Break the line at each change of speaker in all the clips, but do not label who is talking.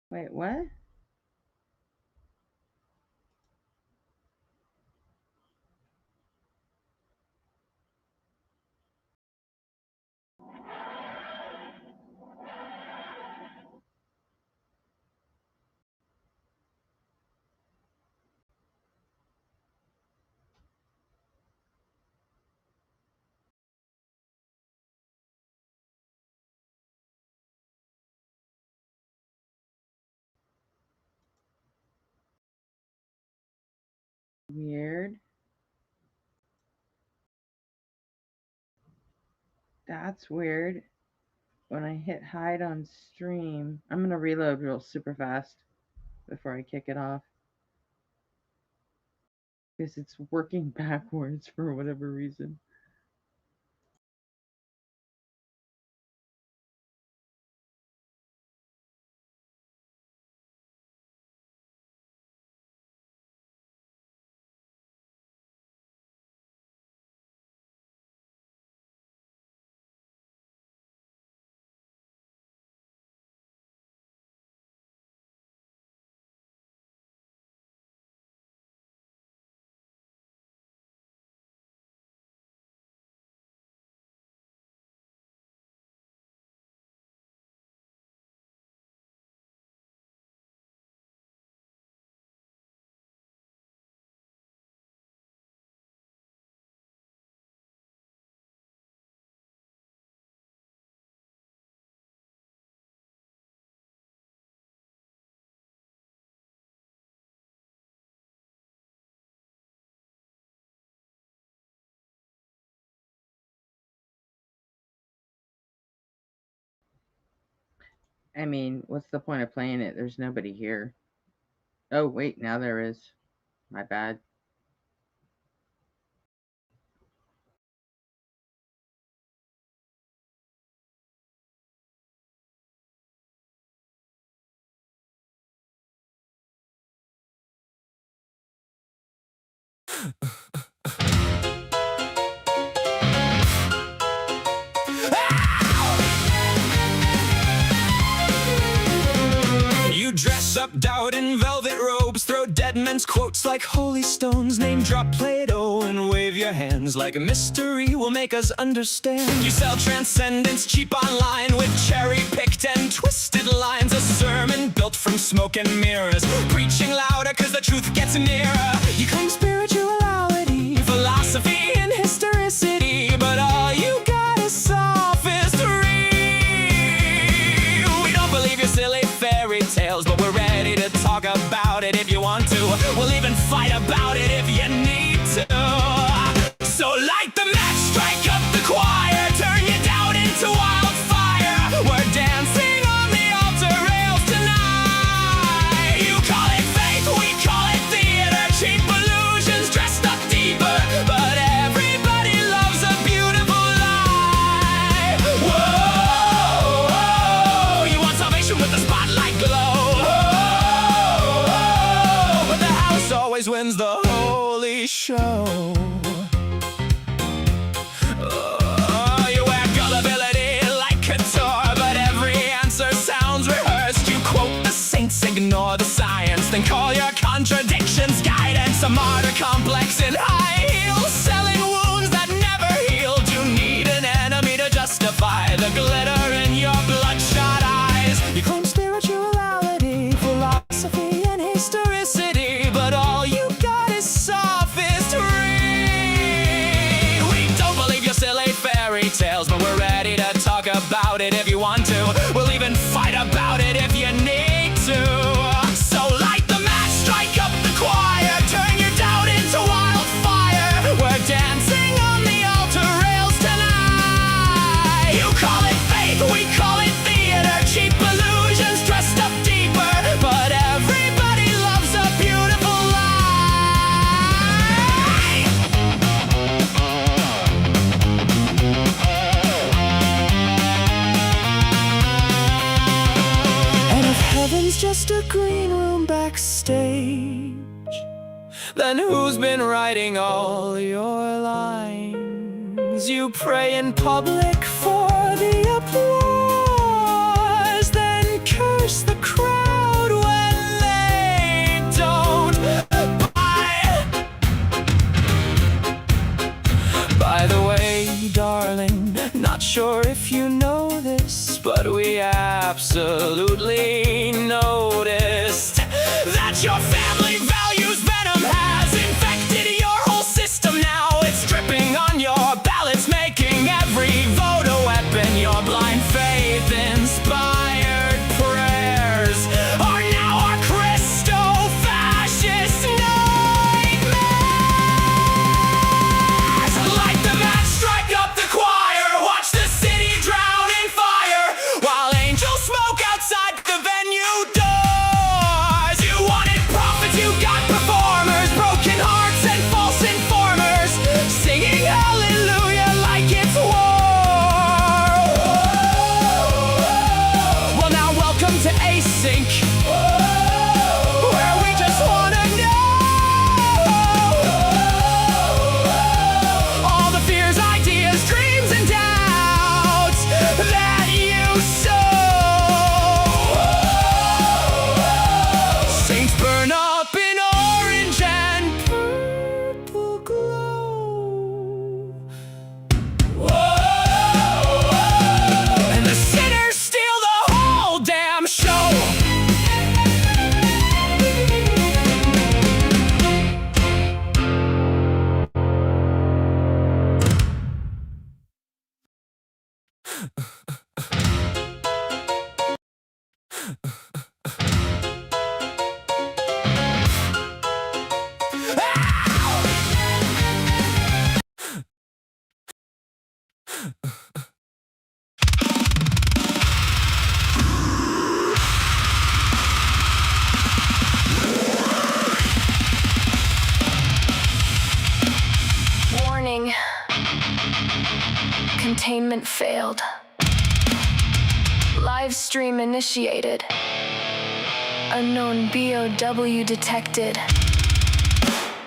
Wait, what? Weird. That's weird. When I hit hide on stream, I'm gonna reload real super fast before I kick it off. Because it's working backwards for whatever reason. I mean, what's the point of playing it? There's nobody here. Oh, wait, now there is. My bad.
You dress up doubt in velvet robes, throw dead men's quotes like holy stones, name drop Plato and wave your hands like a mystery will make us understand. You sell transcendence cheap online with cherry-picked and twisted lines, a sermon built from smoke and mirrors, preaching louder cause the truth gets nearer. You claim spirituality, philosophy and historicity, but all you got is sophistry. We don't believe your silly fairy tales, but we're ready to talk about it if you want to. We'll even fight about it if you need to. So light the match, strike up the choir, turn your doubt into wildfire. We're dancing on the altar rails tonight. You call it faith, we call it theater, cheap illusions dressed up deeper, but everybody loves a beautiful lie. Whoa, whoa, you want salvation with the spotlight glow. Whoa, but the house always wins the holy show. You wear gullibility like couture, but every answer sounds rehearsed. You quote the saints, ignore the science, then call your contradictions guidance. A martyr complex in high heels, selling wounds that never healed. You need an enemy to justify the glitter in your bloodshot eyes. You claim spirituality, philosophy, and historicity, but all you got is sophistry. We don't believe your silly fairy tales, but we're ready to talk about it if you want to. We'll even fight about it if you need to. So light the match, strike up the choir, turn your doubt into wildfire. We're dancing on the altar rails tonight. You call it faith, we call it theater, cheap illusions dressed up deeper, but everybody loves a beautiful lie. And if heaven's just a green room backstage, then who's been writing all your lines? You pray in public for the applause, then curse the crowd sure if you know this, but we absolutely noticed that your family values venom has infected your whole system now. It's dripping on your ballots, making every vote a weapon. Your blind faith inspired prayers are now our Christo-fascist nightmares. Light the match, strike up the choir, watch the city drown in fire, while angels smoke outside the venue doors. You wanted prophets, you got performers, broken hearts and false informers, singing hallelujah like it's war. Well, now welcome to Async, where we just wanna know all the fears, ideas, dreams, and doubts that you sow. Saints burn up in orange and purple glow, and the sinners steal the whole damn show.
Warning. Containment failed. Live stream initiated. Unknown BOW detected.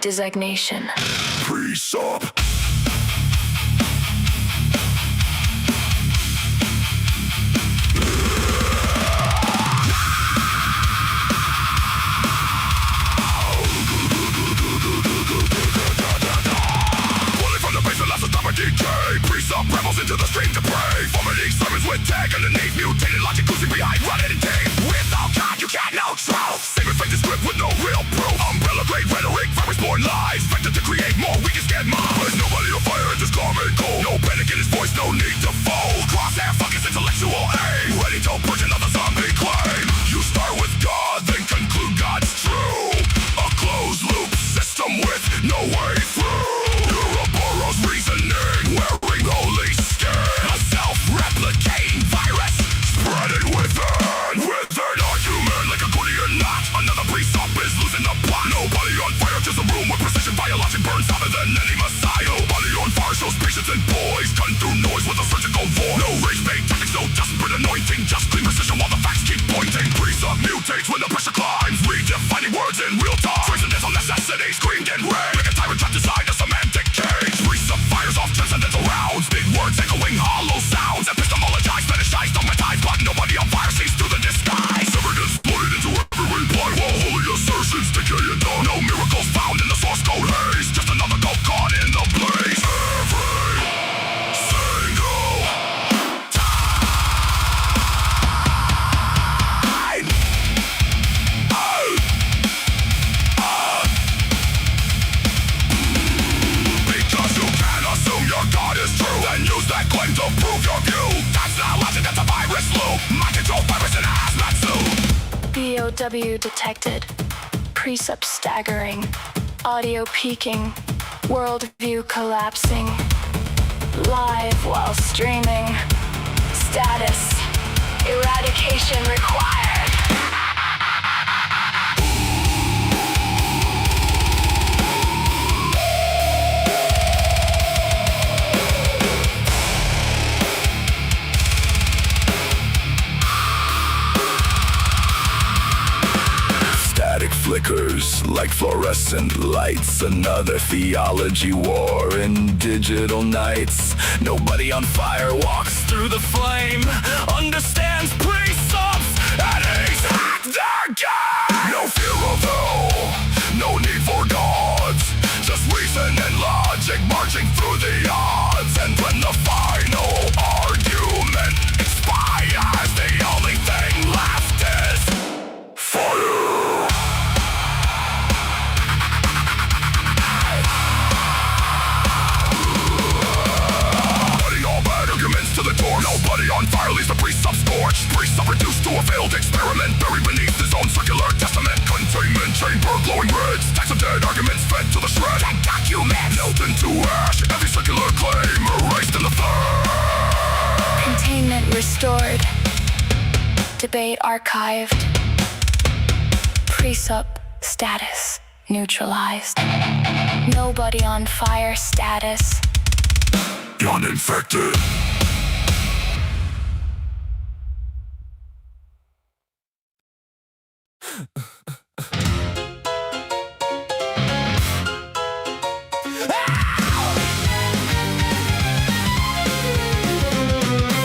Designation.
Pre-sub. Pulling from the base of last atomic decay. Pre-sub rebels into the stream to pray. Vomiting sermons with tag underneath. Mutated logic oozing behind rotted and tape. Without God you can't know truth. Sacred faith is script with no real proof. Umbrella grade rhetoric, virus born lies. Vector to create more, we can get more. There's nobody on fire, just calm and cold. No panic in his voice, no need to fold. Crosshair, fuck his intellectual aim. Ready to purge another zombie claim. You start with God, then conclude God's true. A closed loop system with no way through. Ouroboros reasoning, wearing holy skin. A self-replicating virus, spreading within. Within a human like a Gordian knot. Another pre-stop is losing the plot. Nobody on fire, just a room with precision. Biologic burns hotter than any messiah. Nobody on fire shows patience and poise. Cutting through noise with a surgical voice. No rage-bait tactics, no desperate anointing. Just clean precision while the facts keep pointing. Pre-sub mutates when the pressure climbs. Redefining words in real time. Transcendental necessity screamed in rage. Like a tyrant trapped inside a semantic cage. Pre-sub fires off transcendental rounds. Big words echoing hollow sounds. Epistemologize, fetishized, dogmatized. But nobody on fire sees through the disguise. Severed and split into every reply. While holy assertions decay and dawn. No miracles found in the source code haze. Just another gulp caught in the blaze. Every single time. Because you can assume your God is true, then use that claim to prove your view. That's not logic, that's a virus loop. Mind control virus in a hazmat suit.
BOW detected. Precept staggering. Audio peaking. Worldview collapsing. Live while streaming. Status. Eradication required.
Static flickers like fluorescent lights. Another theology war in digital nights. Nobody on fire walks through the flame, understands pre-subs, and he's hacked their game. No fear of hell, no need for gods. Just reason and logic marching through the odds. And when the final argument
debate archived. Presup status neutralized. Nobody on fire status.
Uninfected.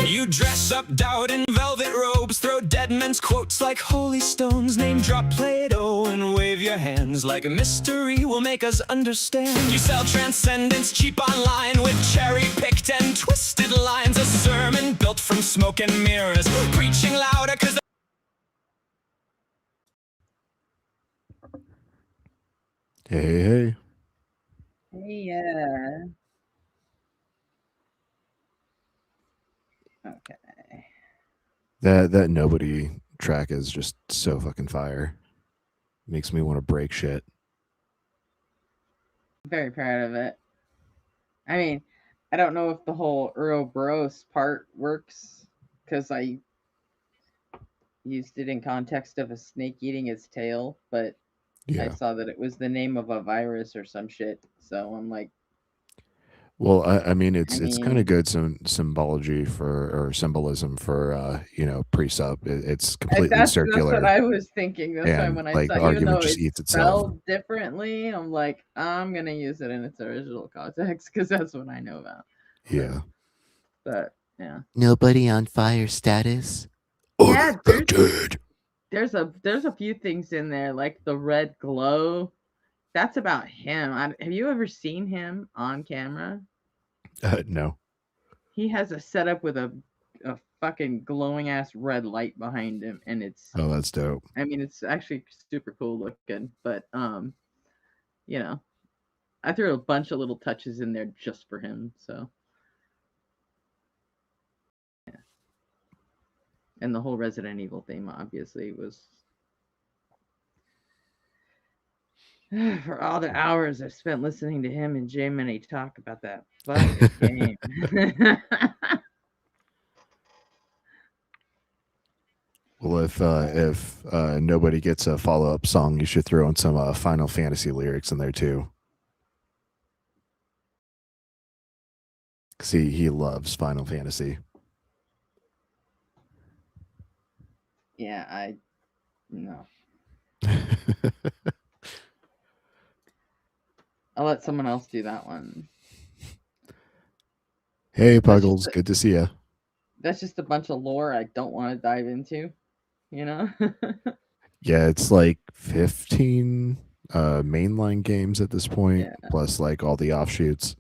You dress up doubt in velvet robes, throw dead men's quotes like holy stones, name drop Plato and wave your hands like a mystery will make us understand. You sell transcendence cheap online with cherry-picked and twisted lines, a sermon built from smoke and mirrors, preaching louder cause
Hey.
Hey, yeah. Okay.
That Nobody track is just so fucking fire. Makes me want to break shit.
Very proud of it. I mean, I don't know if the whole Ouroboros part works because I used it in context of a snake eating its tail, but I
Yeah.
saw that it was the name of a virus or some shit. So I'm like,
Well, I mean, it's kind
mean,
of good some symbology for or symbolism for pre-sup. It's completely
that's what
circular,
I was thinking. That's why
and
when I
like
saw,
the
even
argument
though
just
it's
eats itself.
spelled differently, I'm like, I'm gonna use it in its original context because that's what I know about.
Yeah.
But yeah,
Nobody on fire status.
yeah.
Uninfected.
There's a few things in there like the red glow. That's about him. Have you ever seen him on camera?
No.
He has a setup with a fucking glowing ass red light behind him, and it's,
Oh, that's dope.
I mean, it's actually super cool looking. But you know, I threw a bunch of little touches in there just for him. So yeah, and the whole Resident Evil theme obviously was for all the hours I've spent listening to him and Jay Many talk about that fucking game.
Well, if Nobody gets a follow-up song, you should throw in some Final Fantasy lyrics in there too. See, he loves Final Fantasy.
Yeah, no. I'll let someone else do that one.
Hey, Puggles, good to see you.
That's just a bunch of lore I don't want to dive into, you know?
Yeah, it's like 15 mainline games at this point,
Yeah.
plus like all the offshoots.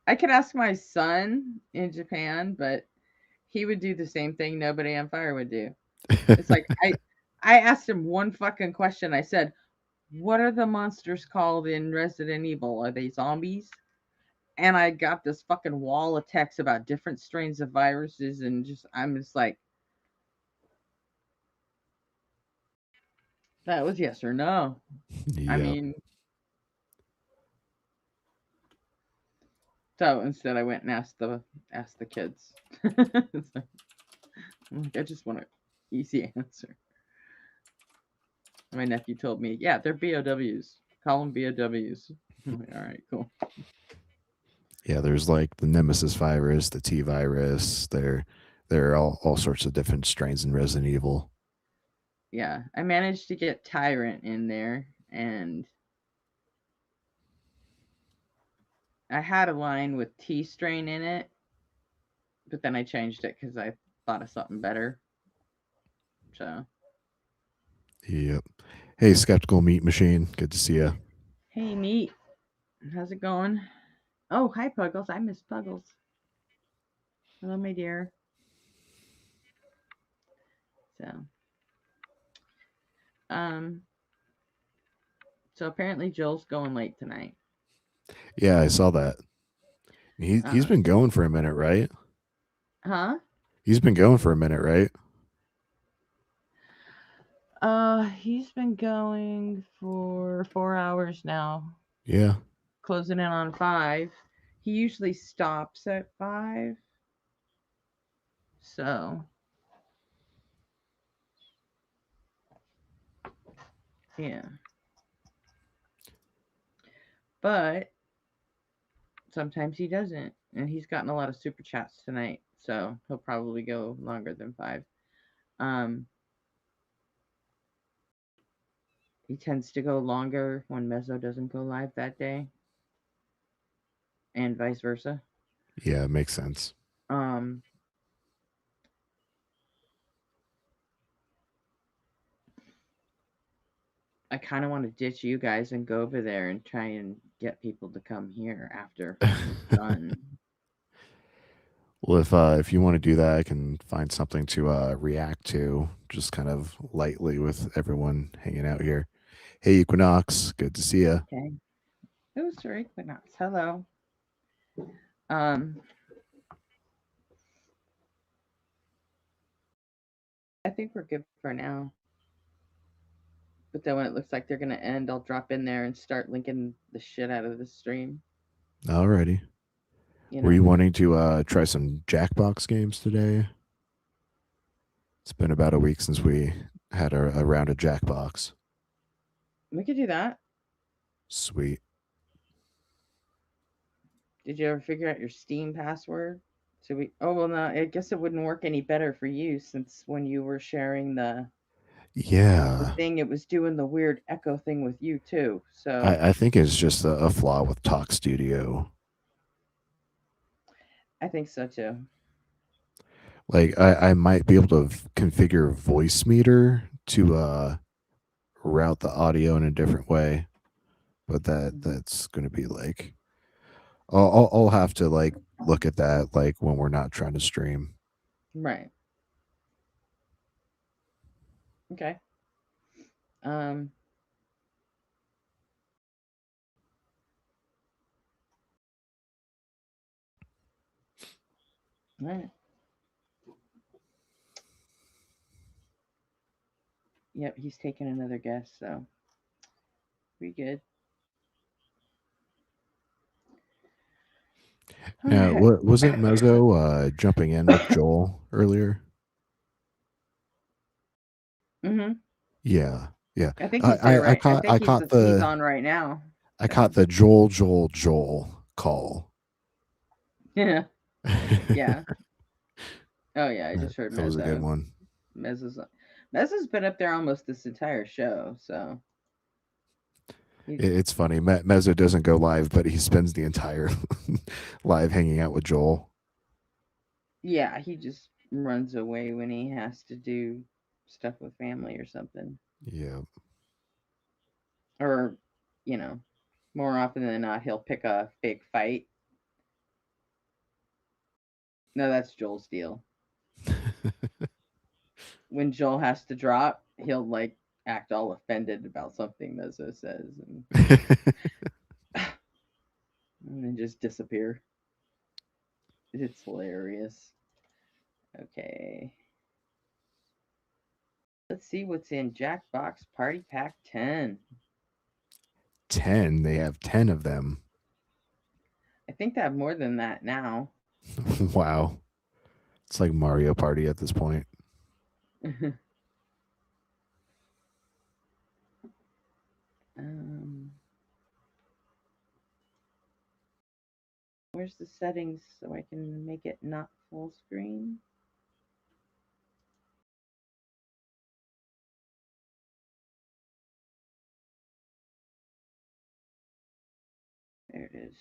I could ask my son in Japan, but he would do the same thing Nobody on Fire would do. It's like I asked him one fucking question. I said, "What are the monsters called in Resident Evil? Are they zombies?" And I got this fucking wall of text about different strains of viruses, and I'm just like, that was yes or no. I
Yep.
mean, so instead I went and asked the kids. It's like, I'm like, I just want an easy answer. My nephew told me, yeah, they're BOWs. Call them BOWs. I'm like, all right, cool.
Yeah, there's like the Nemesis virus, the T virus. There are all sorts of different strains in Resident Evil.
Yeah, I managed to get Tyrant in there, and I had a line with T strain in it, but then I changed it because I thought of something better. So,
Yep. Hey, Skeptical Meat Machine, good to see you.
hey, Meat, how's it going? Oh, hi, Puggles. I miss Puggles. Hello, my dear. So, so apparently Joel's going late tonight.
Yeah, I saw that. He's been going for a minute, right?
Huh?
He's been going for a minute, right?
He's been going for 4 hours now.
Yeah.
Closing in on 5. He usually stops at 5. So, Yeah. But sometimes he doesn't. And he's gotten a lot of super chats tonight. So he'll probably go longer than 5. He tends to go longer when Mezzo doesn't go live that day. And vice versa.
Yeah, it makes sense.
I kind of want to ditch you guys and go over there and try and get people to come here after it's done.
Well, if you want to do that, I can find something to react to, just kind of lightly with everyone hanging out here. Hey, Equinox, good to see you.
Okay. Oh, sorry, Equinox. Hello. I think we're good for now. But then when it looks like they're gonna end, I'll drop in there and start linking the shit out of the stream.
Alrighty. Were you wanting to try some Jackbox games today? It's been about a week since we had a round of Jackbox.
We could do that.
Sweet.
Did you ever figure out your Steam password? Oh well, no. I guess it wouldn't work any better for you since when you were sharing the thing, it was doing the weird echo thing with you too. So
I think it's just a flaw with Talk Studio.
I think so too.
Like I might be able to configure Voicemeeter to route the audio in a different way, but that's going to be like I'll have to like look at that like when we're not trying to stream.
Right. Okay. All right. Yep, he's taking another guess, so we good.
Now,
right.
wasn't Mezzo jumping in with Joel earlier?
Mm-hmm.
Yeah.
I think he's there, right? I think he's on right now.
I caught the Joel call.
Yeah. Yeah. Oh yeah, I just heard
that was a good one.
Mezzo's been up there almost this entire show, so
it's funny. Mezzo doesn't go live, but he spends the entire live hanging out with Joel.
Yeah, he just runs away when he has to do stuff with family or something.
Yeah.
Or, more often than not, he'll pick a big fight. No, that's Joel's deal. When Joel has to drop, he'll like act all offended about something Mezzo says and then just disappear. It's hilarious. Okay. Let's see what's in Jackbox Party Pack 10.
10? They have 10 of them.
I think they have more than that now.
Wow. It's like Mario Party at this point.
Where's the settings so I can make it not full screen? There it is.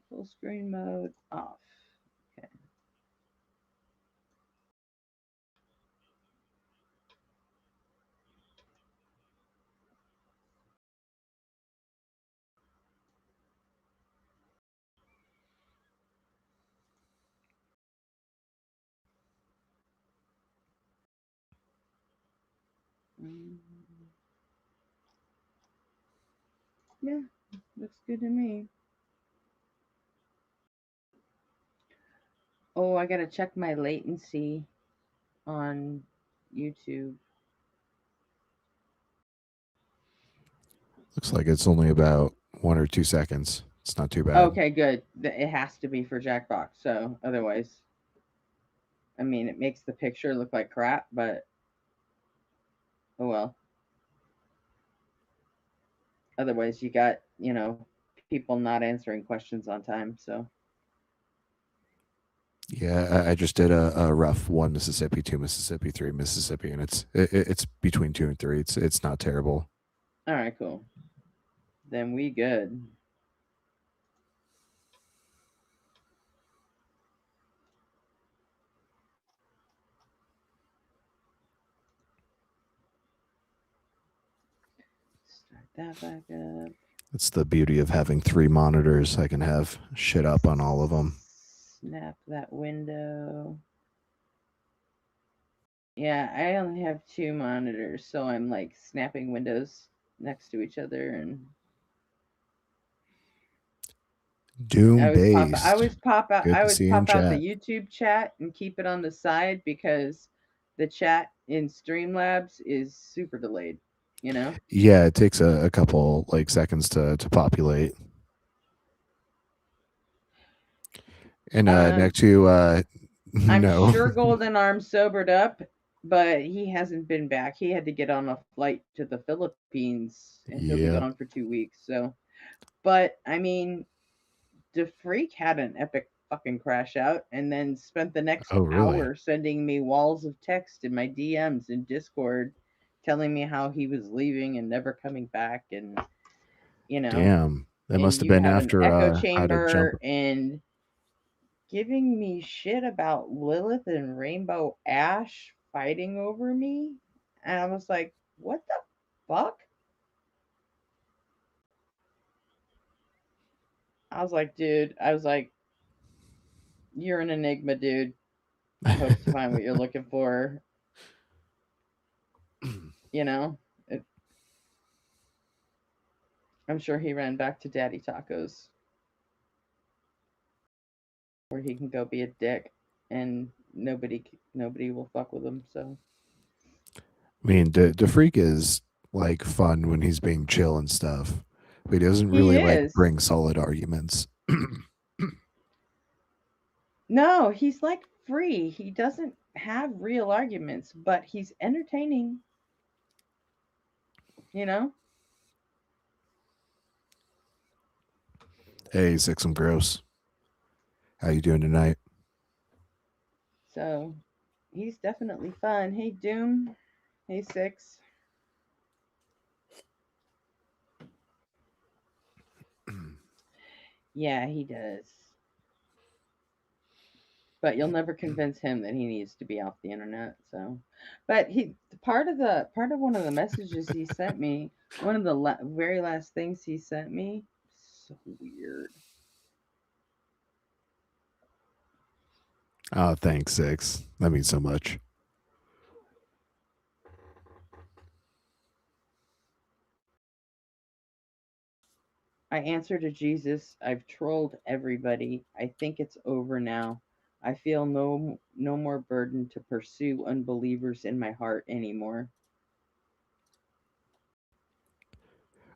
Full screen mode off. Okay. Yeah, looks good to me. Oh, I gotta check my latency on YouTube.
Looks like it's only about 1 or 2 seconds. It's not too bad.
Okay, good. It has to be for Jackbox, so otherwise, I mean, it makes the picture look like crap, but Oh well. Otherwise, you got, people not answering questions on time. So,
Yeah, I just did a rough 1 Mississippi, 2 Mississippi, 3 Mississippi, and it's between 2 and 3. It's not terrible.
all right, cool. Then we good. Start that back up.
It's the beauty of having 3 monitors. I can have shit up on all of them.
Snap that window. Yeah, I only have 2 monitors, so I'm like snapping windows next to each other, and
Doom
I
based.
always pop out
Good to see you in
the
chat.
YouTube chat and keep it on the side because the chat in Streamlabs is super delayed,
Yeah, it takes a couple like seconds to populate. And next to
I'm
no.
sure Golden Arm sobered up, but he hasn't been back. He had to get on a flight to the Philippines, and he'll be
Yeah.
gone for 2 weeks. So, but I mean, DeFreak had an epic fucking crash out, and then spent the next
Oh, really?
hour sending me walls of text in my DMs in Discord, telling me how he was leaving and never coming back, and
Damn. That
and
must have
you
been
have an
after
echo
how to jump.
chamber and giving me shit about Lilith and Rainbow Ash fighting over me. And I was like, what the fuck? I was like, dude, you're an enigma, dude. I hope to find what you're looking for. It, I'm sure he ran back to Daddy Tacos where he can go be a dick and nobody will fuck with him. So,
I mean, DeFreak is like fun when he's being chill and stuff, but he doesn't
he
really like
is.
bring solid arguments.
No, he's like free. He doesn't have real arguments, but he's entertaining.
Hey, Six and Gross. How you doing tonight?
So he's definitely fun. Hey Doom. Hey Six. Yeah, he does. But you'll never convince him that he needs to be off the internet. So, but he part of one of the messages he sent me, one of the very last things he sent me, so weird.
Oh, thanks, Six. That means so much.
I answer to Jesus. I've trolled everybody. I think it's over now. I feel no more burden to pursue unbelievers in my heart anymore.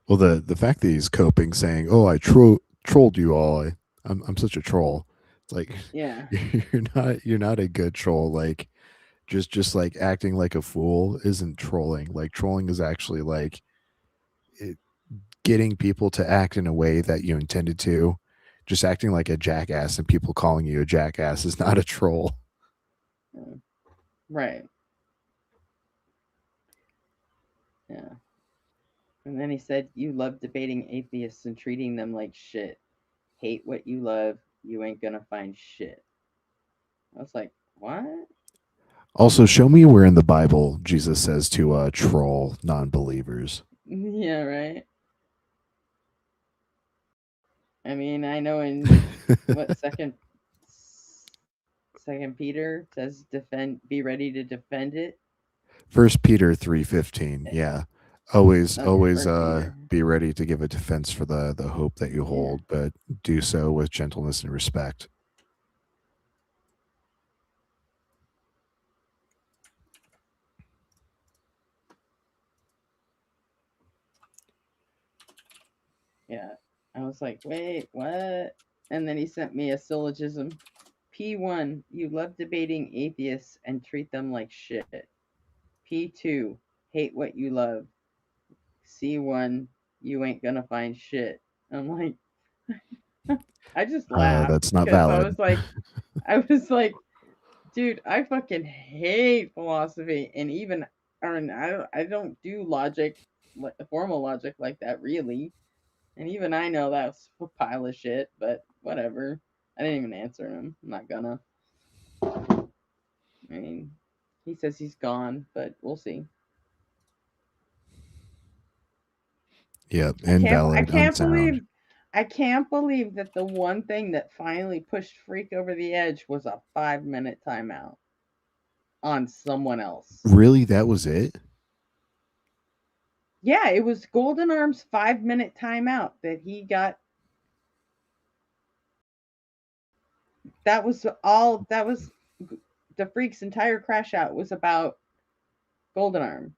Well, the fact that he's coping, saying, "Oh, I trolled you all. I'm such a troll." It's like,
yeah,
you're not a good troll. Like, just like acting like a fool isn't trolling. Like, trolling is actually like getting people to act in a way that you intended to. Just acting like a jackass and people calling you a jackass is not a troll.
Right. Yeah. And then he said, "You love debating atheists and treating them like shit. Hate what you love. You ain't gonna find shit." I was like, what?
Also, show me where in the Bible Jesus says to troll non-believers.
Yeah, right. I mean, I know in what second Peter says be ready to defend it.
1 Peter 3:15. Yeah. Always
Okay,
be ready to give a defense for the hope that you hold, but do so with gentleness and respect.
Yeah. I was like, wait, what? And then he sent me a syllogism. P1, you love debating atheists and treat them like shit. P2, hate what you love. See one, you ain't gonna find shit. I'm like, I just laughed
That's not
because
valid.
I was like, dude, I fucking hate philosophy, and even, I don't do logic, like formal logic like that, really. And even I know that's a pile of shit, but whatever. I didn't even answer him. I'm not gonna. I mean, he says he's gone, but we'll see.
Yep,
I
invalid, unsound.
I can't believe that the one thing that finally pushed Freak over the edge was a 5-minute timeout on someone else.
Really, that was it?
Yeah, it was Golden Arm's 5-minute timeout that he got. That was all. That was the Freak's entire crash out was about Golden Arm,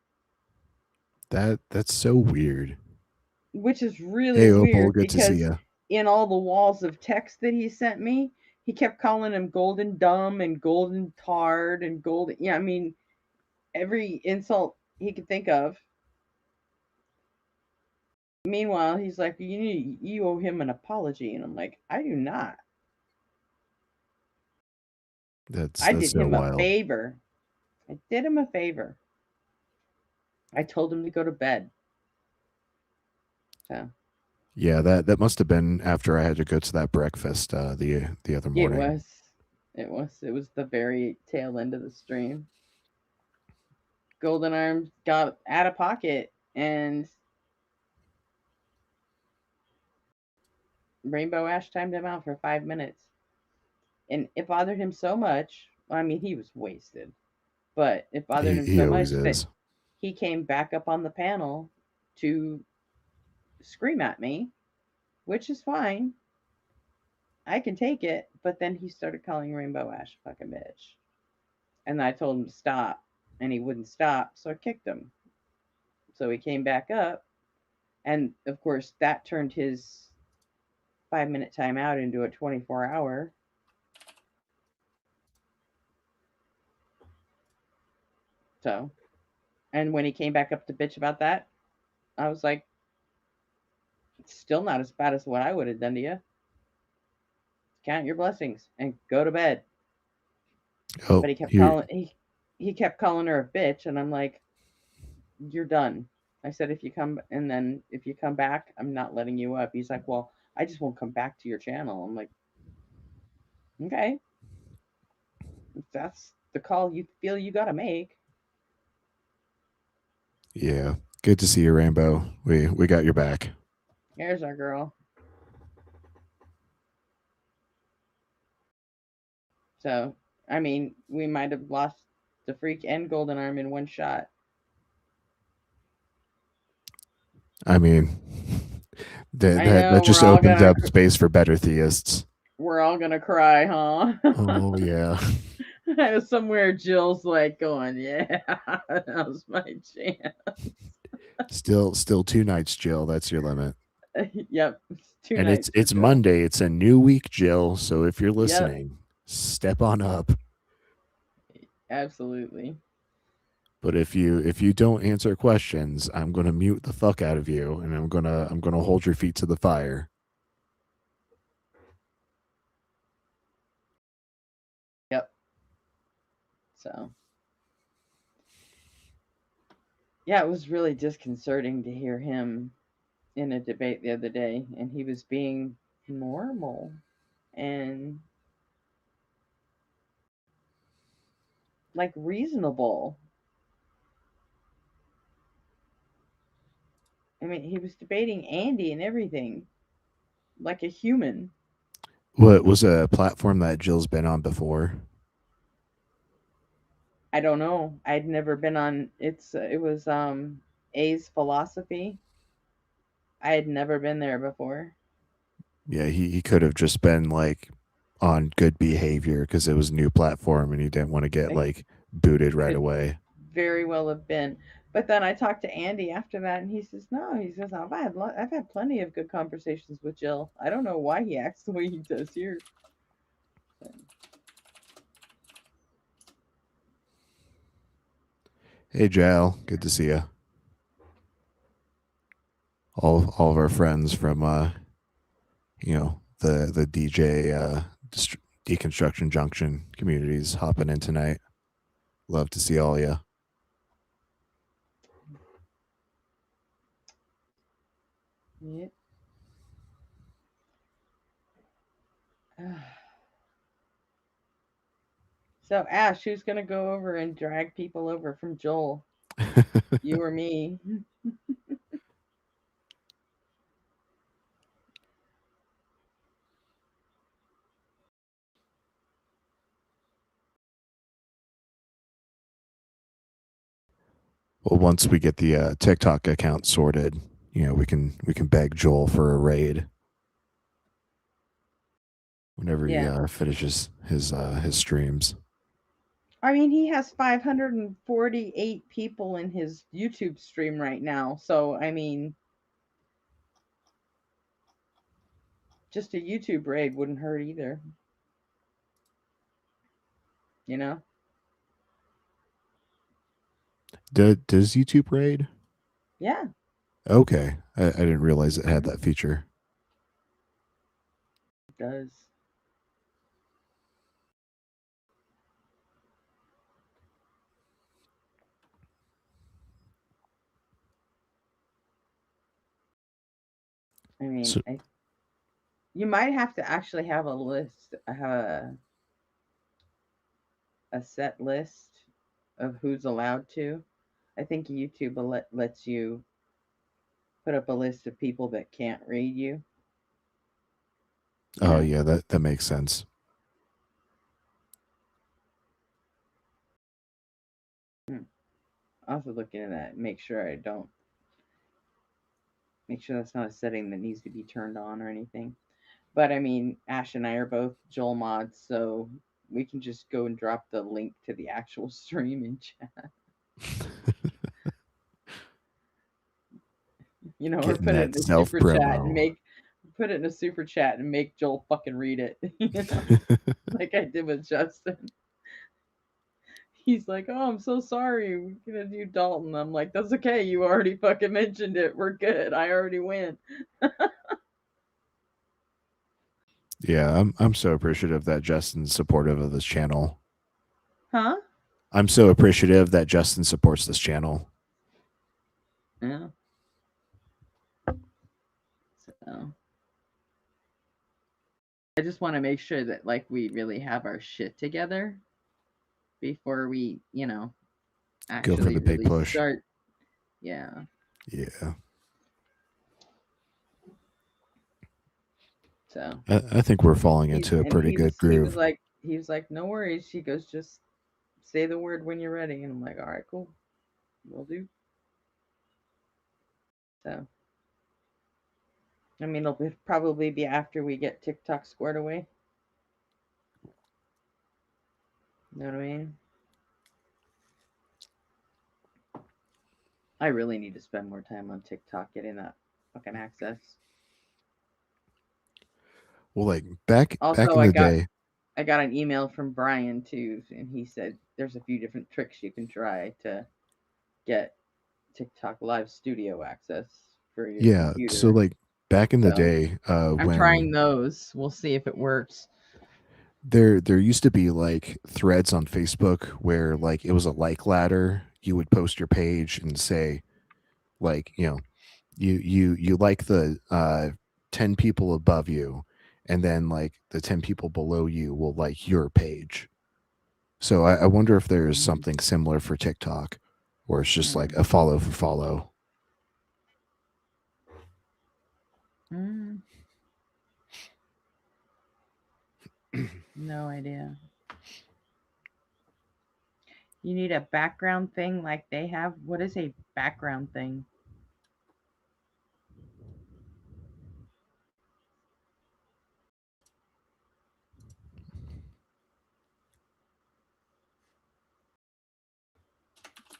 That's so weird.
which is really
Hey, Opal,
weird
good to see
because
you.
in all the walls of text that he sent me, he kept calling him Golden Dumb and Golden Tard and Golden. Yeah, I mean, every insult he could think of. Meanwhile, he's like, you owe him an apology, and I'm like, I do not. I
That's
did
so
him a
wild.
favor. I did him a favor. I told him to go to bed. So
Yeah, that must have been after I had to go to that breakfast the other morning.
it was the very tail end of the stream. Golden Arms got out of pocket, and Rainbow Ash timed him out for 5 minutes. And it bothered him so much. I mean, he was wasted, but it bothered him
He
so
always
much that
is.
he came back up on the panel to scream at me, which is fine. I can take it. But then he started calling Rainbow Ash a fucking bitch. And I told him to stop, and he wouldn't stop, so I kicked him. So he came back up, and of course, that turned his 5-minute timeout into a 24-hour. So, and when he came back up to bitch about that, I was like, it's still not as bad as what I would have done to you. Count your blessings and go to bed.
Oh,
But he kept
here.
calling he kept calling her a bitch, and I'm like, you're done. I said, if you come back, I'm not letting you up. He's like, well, I just won't come back to your channel. I'm like, okay, if that's the call you feel you gotta make.
Yeah, good to see you, Rainbow. We got your back.
Here's our girl. So, I mean, we might have lost the Freak and Golden Arm in one shot.
I mean,
I know,
that just
we're all
opens
gonna
up space for better theists.
we're all gonna cry, huh?
Oh yeah.
Somewhere Jill's like going, yeah, that was my chance.
Still 2 nights, Jill. That's your limit.
Yep, two
And
nights.
it's Monday. It's a new week, Jill. So if you're
Yep,
listening, step on up.
absolutely.
But if you don't answer questions, I'm gonna mute the fuck out of you, and I'm gonna hold your feet to the fire.
Yep. So, yeah, it was really disconcerting to hear him in a debate the other day, and he was being normal and like reasonable. I mean, he was debating Andy and everything like a human.
What was a platform that Jill's been on before?
I don't know. I'd never been on it was A's Philosophy. I had never been there before.
Yeah, he could have just been like on good behavior because it was a new platform and he didn't want to get
It
like booted right
could
away.
very well have been. But then I talked to Andy after that, and he says, "No, he says I've had plenty of good conversations with Jill. I don't know why he acts the way he does here."
Hey, Jael. Good to see you. All of our friends from the DJ Deconstruction Junction communities hopping in tonight. Love to see all of you.
Yep. So Ash, who's gonna go over and drag people over from Joel? You or me?
Well, once we get the TikTok account sorted, we can beg Joel for a raid whenever he finishes his streams.
I mean, he has 548 people in his YouTube stream right now. So, I mean, just a YouTube raid wouldn't hurt either. You know?
Does YouTube raid?
Yeah.
Okay. I didn't realize it had that feature.
It does. I mean,
So,
you might have to actually have a list, have a set list of who's allowed to. I think YouTube lets you put up a list of people that can't read you.
oh yeah, that makes sense.
Also looking at that, make sure that's not a setting that needs to be turned on or anything. But I mean, Ash and I are both Joel mods, so we can just go and drop the link to the actual stream in chat. Or
Getting
put it
that
in a
self
super chat and
promo.
put it in a super chat and make Joel fucking read it. Like I did with Justin. He's like, "Oh, I'm so sorry. We're gonna do Dalton." I'm like, "That's okay. You already fucking mentioned it. We're good. I already win."
Yeah, I'm so appreciative that Justin's supportive of this channel.
Huh?
I'm so appreciative that Justin supports this channel.
Yeah. So I just want to make sure that like we really have our shit together before we,
Go for
actually
the big
really
push.
start. Yeah.
Yeah.
So
I think we're falling into a pretty good groove.
he was like, "No worries." She goes, "Just say the word when you're ready." And I'm like, "All right, cool. Will do." So I mean, it'll probably be after we get TikTok squared away. You know what I mean? I really need to spend more time on TikTok getting that fucking access.
Well, like back
Also,
in the day.
I got an email from Brian too, and he said there's a few different tricks you can try to get TikTok Live Studio access for your
Yeah,
computer.
so like back in the
So,
day,
I'm trying those. We'll see if it works.
there used to be like threads on Facebook where like it was a like ladder. You would post your page and say, like, you like the 10 people above you, and then like the 10 people below you will like your page. So I wonder if there's something similar for TikTok, or it's just like a follow for follow.
No idea. You need a background thing like they have. What is a background thing?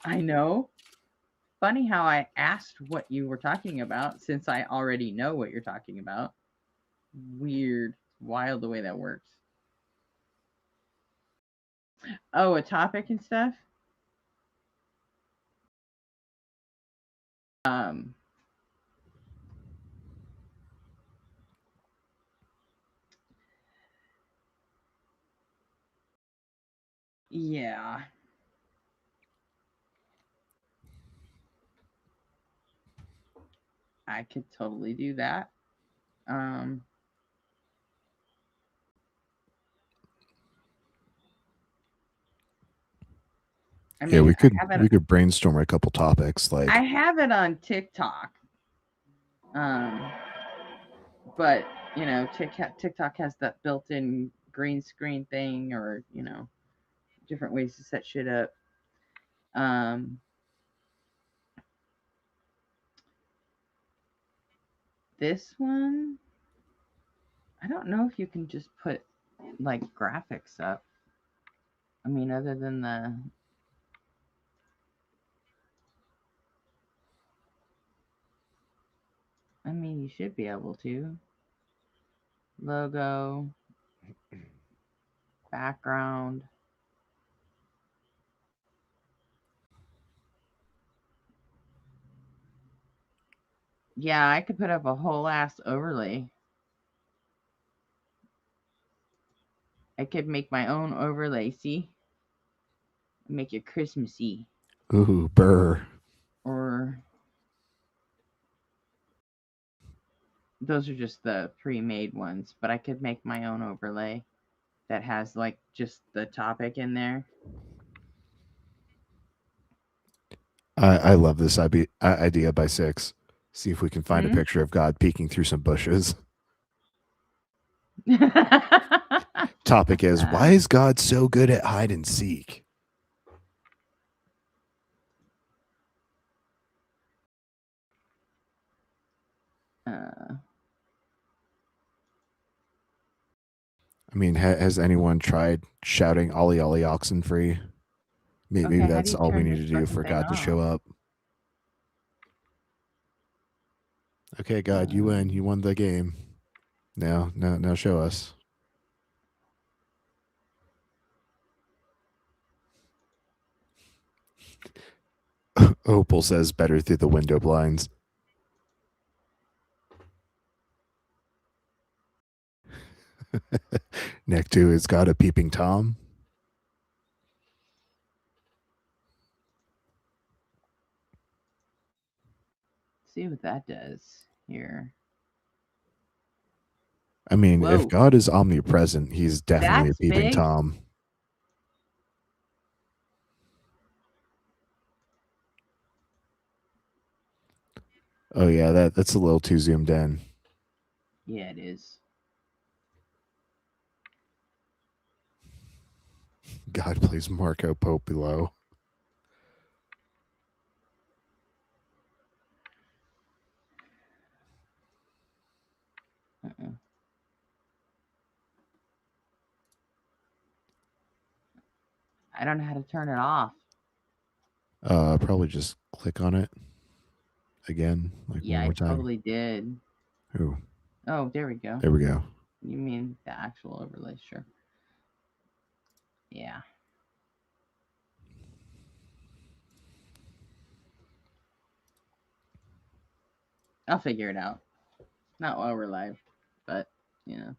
I know. Funny how I asked what you were talking about since I already know what you're talking about. Weird. Wild the way that works. Oh, a topic and stuff? Um, yeah. I could totally do that. Um, I
Yeah,
mean,
we could brainstorm a couple topics.
I
Like,
have it on TikTok. But TikTok has that built-in green screen thing, or different ways to set shit up. Um, this one, I don't know if you can just put like graphics up. I mean, other than I mean, you should be able to. Logo, background. Yeah, I could put up a whole ass overlay. I could make my own overlay, see? Make it Christmassy.
ooh, burr.
Or those are just the pre-made ones, but I could make my own overlay that has like just the topic in there.
I love this idea by Six. See if we can find a
Hmm?
picture of God peeking through some bushes. Topic is, why is God so good at hide and seek?
Uh,
I mean, has anyone tried shouting "Ollie Ollie oxen free"? Maybe
okay, how do
that's
you
all we
turn
need
this
to do
fucking
for
thing
God to
off?
show up. Okay, God, you win. You won the game. Now show us. Opal says better through the window blinds. Neck 2 has got a peeping Tom.
See what that does here.
I mean, if
Whoa,
God is omnipresent, he's definitely a
that's
peeping
big.
Tom. Oh yeah, that's a little too zoomed in.
Yeah, it is.
God plays Marco Pope below.
Uh-uh. I don't know how to turn it off.
Probably just click on it again, like
Yeah,
one
I
more time.
totally did.
Ooh,
Oh, there we go.
there we go.
You mean the actual overlay? Sure. Yeah. I'll figure it out. Not while we're live, but you know.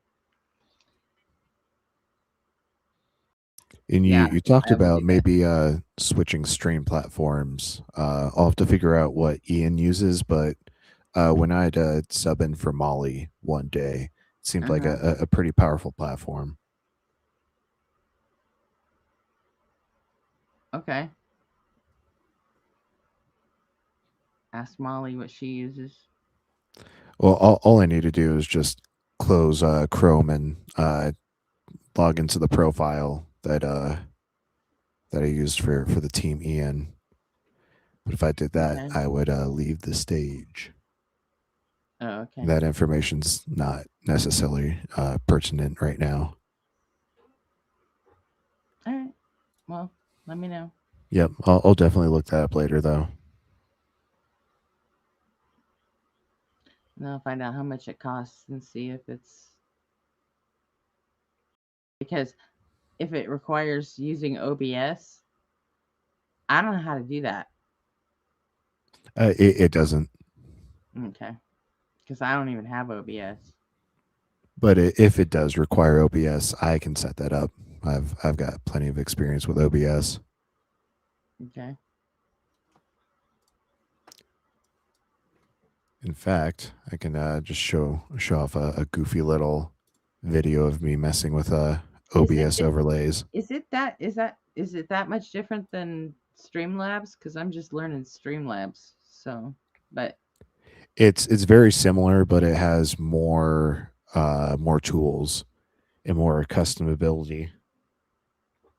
And
Yeah,
you talked
I will
about
do that.
maybe switching stream platforms. I'll have to figure out what Ian uses, but when I had a sub in for Molly one day, it seemed like a pretty powerful platform.
Okay. Ask Molly what she uses.
Well, all I need to do is just close Chrome and log into the profile that I used for the team Ian. But if I did that,
Okay.
I would leave the stage.
Oh, okay.
That information's not necessarily pertinent right now.
All right. Well, let me know.
Yep, I'll definitely look that up later, though.
And I'll find out how much it costs and see if it's because if it requires using OBS, I don't know how to do that.
It doesn't.
Okay. Because I don't even have OBS.
But if it does require OBS, I can set that up. I've got plenty of experience with OBS.
Okay.
In fact, I can just show off a goofy little video of me messing with OBS overlays.
Is it that much different than Streamlabs? Because I'm just learning Streamlabs. So, but
It's very similar, but it has more tools and more customability.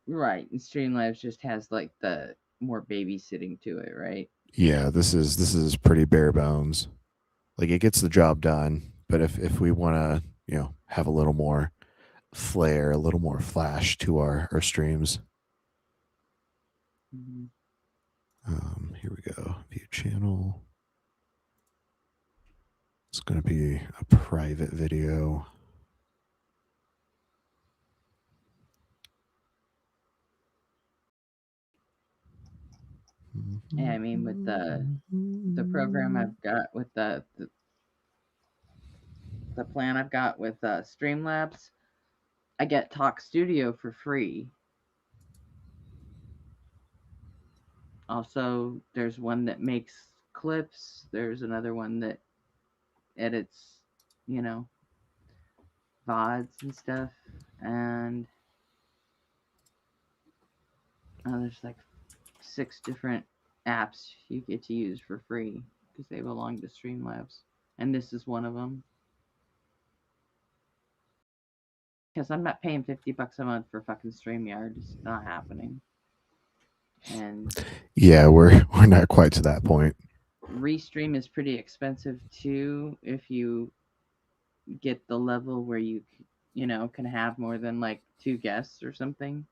right, and Streamlabs just has like the more babysitting to it, right?
Yeah, this is pretty bare bones. Like it gets the job done, but if we want to, have a little more flair, a little more flash to our streams.
Mm-hmm.
Here we go. View channel. It's going to be a private video.
Yeah, I mean with the program I've got with the plan I've got with Streamlabs, I get Talk Studio for free. Also, there's one that makes clips. There's another one that edits, VODs and stuff. And there's like 6 different apps you get to use for free because they belong to Streamlabs. And this is one of them. Because I'm not paying $50 a month for fucking StreamYard. It's not happening. And
yeah, we're not quite to that point.
Restream is pretty expensive too if you get the level where you can have more than like 2 guests or something.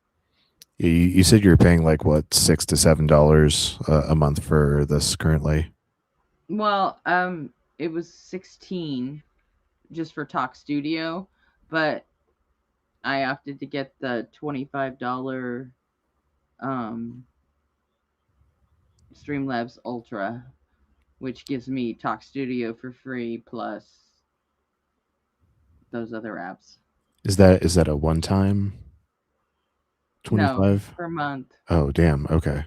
You said you're paying like what, $6 to $7 a month for this currently?
Well, it was 16 just for Talk Studio, but I opted to get the $25 Streamlabs Ultra, which gives me Talk Studio for free plus those other apps.
Is that a one time 25?
No, per month.
Oh, damn. Okay.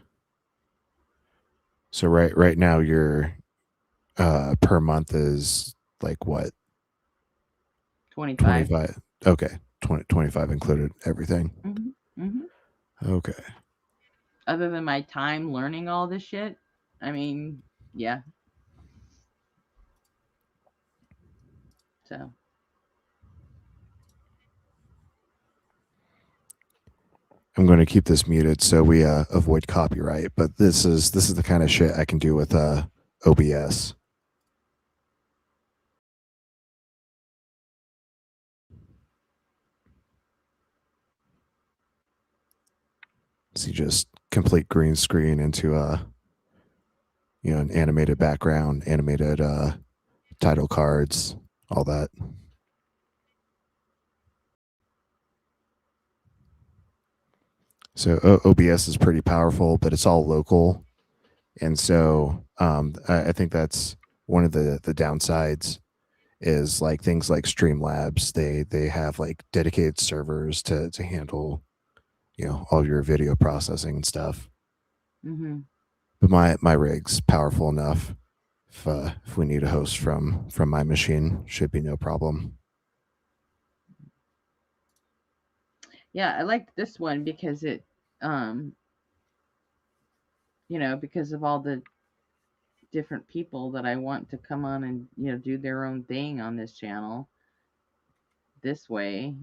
So right now your per month is like what?
25.
25. Okay. 25 included everything.
Mm-hmm. Mm-hmm.
Okay.
Other than my time learning all this shit, I mean, yeah. So.
I'm going to keep this muted so we avoid copyright, but this is the kind of shit I can do with OBS. So you just complete green screen into an animated background, animated title cards, all that. So OBS is pretty powerful, but it's all local, and so I think that's one of the downsides is like things like Streamlabs. They have like dedicated servers to handle all your video processing and stuff.
Mm-hmm.
But my rig's powerful enough. If we need a host from my machine, should be no problem.
Yeah, I liked this one because it, because of all the different people that I want to come on and, do their own thing on this channel. This way,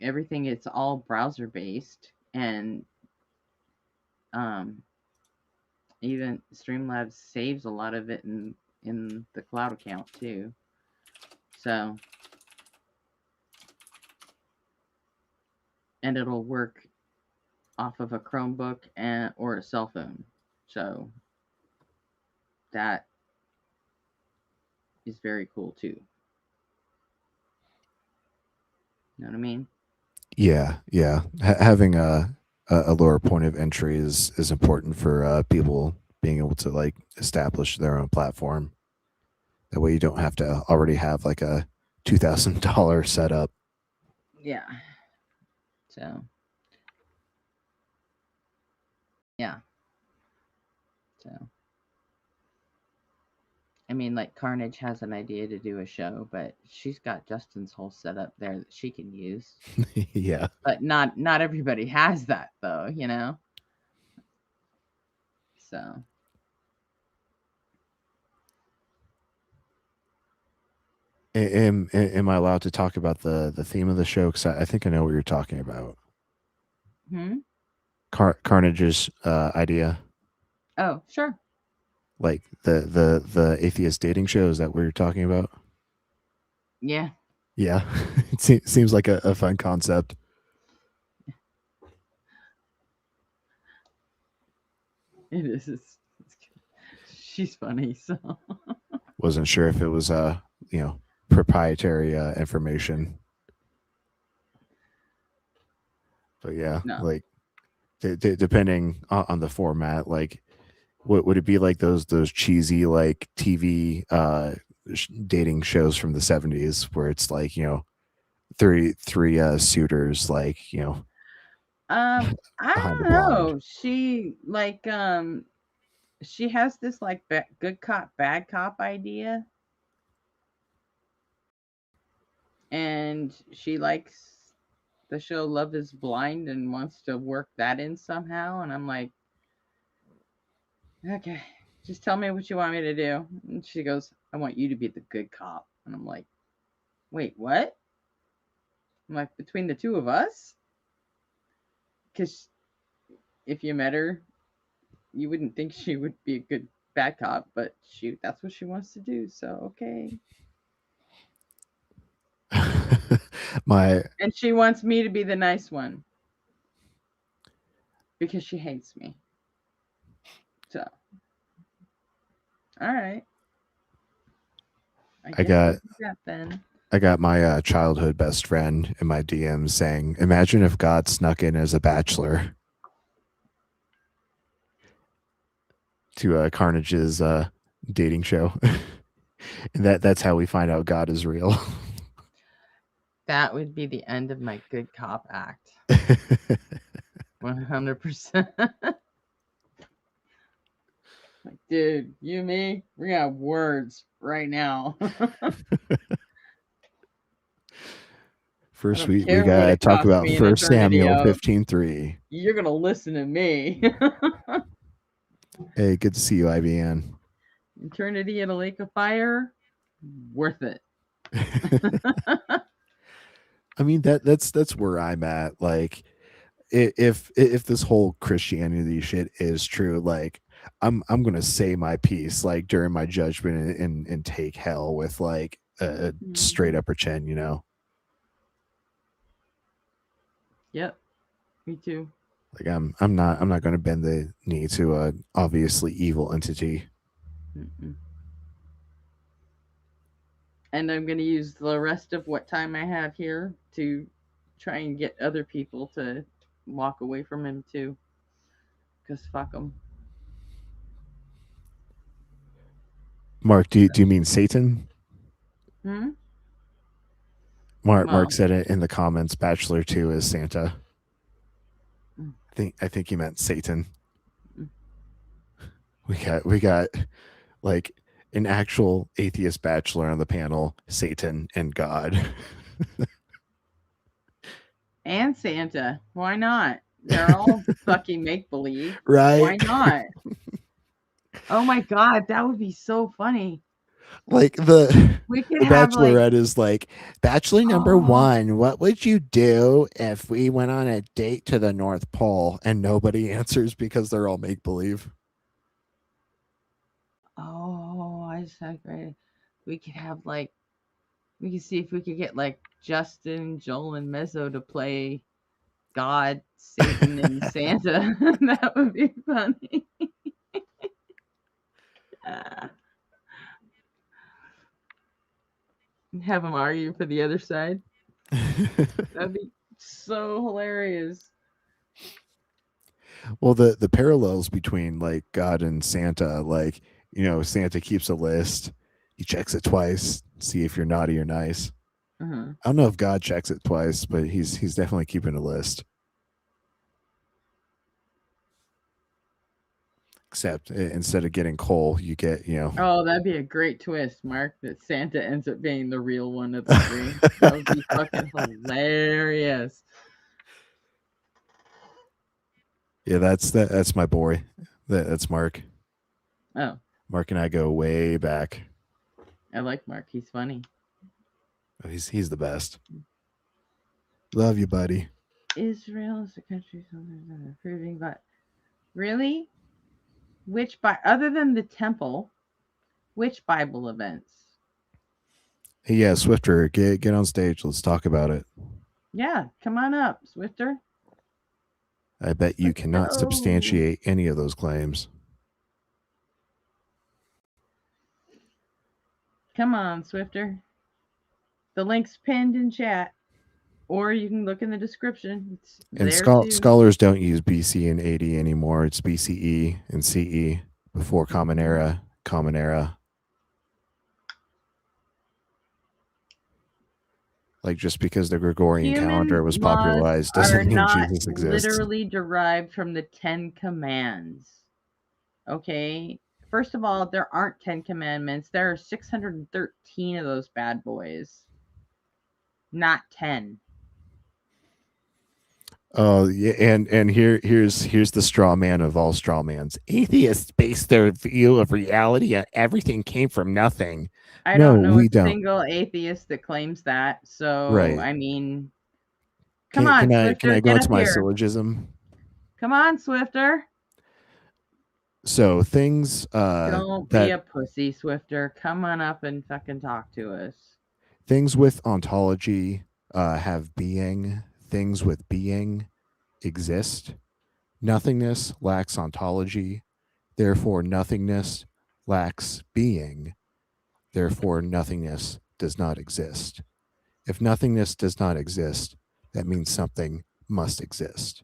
everything, it's all browser based, and even Streamlabs saves a lot of it in the cloud account too. So, and it'll work off of a Chromebook or a cell phone. So that is very cool too. You know what I mean?
Yeah. Having a lower point of entry is important for people being able to like establish their own platform. That way you don't have to already have like a $2,000 setup.
Yeah. So, yeah. So, I mean, like Carnage has an idea to do a show, but she's got Justin's whole setup there that she can use.
Yeah.
But not everybody has that though, you know. So,
Am I allowed to talk about the theme of the show? Because I think I know what you're talking about. Carnage's idea,
oh, sure.
like the atheist dating show. Is that what you're talking about?
Yeah.
Yeah, it seems like a fun concept.
It is. She's funny, so
Wasn't sure if it was proprietary information, but yeah,
no.
like depending on the format, like what would it be like those cheesy like TV dating shows from the 70s where it's like 33 suitors like
I
behind
don't
a blind.
know. She has this like good cop, bad cop idea. And she likes the show Love is Blind and wants to work that in somehow. And I'm like, okay, just tell me what you want me to do. And she goes, I want you to be the good cop. And I'm like, wait, what? I'm like, between the two of us? Because if you met her, you wouldn't think she would be a good bad cop, but that's what she wants to do. So, okay. And she wants me to be the nice one because she hates me. So, all right.
I got my childhood best friend in my DMs saying, "Imagine if God snuck in as a bachelor to Carnage's dating show." And that's how we find out God is real.
That would be the end of my good cop act. 100%. Like, dude, you and me, we're gonna have words right now.
First, we gotta talk about 1 Samuel 15:3.
You're gonna listen to me.
Hey, good to see you, IBN.
Eternity in a Lake of Fire, worth it.
I mean that's where I'm at. Like, if this whole Christianity shit is true, like I'm gonna say my piece like during my judgment and take hell with like a straight upper chin,
Yep, me too.
Like I'm not gonna bend the knee to a obviously evil entity.
Mm-mm. And I'm going to use the rest of what time I have here to try and get other people to walk away from him too. Because fuck them.
Mark, do you mean Satan? Mark said it in the comments. Bachelor 2 is Santa. I think he meant Satan. We got like an actual atheist bachelor on the panel, Satan and God.
And Santa. Why not? They're all fucking make-believe.
Right.
Why not? Oh my God, that would be so funny.
Like the bachelorette
like,
is like, bachelor number 1, what would you do if we went on a date to the North Pole? And nobody answers because they're all make-believe.
Oh, I just had great. We could have like, we could see if we could get like Justin, Joel, and Mezzo to play God, Satan, and Santa. That would be funny. Have them argue for the other side. That'd be so hilarious.
Well, the parallels between like God and Santa, like, Santa keeps a list. He checks it twice, see if you're naughty or nice.
Uh-huh.
I don't know if God checks it twice, but he's definitely keeping a list. Except instead of getting coal, you get,
Oh, that'd be a great twist, Mark, that Santa ends up being the real one of the three. That would be fucking hilarious.
Yeah, that's my boy. That's Mark.
Oh,
Mark and I go way back.
I like Mark. He's funny.
Oh, he's the best. Love you, buddy.
Israel is a country approving, but really? Other than the temple, which Bible events?
Hey, yeah, Swifter, get on stage. Let's talk about it.
Yeah, come on up, Swifter.
I bet you
Let's
cannot
go.
substantiate any of those claims.
Come on, Swifter. The link's pinned in chat, or you can look in the description. It's
And
there too.
scholars don't use BC and AD anymore. It's BCE and CE before Common Era, Common Era. Like, just because the Gregorian calendar was popularized doesn't mean Jesus exists.
Literally derived from the 10 Commands. Okay? First of all, there aren't 10 commandments. There are 613 of those bad boys. Not 10.
Oh, yeah, and here's the straw man of all straw mans. Atheists base their view of reality on everything came from nothing.
I don't know a single atheist that claims that. So,
right.
I mean, come on,
can
Swifter,
I go into my
here.
syllogism?
Come on, Swifter.
So things
don't be a pussy, Swifter. Come on up and fucking talk to us.
Things with ontology have being. Things with being exist. Nothingness lacks ontology. Therefore, nothingness lacks being. Therefore, nothingness does not exist. If nothingness does not exist, that means something must exist.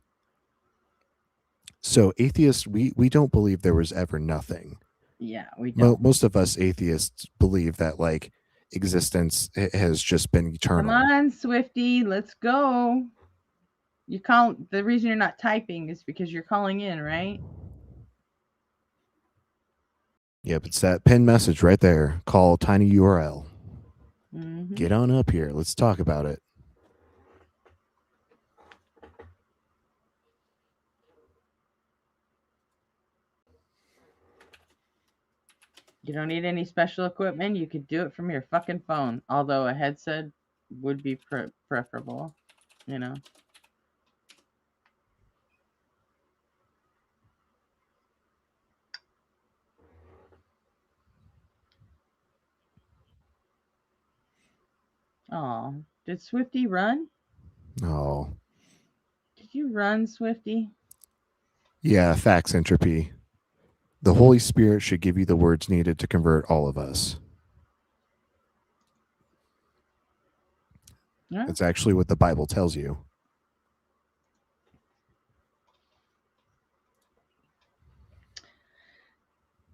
So atheists, we don't believe there was ever nothing.
Yeah, we don't.
Most of us atheists believe that like existence has just been eternal.
Come on, Swifty, let's go. The reason you're not typing is because you're calling in, right?
Yep, it's that pinned message right there. Call tiny URL.
Mm-hmm.
Get on up here. Let's talk about it.
You don't need any special equipment. You could do it from your fucking phone. Although a headset would be preferable, you know. Oh, did Swifty run?
Oh.
Did you run, Swifty?
Yeah, facts entropy. The Holy Spirit should give you the words needed to convert all of us. Yeah. It's actually what the Bible tells you.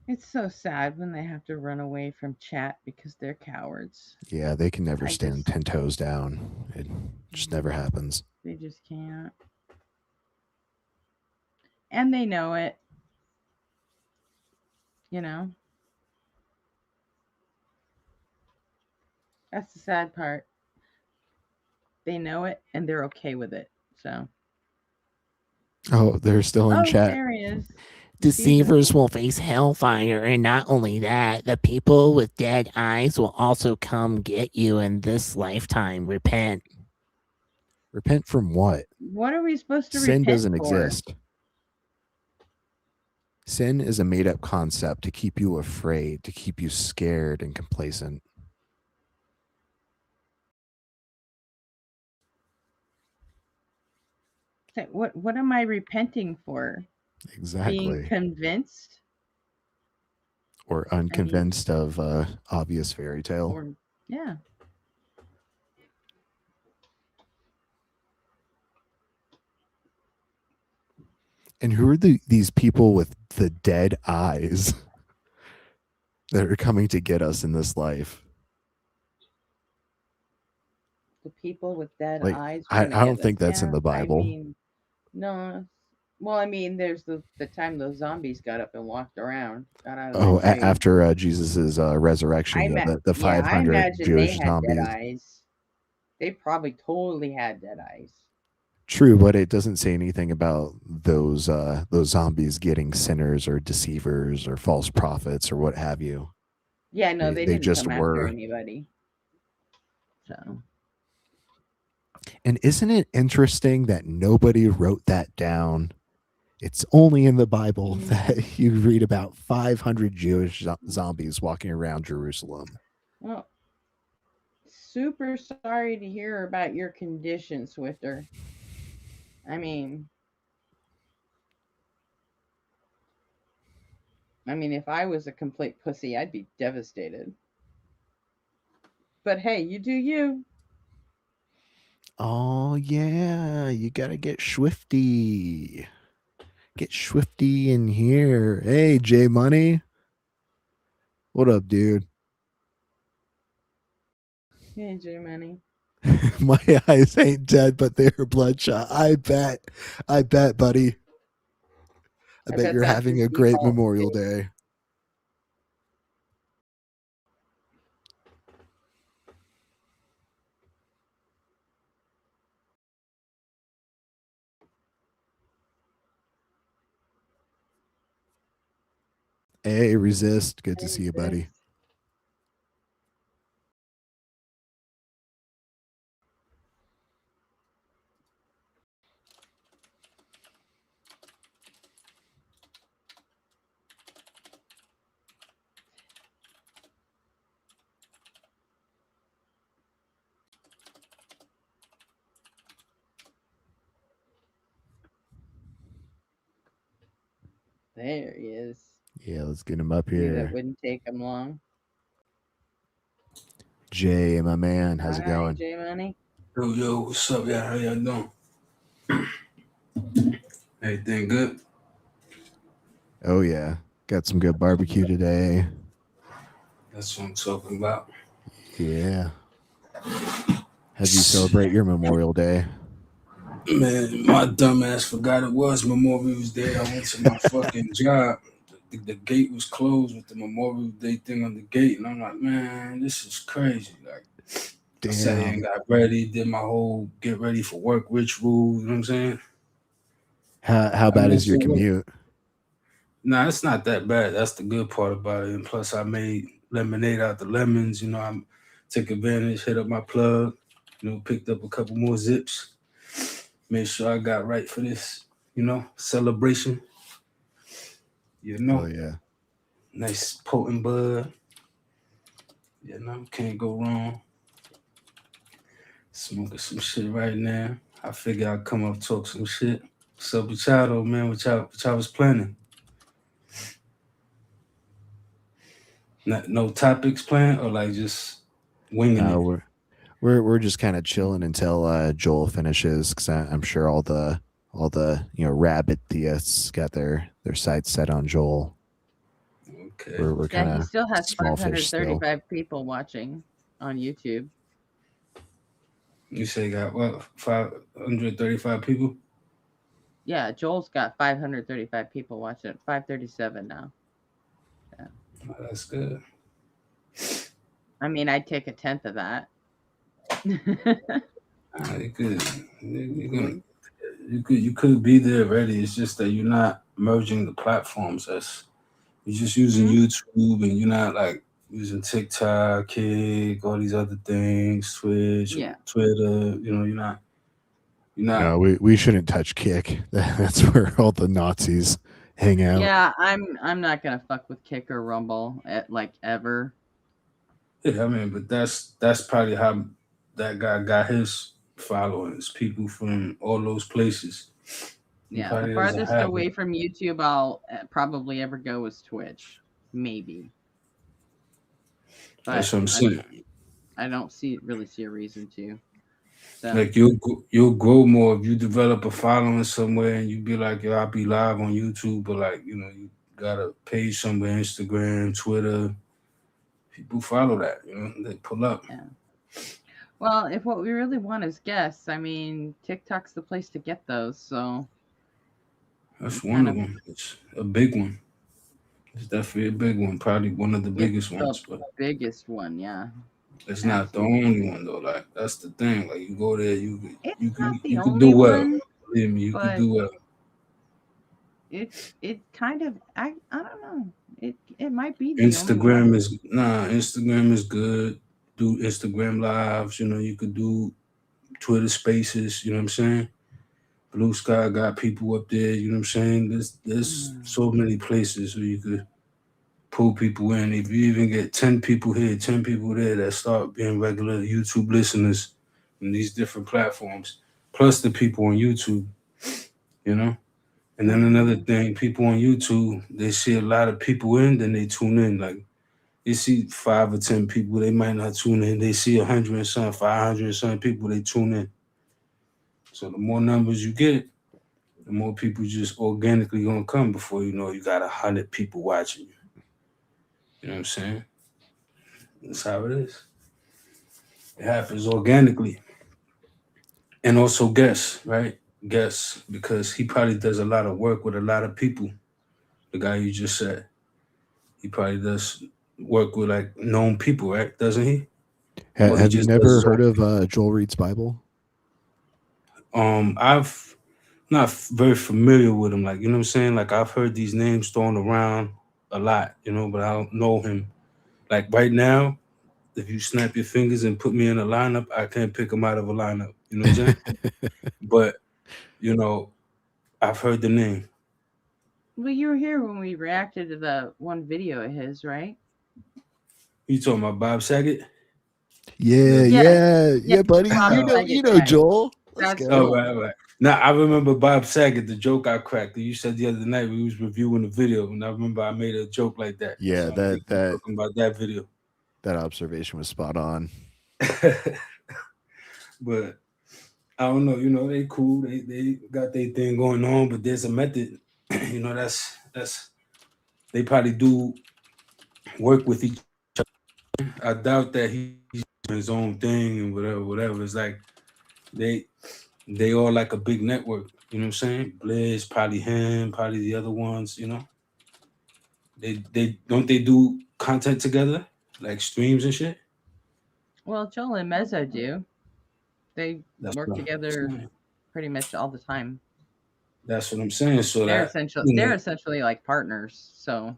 It's so sad when they have to run away from chat because they're cowards.
Yeah, they can never stand 10 toes down. It just never happens.
They just can't. And they know it. You know? That's the sad part. They know it and they're okay with it. So.
Oh, they're still in chat.
There he is.
Deceivers will face hellfire, and not only that, the people with dead eyes will also come get you in this lifetime. Repent.
Repent from what?
What are we supposed to
repent for? Sin doesn't
for?
exist. Sin is a made-up concept to keep you afraid, to keep you scared and complacent.
What am I repenting for?
Exactly.
Being convinced?
Or unconvinced of obvious fairy tale.
Yeah.
And who are these people with the dead eyes that are coming to get us in this life?
The people with dead
Like,
eyes are
I
gonna
don't
get us.
think that's in
Yeah,
the
I
Bible.
mean, no. Well, I mean, there's the time those zombies got up and walked around, got out of their
Oh,
grave.
after Jesus's resurrection, the
Yeah, I
500
imagine they
Jewish
had dead
zombies.
eyes. They probably totally had dead eyes.
True, but it doesn't say anything about those zombies getting sinners or deceivers or false prophets or what have you.
Yeah, no, they
They
didn't
just
come after
were.
anybody. So
And isn't it interesting that nobody wrote that down? It's only in the Bible that you read about 500 Jewish zombies walking around Jerusalem.
well, super sorry to hear about your condition, Swifter. I mean, if I was a complete pussy, I'd be devastated. But hey, you do you.
Oh yeah, you gotta get Swifty. Get Swifty in here. Hey, J Money. What up, dude?
Hey, J Money.
My eyes ain't dead, but they're bloodshot. I bet, buddy. I bet you're
that's
having
his
a great
default.
Memorial Day. Hey, Resist. Good to see you, buddy.
There he is.
Yeah, let's get him up
Knew
here.
that wouldn't take him long.
Jay, my man, how's it
All right,
going?
J Money.
Yo, what's up, y'all? How y'all doing? Everything good?
Oh yeah, got some good barbecue today.
That's what I'm talking about.
Yeah. How'd you celebrate your Memorial Day?
Man, my dumb ass forgot it was Memorial Day. I went to my fucking job. The gate was closed with the Memorial Day thing on the gate, and I'm like, man, this is crazy. Like, I sat here and got ready, did my whole get ready for work ritual. You know what I'm saying?
How bad is your commute?
Nah, it's not that bad. That's the good part about it. And plus, I made lemonade out the lemons. You know, I took advantage, hit up my plug. You know, picked up a couple more zips. Made sure I got right for this. You know, celebration. You know,
Oh yeah,
nice potent bud. You know, can't go wrong. Smoking some shit right now. I figure I'd come up talk some shit. What's up with y'all though, man? What y'all was planning? No topics planned or like just winging it?
We're just kind of chilling until Joel finishes, because I'm sure all the rabid theists got their sights set on Joel.
Okay.
We're kind
Yeah, he
of
still has
small fish still.
535 people watching on YouTube.
You say got what? 535 people?
Yeah, Joel's got 535 people watching it. 537 now. Yeah.
Oh, that's good.
I mean, I'd take a tenth of that.
You could be there already. It's just that you're not merging the platforms. You're just using YouTube, and you're not like using TikTok, Kick, all these other things, Twitch, Twitter. You know, you're not.
No, we shouldn't touch Kick. That's where all the Nazis hang out.
Yeah, I'm not gonna fuck with Kick or Rumble like ever.
Yeah, I mean, but that's probably how that guy got his followers. People from all those places.
Yeah, the farthest away from YouTube I'll probably ever go is Twitch, maybe. But
that's what I'm saying.
I don't really see a reason to. So
Like you'll grow more if you develop a following somewhere and you be like, yo, I'll be live on YouTube, but like, you know, you got a page somewhere, Instagram, Twitter. People follow that, you know, they pull up.
yeah. Well, if what we really want is guests, I mean, TikTok's the place to get those. So
That's
you
one
kind
of
of
them. It's a big one. It's definitely a big one. Probably one of the
it's
biggest
the
ones, but
biggest one. Yeah,
it's not the
absolutely.
only one though. Like that's the thing. Like you go there,
It's
you
not
can
the
you can do
only
well.
one,
Believe me, you can
but
do well.
it kind of I don't know. It might be the only
Instagram
one.
is Instagram is good. Do Instagram lives, you know, you could do Twitter spaces, you know what I'm saying? Blue Sky got people up there, you know what I'm saying? There's
Mm.
so many places where you could pull people in. If you even get 10 people here, 10 people there that start being regular YouTube listeners in these different platforms, plus the people on YouTube, you know? And then another
Absolutely.
thing, people on YouTube, they see a lot of people in, then they tune in. Like they see 5 or 10 people, they might not tune in. They see 100 and some, 500 and some people, they tune in. So the more numbers you get, the more people just organically gonna come before you know you got 100 people watching you. You know what I'm saying? That's how it is. It happens organically. And also guests, right? Guests, because he probably does a lot of work with a lot of people. The guy you just said. He probably does work with like known people, right? Doesn't he? Or he
Have you
just does
never
his
heard
own
of
thing.
Joel Reed's Bible?
I've not very familiar with him. Like, you know what I'm saying? Like I've heard these names thrown around a lot, you know, but I don't know him. Like right now, if you snap your fingers and put me in a lineup, I can't pick him out of a lineup. You know what I'm saying? But you know, I've heard the name.
Well, you were here when we reacted to the one video of his, right?
You talking about Bob Saget?
Yeah,
The
Yes. Yeah,
yeah, buddy.
Bob
You know,
Saget guy.
Joel. Let's
That's
go.
oh
Joel.
right, right. Now I remember Bob Saget, the joke I cracked. You said the other night we was reviewing the video, and I remember I made a joke like that.
Yeah,
So I'm thinking you're
that
talking about that video.
that observation was spot on.
But I don't know, you know, they cool. They got their thing going on, but there's a method. You know, that's they probably do work with each other. I doubt that he's doing his own thing and whatever. It's like they all like a big network. You know what I'm saying? Blizz, probably him, probably the other ones. You know, they don't they do content together like streams and shit.
Well, Joel and Mezzo do. They
That's
work
what I'm
together
saying.
pretty much all the time.
That's what I'm saying. So
They're
that
essential.
you
They're
know,
essentially like partners. So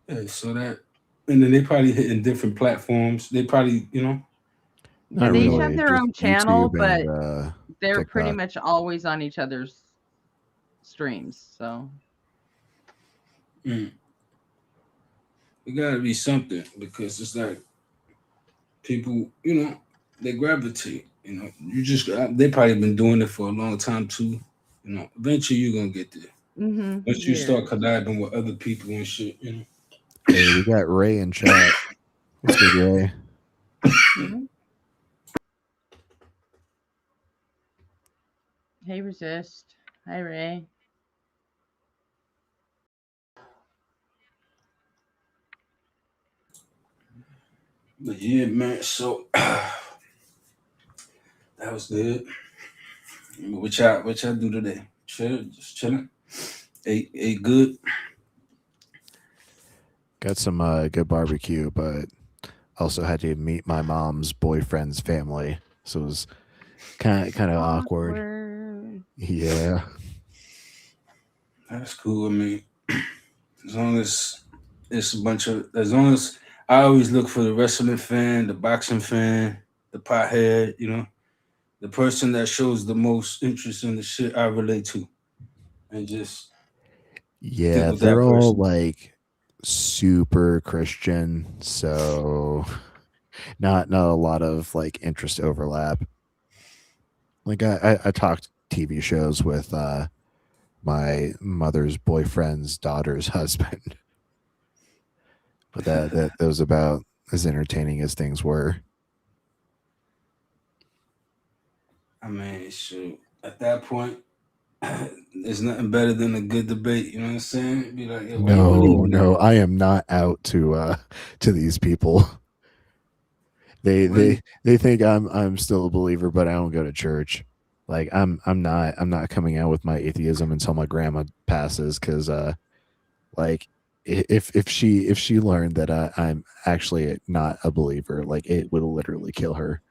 yeah, so that and then they probably hitting different platforms. They probably
Not
they each
really.
have their
Just
own channel,
YouTube
but
and
they're pretty
TikTok.
much always on each other's streams. So
it gotta be something because it's like people, they gravitate. They probably been doing it for a long time too. Eventually you're gonna get there. Once you start collabing with other people and shit,
Hey, we got Ray in chat. What's good, Ray?
Mhm. Hey, Resist. Hi, Ray.
But yeah, man. So that was good. What y'all do today? Just chilling. Ate good.
Got some good barbecue, but also had to meet my mom's boyfriend's family, so it was kind of awkward. Yeah.
That's cool. I mean, as long as it's as long as I always look for the wrestling fan, the boxing fan, the pothead, the person that shows the most interest in the shit I relate to, and just
Yeah,
with
they're
that
all
person.
like super Christian, so not a lot of like interest overlap. Like I talked TV shows with my mother's boyfriend's daughter's husband, but that was about as entertaining as things were.
I mean, shoot. At that point, there's nothing better than a good debate. You know what I'm saying? Be like, yo, what do you believe in?
No, I am not out to these people. They think I'm still a believer, but I don't go to church. Like I'm not coming out with my atheism until my grandma passes, because like if she learned that I'm actually not a believer, like it would literally kill her.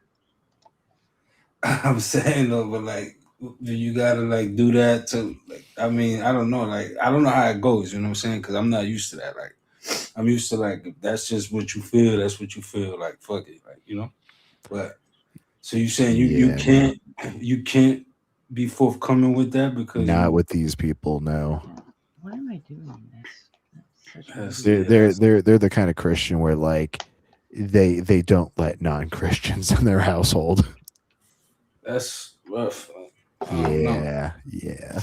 I'm saying though, but like, do you gotta like do that to like? I mean, I don't know. Like, I don't know how it goes. You know what I'm saying? Because I'm not used to that. Like, I'm used to like, if that's just what you feel. That's what you feel. Like, fuck it. Like, you know. But so you saying
Yeah,
you can't be forthcoming with that because
not with these people. No,
What am I doing this?
That's-
they're the kind of Christian where like they don't let non-Christians in their household.
that's rough. I don't know.
Yeah.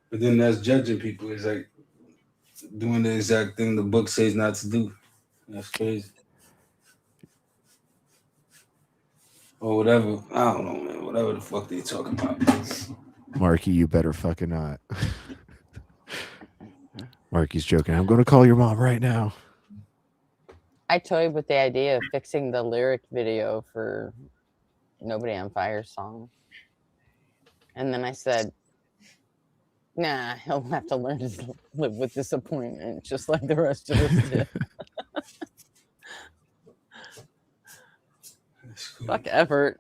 But then that's judging people. It's like doing the exact thing the book says not to do. That's crazy. Or whatever. I don't know, man. Whatever the fuck they talking about.
Marky, you better fucking not. Marky's joking. I'm going to call your mom right now.
I toyed with the idea of fixing the lyric video for Nobody on Fire song. And then I said, nah, he'll have to learn to live with disappointment just like the rest of us did.
That's cool.
Fuck effort.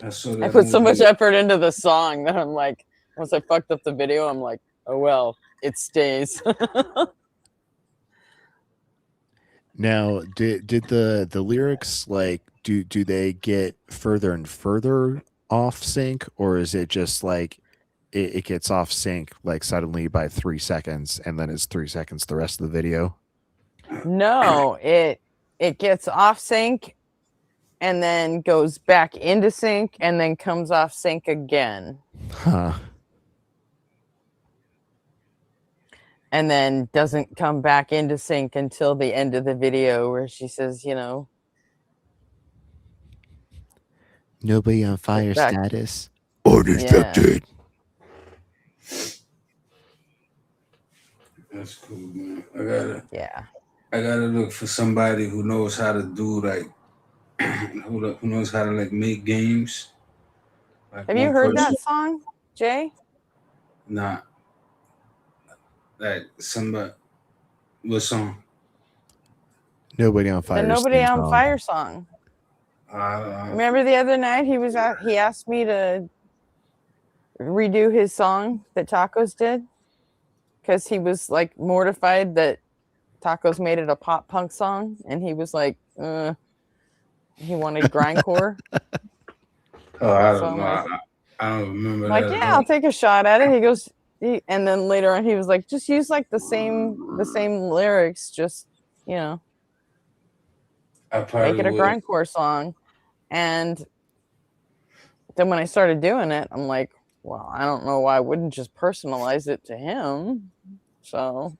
I put so much effort into the song that I'm like, once I fucked up the video, I'm like, oh well, it stays.
Now, did the lyrics like do they get further and further off sync, or is it just like it gets off sync like suddenly by 3 seconds, and then it's 3 seconds the rest of the video?
No, it gets off sync and then goes back into sync and then comes off sync again.
Huh.
And then doesn't come back into sync until the end of the video where she says, you know,
Nobody on fire
back.
status.
Uninfected.
That's cool, man. I gotta look for somebody who knows how to do like who knows how to like make games. Like
Have you
one
heard
person-
that song, Jay?
Nah. Like somebody, what song?
Nobody on fire.
The Nobody
theme
on
song.
Fire song. Remember the other night he asked me to redo his song that Tacos did because he was like mortified that Tacos made it a pop punk song, and he was like, he wanted grindcore.
Oh, I
So
don't
I'm
know.
like-
I don't remember
Like,
that. at
yeah,
all.
I'll take a shot at it. He goes, and then later on he was like, just use like the same lyrics, just, you know,
I probably
make it a
would.
grindcore song. And then when I started doing it, I'm like, well, I don't know why I wouldn't just personalize it to him. So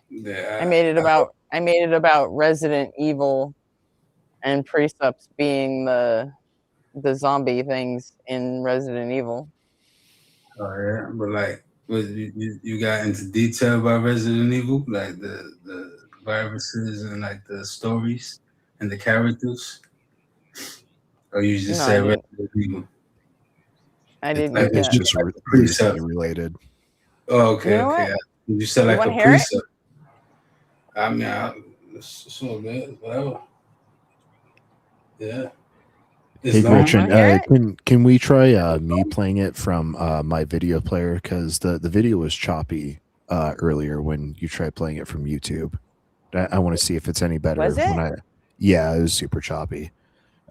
Yeah,
I made it about Resident Evil and Precepts being the zombie things in Resident Evil.
Oh yeah, but like, you got into detail about Resident Evil, like the viruses and like the stories and the characters, or you just
No,
say
I didn't.
Resident Evil?
I didn't.
like
It's
yeah.
just
Precept.
recently related.
Oh, okay,
You know
okay.
what?
You said
You
like
wanna
a
hear it?
precept. I mean, it's all good, whatever. Yeah. It's
Hey
long.
Gretchen,
Wanna hear it?
can we try me playing it from my video player, because the video was choppy earlier when you tried playing it from YouTube. I want to see if it's any better.
Was
when
it?
Yeah, it was super choppy.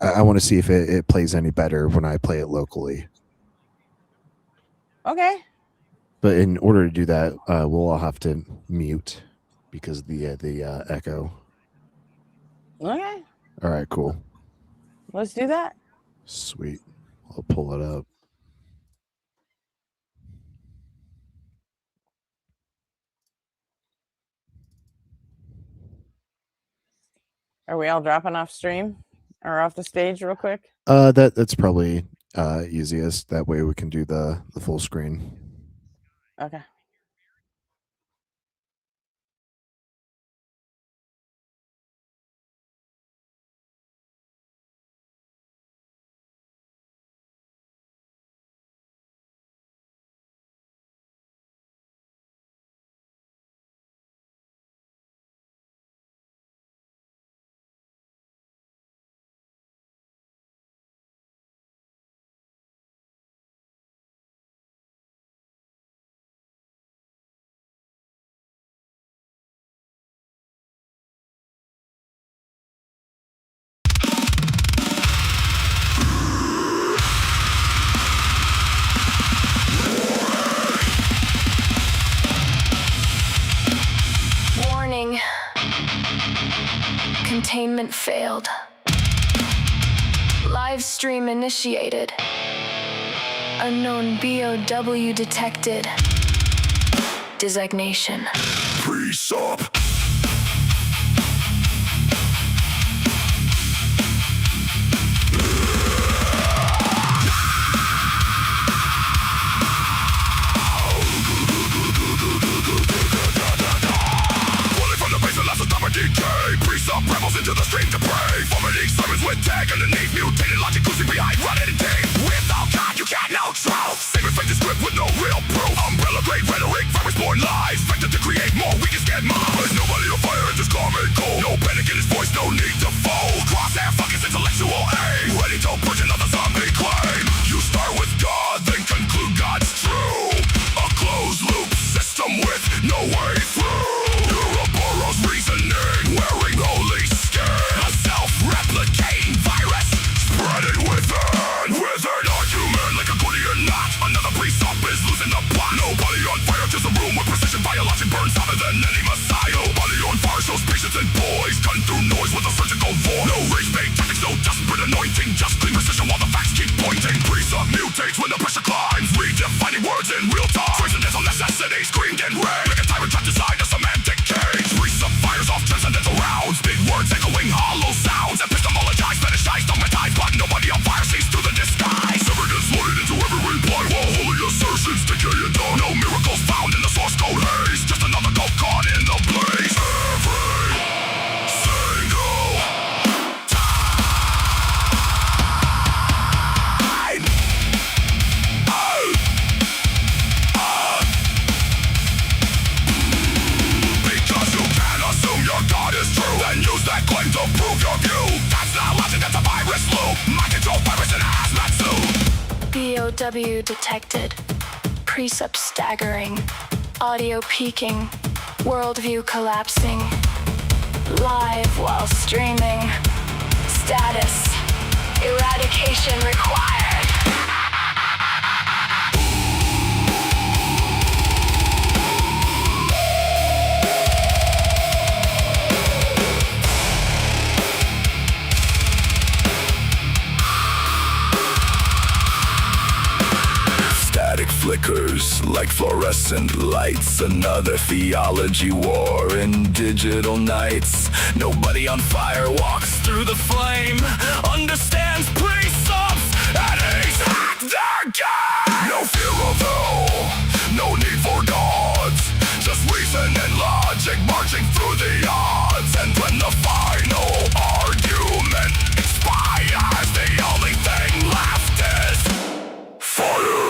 I want to see if it plays any better when I play it locally.
Okay.
But in order to do that, we'll all have to mute because of the echo.
Okay.
All right, cool,
Let's do that.
sweet. I'll pull it up.
Are we all dropping off stream or off the stage real quick?
That's probably easiest. That way we can do the full screen.
Okay.
Warning. Containment failed. Live stream initiated. Unknown BOW detected. Designation.
Freeze up. Up rebels into the stream to prey. Vomiting sermons with tag underneath. Mutated logic losing behind. Running in tape. Without God you can't know truth. Sacred faith is script with no real proof. Umbrella grade rhetoric. Virus born lies. Vector to create more. We can get more. There's nobody on fire. Just calm and cold. No panic in his voice. No need to fold. Crosshair fuck his intellectual aim. Ready to purge another zombie claim. You start with God. Then conclude God's true. A closed loop system with no way through. Ouroboros reasoning. Wearing holy skin. A self-replicating virus spreading within. Within our human like a goodie or not. Another priest up is losing the plot. Nobody on fire, just a room with precision. Biologic burns hotter than any messiah. Nobody on fire shows patience and poise. Gun through noise with a surgical voice. No rage-bait tactics, no desperate anointing. Just clean precision while the facts keep pointing. Priest up mutates when the pressure climbs. Redefining words in real time. Transcendental necessity screamed in rage. Like a tyrant trapped inside a semantic cage. Priest up fires off transcendental rounds. Big words echoing hollow sounds. Epistemologize, fetishized, dogmatized. But nobody on fire sees through the disguise. Evidence loaded into every reply while holy assertions decay and die. No miracles found in the source code haze. Just another gulp caught in the blaze. Every single time. Because you can't assume your God is true. Then use that claim to prove your view. That's not logic, that's a virus loop. Mind control virus in a hazmat suit.
BOW detected. Precept staggering. Audio peaking. Worldview collapsing. Live while streaming. Status. Eradication required.
Static flickers like fluorescent lights. Another theology war in digital nights. Nobody on fire walks through the flame. Understands precepts and he's hacked their game. No fear of hell, no need for gods. Just reason and logic marching through the odds. And when the final argument expires, the only thing left is fire.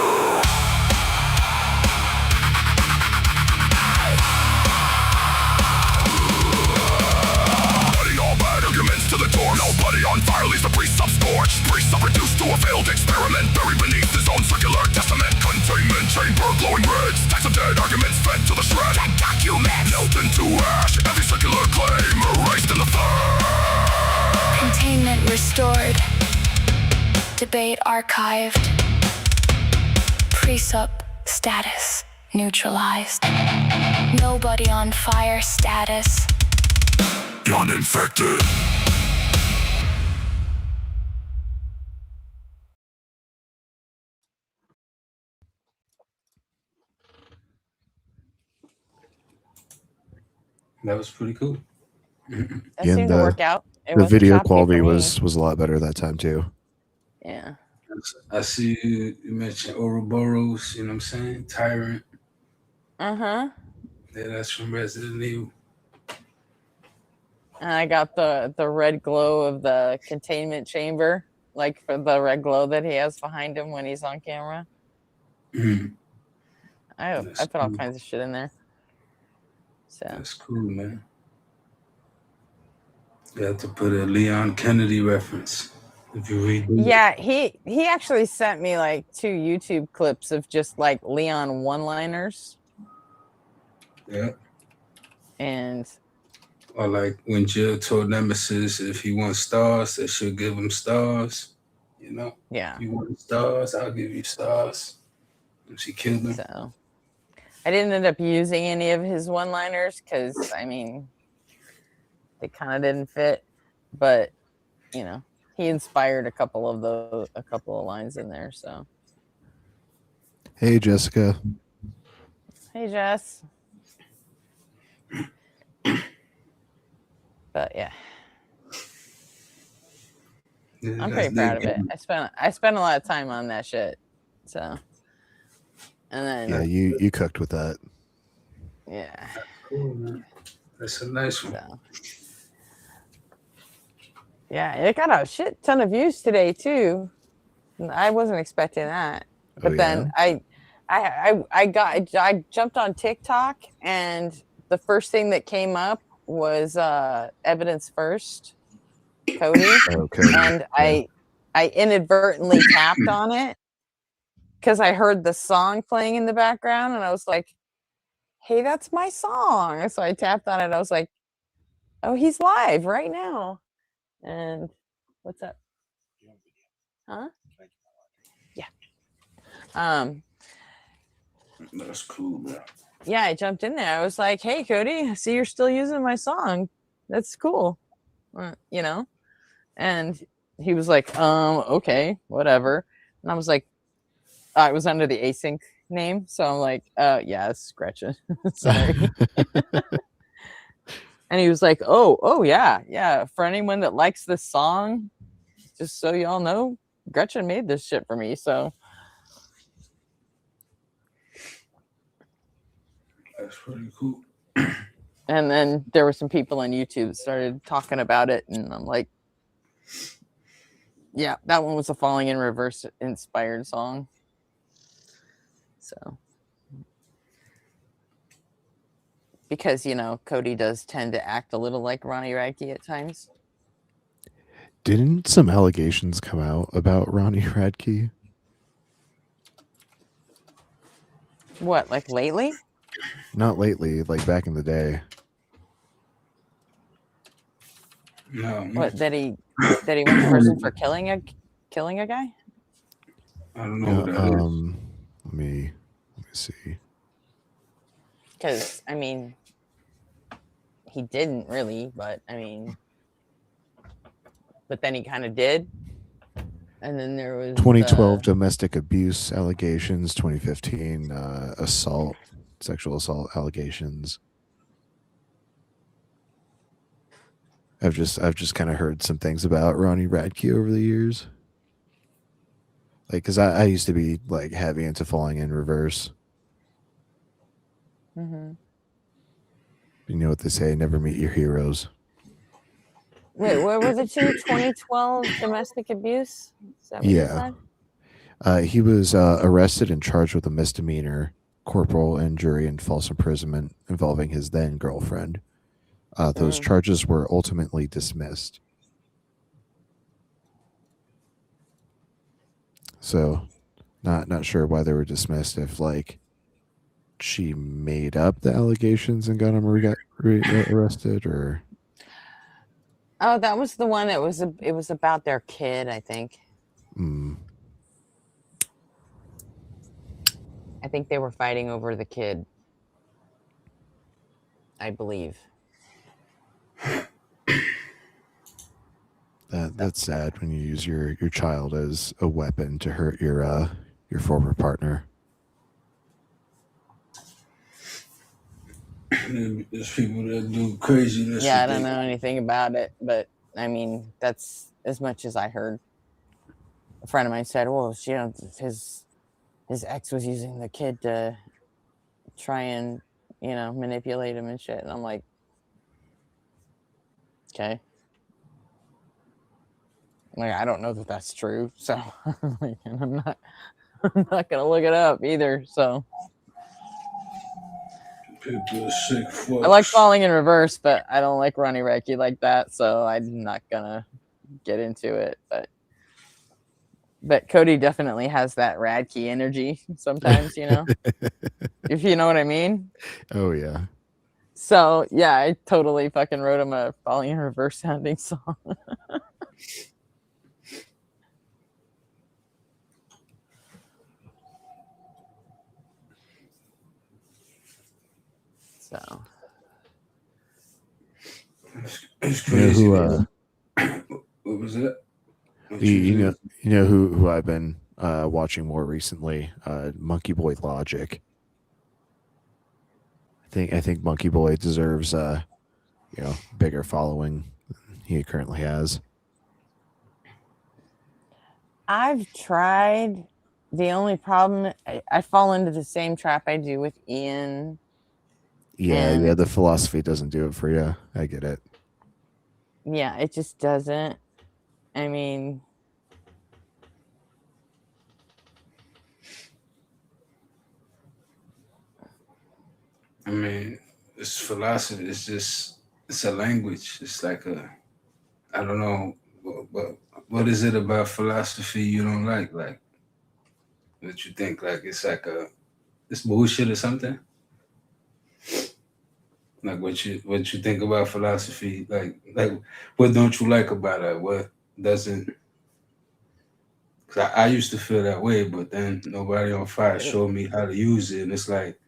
To the door, nobody on fire leaves the priest scorched. Priest reduced to a failed experiment, buried beneath his own circular testament. Containment chamber glowing red, stacks of dead arguments fed to the shred. Dead documents melt into ash, every circular claim erased in the flame.
Containment restored. Debate archived. Precept status neutralized. Nobody on fire status.
Uninfected.
That was pretty cool.
That
In
seemed to
the-
work out it
The
wasn't
video
choppy for
quality
me.
was a lot better that time too.
Yeah.
I see you mentioned Ouroboros, you know what I'm saying? Tyrant.
Uh-huh.
Yeah, that's from Resident Evil.
And I got the red glow of the containment chamber, like for the red glow that he has behind him when he's on camera.
Mhm.
I
That's
put all
cool.
kinds of shit in there. So
That's cool, man. You have to put a Leon Kennedy reference if you read it.
yeah, he actually sent me like 2 YouTube clips of just like Leon one-liners,
Yeah.
and
Or like when Jill told Nemesis if he wants stars, they should give him stars. You know,
yeah.
if you want stars, I'll give you stars. And she killed him.
So I didn't end up using any of his one-liners because I mean they kind of didn't fit, but you know he inspired a couple of lines in there. So
Hey, Jessica.
hey, Jess. But yeah,
Yeah,
I'm
that's
pretty proud of
David.
it. I spent a lot of time on that shit. So and then
Yeah, you cooked with that.
yeah.
Cool, man. That's a nice one.
So yeah, it got a shit ton of views today too. I wasn't expecting that. But
Oh,
then I jumped on TikTok and the first thing that came up was Evidence First, Cody.
Okay.
And I inadvertently tapped on it because I heard the song playing in the background and I was like, hey, that's my song. So I tapped on it. I was like, oh, he's live right now. And what's up? Huh? Yeah.
That's cool, bro.
Yeah, I jumped in there. I was like, hey, Cody, I see you're still using my song. That's cool. You know? And he was like, okay, whatever. And I was like, I was under the async name. So I'm like, yeah, it's Gretchen. Sorry. And he was like, oh, yeah. For anyone that likes this song, just so y'all know, Gretchen made this shit for me. So
That's pretty cool.
and then there were some people on YouTube that started talking about it, and I'm like, yeah, that one was a Falling in Reverse inspired song. So because you know Cody does tend to act a little like Ronnie Radke at times.
Didn't some allegations come out about Ronnie Radke?
What, like lately?
Not lately, like back in the day.
No,
What, that he went to prison for killing a guy?
I don't know what that is.
Let me see.
Because I mean, he didn't really, but I mean, but then he kind of did. And then there was
2012 domestic abuse allegations, 2015 sexual assault allegations. I've just kind of heard some things about Ronnie Radke over the years. Like, cause I used to be like heavy into Falling in Reverse.
Mm-hmm.
You know what they say, never meet your heroes.
Wait, what were the two? 2012 domestic abuse? Is that what you said?
He was arrested and charged with a misdemeanor, corporal injury, and false imprisonment involving his then girlfriend. Those charges were ultimately dismissed. So, not sure why they were dismissed. If like she made up the allegations and got him arrested, or
Oh, that was the one that it was about their kid, I think. I think they were fighting over the kid. I believe.
that's sad when you use your child as a weapon to hurt your former partner.
There's people that do crazy.
Yeah, I don't know anything about it, but
I mean, that's as much as I heard. A friend of mine said, "Well, you know, his ex was using the kid to try and, you know, manipulate him and shit." And I'm like, okay. Like, I don't know that that's true, so like, and I'm not gonna look it up either. So
People are sick fucks.
I like Falling in Reverse, but I don't like Ronnie Radke like that, so I'm not gonna get into it. But Cody definitely has that Radke energy sometimes, you know, if you know what I mean.
Oh yeah.
So yeah, I totally fucking wrote him a Falling in Reverse sounding song. So
It's
You know
crazy.
who
What was that? What
you
said?
know who I've been watching more recently? Monkey Boy Logic. I think Monkey Boy deserves you know, bigger following than he currently has.
I've tried. The only problem, I fall into the same trap I do with Ian.
Yeah,
And-
yeah, the philosophy doesn't do it for you. I get it.
Yeah, it just doesn't. I mean,
it's philosophy. It's a language. It's like I don't know, but what is it about philosophy you don't like? Like, what you think? Like, it's bullshit or something? Like, what you think about philosophy? Like, what don't you like about it? What doesn't? Cause I used to feel that way, but then nobody on fire showed me how to use it, and it's like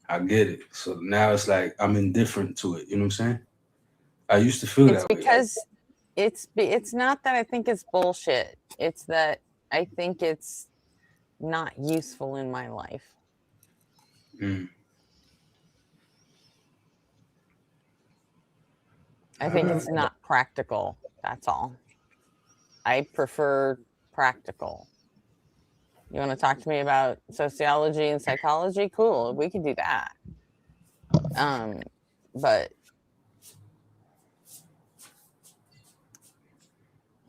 I get it. So now it's like I'm indifferent to it. You know what I'm saying? I used to feel
it's
that way.
because it's not that I think it's bullshit. It's that I think it's not useful in my life.
Mm.
I think it's not practical. That's all. I prefer practical. You want to talk to me about sociology and psychology? Cool, we can do that. But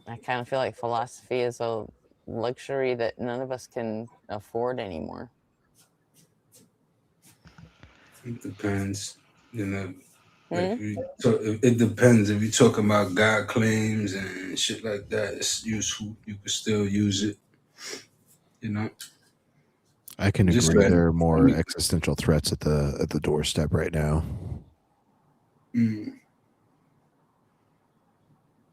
I kind of feel like philosophy is a luxury that none of us can afford anymore.
It depends, you know. Like it depends. If you're talking about God claims and shit like that, it's useful. You can still use it. You know.
I can
Just
agree.
like-
There are more existential threats at the doorstep right now.
Mm.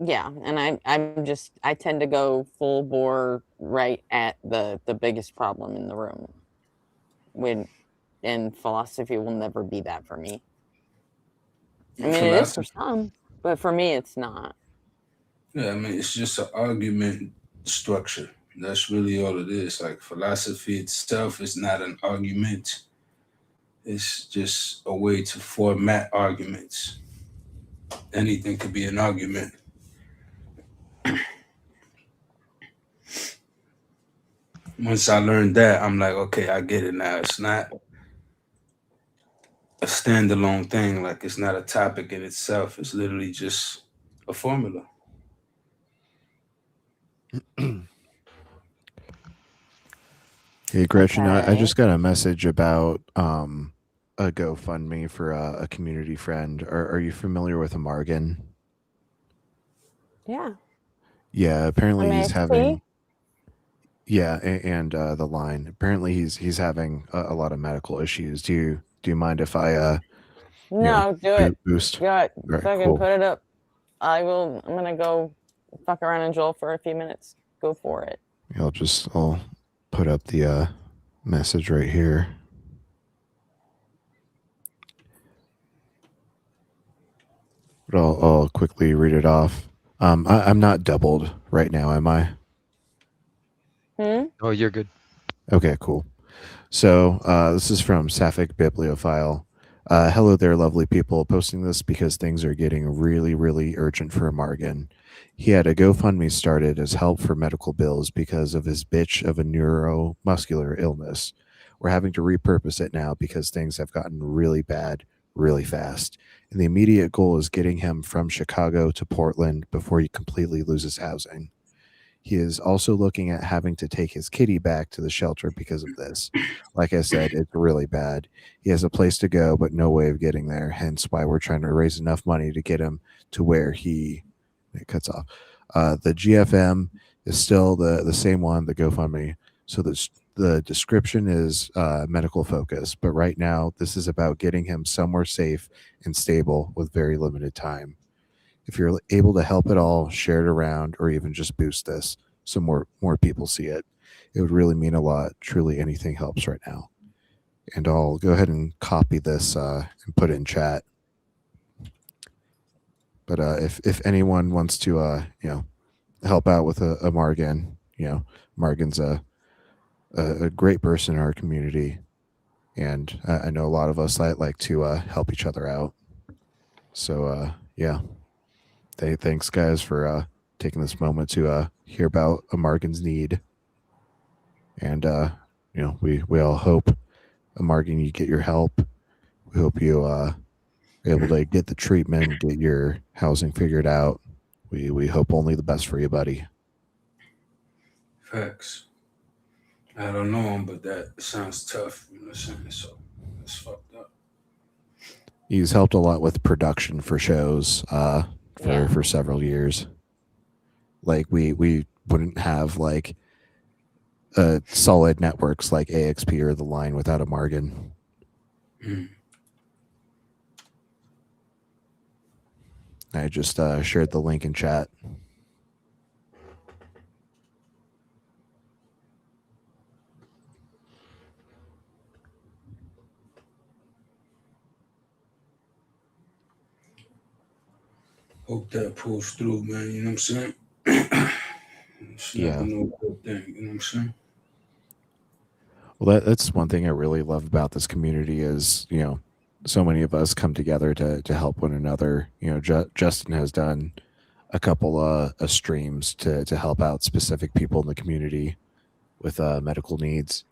Yeah, and I tend to go full bore right at the biggest problem in the room. And philosophy will never be that for me. I mean, it is for some, but for me, it's not.
Yeah, I mean, it's just an argument structure. That's really all it is. Like philosophy itself is not an argument. It's just a way to format arguments. Anything could be an argument. Once I learned that, I'm like, okay, I get it now. It's not a standalone thing. Like, it's not a topic in itself. It's literally just a formula.
Hey Gretchen, I
Okay.
just got a message about a GoFundMe for a community friend. Are you familiar with Amargan?
Yeah.
Yeah, apparently he's
MASP?
having. Yeah, and the line. Apparently he's having a lot of medical issues. Do you mind if I
No, do it.
boost?
Go ahead.
Right,
Fucking
cool.
put it up. I'm gonna go fuck around in Joel for a few minutes. Go for it.
I'll put up the message right here. But I'll quickly read it off. I'm not doubled right now, am I?
Oh, you're good.
Okay, cool. So this is from Sapphic Bibliophile. Hello there, lovely people. Posting this because things are getting really, really urgent for Margan. He had a GoFundMe started as help for medical bills because of his bitch of a neuromuscular illness. We're having to repurpose it now because things have gotten really bad really fast. And the immediate goal is getting him from Chicago to Portland before he completely loses housing. He is also looking at having to take his kitty back to the shelter because of this. Like I said, it's really bad. He has a place to go, but no way of getting there. Hence why we're trying to raise enough money to get him to where it cuts off. The GFM is still the same one, the GoFundMe. So the description is medical focus, but right now this is about getting him somewhere safe and stable with very limited time. If you're able to help at all, share it around or even just boost this so more people see it. It would really mean a lot. Truly anything helps right now. And I'll go ahead and copy this and put it in chat. But if anyone wants to help out with a Margan, Margan's a great person in our community, and I know a lot of us like to help each other out. So yeah. Thanks, guys, for taking this moment to hear about a Margan's need. And, we all hope, Margan, you get your help. We hope you are able to get the treatment, get your housing figured out. We hope only the best for you, buddy.
Facts. I don't know him, but that sounds tough. You know what I'm saying? So it's fucked up.
He's helped a lot with production for shows. For several years. Like we wouldn't have like solid networks like AXP or The Line without a Margan. I just shared the link in chat.
Hope that pulls through, man. You know what I'm saying? It's
Yeah.
no good thing. You know what I'm saying?
Well, that's one thing I really love about this community is, so many of us come together to help one another. Justin has done a couple of streams to help out specific people in the community with medical needs.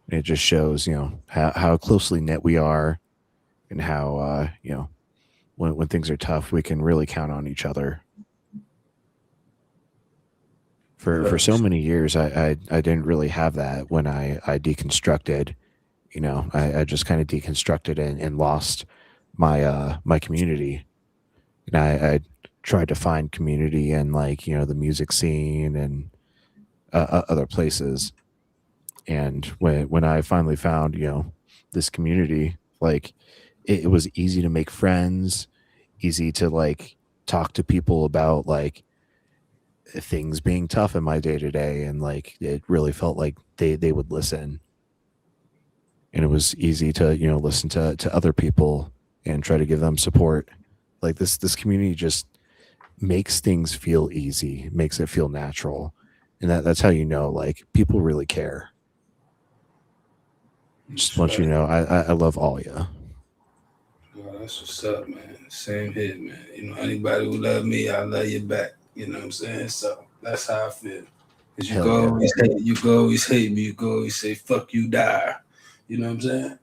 And it just shows, how closely knit we are and how, when things are tough, we can really count on each other. For so many years, I didn't really have that when I deconstructed. I just kind of deconstructed and lost my community. And I tried to find community in the music scene and other places. And when I finally found this community, it was easy to make friends, easy to talk to people about things being tough in my day to day, and it really felt like they would listen, and it was easy to listen to other people and try to give them support. This community just makes things feel easy, makes it feel natural, and that's how people really care. Just want you to know, I love all you.
Well, that's what's up, man. Same here, man. Anybody who love me, I love you back. You know what I'm saying? So that's how I feel. Because you go always hate me. You go always say, fuck you, die. You know what I'm saying?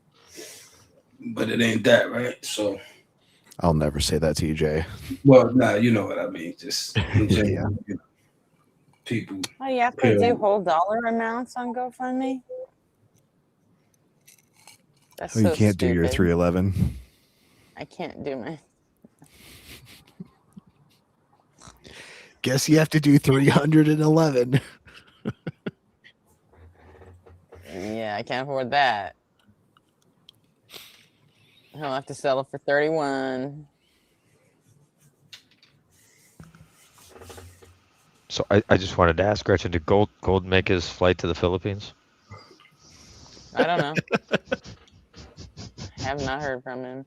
But it ain't that, right? So
I'll never say that, TJ.
Well, nah, you know what I mean. Just in general, people.
Oh, you have to do whole dollar amounts on GoFundMe? That's
you can't do your 311.
I can't do my.
Guess you have to do 311.
Yeah, I can't afford that. I'll have to sell it for 31.
So I just wanted to ask Gretchen, did Gold make his flight to the Philippines?
I don't know. Have not heard from him.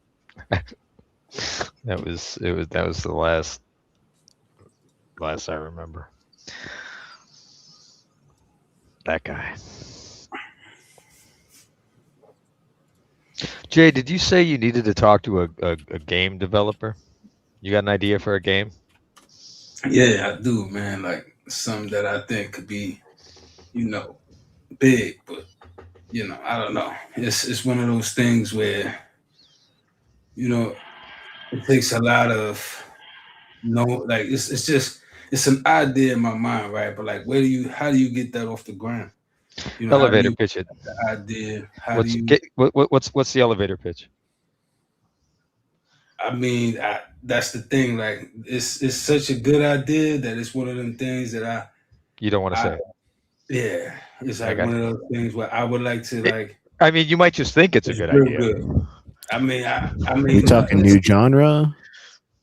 That was the last I remember. That guy. Jay, did you say you needed to talk to a game developer? You got an idea for a game?
Yeah, I do, man. Like something that I think could be, big, but I don't know. It's one of those things where, it takes a lot of like it's an idea in my mind, right? But like how do you get that off the ground? How do
Elevator
you
pitch it.
get the idea? How do
What's
you
what's the elevator pitch?
I mean, that's the thing. Like, it's such a good idea that it's one of them things that
You don't want to say.
yeah, it's
I
like
got
one
you.
of those things where I would like to like.
I mean, you might just think it's a
It's
good
real
idea.
good. I mean, I
We
mean,
talking
it's-
new genre?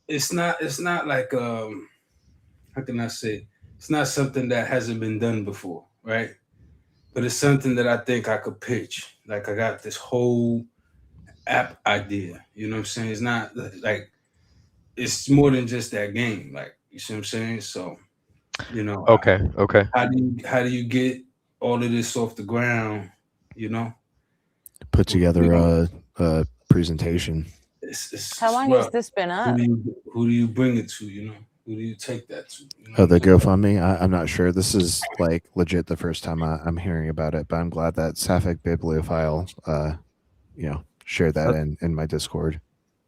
It's not like how can I say? It's not something that hasn't been done before, right? But it's something that I think I could pitch. Like I got this whole app idea. You know what I'm saying? It's not like it's more than just that game. Like you see what I'm saying? So,
Okay. Okay.
how do you get all of this off the ground?
Put together a presentation.
It's
How long
well,
has this been up?
who do you bring it to? Who do you take that to?
Oh, the GoFundMe? I'm not sure. This is like legit the first time I'm hearing about it, but I'm glad that Sapphic Bibliophile, shared that in my Discord.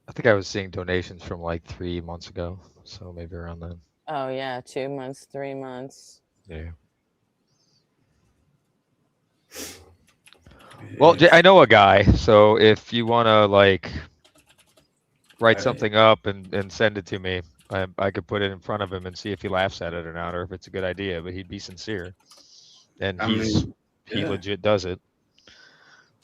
I think I was seeing donations from like 3 months ago, so maybe around then.
Oh yeah, 2 months, 3 months.
Yeah. Well, Jay, I know a guy, so if you want to like write something up and send it to me, I could put it in front of him and see if he laughs at it or not, or if it's a good idea. But he'd be sincere, and he legit does it.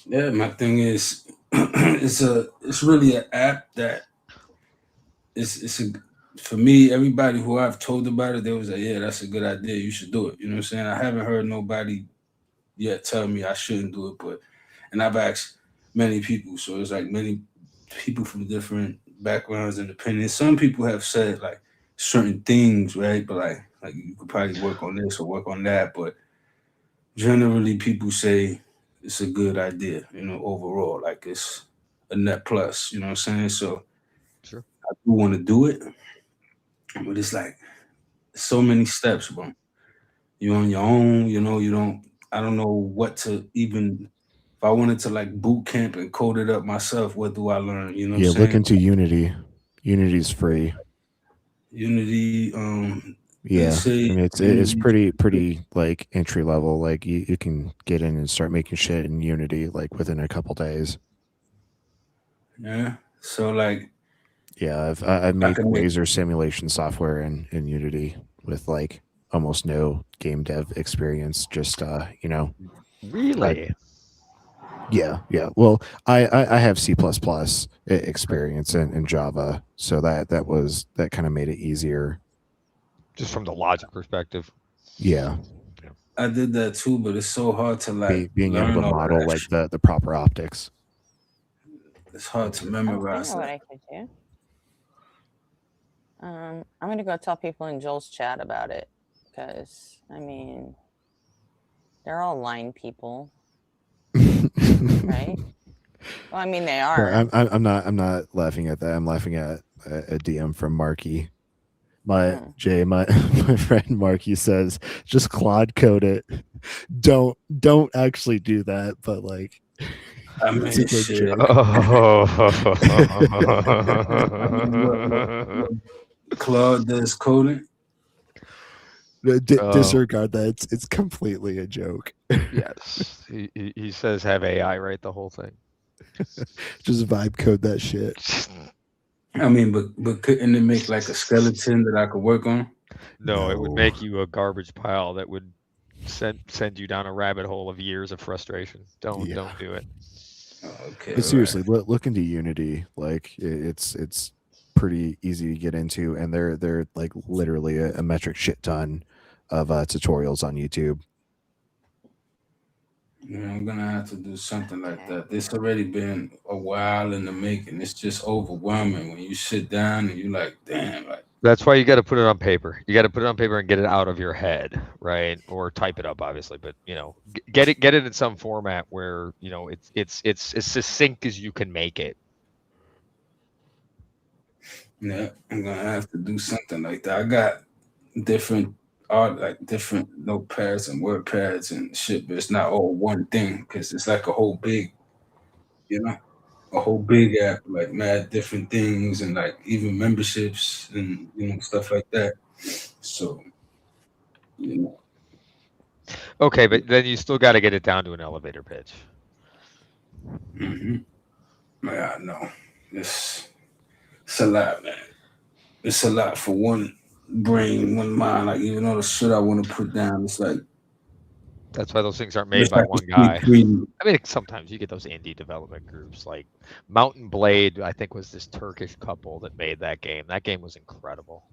Yeah, my thing is, it's really an app that for me. Everybody who I've told about it, they was like, yeah, that's a good idea. You should do it. You know what I'm saying? I haven't heard nobody yet tell me I shouldn't do it, and I've asked many people, so it's like many people from different backgrounds and opinions. Some people have said like certain things, right? But like you could probably work on this or work on that. But generally, people say it's a good idea, overall. Like it's a net plus, you know what I'm saying? So
Sure.
I do want to do it, but it's like so many steps, bro. You're on your own, I don't know what to even. If I wanted to like boot camp and code it up myself, what do I learn? You know what I'm saying?
Look into Unity. Unity's free.
Unity,
Yeah,
say
and it's pretty like entry level. Like you can get in and start making shit in Unity like within a couple days.
yeah. So like,
Yeah, I've made
can make-
laser simulation software in Unity with like almost no game dev experience. Just
Really?
yeah. Well, I have C++ experience in Java, so that kind of made it easier.
Just from the logic perspective.
Yeah,
I did that too, but it's so hard to like
being
learn
able to
all
model
that
like
shit.
the proper optics.
It's hard to
I
memorize.
know what I could do. I'm gonna go tell people in Joel's chat about it because I mean, they're all line people, right? Well, I mean they are.
Well, I'm not laughing at that. I'm laughing at a DM from Marky. My friend Marky says, just Claude code it. Don't actually do that, but like
I mean,
it's a good
shit.
joke.
Claude does coding.
Disregard that. It's completely a joke.
Yes. He says have AI write the whole thing.
Just vibe code that shit.
I mean, but couldn't it make like a skeleton that I could work on?
No, it would
No.
make you a garbage pile that would send you down a rabbit hole of years of frustration. Don't do it.
Okay.
But seriously, look into Unity. Like it's pretty easy to get into, and they're like literally a metric shit ton of tutorials on YouTube.
Yeah, I'm gonna have to do something like that. This already been a while in the making. It's just overwhelming when you sit down and you're like, damn, like
That's why you got to put it on paper. You got to put it on paper and get it out of your head, right? Or type it up, obviously. But get it in some format where it's as succinct as you can make it.
yeah, I'm gonna have to do something like that. I got different art, like different notepads and word pads and shit, but it's not all one thing because it's like a whole big, you know, a whole big app, like mad different things and like even memberships and stuff like that. So, you know,
Okay, but then you still got to get it down to an elevator pitch.
hmm yeah, I know. It's a lot, man. It's a lot for one brain, one mind. Like even all the shit I want to put down, it's like
That's why those things aren't made
it's
by
like
one
a
guy.
sweet green.
I mean, sometimes you get those indie development groups like Mountain Blade, I think was this Turkish couple that made that game. That game was incredible.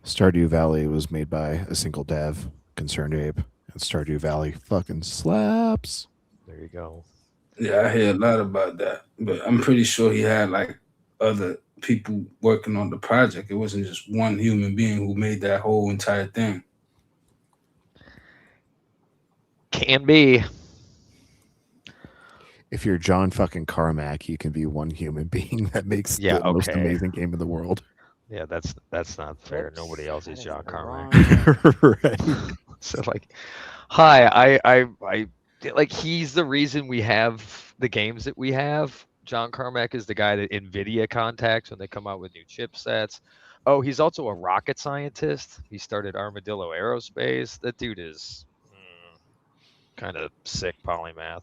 Stardew Valley was made by a single dev, Concerned Ape, and Stardew Valley fucking slaps.
There you go.
Yeah, I hear a lot about that, but I'm pretty sure he had like other people working on the project. It wasn't just one human being who made that whole entire thing.
Can be.
If you're John fucking Carmack, you can be one human being that makes
Yeah,
the most
okay.
amazing game in the world.
Yeah, that's not fair.
Whoops,
Nobody else is
that
John
the
Carmack.
wrong-
Right.
So like, hi, I like he's the reason we have the games that we have. John Carmack is the guy that NVIDIA contacts when they come out with new chipsets. Oh, he's also a rocket scientist. He started Armadillo Aerospace. That dude is kind of sick polymath.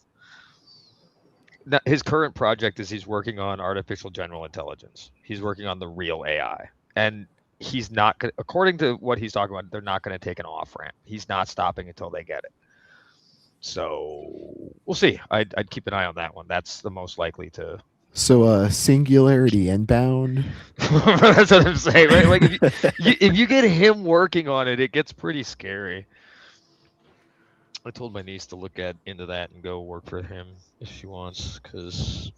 Now, his current project is he's working on artificial general intelligence. He's working on the real AI. And he's not going to, according to what he's talking about, they're not going to take an off ramp. He's not stopping until they get it. So we'll see. I'd keep an eye on that one. That's the most likely to.
So, Singularity Inbound.
That's what I'm saying, right? Like if you get him working on it, it gets pretty scary. I told my niece to look into that and go work for him if she wants, because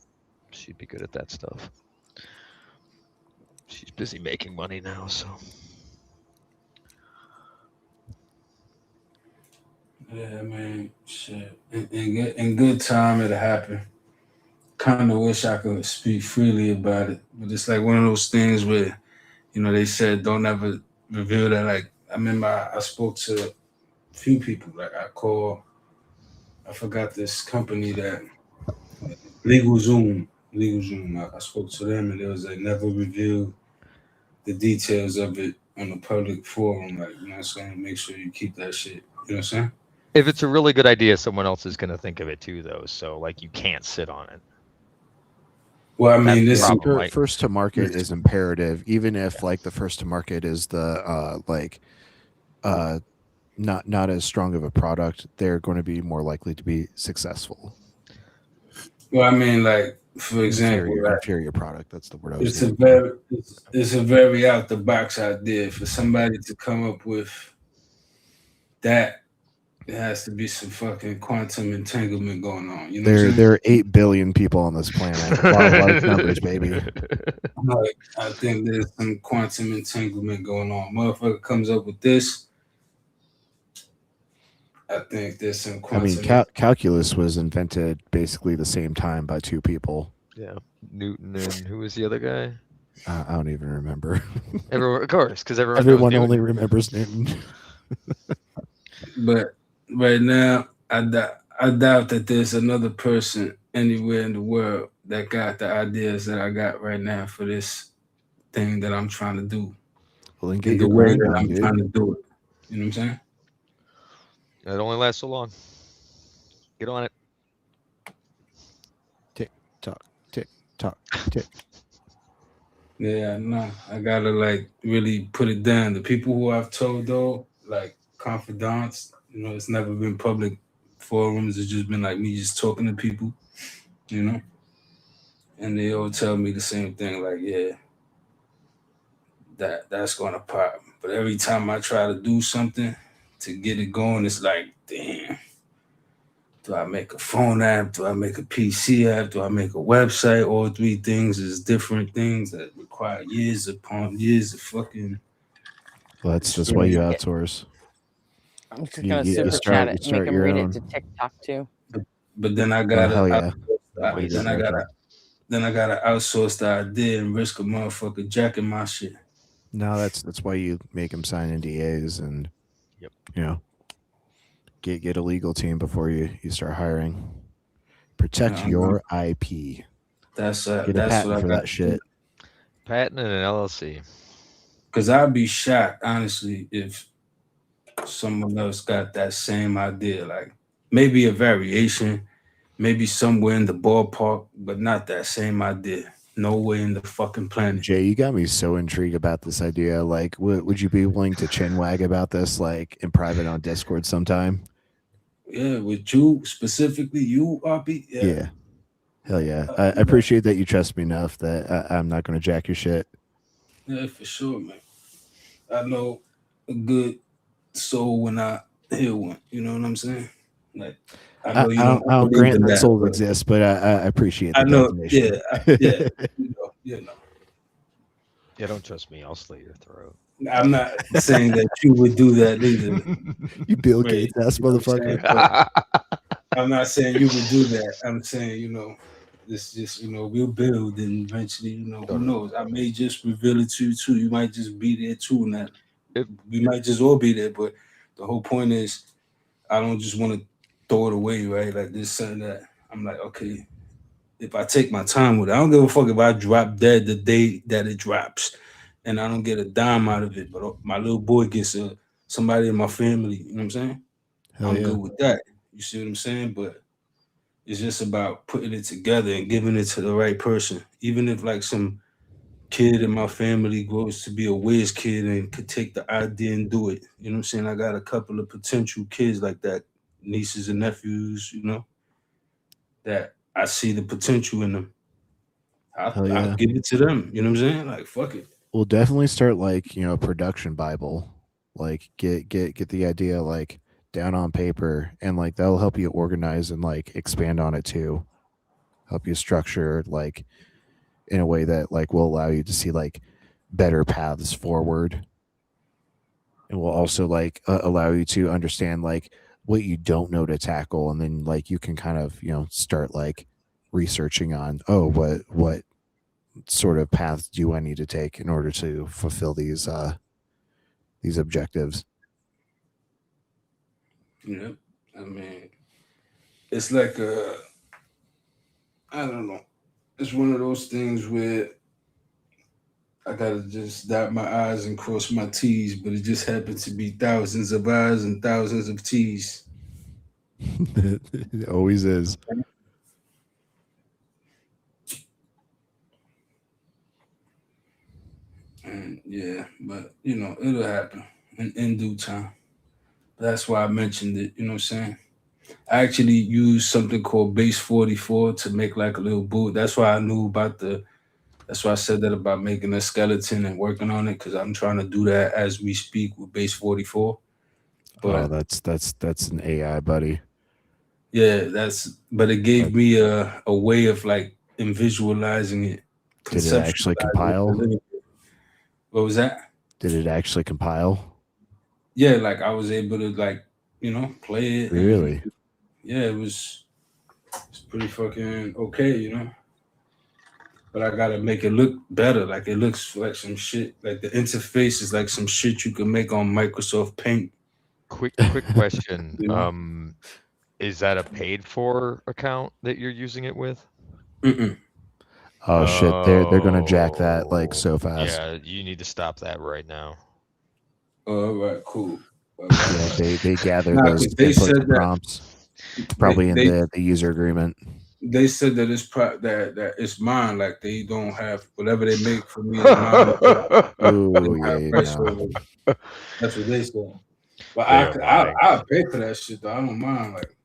she'd be good at that stuff. She's busy making money now, so.
Yeah, man, shit. In good time, it'll happen. Kind of wish I could speak freely about it, but it's like one of those things where, they said don't ever reveal that. Like I remember I spoke to a few people. Like I forgot this company that LegalZoom. I spoke to them and they was like never reveal the details of it on a public forum. Like what I'm saying, make sure you keep that shit. You know what I'm saying?
If it's a really good idea, someone else is going to think of it too, though. So like you can't sit on it.
Well, I mean, this
Right.
First to market is imperative, even if like the first to market is the not as strong of a product, they're going to be more likely to be successful.
Well, I mean, like for example,
inferior product. That's the word I was.
It's a very out the box idea for somebody to come up with that. There has to be some fucking quantum entanglement going on. You know,
there are 8 billion people on this planet. A lot of numbers, baby.
I think there's some quantum entanglement going on. Motherfucker comes up with this. I think there's some quantum.
Calculus was invented basically the same time by 2 people.
Yeah, Newton and who was the other guy?
I don't even remember.
Everyone, of course, because
everyone only remembers Newton.
But right now, I doubt that there's another person anywhere in the world that got the ideas that I got right now for this thing that I'm trying to do.
Well, then get
the way that I'm trying to do it. You know what I'm saying?
It only lasts so long. Get on it.
Tick tock, tick tock, tick.
Yeah, no, I gotta like really put it down. The people who I've told though, like confidants, it's never been public forums. It's just been like me just talking to people, and they all tell me the same thing. Like, yeah, that's gonna pop. But every time I try to do something to get it going, it's like, damn, Do I make a phone app? Do I make a PC app? Do I make a website? All three things is different things that require years upon years of fucking.
Well, that's why you
Yeah.
outsource.
I'm just
You-
gonna
you
super
start-
chat
you
it,
start
make him
your
read
own.
it to TikTok too.
But then I
Oh,
gotta,
hell yeah.
then I gotta outsource the idea and risk a motherfucker jacking my shit.
No, that's why you make them sign NDAs and
Yep.
you know get a legal team before you start hiring. Protect
Yeah,
your IP.
That's
Get a
that's
patent
what I
for
got
that shit.
Patent and an LLC.
Because I'd be shocked, honestly, if someone else got that same idea. Like maybe a variation, maybe somewhere in the ballpark, but not that same idea. Nowhere in the fucking planet.
Jay, you got me so intrigued about this idea. Like, would you be willing to chinwag about this, like in private on Discord sometime?
Yeah, with you specifically, you RP.
Yeah. Hell yeah. I appreciate that you trust me enough that I'm not going to jack your shit.
Yeah, for sure, man. I know a good soul when I hear one. You know what I'm saying? Like
I
know you
don't
believe
grant
in
that souls
but
exist, but I appreciate the
I know.
definition.
Yeah, you know.
Yeah, don't trust me. I'll slit your throat.
I'm not saying that you would do that either.
You Bill
Right,
Gates ass
you know what I'm
motherfucker.
saying? But I'm not saying you would do that. I'm saying, this just, we'll build and eventually, who knows? I may just reveal it to you too. You might just be there too, and that we might just all be there. But the whole point is, I don't just want to throw it away, right? Like this something that I'm like, okay, if I take my time with it, I don't give a fuck if I drop dead the day that it drops, and I don't get a dime out of it. But my little boy gets somebody in my family. You know what I'm saying?
Hell
I'm
yeah.
good with that. You see what I'm saying? But it's just about putting it together and giving it to the right person. Even if like some kid in my family grows to be a whiz kid and could take the idea and do it. You know what I'm saying? I got a couple of potential kids like that, nieces and nephews, that I see the potential in them.
Hell yeah.
I'll give it to them. You know what I'm saying? Like, fuck it.
We'll definitely start like, a production Bible. Like get the idea like down on paper, and like that'll help you organize and like expand on it too. Help you structure like in a way that like will allow you to see like better paths forward. And will also like allow you to understand like what you don't know to tackle, and then like you can kind of, start like researching on, what sort of paths do I need to take in order to fulfill these objectives.
Yeah, I mean, it's like I don't know. It's one of those things where I gotta just dot my I's and cross my T's, but it just happened to be thousands of I's and thousands of T's.
It always is.
And yeah, but it'll happen in due time. That's why I mentioned it, you know what I'm saying? I actually used something called Base 44 to make like a little boot. That's why I knew about that's why I said that about making a skeleton and working on it, because I'm trying to do that as we speak with Base 44. But
that's an AI, buddy.
yeah, but it gave me a way of like visualizing it.
Did it actually compile?
What was that?
Did it actually compile?
Yeah, like I was able to like, play it.
Really?
Yeah, it's pretty fucking okay, But I gotta make it look better. Like it looks like some shit. Like the interface is like some shit you can make on Microsoft Paint.
Quick question. Is that a paid for account that you're using it with?
Mm-mm.
Oh shit, they're gonna jack that like so fast.
Yeah, you need to stop that right now.
All right, cool.
Yeah, they gather
Nah,
those
'cause they
inputs
said
and
that-
prompts. It's probably in the user agreement.
They said that that it's mine. Like they don't have whatever they make for me. Is mine.
Ooh, yeah,
Price
no.
over it. That's what they said. But
They are lying.
I'll pay for that shit though. I don't mind. Like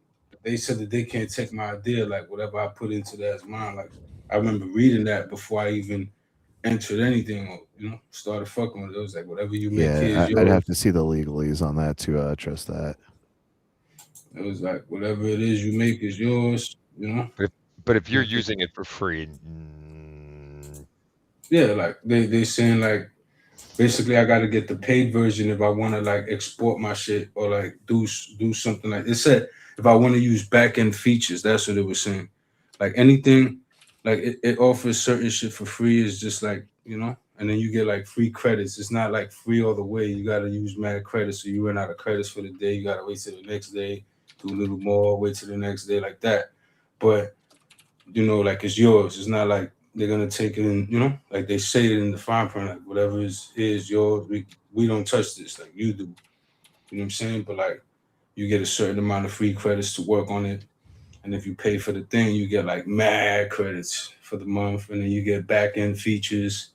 they said that they can't take my idea. Like whatever I put into that is mine. Like I remember reading that before I even entered anything or started fucking with it. It was like whatever you make here
Yeah,
is
I'd
yours.
have to see the legalese on that to trust that.
It was like whatever it is you make is yours, you know.
But if you're
Like,
using it for free,
yeah, like they saying like basically I got to get the paid version if I want to like export my shit or like do something like it said if I want to use back end features. That's what it was saying. Like anything, like it offers certain shit for free. Is just like and then you get like free credits. It's not like free all the way. You got to use mad credits, so you run out of credits for the day. You got to wait till the next day, do a little more, wait till the next day, like that. But like it's yours. It's not like they're gonna take it in, like they say it in the fine print, like whatever is yours. We don't touch this, like you do. You know what I'm saying? But like you get a certain amount of free credits to work on it. And if you pay for the thing, you get like mad credits for the month, and then you get back end features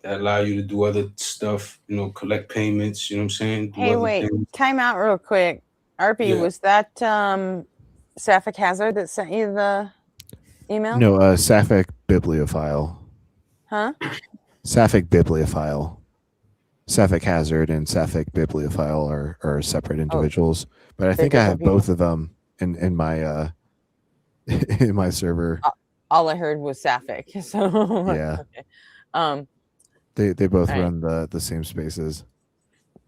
that allow you to do other stuff, collect payments, you know what I'm saying? Do
Hey,
other
wait,
things.
time out real quick. RP,
Yeah.
was that Sapphic Hazard that sent you the email?
No, Sapphic Bibliophile.
Huh?
Sapphic Bibliophile. Sapphic Hazard and Sapphic Bibliophile are separate individuals, but I
they're
think I have
different
both of them in my in my server.
All I heard was Sapphic. So
Yeah.
okay.
They both
All right.
run the same spaces.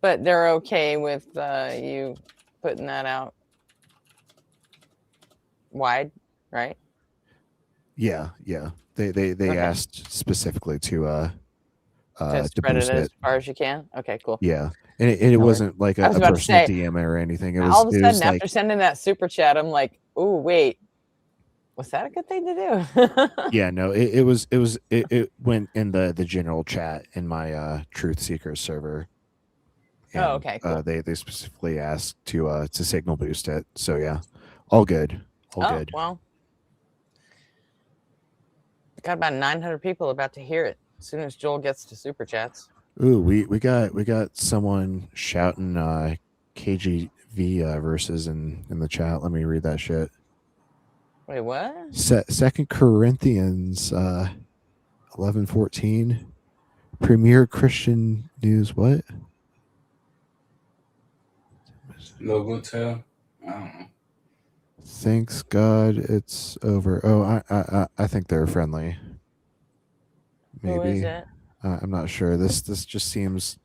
But they're okay with you putting that out wide, right?
Yeah. They
Okay.
asked specifically to
Spread it
boost
as
it.
far as you can. Okay, cool.
Yeah, and it
No worries.
wasn't like
I
a
was about to
personal
say,
DM or anything. It
all of
was
a
it
sudden,
was like
after sending that super chat, I'm like, oh wait, was that a good thing to do?
yeah, no, it went in the general chat in my Truth Seekers server.
Oh,
And,
okay, cool.
They specifically asked to signal boost it. So yeah, all good, all good.
Well, got about 900 people about to hear it as soon as Joel gets to super chats.
Ooh, we got someone shouting KGV verses in the chat. Let me read that shit.
Wait, what?
2 Corinthians 11:14. Premier Christian News. What?
Logotel. I don't know.
Thanks God it's over. Oh, I think they're friendly. Maybe.
Who is it?
I'm not sure. This just seems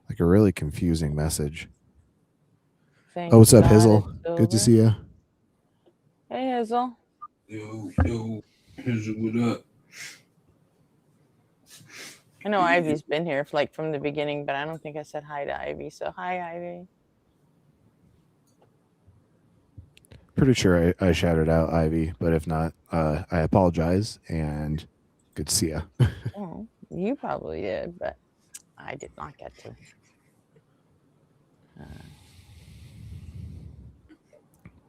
like a really confusing message.
Thank
Oh, what's up,
God
Hizzle?
it's
Good to
over.
see you.
Hey, Hazel.
Yo, here's what up.
I know Ivy's been here like from the beginning, but I don't think I said hi to Ivy. So hi, Ivy.
Pretty sure I shouted out Ivy, but if not, I apologize and good to see you.
Oh, you probably did, but I did not get to.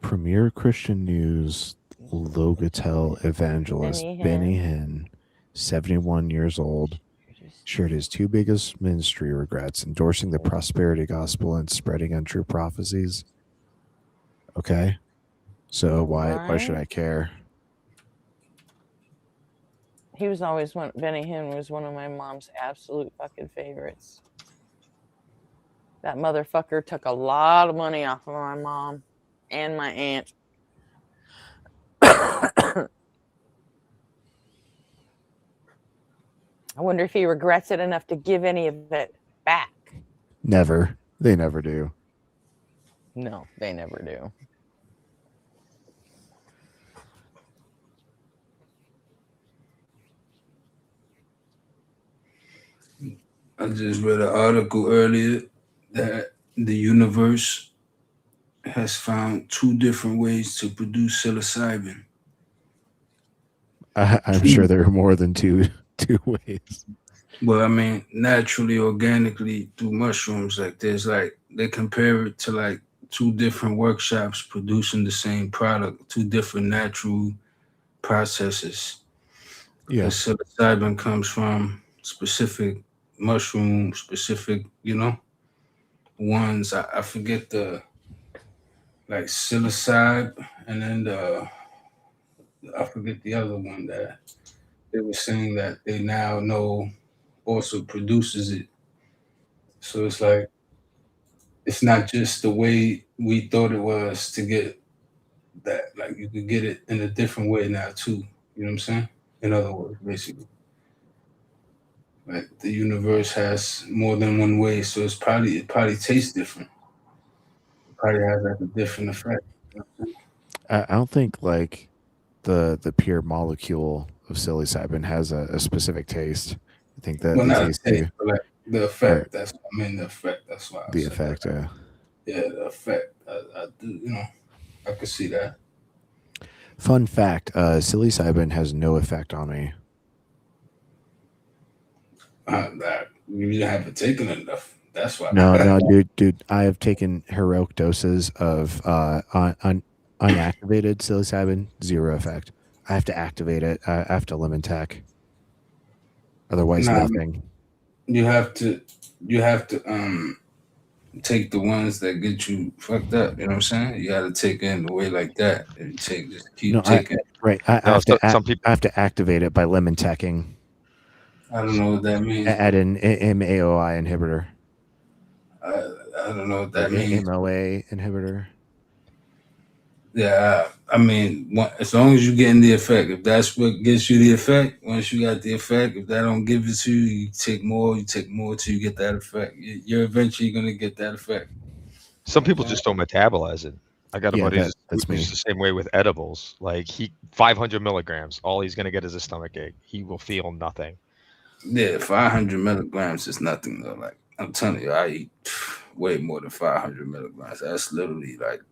Premier Christian News, Logotel evangelist
Benny
Benny Hinn, 71 years old, shared his two biggest ministry regrets: endorsing the prosperity gospel and spreading untrue prophecies. Okay, so why should I care?
He was always Benny Hinn was one of my mom's absolute fucking favorites. That motherfucker took a lot of money off of my mom and my aunt. I wonder if he regrets it enough to give any of it back.
Never. They never do.
No, they never do.
I just read an article earlier that the universe has found 2 different ways to produce psilocybin.
I'm sure there are more than two ways.
Well, I mean, naturally, organically through mushrooms, like there's like they compare it to like 2 different workshops producing the same product, 2 different natural processes.
Yeah.
Because psilocybin comes from specific mushroom, specific, ones. I forget the like psilocybe, and then I forget the other one that they were saying that they now know also produces it. So it's like it's not just the way we thought it was to get that. Like you could get it in a different way now too. You know what I'm saying? In other words, basically, like the universe has more than one way, so it probably tastes different. It probably has like a different effect.
I don't think like the pure molecule of psilocybin has a specific taste. I think that
Well,
the
not a
taste
taste,
too,
but like the
or
effect. That's what I mean. The effect. That's why I
the
said that.
effect.
Yeah, the effect. I do. You know, I could see that.
Fun fact: psilocybin has no effect on me.
That you haven't taken enough. That's why.
No, dude. I have taken heroic doses of unactivated psilocybin, zero effect. I have to activate it. I have to lemon tech. Otherwise,
Nah,
nothing.
you have to. You have to take the ones that get you fucked up. You know what I'm saying? You got to take it in the way like that. And just keep
No,
taking.
right. I
No,
have to.
some people.
I have to activate it by lemon teching.
I don't know what that means.
Add an MAOI inhibitor.
I don't know what
Or
that means.
MOA inhibitor.
Yeah, I mean, as long as you're getting the effect, if that's what gets you the effect, once you got the effect, if that don't give it to you, you take more till you get that effect. You're eventually gonna get that effect.
Some people just don't metabolize it. I got a
Yeah,
buddy
that's
who's
me.
the same way with edibles. Like 500 milligrams, all he's gonna get is a stomach ache. He will feel nothing.
Yeah, 500 milligrams is nothing though. Like I'm telling you, I eat way more than 500 milligrams. That's literally like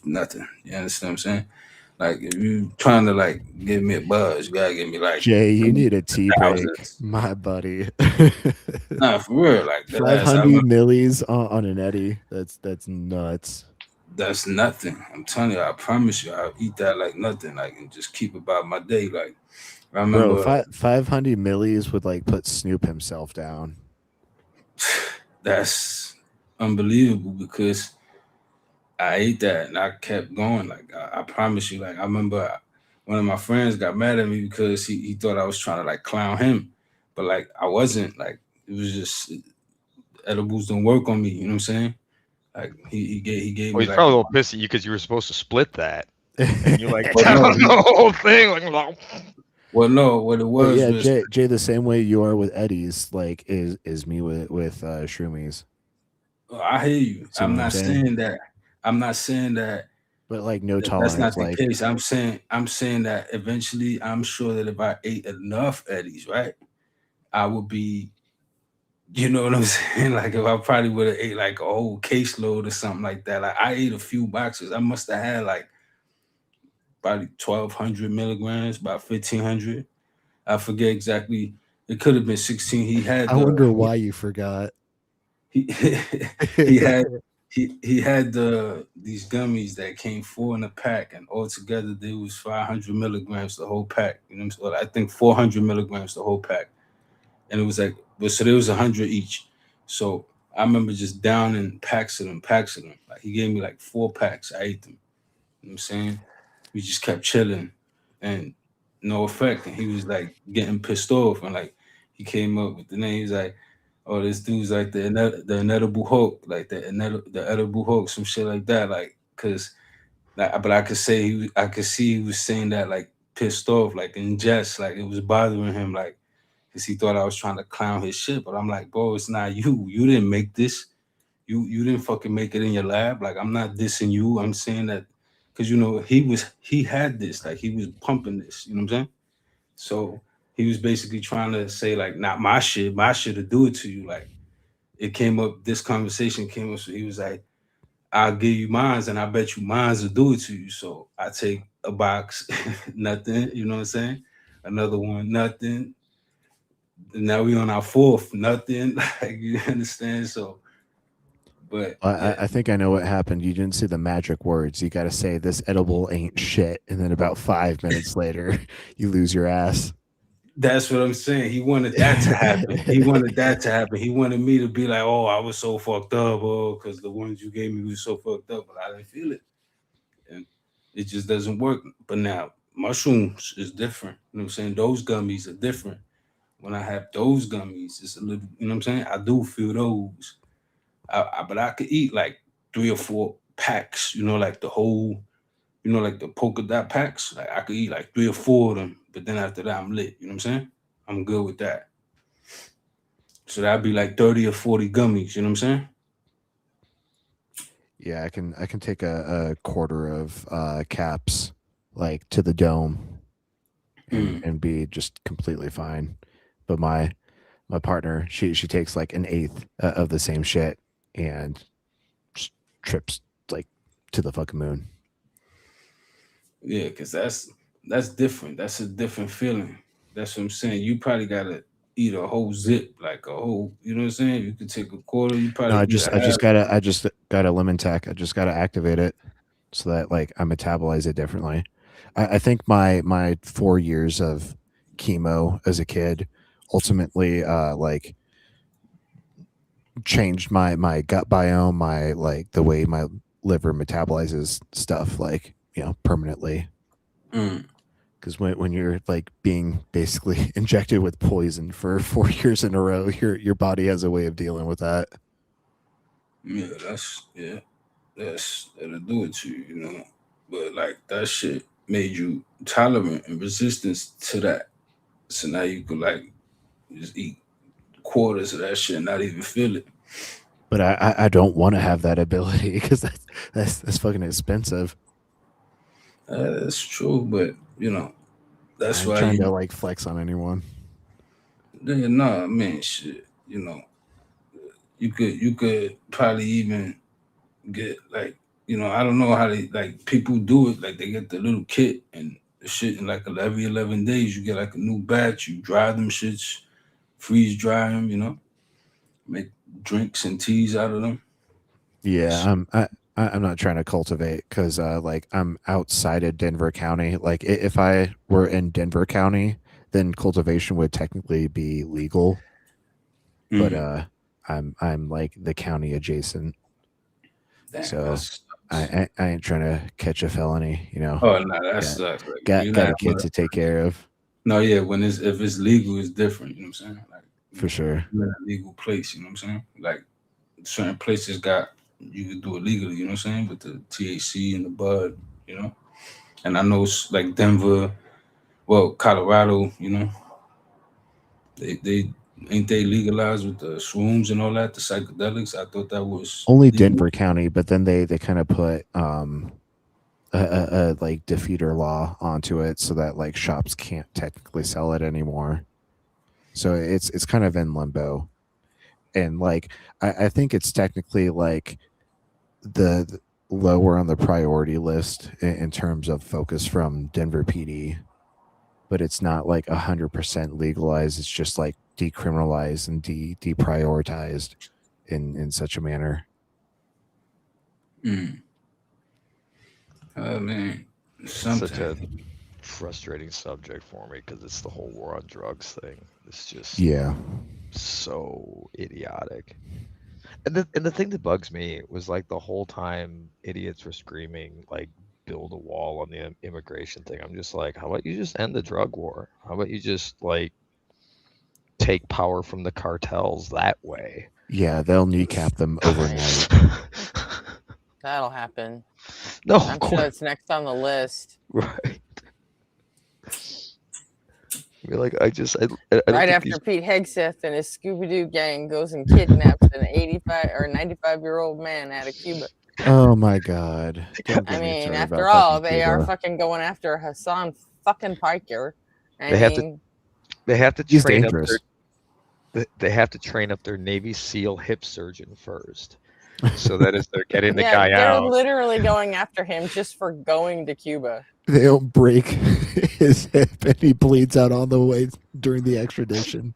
nothing. You understand what I'm saying? Like if you trying to like give me a buzz, you gotta give me like
Jay, you need a tea break,
thousands.
my buddy.
Nah, for real. Like that
500 millis on an Eddie. That's nuts.
That's nothing. I'm telling you, I promise you, I'll eat that like nothing, like and just keep about my day. Like I remember,
Bro, 500 millis would like put Snoop himself down.
That's unbelievable because I ate that and I kept going. Like I promise you, like I remember one of my friends got mad at me because he thought I was trying to like clown him, but like I wasn't. Like it was just edibles don't work on me. You know what I'm saying? Like he gave
Well,
me
he's
like
probably a little pissed at you because you were supposed to split that. And you're like,
Well, no,
the whole thing. Like,
well, no, what it
But
was
yeah,
was
Jay, the same way you are with Eddie's, like is me with shroomies.
I hear you.
See
I'm
what I'm
not
saying?
saying that. I'm not saying that
But like no
that's
tolerance.
not the
Like
case. I'm saying that eventually, I'm sure that if I ate enough Eddies, right, I would be. You know what I'm saying? Like if I probably would have ate like a whole caseload or something like that. Like I ate a few boxes. I must have had like probably 1,200 milligrams, about 1,500. I forget exactly. It could have been 16. He had
I wonder why you forgot.
he he had he had these gummies that came 4 in a pack, and altogether they was 500 milligrams the whole pack. You know what I'm saying? I think 400 milligrams the whole pack, and it was like, but so there was 100 each. So I remember just downing packs of them. Like he gave me like 4 packs. I ate them. You know what I'm saying? We just kept chilling, and no effect. And he was like getting pissed off, and like he came up with the name. He's like, "Oh, this dude's like the inedible Hulk, like the edible Hulk, some shit like that." Like, cause, like, but I could see he was saying that like pissed off, like in jest, like it was bothering him, like, cause he thought I was trying to clown his shit. But I'm like, bro, it's not you. You didn't make this. You didn't fucking make it in your lab. Like, I'm not dissing you. I'm saying that because he had this, like he was pumping this. You know what I'm saying? So he was basically trying to say like, not my shit to do it to you. Like it came up, this conversation came up. So he was like, I'll give you mines and I bet you mines will do it to you. So I take a box, nothing, you know what I'm saying? Another one, nothing. Now we on our 4th, nothing. Like you understand? So, but yeah,
I think I know what happened. You didn't say the magic words. You got to say this edible ain't shit, and then about 5 minutes later, you lose your ass.
that's what I'm saying. He wanted that to happen. He wanted that to happen. He wanted me to be like, oh, I was so fucked up, oh, because the ones you gave me was so fucked up, but I didn't feel it. And it just doesn't work. But now mushrooms is different. You know what I'm saying? Those gummies are different. When I have those gummies, it's a little, you know what I'm saying? I do feel those. But I could eat like 3 or 4 packs, like the whole, like the polka dot packs. Like I could eat like 3 or 4 of them, but then after that I'm lit. You know what I'm saying? I'm good with that. So that'd be like 30 or 40 gummies. You know what I'm saying?
Yeah, I can take a quarter of caps like to the dome and be just completely fine. But my partner, she takes like an eighth of the same shit and just trips like to the fucking moon.
Yeah, because that's different. That's a different feeling. That's what I'm saying. You probably gotta eat a whole zip, like a whole. You know what I'm saying? You could take a quarter. You probably.
No, I
eat
just
a half.
I just got a lemon tech. I just gotta activate it so that like I metabolize it differently. I think my 4 years of chemo as a kid ultimately like changed my gut biome, my like the way my liver metabolizes stuff, like, permanently.
Mm.
Because when you're like being basically injected with poison for 4 years in a row, your body has a way of dealing with that.
Yeah, that'll do it to you, But like that shit made you tolerant and resistant to that. So now you could like just eat quarters of that shit and not even feel it.
But I don't want to have that ability because that's fucking expensive.
That's true, but that's
I'm
why
trying to like flex on anyone.
no, man, shit. You could probably even get like I don't know how they like people do it. Like they get the little kit and the shit in like every 11 days you get like a new batch. You dry them shits, freeze dry them. Make drinks and teas out of them.
Yeah, I'm not trying to cultivate because like I'm outside of Denver County. Like if I were in Denver County, then cultivation would technically be legal. But I'm like the county adjacent.
Damn,
So I ain't trying to catch a felony,
Oh no, that sucks. Like,
Got a kid to take care of.
No, yeah, if it's legal, it's different. You know what I'm saying? Like
For sure.
You're in a legal place. You know what I'm saying? Like certain places you can do it legally. You know what I'm saying? With the THC and the bud. And I know like Denver, well, Colorado. They ain't they legalized with the shrooms and all that, the psychedelics. I thought that was
Only
legal.
Denver County, but then they kind of put a like defeater law onto it so that like shops can't technically sell it anymore. So it's kind of in limbo. And like I think it's technically like the lower on the priority list in terms of focus from Denver PD, but it's not like 100% legalized. It's just like decriminalized and deprioritized in such a manner.
Oh man,
Such a frustrating subject for me because it's the whole war on drugs thing. It's just so idiotic. And the thing that bugs me was like the whole time idiots were screaming like build a wall on the immigration thing. I'm just like, how about you just end the drug war? How about you just like take power from the cartels that way?
Yeah, they'll kneecap them overnight.
That'll happen.
No,
I'm sure it's next on the list.
Right. You're like, I
right after Pete Hegseth and his Scooby-Doo gang goes and kidnaps an 85 or 95-year-old man out of Cuba.
Oh my God.
I mean, after all, they are fucking going after Hassan fucking Piker.
They have to
He's
train
dangerous.
They have to train up their Navy SEAL hip surgeon first. So that as they're getting the guy
they're
out.
literally going after him just for going to Cuba.
They'll break his hip and he bleeds out on the way during the extradition.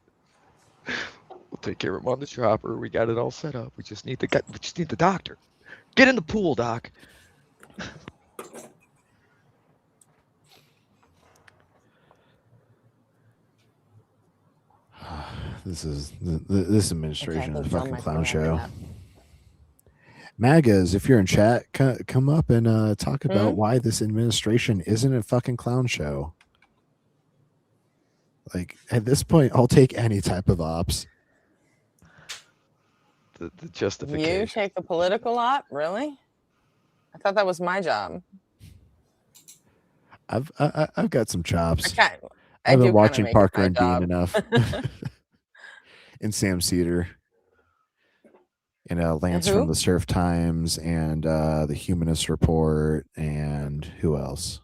We'll take care of him on the chopper. We got it all set up. We just need the doctor. Get in the pool, doc.
This administration is a fucking clown show. MAGAs, if you're in chat, come up and talk about why this administration isn't a fucking clown show. Like, at this point, I'll take any type of ops.
the
You
justification.
take the political op? Really? I thought that was my job.
I've got some chops.
I
I've
do
been
kinda
watching
make it
Parker
my
and Dean
job.
enough, and Sam Cedar, and Lance from
who?
the Surf Times, and the Humanist Report, and who else?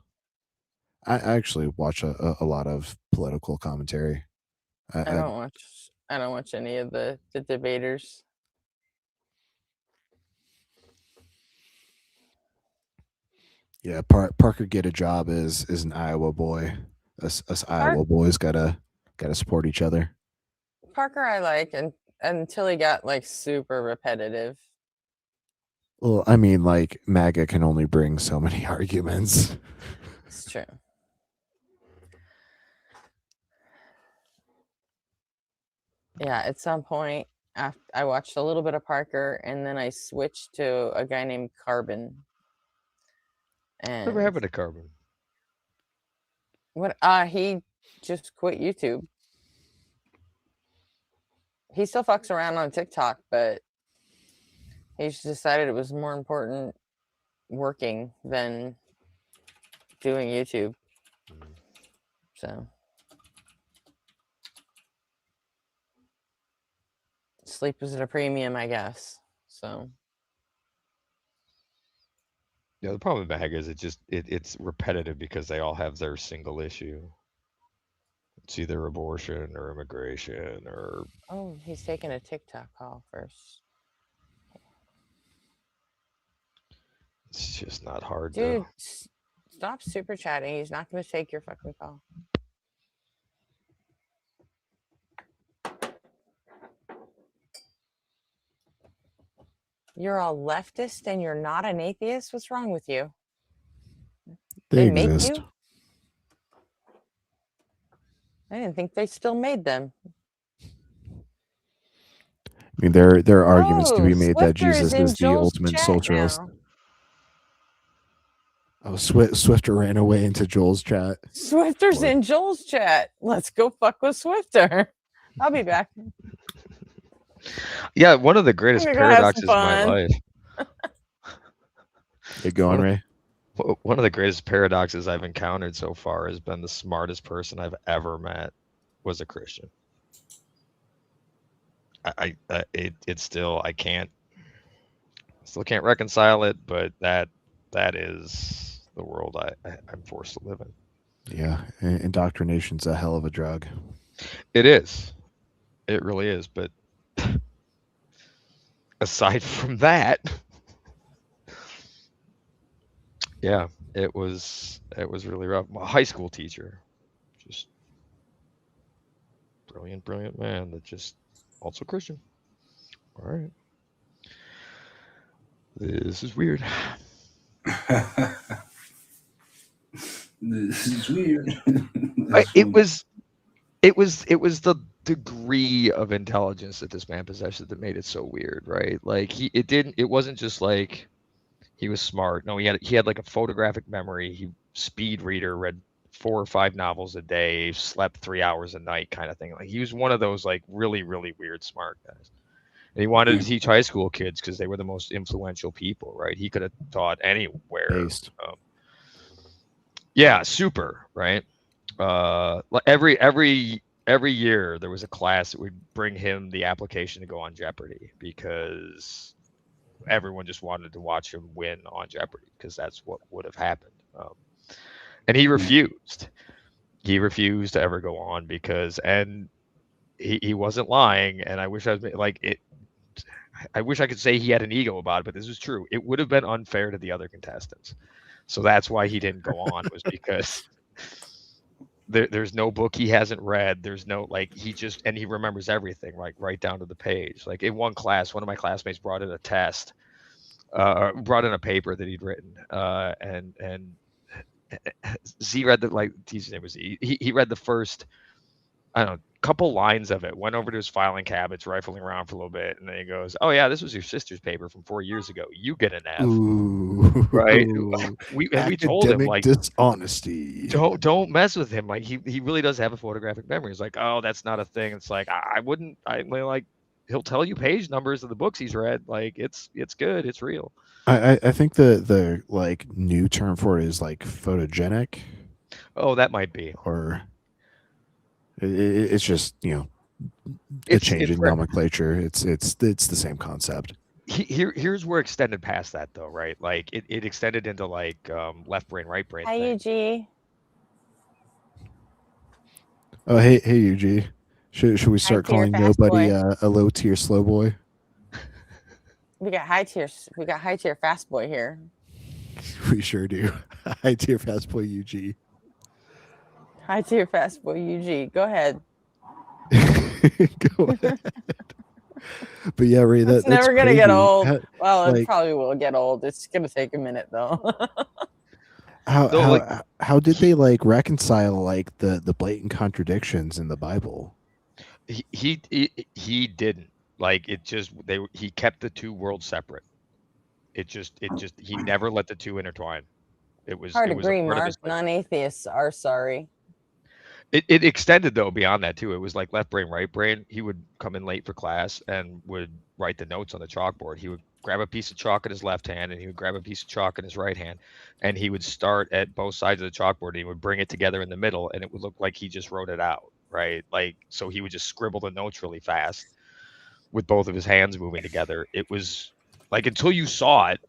I actually watch a lot of political commentary.
I don't watch any of the debaters.
Yeah, Parker Get a Job is an Iowa boy. Us Iowa boys gotta support each other.
Parker I like until he got like super repetitive.
Well, I mean, like MAGA can only bring so many arguments.
It's true. Yeah, at some point I watched a little bit of Parker and then I switched to a guy named Carbon.
Whatever
And
happened to Carbon?
what he just quit YouTube. He still fucks around on TikTok, but he's decided it was more important working than doing YouTube. So sleep is at a premium, I guess. So
Yeah, the problem with MAGA is it's repetitive because they all have their single issue. It's either abortion or immigration or
oh, he's taking a TikTok call first.
it's just not hard
Dude,
to.
stop super chatting. He's not going to take your fucking call. You're a leftist and you're not an atheist? What's wrong with you?
They
make
exist.
you? I didn't think they still made them.
I mean, there are arguments to be made that
Swifter
Jesus
in
is the
Joel's
ultimate
chat
socialist.
now.
Oh, Swifter ran away into Joel's chat.
Swifter's in Joel's chat. Let's go fuck with Swifter. I'll be back.
Yeah, one of the greatest
I'm gonna go have some
paradoxes of my
fun.
life.
Get going, Ray.
One of the greatest paradoxes I've encountered so far has been the smartest person I've ever met was a Christian. It's still I still can't reconcile it, but that is the world I'm forced to live in.
Yeah, indoctrination's a hell of a drug.
It is. It really is. But aside from that, yeah, it was really rough. My high school teacher, just brilliant man that just also Christian. All right. This is weird.
This is weird.
It was the degree of intelligence that this man possessed that made it so weird, right? Like it wasn't just like he was smart. No, he had like a photographic memory. He speed reader, read 4 or 5 novels a day, slept 3 hours a night kind of thing. Like he was one of those like really, really weird smart guys. And he wanted to teach high school kids because they were the most influential people, right? He could have taught anywhere. Yeah, super, right? Every year there was a class that would bring him the application to go on Jeopardy because everyone just wanted to watch him win on Jeopardy because that's what would have happened. And he refused. He refused to ever go on because, and he wasn't lying. And I wish I was like it. I wish I could say he had an ego about it, but this is true. It would have been unfair to the other contestants. So that's why he didn't go on, was because there's no book he hasn't read. There's no, like, and he remembers everything, like right down to the page. Like in one class, one of my classmates brought in a test, brought in a paper that he'd written, and Z read his name was Z. He read the first, I don't know, couple lines of it, went over to his filing cabinets, rifling around for a little bit, and then he goes, "Oh yeah, this was your sister's paper from 4 years ago. You get an F."
Ooh.
Right? We told him, like,
dishonesty.
Don't mess with him. Like he really does have a photographic memory. He's like, "Oh, that's not a thing." It's like I he'll tell you page numbers of the books he's read. Like it's good. It's real.
I think the like new term for it is like photogenic,
Oh, that might be.
or it's just a change in
rare.
nomenclature. It's the same concept.
Here's where extended past that though, right? Like it extended into like left brain, right brain.
Hi,
thing.
UG.
Oh, hey UG, should we start
tier
calling
fast
nobody
boy.
a low tier slow boy?
We got high tier fast boy here.
We sure do. High tier fast boy UG.
High tier fast boy UG. Go ahead.
Go ahead. But yeah, Ray,
It's
that's
never gonna get
crazy.
old. Well, it
like-
probably will get old. It's gonna take a minute though.
How did they like reconcile like the blatant contradictions in the Bible?
He didn't. Like it just he kept the two worlds separate. It just he never let the two intertwine. It was
Hard
it
to
was a
agree,
part of
Mark.
his life.
Non-atheists are sorry.
It extended though beyond that too. It was like left brain, right brain. He would come in late for class and would write the notes on the chalkboard. He would grab a piece of chalk in his left hand and he would grab a piece of chalk in his right hand, and he would start at both sides of the chalkboard and he would bring it together in the middle, and it would look like he just wrote it out, right? Like so he would just scribble the notes really fast with both of his hands moving together. It was like until you saw it,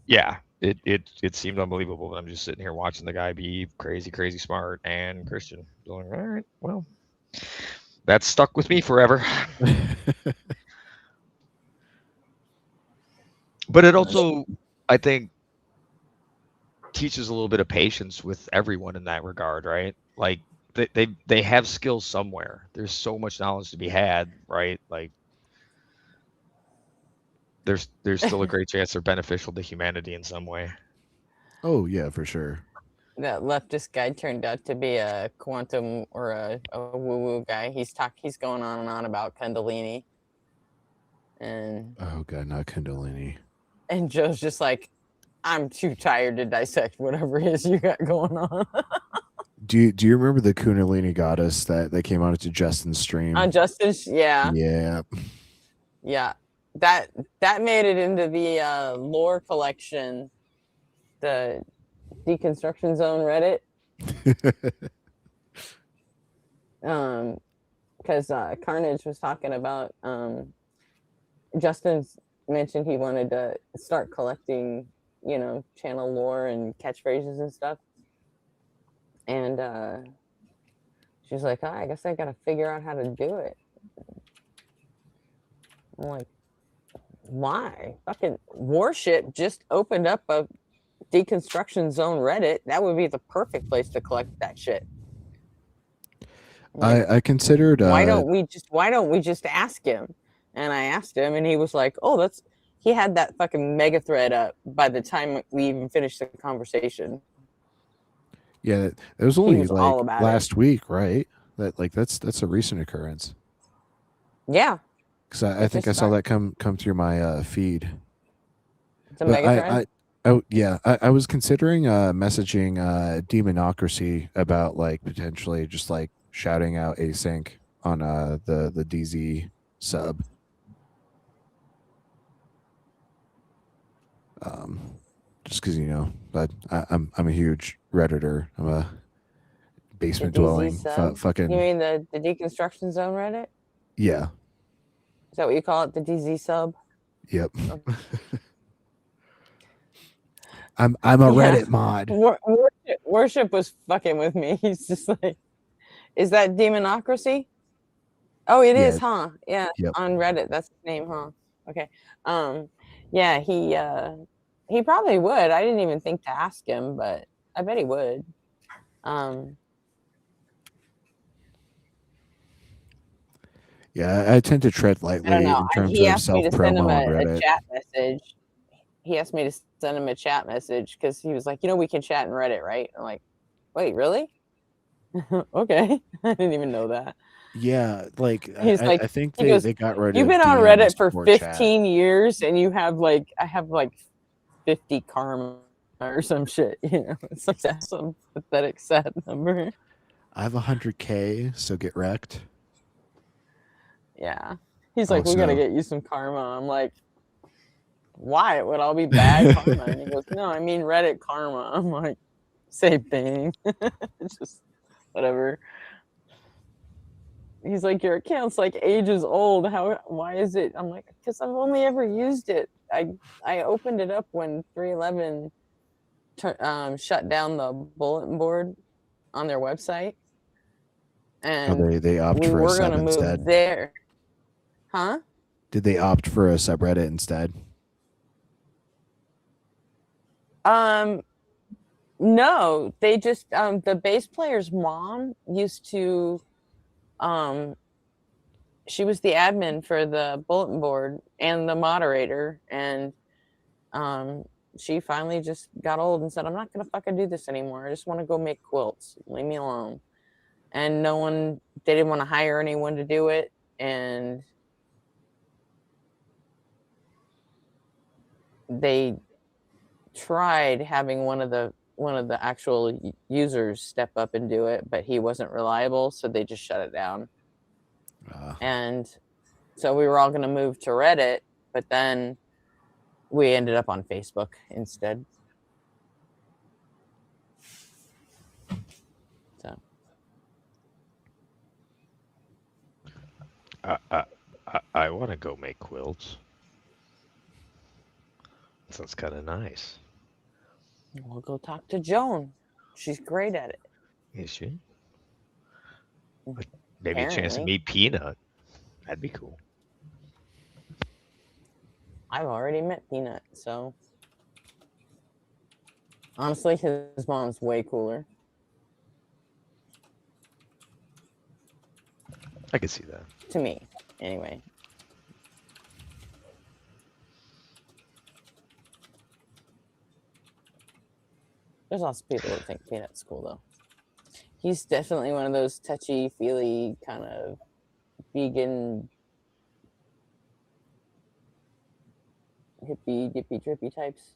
yeah, it seemed unbelievable. But I'm just sitting here watching the guy be crazy smart and Christian. Going, all right, well, that's stuck with me forever. But it also, I think, teaches a little bit of patience with everyone in that regard, right? Like they have skills somewhere. There's so much knowledge to be had, right? Like there's still a great chance they're beneficial to humanity in some way.
Oh yeah, for sure.
That leftist guy turned out to be a quantum or a woo-woo guy. He's going on and on about Kundalini. And
Oh god, not Kundalini.
Joe's just like, I'm too tired to dissect whatever it is you got going on.
Do you remember the Kundalini goddess that came on to Justin's stream?
On Justin's, yeah.
Yeah.
That made it into the lore collection, the Deconstruction Zone Reddit. Because Carnage was talking about Justin's mentioned he wanted to start collecting, channel lore and catchphrases and stuff. And she's like, I guess I gotta figure out how to do it. I'm like, why? Fucking Warship just opened up a Deconstruction Zone Reddit. That would be the perfect place to collect that shit.
I considered
why don't we just ask him? And I asked him, and he was like, "Oh, he had that fucking mega thread up by the time we even finished the conversation."
Yeah, it was only
was all about
last week, right? That's a recent occurrence.
Yeah,
Because I think I saw that come through my feed.
It's a mega thread.
I was considering messaging Demonocracy about like potentially just like shouting out async on the DZ sub. Just because but I'm a huge Redditor. I'm a basement dwelling fucking.
You mean the Deconstruction Zone Reddit?
Yeah.
Is that what you call it? The DZ sub?
Yep. I'm a Reddit mod.
Worship was fucking with me. He's just like, is that Demonocracy? Oh, it is, huh? Yeah,
Yep.
On Reddit, that's his name, huh? Okay. Yeah, he probably would. I didn't even think to ask him, but I bet he would.
Yeah, I tend to tread lightly
I don't know.
in terms
He
of
asked me to
self
send him
promo on
a
Reddit.
chat message. He asked me to send him a chat message because he was like, we can chat in Reddit, right? I'm like, wait, really? Okay. I didn't even know that.
Yeah, like
He's
I,
like,
I think
he goes,
they got rid of.
You've been on
DMs
Reddit for
before
15
chat.
years and you have I have 50 karma or some shit. It's like that's some pathetic sad number.
I have 100K, so get wrecked.
Yeah. He's like, we gotta
Also-
get you some karma. I'm like, why? It would all be bad karma. And he goes, no, I mean Reddit karma. I'm like, same thing. It's just whatever. He's like, your account's like ages old. Why is it? I'm like, because I've only ever used it. I opened it up when 311 shut down the bulletin board on their website. And
they opt
we
for a
were
sub
gonna move
instead.
there. Huh?
Did they opt for a subreddit instead?
No, they just the bass player's mom used to she was the admin for the bulletin board and the moderator, and she finally just got old and said, I'm not gonna fucking do this anymore. I just want to go make quilts. Leave me alone. And they didn't want to hire anyone to do it, and they tried having one of the actual users step up and do it, but he wasn't reliable, so they just shut it down. And so we were all going to move to Reddit, but then we ended up on Facebook instead. So
I want to go make quilts. Sounds kind of nice.
we'll go talk to Joan. She's great at it.
Is she? Maybe a chance to
Apparently.
meet Peanut. That'd be cool.
I've already met Peanut, so honestly, his mom's way cooler.
I could see that.
To me, anyway. There's lots of people that think Peanut's cool, though. He's definitely one of those touchy-feely kind of vegan, hippie, dippy, types.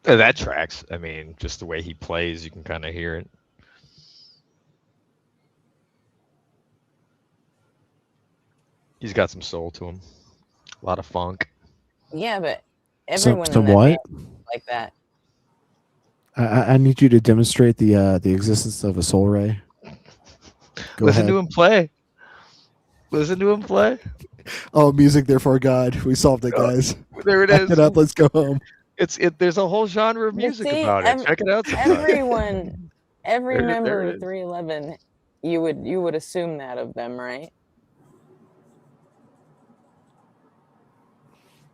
That tracks. I mean, just the way he plays, you can kind of hear it. He's got some soul to him. A lot of funk.
Yeah, but everyone
Some
in that
what?
band is like that.
I need you to demonstrate the existence of a soul ray. Go
Listen
ahead.
to him play. Listen to him play.
Oh, music, therefore God. We solved it,
Oh,
guys.
There it
Pack
is.
it up. Let's go home.
There's a whole genre of
But
music
see,
about it. Check it out sometime.
every
There-
member
there it
of
is.
311, you would assume that of them, right?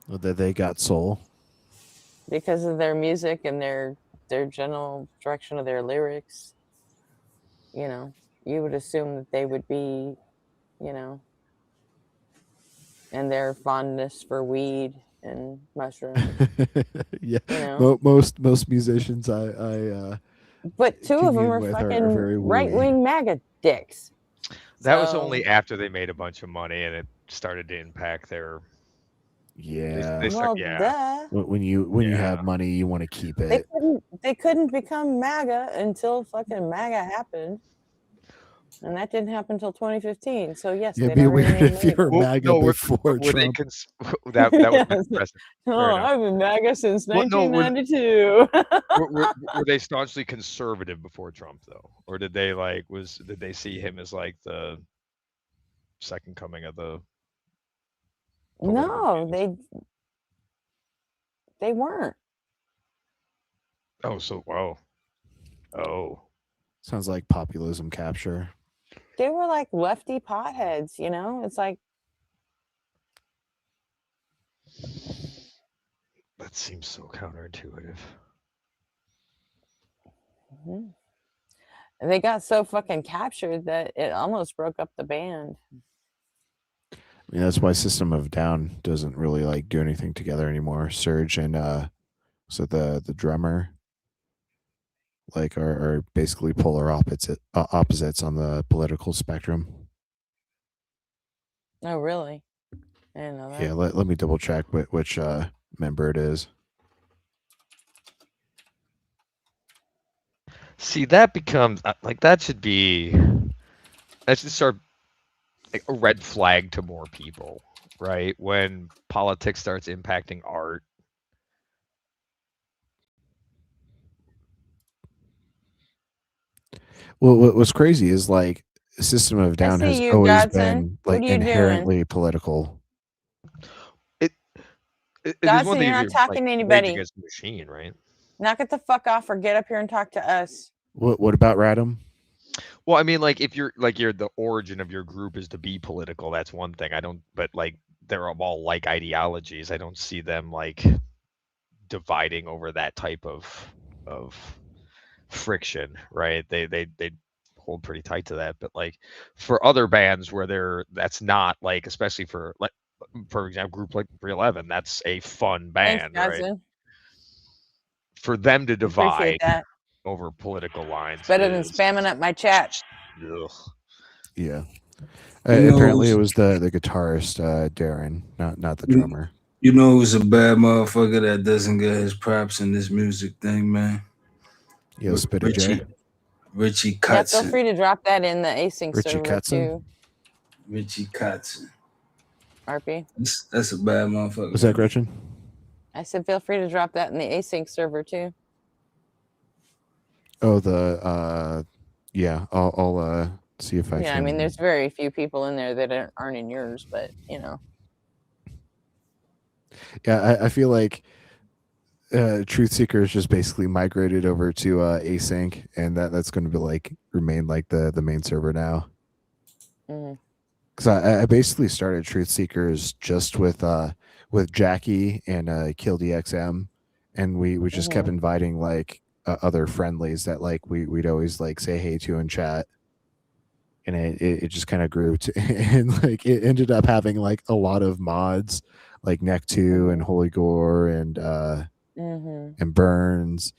Well, that they got soul.
Because of their music and their general direction of their lyrics. You know, you would assume that they would be, you know, and their fondness for weed and mushrooms.
Yeah.
You know?
Most musicians I
But two of them
commune
are
with are
fucking
very woolly.
right-wing MAGA dicks.
That was
So-
only after they made a bunch of money and it started to impact their.
Yeah.
They start-
Well,
yeah.
duh.
When you
Yeah.
have money, you want to keep
They
it.
couldn't become MAGA until fucking MAGA happened. And that didn't happen until 2015. So yes,
It'd
they'd
be
already
weird
made
if you
money.
were
Well,
MAGA
no, were-
before
Were they
Trump.
that was
Yes.
impressive.
Oh,
Fair enough.
I've been MAGA since
Well, no, were-
1992.
were they staunchly conservative before Trump though, or did they did they see him as like the second coming of the?
No, they weren't.
Oh, so wow. Oh,
Sounds like populism capture.
They were like lefty potheads, you know? It's like,
that seems so counterintuitive.
mhm. And they got so fucking captured that it almost broke up the band.
I mean, that's why System of a Down doesn't really do anything together anymore. Serge and so the drummer are basically polar opposites on the political spectrum.
Oh, really? I didn't know that.
Yeah, let me double check which member it is.
See, that becomes like that should start like a red flag to more people, right? When politics starts impacting art.
Well, what's crazy is like System of a Down
see
has
you,
always
Godson.
been
What
like
are you doing?
inherently political.
There's
Dodson,
one thing
you're
if
not
you're
talking
like
to
Rage
anybody.
Against the Machine, right?
Knock it the fuck off or get up here and talk to us.
What about Radom?
Well, I mean, like if you're the origin of your group is to be political, that's one thing. But like they're all like ideologies. I don't see them like dividing over that type of friction, right? They hold pretty tight to that. But like for other bands where that's not like, especially for like, for example, group like 311, that's a fun band,
Thanks,
right?
Godson.
For them to divide
Appreciate that.
over political lines,
Better than spamming up my chat.
Ugh.
Yeah.
You know,
Apparently, it was the guitarist Darren, not the drummer.
You know who's a bad motherfucker that doesn't get his props in this music thing, man?
Yo, Spit a J.
Richie
Yeah, feel
Kotzen.
free to drop that in the async
Richie
server
Kotzen?
too,
Richie Kotzen.
RP.
That's a bad motherfucker.
Was that Gretchen?
I said feel free to drop that in the async server too.
Oh, yeah. I'll see if I
Yeah,
can.
I mean, there's very few people in there that aren't in yours, but you know.
Yeah, I feel like Truth Seeker is just basically migrated over to async, and that's going to be like remain like the main server now. Because I basically started Truth Seekers just with Jackie and Kill DXM, and we just kept inviting like other friendlies that like we'd always like say hey to in chat, and it just kind of grew to, and like it ended up having like a lot of mods like Neck2 and Holy Gore and Burns.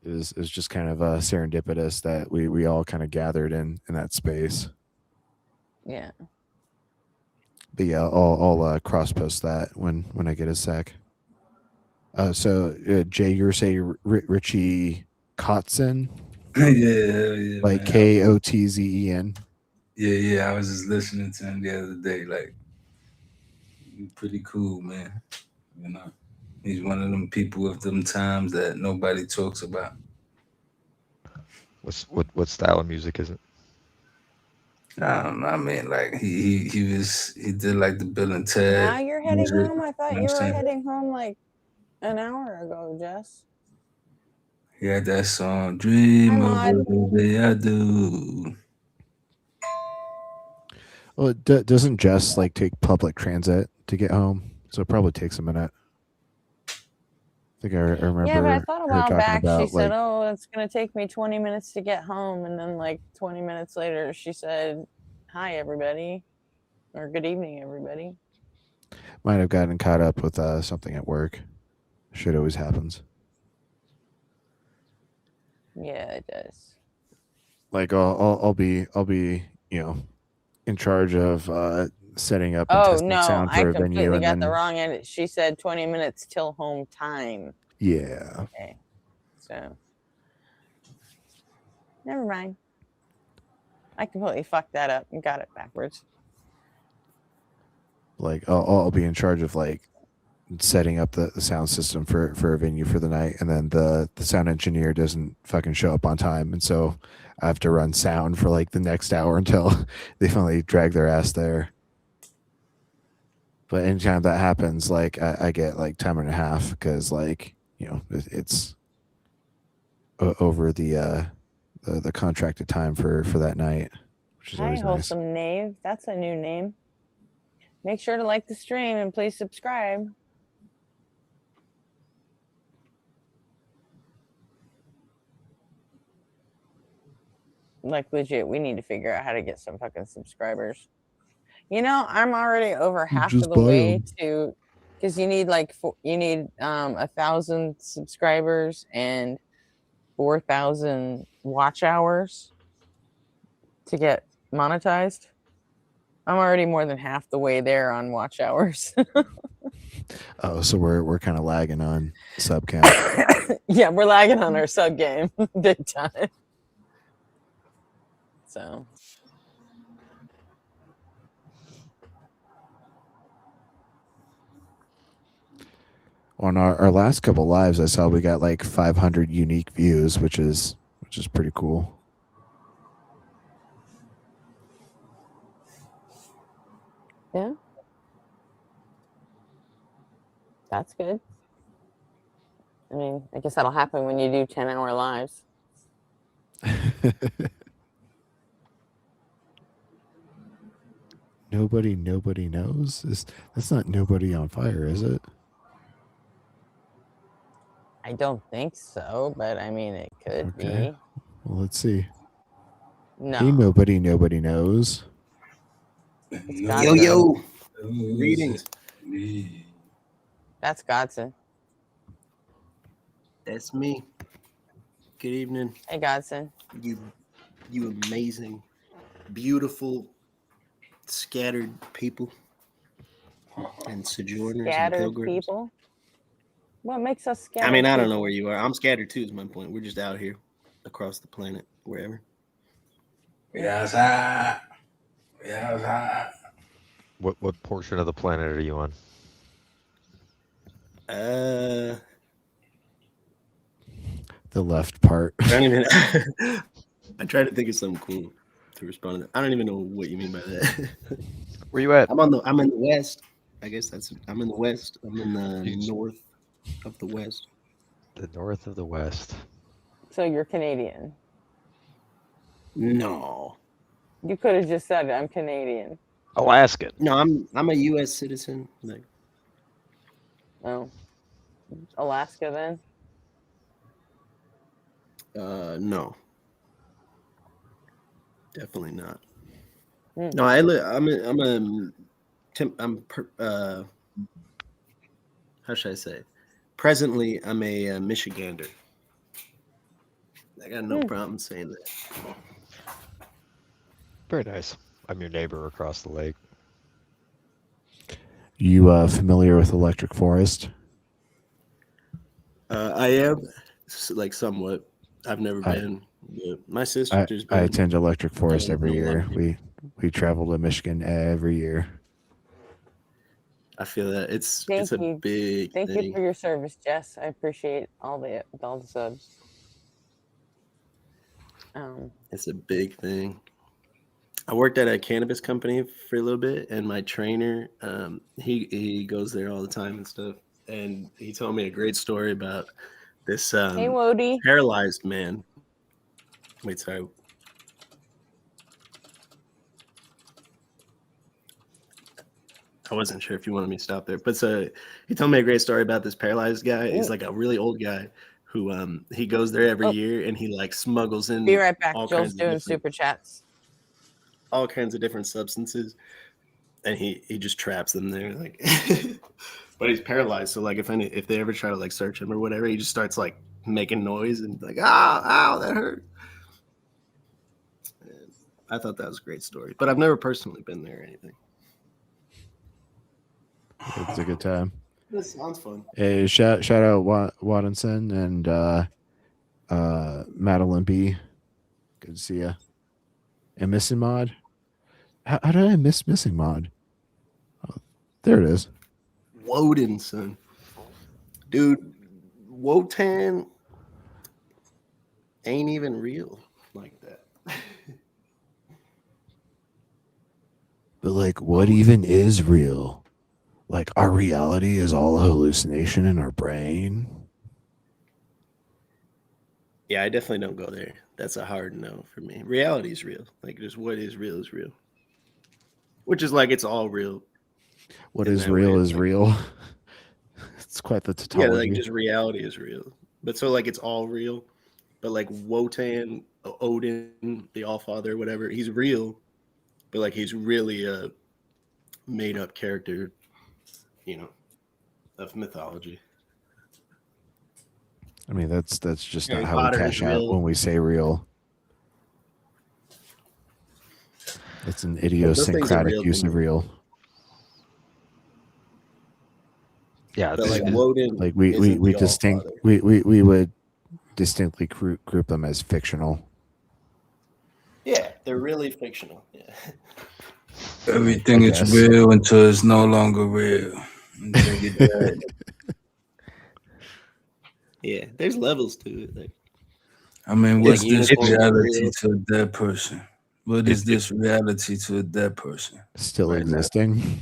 It was just kind of serendipitous that we all kind of gathered in that space.
Yeah.
But yeah, I'll cross post that when I get a sec. So Jay, you're saying Richie Kotzen?
Yeah,
like
man.
Kotzen.
Yeah. I was just listening to him the other day. Like, he's pretty cool, man. You know, he's one of them people with them times that nobody talks about.
What style of music is it?
I don't know. I mean, like he did like the Bill and Ted.
Now you're heading
music,
home. I thought
know
you
what I'm
were
saying?
heading home like an hour ago, Jess.
He had that song, Dream
Hi,
of
Maud.
Every Day I Do.
Well, doesn't Jess like take public transit to get home? So it probably takes a minute. I think I remember.
Yeah, but I thought a
her
while
talking
back she
about,
said,
like,
"Oh, it's gonna take me 20 minutes to get home," and then like 20 minutes later, she said, "Hi, everybody," or "Good evening, everybody."
might have gotten caught up with something at work. Shit always happens.
Yeah, it does.
Like I'll be in charge of setting up and
Oh
testing
no,
sound
I
for a venue,
completely
and
got
then
the wrong end. She said 20 minutes till home time.
yeah.
Okay, so never mind. I completely fucked that up and got it backwards.
Like I'll be in charge of like setting up the sound system for a venue for the night, and then the sound engineer doesn't fucking show up on time, and so I have to run sound for like the next hour until they finally drag their ass there. But anytime that happens, like I get like time and a half because like it's over the contracted time for that night, which is
Hi,
always nice.
Wholesome Knave. That's a new name. Make sure to like the stream and please subscribe. Like legit, we need to figure out how to get some fucking subscribers. You know, I'm already over half
just
of the
buy
way
'em.
to, because you need like 1,000 subscribers and 4,000 watch hours to get monetized. I'm already more than half the way there on watch hours.
Oh, so we're kind of lagging on sub count.
Yeah, we're lagging on our sub game big time. So
On our last couple lives, I saw we got like 500 unique views, which is pretty cool.
yeah, that's good. I mean, I guess that'll happen when you do 10-hour lives.
Nobody knows. That's not Nobody on Fire, is it?
I don't think so, but I mean, it could
Okay.
be.
Well, let's see.
No.
Hey, nobody knows.
Yo,
Yo, greetings.
That's Godson.
That's me. Good evening,
Hey, Godson.
you amazing, beautiful, scattered people and sojourners and
Scattered
pilgrims.
people. What makes us scattered?
I mean, I don't know
people?
where you are. I'm scattered too. Is my point. We're just out here, across the planet, wherever.
Yeah.
What portion of the planet are you on?
The left part.
I don't even. I try to think of something cool to respond to that. I don't even know what you mean by that.
Where you at?
I'm in the west. I guess I'm in the west. I'm in the north of the west.
The north of the west.
So you're Canadian.
No.
You could have just said I'm Canadian.
Alaskan.
No, I'm a U.S. citizen. Like,
Oh, Alaska then.
no, definitely not.
Hmm.
No, how should I say? Presently, I'm a Michigander. I got no problem saying that.
Very nice. I'm your neighbor across the lake.
You familiar with Electric Forest?
I am, like, somewhat. I've never been. But my sister's
I
been.
attend Electric Forest
Yeah,
every
no
year.
wonder.
We travel to Michigan every year.
I feel that it's
Thank
a
you.
big
Thank
thing.
you for your service, Jess. I appreciate all the subs.
It's a big thing. I worked at a cannabis company for a little bit, and my trainer, he goes there all the time and stuff. And he told me a great story about this
Hey, Wody.
paralyzed man. Wait, sorry. I wasn't sure if you wanted me to stop there, but he told me a great story about this paralyzed guy. He's like a really old guy who he goes there every year, and he like smuggles in.
Be right back.
all
Joel's
kinds of
doing
different-
super chats.
all kinds of different substances, and he just traps them there, like. But he's paralyzed, so like if they ever try to like search him or whatever, he just starts like making noise and like ow, that hurt. And I thought that was a great story, but I've never personally been there or anything.
It's a good time.
This sounds fun.
Hey, shout out Wattinson and Madeline B. Good to see you. And Missing Mod. How did I miss Missing Mod? Oh, there it is.
Wodenson, dude. Wotan ain't even real like that.
But like, what even is real? Like, our reality is all a hallucination in our brain.
Yeah, I definitely don't go there. That's a hard no for me. Reality is real. Like, just what is real is real. Which is like, it's all real.
What
in
is
that
real
way.
is real. It's quite the tautology.
Yeah, like just reality is real. But so like it's all real. But like Wotan, Odin, the Allfather, whatever, he's real. But like he's really a made up character, of mythology.
I mean, that's just
Harry
not how
Potter
we
is
cash out
real.
when we say real. It's an
things are
idiosyncratic
real to
use of
me.
real.
Yeah,
But like
it's-
Woden,
Like we
isn't the
distinct
Allfather.
we would distinctly group them as fictional.
Yeah, they're really fictional. Yeah.
Everything
I
is
guess.
real until it's no longer real. Until you're dead.
Yeah, there's levels to it. Like,
I mean,
Like
what's this
unicorns are
reality
real.
to a dead person? What is this reality to a dead person?
Still
Right now.
existing.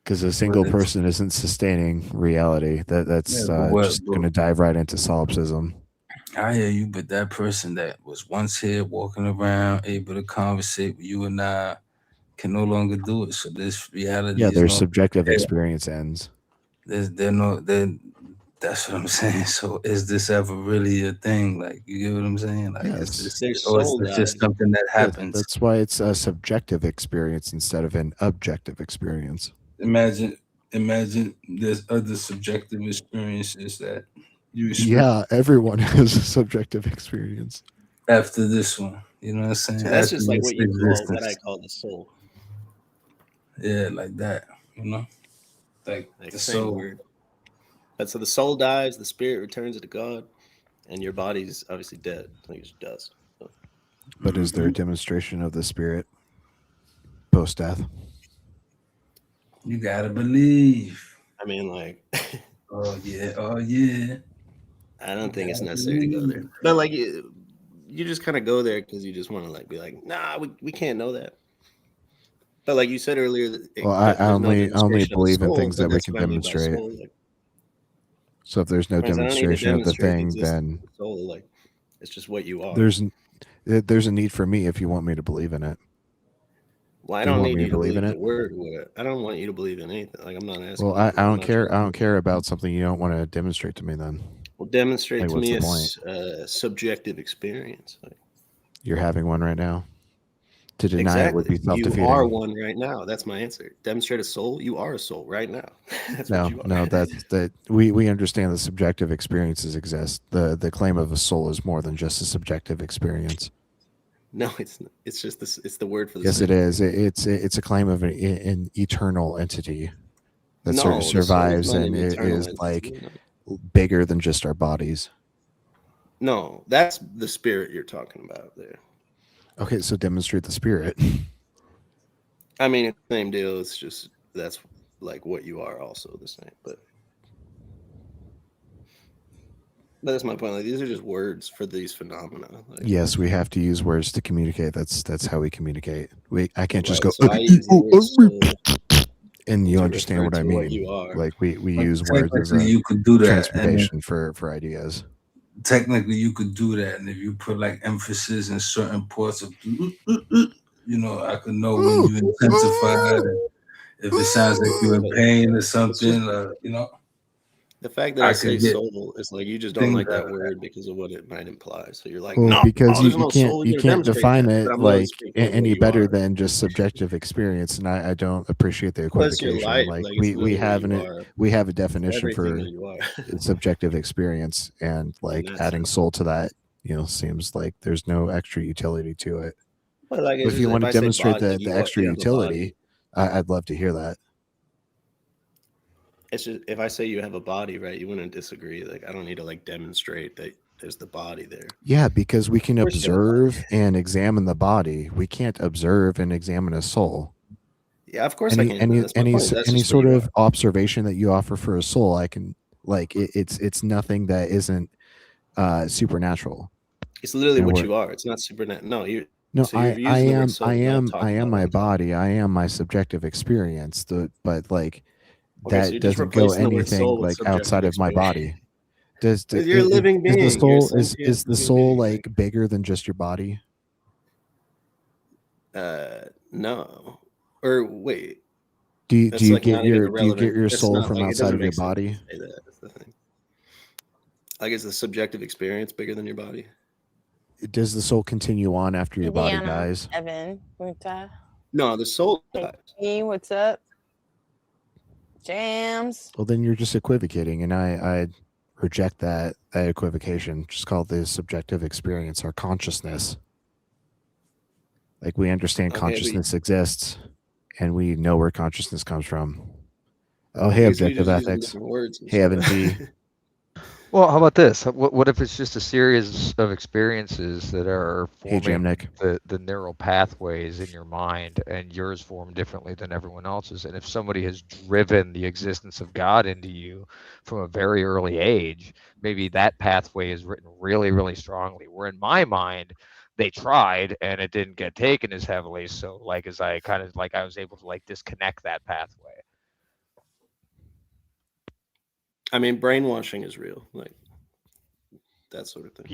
Because a single
What is-
person isn't sustaining reality. That's
Yeah, but what-
just going to dive right into solipsism.
I hear you, but that person that was once here, walking around, able to conversate with you and I, can no longer do it. So this reality,
Yeah,
is
their
no,
subjective
yeah.
experience ends.
That's what I'm saying. So is this ever really a thing? Like, you get what I'm saying? Like,
Yes.
is
Their
this, or is
soul
this just
dies.
something that happens?
That's why it's a subjective experience instead of an objective experience.
Imagine there's other subjective experiences that you experience
Yeah, everyone has a subjective experience.
after this one. You know what I'm saying?
so that's
After
just like
this
what you call what I
existence.
call the soul.
Yeah, like that. You know, like
Like
the
same
soul.
word. But so the soul dies, the spirit returns to God, and your body's obviously dead. Like it's dust. So,
But is there a demonstration of the spirit post death?
You gotta believe.
I mean, like,
Oh yeah. Oh yeah.
I don't think it's necessary to go there. But like, you just kind of go there because you just want to like be like, nah, we can't know that. But like you said earlier,
Well, I
there's no
only
demonstration of the
believe in
soul,
things
but
that we
that's
can
what I mean by
demonstrate.
soul, like,
So if there's no
friends, I don't need to
demonstration of the
demonstrate
thing,
existence
then
of the soul. Like, it's just what you are.
there's a need for me if you want me to believe in it.
Well, I
Do you
don't
want
need
me
you
to
to
believe
believe
in
the
it?
word. I don't want you to believe in anything. Like, I'm not asking.
Well,
you
I
to, I'm
don't
not
care.
trying
I
to-
don't care about something you don't want to demonstrate to me. Then
Well, demonstrate
Like,
to
what's
me
the
a subjective experience. Like,
you're having one right now. To deny
exactly.
it would be
You
self-defeating.
are one right now. That's my answer. Demonstrate a soul. You are a soul right now. That's
No,
what you are.
no, that we understand the subjective experiences exist. The claim of a soul is more than just a subjective experience.
No, it's just this. It's the word for the
Yes, it
soul.
is. It's a claim of an eternal entity that
No, the soul is
survives
not
and
an eternal
is like
entity, no.
bigger than just our bodies.
No, that's the spirit you're talking about there.
Okay, so demonstrate the spirit.
I mean, it's the same deal. It's just that's like what you are also the same. But that's my point. Like, these are just words for these phenomena. Like,
Yes, we have to use words to communicate. That's how we communicate. I can't just
right,
go
so I use the word soul
and you
to
understand
refer
what I
to
mean.
what you are.
Like we
But
use words as
technically,
a
you could do that. And
transportation for ideas.
technically, you could do that, and if you put like emphasis in certain parts of, you know, I could know when you intensified, and if it sounds like you're in pain or something, you know.
The fact that
I
I say
could get
soul is like you just don't
things
like
out
that
of
word because of what it might imply. So you're like,
Well,
no,
because
there's
you
no soul.
you
gotta
can't
demonstrate
define
that.
it
But I'm really
like
speaking of what
any
you
better
are.
than just subjective experience, and I don't appreciate the
Plus, your
equivocation.
life,
Like
like it's
we
literally
have
what you
an
are.
we have a
It's
definition
everything
for
that you are.
subjective experience, and like
that
adding
sense.
soul to that, seems like there's no extra utility to it.
But like,
But
it's
if you
just,
want
if
to
I say
demonstrate
body, like
the extra
you have a
utility,
body.
I'd love to hear that.
It's just if I say you have a body, right? You wouldn't disagree. Like I don't need to like demonstrate that there's the body there.
Yeah, because we can
Of course you have a body.
observe and examine the body. We can't observe and examine a soul.
Yeah, of course I can. That's my
Any
point. That's
any
just what
sort
you
of
are.
observation that you offer for a soul, I can like it's nothing that isn't supernatural.
It's literally
And
what
we're
you are. It's not supernatural. No, you.
no,
So you're using the word soul.
I
Not
am
talking about
my
what I'm talking
body. I am my subjective experience. But like
Okay, so
that
you're just
doesn't go
replacing the word
anything
soul with
like
subjective
outside of my
experience.
body. Does
Because you're a living
is the
being. You're a
soul is
sentient
the
living
soul
being.
like bigger than just your body?
No. Or wait.
Do
That's
you
like
get
not even
your
irrelevant. It's
soul
not
from
like it
outside
doesn't
of your
make sense
body?
to say that. That's the thing. Like, is the subjective experience bigger than your body?
Does the soul continue on after your body
Indiana,
dies?
Evan, Muta.
No, the soul
Hey,
dies.
P, what's up? Jams.
Well, then you're just equivocating, and I reject that equivocation. Just call it the subjective experience, our consciousness. Like we understand
Okay,
consciousness exists, and we know where consciousness comes from. Oh, hey,
Because we
objective
just using
ethics.
different words. and
Hey, Evan
stuff.
G.
Well, how about this? What if it's just a series of experiences that are
Hey, Jam
forming
Nick.
the neural pathways in your mind, and yours form differently than everyone else's? And if somebody has driven the existence of God into you from a very early age, maybe that pathway is written really, really strongly. Where in my mind, they tried and it didn't get taken as heavily. So, like, as I kind of like, I was able to like disconnect that pathway.
I mean, brainwashing is real, like that sort of thing.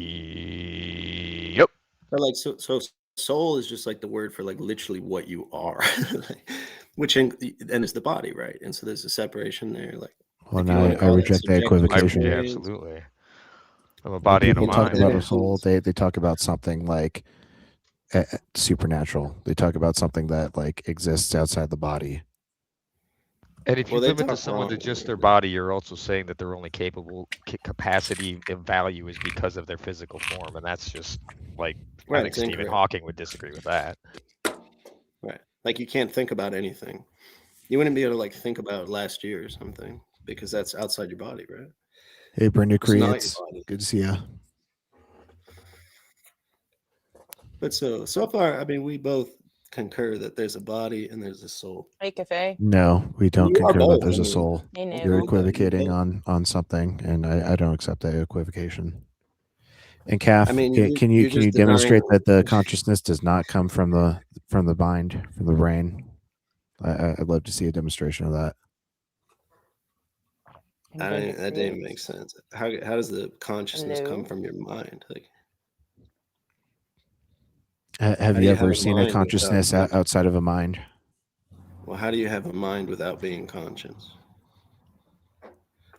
Yep.
But like, so soul is just like the word for like literally what you are, like, which and is the body, right? And so there's a separation there. Like,
Well,
if you
now
want to
I
call that
reject the
subjective
equivocation.
Yeah,
experience,
absolutely. I'm a
When
body and a
people talk
mind.
about a soul, they talk about something like supernatural. They talk about something that like exists outside the body.
And if you
Well, they
limit to
talk
someone to
wrong.
just their body, you're also saying that their only capacity and value is because of their physical form, and that's just like I
Right,
think
it's
Stephen
incorrect.
Hawking would disagree with that.
Right, like you can't think about anything. You wouldn't be able to like think about last year or something because that's outside your body, right?
Hey, Brenda
It's not your
Creates.
body.
Good to see ya.
But so far, I mean, we both concur that there's a body and there's a soul.
Hey, Cafe.
No, we don't
You are
concur that
both.
there's
I
a
mean,
soul.
Hey,
I'll
You're
Nagel.
believe that. You're
equivocating
both.
on something, and I don't accept that equivocation. And Calf,
I mean,
can
you're
you
just
demonstrate
denying.
that the consciousness does not come from the mind, from the brain? I'd love to see a demonstration of that.
I mean, that didn't make sense. How does the consciousness come
Hello?
from your mind? Like,
Have
how do
you
you have
ever
a
seen a
mind without
consciousness
being?
outside of a mind?
Well, how do you have a mind without being conscious?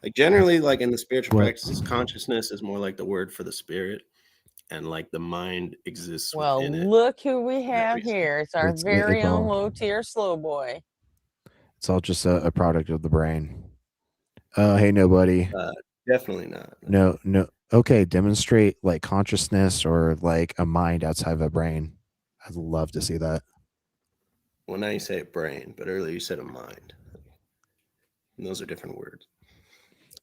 Like generally, like in the spiritual
What?
practices, consciousness is more like the word for the spirit, and like the mind exists
Well,
within it.
look who we
for that
have
reason.
here. It's our
It's
very own
all
low tier slow boy.
it's all just a product of the brain. Hey, nobody.
Definitely not.
No. Okay, demonstrate like consciousness or like a mind outside of a brain. I'd love to see that.
Well, now you say a brain, but earlier you said a mind. And those are different words.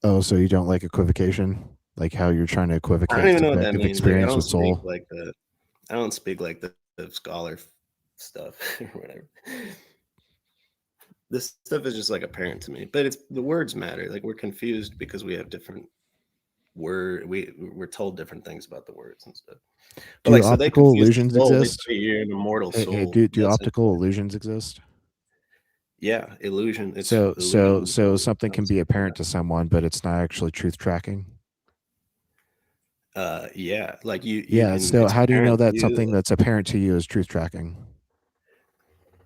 Oh, so you don't like equivocation? Like how you're trying to
I
equivocate
don't even know what that
subjective
means. Like,
experience with soul?
I don't speak like the scholar stuff or whatever. This stuff is just like apparent to me, but it's the words matter. Like we're confused because we have different we're told different things about the words and stuff. But
Do
like, so they
optical
confuse the
illusions
soul. They
exist?
say you're an immortal
Hey,
soul.
do
That's
optical illusions exist?
Yeah, illusion. It's
So
illusion.
something can be apparent to someone, but it's not actually truth tracking.
Yeah, like you.
Yeah.
can,
So
it's
how do you know
apparent to
that
you,
something that's apparent to you is truth tracking?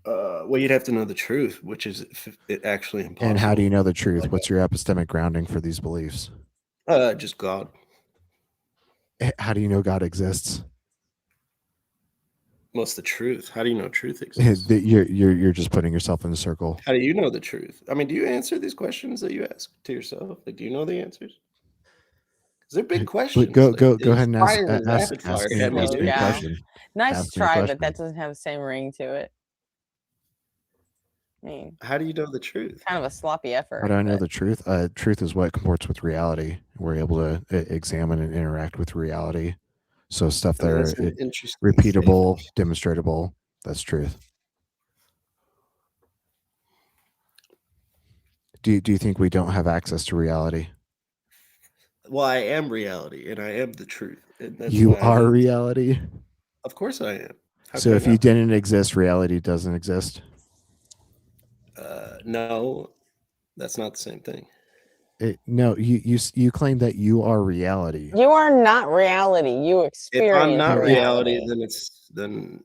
well, you'd have to know the truth, which is it actually impossible.
And how do you know the truth?
Like
What's your epistemic grounding for these beliefs?
Just God.
How do you know God exists?
What's the truth? How do you know truth exists?
You're just putting yourself in a circle.
How do you know the truth? I mean, do you answer these questions that you ask to yourself? Like, do you know the answers? Because they're big questions.
Go
like,
ahead
it's
and ask
firing rapid fire
me,
at me,
ask me a
dude.
question.
Nice
Ask me a
try, but
question.
that doesn't have the same ring to it. I mean,
How do you know the truth?
kind of a sloppy effort.
How do I know
but
the truth? Truth is what comports with reality. We're able to examine and interact with reality. So stuff
I mean,
that
that's
are
an interesting
repeatable,
statement.
demonstratable, that's truth. Do you think we don't have access to reality?
Well, I am reality, and I am the truth. And that's
You
why I
are
know.
reality.
Of course, I am. How
So
could I
if you
not?
didn't exist, reality doesn't exist.
No, that's not the same thing.
No, you claim that you are reality.
you are not reality. You
If
experience
I'm not
reality.
reality, then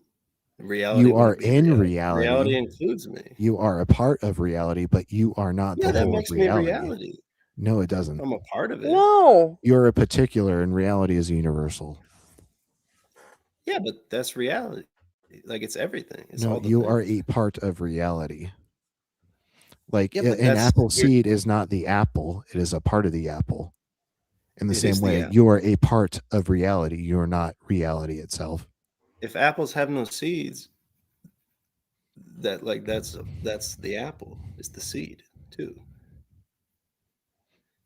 reality.
You are
won't be
in
reality.
reality.
Reality includes me.
You are a part of reality, but you are not
Yeah,
the
that
whole
makes
of
me
reality.
reality.
No, it doesn't.
I'm a part of it.
No.
You're a particular, and reality is universal.
Yeah, but that's reality. Like it's everything. It's
No,
all the
you
things.
are a part of reality. Like
Yeah, but
an
that's
apple
you're-
seed is not the apple; it is a part of the apple. In the
It
same
is the
way,
apple.
you are a part of reality. You are not reality itself.
If apples have no seeds, that's the apple. It's the seed too.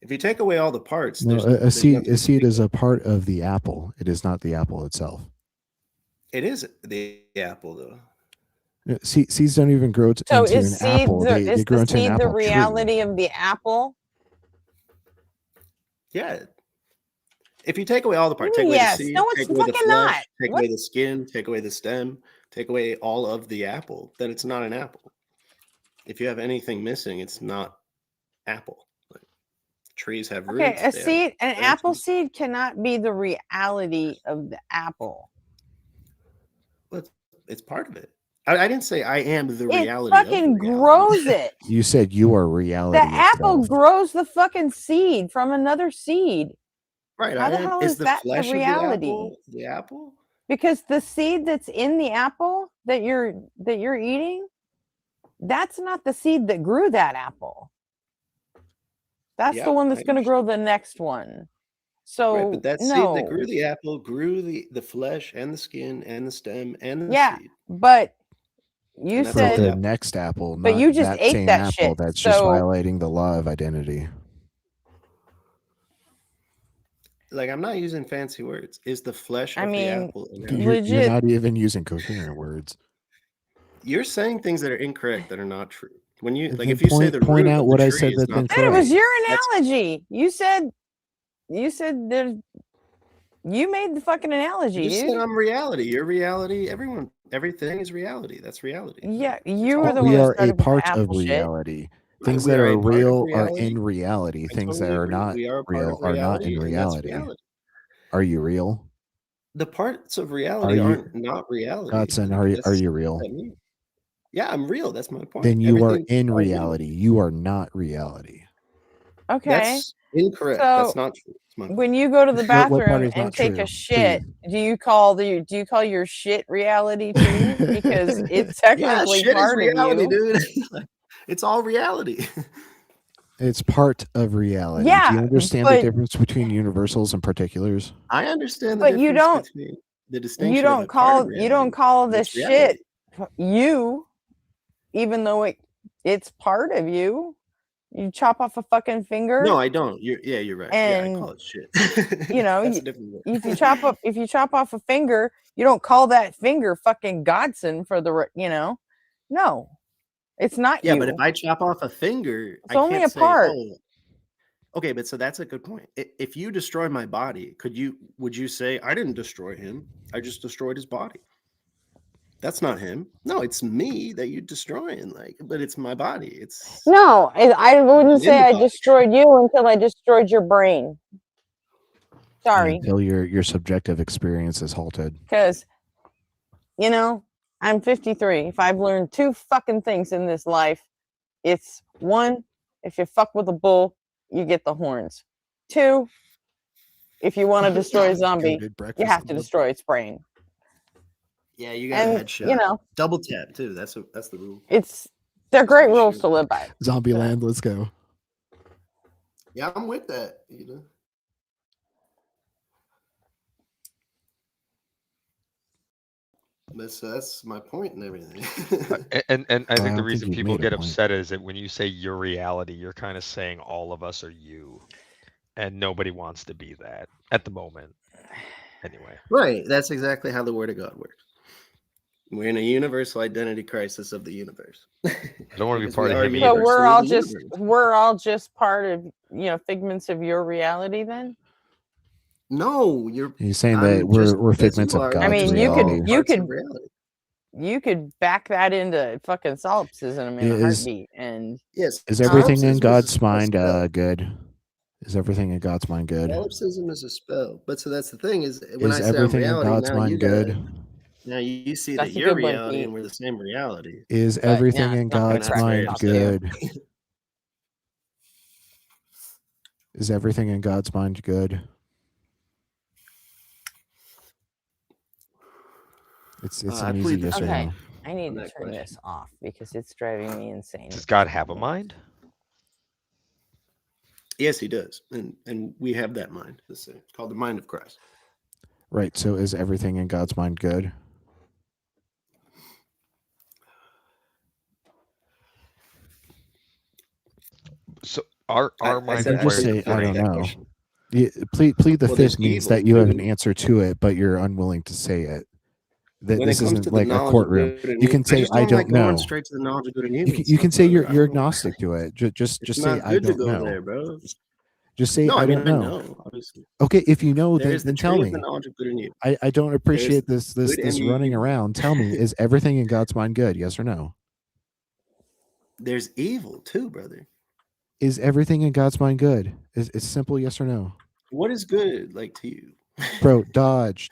If you take away all the parts,
No,
there's
a
nothing to
seed
speak
is
of.
a part of the apple. It is not the apple itself.
It is the apple, though.
Seeds don't even grow
So
into
is
an apple. They
is
grow
the
into an
seed the
apple tree.
reality of the apple?
Yeah. If you take away all the parts,
What do
take
you
away
mean
the
yes?
seed,
No, it's
take away the
fucking not.
flesh, take
What?
away the skin, take away the stem, take away all of the apple, then it's not an apple. If you have anything missing, it's not apple. Like, trees have
Okay,
roots.
a
they have
seed, an apple
branches.
seed cannot be the reality of the apple.
Well, it's part of it. I didn't say I am the
It
reality of the
fucking
reality.
grows it.
You said you are
The
reality
apple
itself.
grows the fucking seed from another seed.
Right.
How the hell
Is
is
the
that the
flesh of
reality?
the apple?
Because the seed that's in the apple that you're eating, that's not the seed that grew that apple. That's
Yeah,
the one that's
I
going to grow the next one. So
Right, but that seed
no,
that grew the apple grew the flesh and the skin and the stem and the
yeah,
seed.
but you
And that's
For
all
said,
the
the
apple.
next apple,
but
not
you just
that
ate
same
that
apple.
shit.
That's just
So
violating the law of identity.
Like, I'm not using fancy words. Is the flesh
I
of the
mean,
apple an
You're,
apple?
you're
legit.
not even using coherent words.
You're saying things that are incorrect that are not true. When you like,
Then
if you say the
point
root
out
of
what
the
I
tree
said
is
that's
not the
Dude, it was
tree,
your
that's
analogy. You said there's. You made the fucking
you
analogy,
just said
dude.
I'm reality. You're reality. Everything is reality. That's reality.
Yeah,
That's
you
all
were the
We
one that
are a
started with the
part of
apple shit.
reality.
Right,
Things
we
that
are
are
a part of
real are
reality.
in reality.
I
Things that
totally
are
agree.
not
We are a part
real
of
are not in
reality, and that's
reality.
reality.
Are you real?
The parts of
Are
reality
you,
aren't not reality.
Godson?
Like,
Are
that's
you
what
real?
that means. Yeah, I'm real. That's my point.
Then you are
Everything's
in
all
reality.
reality.
You are not reality.
Okay,
That's incorrect. That's
so
not true. That's my point.
when you go to the
What part
bathroom
is
and
not
take a
true?
shit,
Please.
do you call your shit reality too? Because it's
Yeah,
technically
shit is
part of
reality,
you.
dude. It's all reality.
It's part of reality. Do you
Yeah,
understand the
but
difference between universals and particulars?
I understand the
but you
difference
don't
between the distinction of
don't
a part of
call
reality.
this
It's reality.
shit you, even though it's part of you. You chop off a fucking finger.
No, I don't. You're right. Yeah, I
And
call it shit.
you know,
That's a different word.
if you chop off a finger, you don't call that finger fucking Godson for the no, it's not
Yeah,
you.
but if I chop off a finger,
It's
I
only
can't
a
say,
part.
"Oh, okay." But so that's a good point. If you destroy my body, would you say I didn't destroy him? I just destroyed his body. That's not him. No, it's me that you're destroying. Like, but it's my body. It's
No, I wouldn't
in
say
the
I
body.
destroyed you until I destroyed your brain. Sorry,
Until your subjective experience is halted.
because I'm 53. If I've learned two fucking things in this life, it's one, if you fuck with a bull, you get the horns. Two, if you want to destroy a zombie,
Goated
you
breakfast
have
on
to
the-
destroy its brain.
Yeah, you got a
And
headshot. Double tap too. That's the rule.
they're great
be
rules
sure.
to live by.
Zombieland, let's go.
Yeah, I'm with that. That's my point and everything.
And I think
I
the
don't think
reason
you've
people
made a
get
point.
upset is that when you say your reality, you're kind of saying all of us are you, and nobody wants to be that at the moment. Anyway,
Right. That's exactly how the Word of God works. We're in a universal identity crisis of the universe.
I don't want to be
Because
part
we
of
are
him
So
either.
universally the universe.
we're all just part of figments of your reality then?
No, you're
He's saying
I'm
that
just
we're
as
figments
you
of
are.
God's
I mean,
We're all
reality.
parts of reality.
You could back that into fucking solipsism in a heartbeat. And
Yes.
Is everything in
solipsism is
God's
a
mind
spell.
good? Is everything in God's mind good?
Solipsism is a spell. But so that's the thing is when
Is
I say I'm
everything in
reality,
God's
now you
mind
gotta
good?
now you see
That's
that
a
you're
good one,
reality
Pete.
and we're the same reality.
Is
But,
everything
yeah,
in
it's not gonna
God's
crack
mind
us
good? Is everything in God's mind good? It's
I
an easy
plead the
yes or
okay,
no.
I need
on
to
that
turn
question.
this off because it's driving me insane.
Does God have a mind?
Yes, he does. And we have that mind. It's called the mind of Christ.
Right. So is everything in God's mind good?
So Our
I
mind
said
You just
I
say,
think
I
before
don't
that
know.
question.
Plead the
Well, there's
fifth means
evil
that you have an
too.
answer to it, but you're unwilling to say it. That
When it
this
comes
isn't
to the
like a
knowledge of
courtroom.
good and
You
evil,
can
I
say,
just
I
don't like
don't
going
know.
straight to the knowledge of good and
You
evil
can,
and
you can
stuff,
say
brother. I
you're
don't.
agnostic to it. Just
It's
say,
not
I
good to
don't
go
know.
there, bro.
Just say,
No,
I
I mean
don't
I
know.
know, obviously.
Okay, if you know,
There is the
then tell
tree of the
me.
knowledge of good and evil.
I don't
There's
appreciate this
good and
running
evil.
around. Tell me, is everything in God's mind good? Yes or no?
There's evil too, brother.
Is everything in God's mind good? It's simple, yes or no?
What is good, like, to you?
Bro, dodge.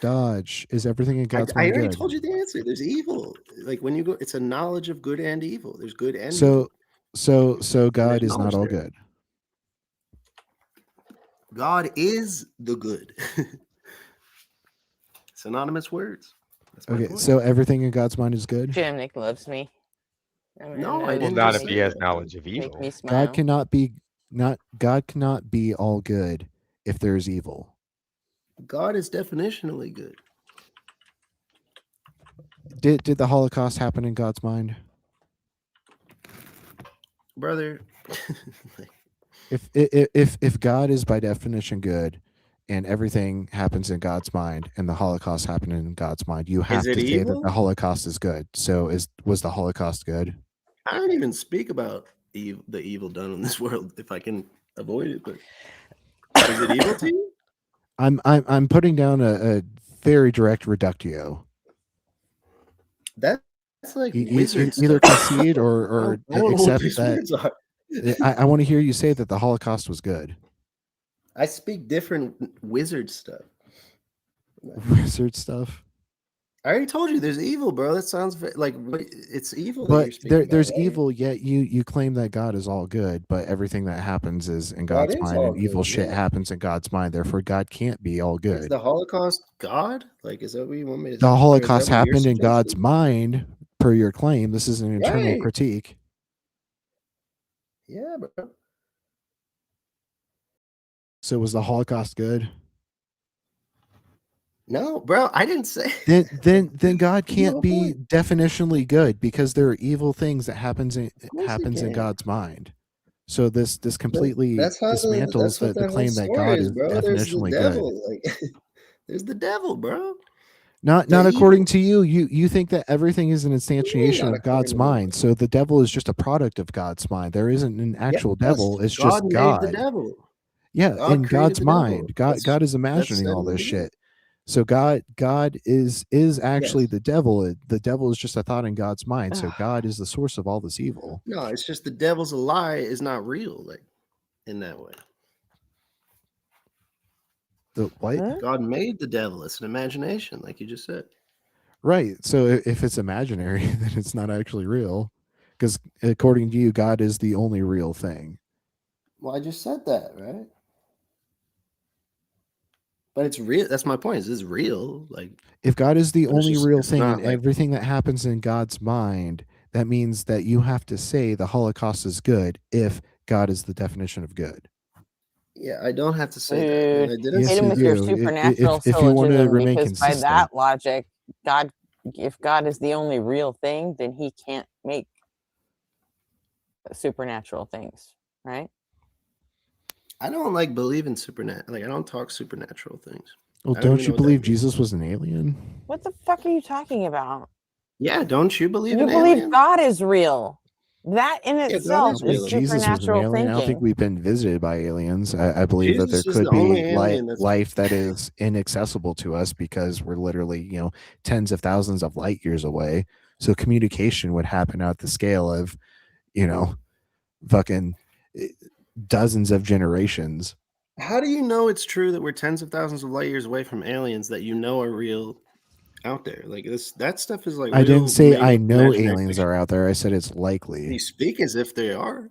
Is everything in God's
I
mind
already
good?
told you the answer. There's evil. Like when you go, it's a knowledge of good and evil. There's good and
So
evil.
so
And there's
God is not
knowledge
all
there.
good.
God is the good. Synonymous words. That's my
Okay,
point.
so everything in God's mind is good.
Jim Nick loves me.
No, I
Well,
didn't
not
just
if
say
he has
that.
knowledge of
Make
evil.
me smile.
God cannot be all good if there's evil.
God is definitionally good.
Did the Holocaust happen in God's mind?
Brother.
If God is by definition good and everything happens in God's mind and the Holocaust happened in God's mind, you have
it
to say that
evil?
the Holocaust is good. So was the Holocaust good?
I don't even speak about the evil done in this world if I can avoid it, but is it evil to you?
I'm putting down a very direct reductio.
That's like
You
wizard
either
stuff.
concede or
I don't know what
accept
these
that.
words are.
I want to hear you say that the Holocaust was good.
I speak different wizard stuff.
Wizard stuff.
I already told you there's evil, bro. That sounds like it's evil. That
But
you're speaking about,
there's
right?
evil, yet you claim that God is all good, but everything that happens is in
God
God's
is
mind,
all
and evil
good,
shit
yeah.
happens in God's mind. Therefore, God can't be all
Is
good.
the Holocaust God? Like, is that what you want me to?
The
or is
Holocaust
that what you're
happened in God's
suggesting?
mind, per your claim. This is an internal
Right.
critique.
Yeah, bro.
So was the Holocaust good?
No, bro. I didn't say.
Then God
You
can't
have a
be
point.
definitionally good because there are evil things that happens
Of course he
in
can.
God's mind. So this completely
That's how
dismantles
that's what
the
that whole
claim that
story
God
is,
is
bro. There's the
definitionally good.
devil. Like, there's the devil, bro.
Not
The
according
evil.
to you. You think that everything is an instantiation
not
of God's
according to me?
mind. So the devil is just a product of God's mind. There isn't an actual devil. It's
God
just
made the
God.
devil.
Yeah,
God
in
created
God's
the devil.
mind. God is
That's
imagining
said
all
in the
this
beginning.
shit. So God is actually
Yes.
the devil. The devil is just a thought in God's mind. So God is the source of all this evil.
No, it's just the devil's a lie is not real, like in that way.
The what?
God made the devil. It's an imagination, like you just said.
Right. So if it's imaginary, then it's not actually real. Because according to you, God is the only real thing.
Well, I just said that, right? But it's real. That's my point. It's real. Like,
if God is the
but it's
only
just-
real
it's
thing
not
and
like-
everything that happens in God's mind, that means that you have to say the Holocaust is good if God is the definition of good.
Yeah, I don't have to say that. And I didn't
Yes,
Hit
say
him
you
with your
do.
supernatural
If you want to
syllogism,
remain
because by
consistent.
that logic, if God is the only real thing, then he can't make supernatural things, right?
I don't like believe in supernatural. Like, I don't talk supernatural things.
Well,
I
don't
even
you
know what that
believe
means.
Jesus was an alien?
What the fuck are you talking about?
Yeah, don't you believe
You
in
believe
aliens?
God is real. That in
God
itself
is
I
is
think
real.
Jesus was an
supernatural
alien. I don't think
thinking.
we've been visited by aliens. I believe that there
Jesus is
could
the only
be
alien that's-
life that is inaccessible to us because we're literally, tens of thousands of light years away. So communication would happen at the scale of, fucking dozens of generations.
How do you know it's true that we're tens of thousands of light years away from aliens that you know are real out there? Like that stuff is like
I didn't
real
say
made
I
up
know
imaginary
aliens
fiction.
are out there. I said it's likely.
You speak as if they are.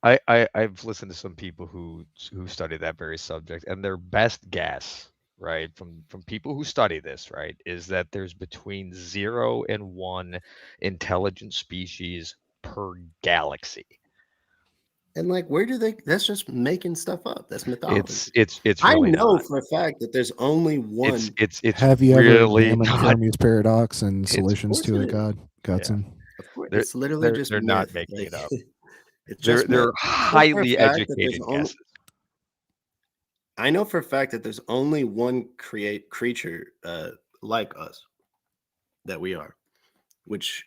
I've listened to some people who study that very subject, and their best guess, right, from people who study this, right, is that there's between 0 and 1 intelligent species per galaxy.
And like, where do they? That's just making stuff up. That's mythology.
It's
I
really
know
not.
for a fact that there's only one.
It's
Have you
really
ever examined
not.
Fermi's paradox and
It's-
solutions
Of
to
course
it,
it is.
Godson?
Of course,
They're-
it's literally
they're-
just
they're not
myth.
making it up.
It's
They're
just
they're highly educated
only,
guesses.
I know for a fact that there's only one creature like us that we are, which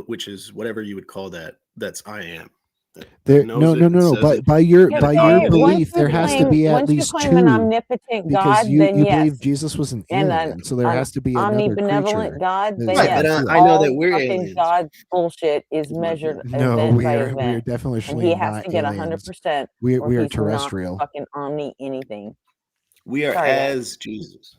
is whatever you would call that. That's I am.
There, no. By your belief, there has to be at least
claim
two,
an omnipotent
because
God,
you
then yes.
believe Jesus was an
And
alien, so there has to be another
omnibenevolent
creature.
God, then
that's
Right,
yes.
but
like
I
you.
know that
All
we're
fucking
aliens.
God bullshit is
Is my
measured
point.
No,
event
we
by
are
event.
definitely
And he has
not
to get
aliens.
100%.
We
or
are
he's
terrestrial.
Not fucking omni anything.
We are
Sorry, guys.
as Jesus.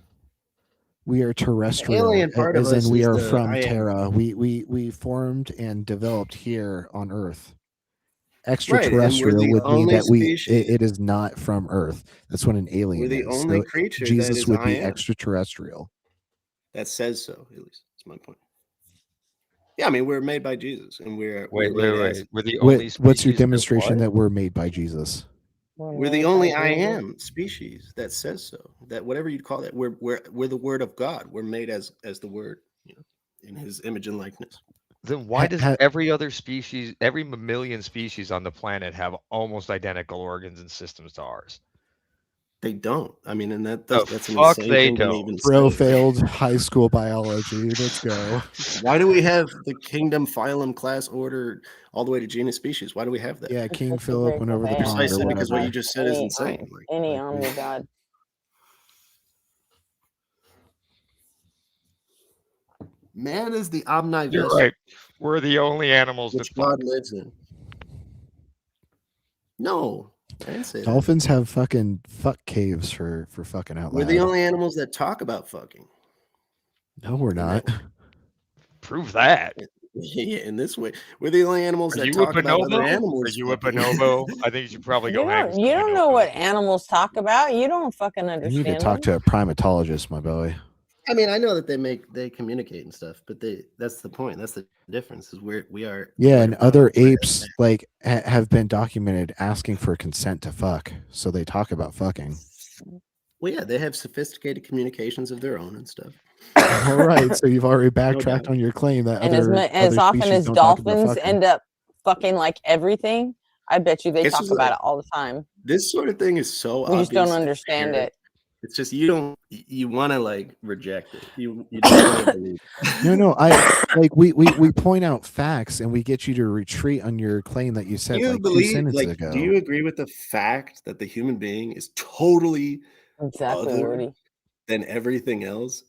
We are terrestrial,
alien part of
as in
us
we
is
are
the
from
I am.
Terra. We formed and developed here on Earth.
Right, and we're
Extraterrestrial
the
would mean
only
that
species.
it is not from Earth. That's what an alien
We're the
is.
only
So
creature that
Jesus
is
would
I
be
am.
extraterrestrial.
That says so, at least. That's my point. Yeah, I mean, we're made by Jesus, and we're
Wait.
made as
We're the only species.
What's your
that
demonstration
what?
that we're made by Jesus?
we're the only I am species that says so. That whatever you'd call that, we're the Word of God. We're made as the Word, in His image and likeness.
Then why does every other species, every mammalian species on the planet, have almost identical organs and systems to ours?
They don't. I mean, and that's an
fuck
insane
they
thing to
don't.
even
Bro
say.
failed high school biology. Let's go.
Why do we have the kingdom, phylum, class, order, all the way to genus, species? Why do we have that?
Yeah, King Philip went over the pond or
Precisely because what
whatever.
you just said is insane.
Any omni God.
Man is the omni
You're
vessel
right. We're the only animals
which
that fuck.
God lives in. No, I didn't say that.
Dolphins have fucking fuck caves for fucking out loud.
We're the only animals that talk about fucking.
No, we're not.
Prove that.
Yeah, in this way, we're the only animals
Are
that
you
talk
a
about
bonobo?
other animals.
Are you a
fucking.
bonobo? I think you should probably
You
go hang with
don't, you
some
don't know what animals talk about. You don't fucking
You
understand.
need to talk to a primatologist, my boy.
I mean, I know that they communicate and stuff, but that's the point. That's the difference. Is we are.
Yeah,
we're
and
not-
other apes like have been documented asking for consent to fuck, so they talk about fucking.
Well, yeah, they have sophisticated communications of their own and stuff.
All right, so you've already
No
backtracked
doubt.
on your claim that
And as
other
often
species
as
don't talk about
dolphins
fucking.
end up fucking like everything, I bet you they
This
talk
is
about
like-
it all the time.
This sort of thing is so
We just don't
obvious and
understand
apparent.
it.
It's just you want to like reject it. You don't want to believe it.
No, I like we point out facts and we get you to retreat on your claim that you said
Do you
like 2
believe?
sentences
Like,
ago.
do you agree with the fact that the human being is totally
Exactly,
other
Woody.
than everything else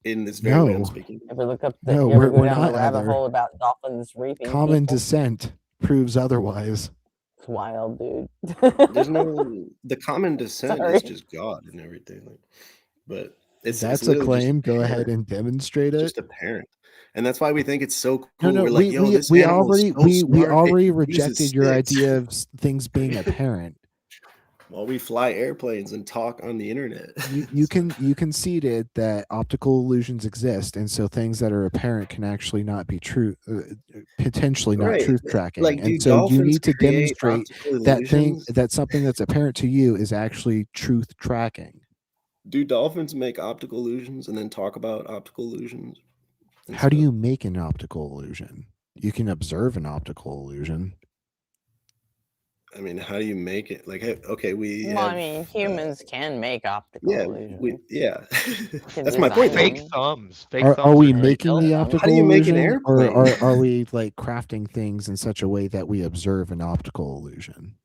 in this very way I'm
No.
speaking?
Ever look up the
No,
you ever
we're
go down
not
the rabbit
other.
hole about dolphins reaping
Common
people?
descent proves otherwise.
It's wild, dude.
There's no the common descent
Sorry.
is just God and everything. Like, but it's
That's a
literally just
claim. Go ahead
apparent.
and demonstrate
It's
it.
just apparent. And that's why we think it's so cool.
No,
We're like, yo, this
we
animal is
already
so
we
smart, it
already
uses
rejected your
sticks.
idea of things being apparent.
While we fly airplanes and talk on the internet.
You conceded that optical illusions exist, and so things that are apparent can actually not be true, potentially not
Right.
truth tracking.
Like, do
and so you
dolphins
need to
create
demonstrate
optical
that
illusions?
that something that's apparent to you is actually truth tracking.
Do dolphins make optical illusions and then talk about optical illusions? and
How do
stuff?
you make an optical illusion? You can observe an optical illusion.
I mean, how do you make it? Like, okay, we.
Well,
have,
I mean, humans can make optical
Yeah,
illusions.
That's my point.
Fake
them.
thumbs. Fake
Are
thumbs
we
great.
making the
them.
optical
How do you make an
illusion, or
airplane?
are we like crafting things in such a way that we observe an optical illusion?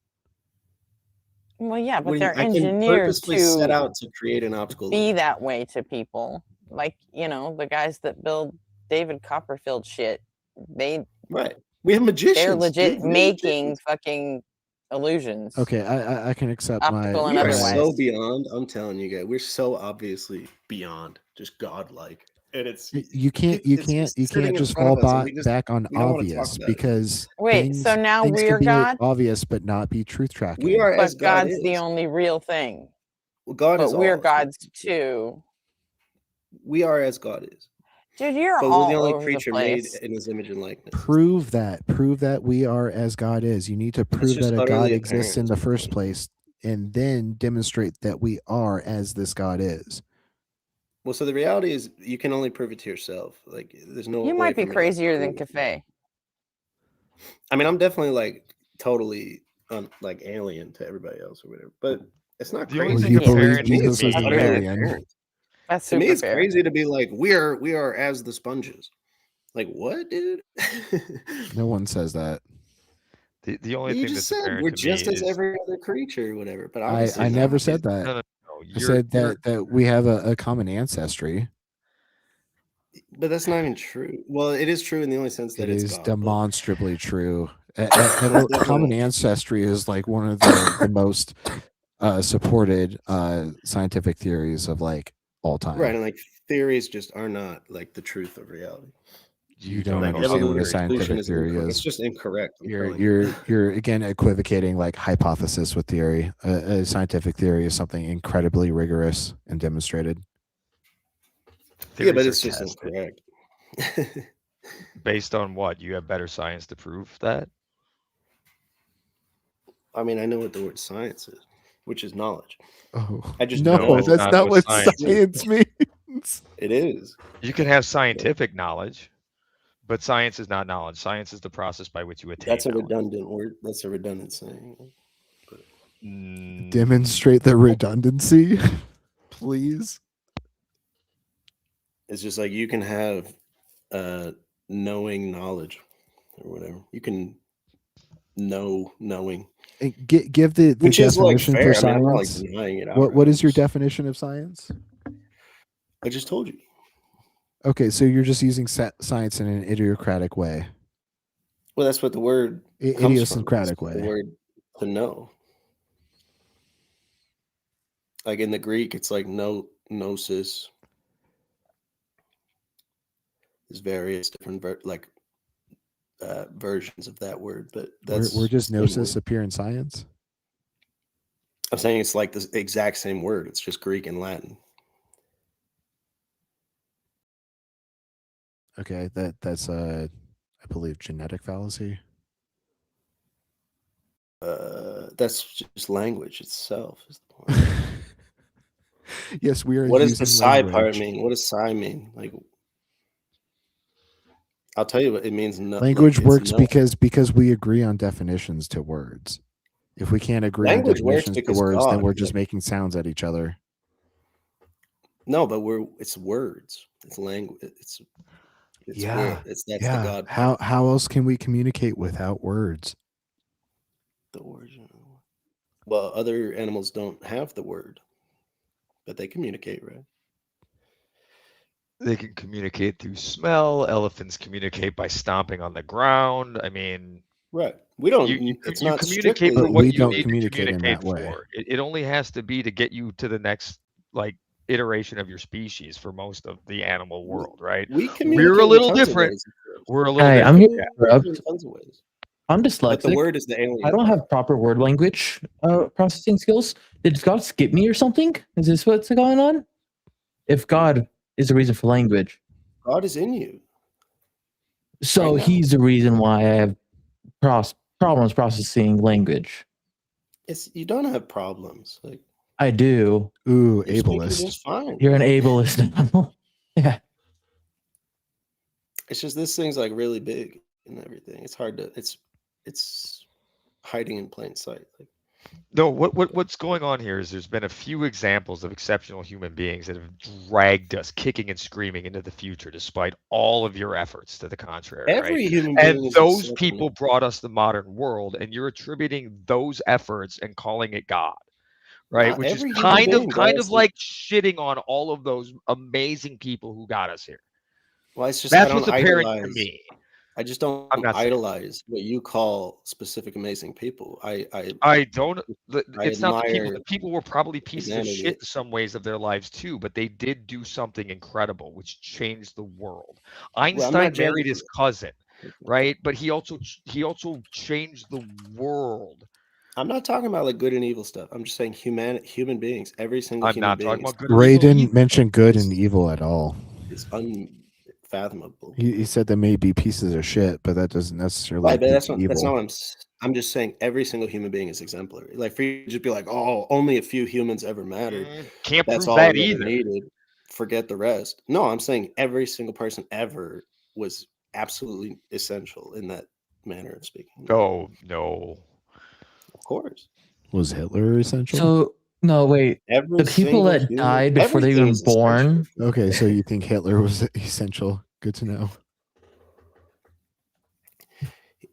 Well, yeah, but
What do you-
they're
I can
engineered
purposely set
to
out to create an optical
be
illusion.
that way to people. Like, you know, the guys that build David Copperfield shit,
Right. We have magicians.
they're
dude.
legit
We have
making
magicians.
fucking illusions.
Okay, I can accept
Optical
my.
and
We are
otherwise.
so beyond. I'm telling you guys, we're so obviously beyond, just godlike, and it's
You can't
it's sitting in
just
front
fall
of us, and we
back on
we don't wanna talk
obvious
about it.
because
Wait, so now
things
we're
can be
God?
obvious but not be truth tracking.
We are as
But
God
God's the
is.
only real thing.
Well, God
But
is
we're
all.
gods too.
We are as God is.
Dude, you're
But
all
we're the only
over
creature
the
made
place.
in His image and likeness.
Prove that we are as God is. You need to prove
just
that a God
utterly
exists in
apparent
the
is my
first
point.
place, and then demonstrate that we are as this God is.
Well, so the reality is, you can only prove it to yourself. Like, there's no.
You
way
might be
for me to, like,
crazier than
prove it.
Cafe.
I mean, I'm definitely like totally like alien to everybody else or whatever. But it's not
The only
crazy.
thing
You
that's
believe
apparent to
Jesus
me
is an
utterly
alien.
apparent.
That's
To
super
me, it's
fair.
crazy to be like, we are as the sponges. Like, what, dude?
No one says that.
The only
You
thing
just
that's
said
apparent
we're
to me
just as
is
every other creature or whatever. But obviously
I never
not.
said that.
no.
I
You're,
said
you're
that we have a common ancestry.
But that's not even true. Well, it is true in the only sense that
It
it's
is
God.
demonstrably true.
Definitely.
Common ancestry is like one of the most supported scientific theories of like all time.
Right, and like theories just are not like the truth of reality.
You don't
Like
understand what a
evolution
scientific
is
theory
incorrect.
is.
It's just incorrect. I'm telling
You're again equivocating like hypothesis with theory. A scientific theory is something incredibly rigorous and demonstrated.
Yeah, but
theories are
it's just
tested.
incorrect.
Based on what? You have better science to prove that?
I mean, I know what the word science is, which is knowledge.
Oh
I just
no,
know
that's not what
science
science means.
it is.
You can have scientific knowledge, but science is not knowledge. Science is the process by which you attain
That's a
knowledge.
redundant word. That's a redundant saying.
Demonstrate the redundancy, please.
It's just like you can have knowing knowledge or whatever. You can know knowing.
And give the
Which is like
definition
fair.
for
I mean, I'm not like
science.
denying it.
What
outright.
is your definition of science?
I just told you.
Okay, so you're just using science in an idiosyncratic way.
Well, that's what the word comes from.
Idiosyncratic
It's the
way.
word to know. Like in the Greek, it's like gnosis. There's various different versions of that word, but that's
Where does
the same
gnosis
word.
appear in science?
I'm saying it's like the exact same word. It's just Greek and Latin.
Okay, that's I believe genetic fallacy.
That's just language itself. Is the point.
Yes, we are.
What does the
using
psi part
language.
mean? What does psi mean? Like, I'll tell you what it means.
Language works because we agree on definitions to words. If we can't agree on
Language works
definitions to
because
words, then
God,
we're just making sounds at each other.
No, but it's words. It's language. It's
Yeah,
that's the God.
How else can we communicate without words?
The word. Well, other animals don't have the word, but they communicate, right?
They can communicate through smell. Elephants communicate by stomping on the ground. I mean,
right. We don't.
It's not communicate for what you need to communicate for. It only has to be to get you to the next like iteration of your species for most of the animal world, right? We're a little different. We're a little.
Hey, I'm here to interrupt.
Tons of ways.
I'm dyslexic.
But the word is the alien.
I don't have proper word language processing skills. Did God skip me or something? Is this what's going on? If God is the reason for language,
God is in you.
So he's the reason why I have problems processing language.
You don't have problems. Like
I do.
Ooh,
you're speaking
ableist.
just fine.
You're an ableist. Yeah.
It's just this thing's like really big and everything. It's hard to. It's hiding in plain sight. Like,
no, what's going on here is there's been a few examples of exceptional human beings that have dragged us kicking and screaming into the future despite all of your efforts to the contrary.
Every
right?
human being
and
is
those
exceptional.
people brought us the modern world, and you're attributing those efforts and calling it God. Right,
Not
which is
every human
kind
being
of
does.
like shitting on all of those amazing people who got us here.
Well, it's just
That's
I don't
what's apparent to
idolize.
me.
I just don't
I'm not saying
idolize what you call specific amazing people.
I don't.
I
It's not the people.
admire
The people were probably pieces of
humanity.
shit in some ways of their lives too, but they did do something incredible, which changed the world. Einstein married
judging
his cousin, right? But he also changed the world.
I'm not talking about like good and evil stuff. I'm just saying human beings. Every single
I'm
human
not
being.
talking about good.
Ray didn't mention good and evil at all.
It's unfathomable.
He said they may be pieces of shit, but that doesn't necessarily.
Right, but
be
that's not
evil.
what I'm just saying every single human being is exemplary. Like for you to just be like, oh, only a few humans ever mattered.
Can't
That's
prove
all
that
we ever
either.
needed. Forget the rest. No, I'm saying every single person ever was absolutely essential in that manner of speaking.
Oh no,
course.
Was Hitler essential?
So no, wait.
Every
The people
single
that
human-
died before they
everything
were
is essential.
born.
Okay, so you think Hitler was essential? Good to know.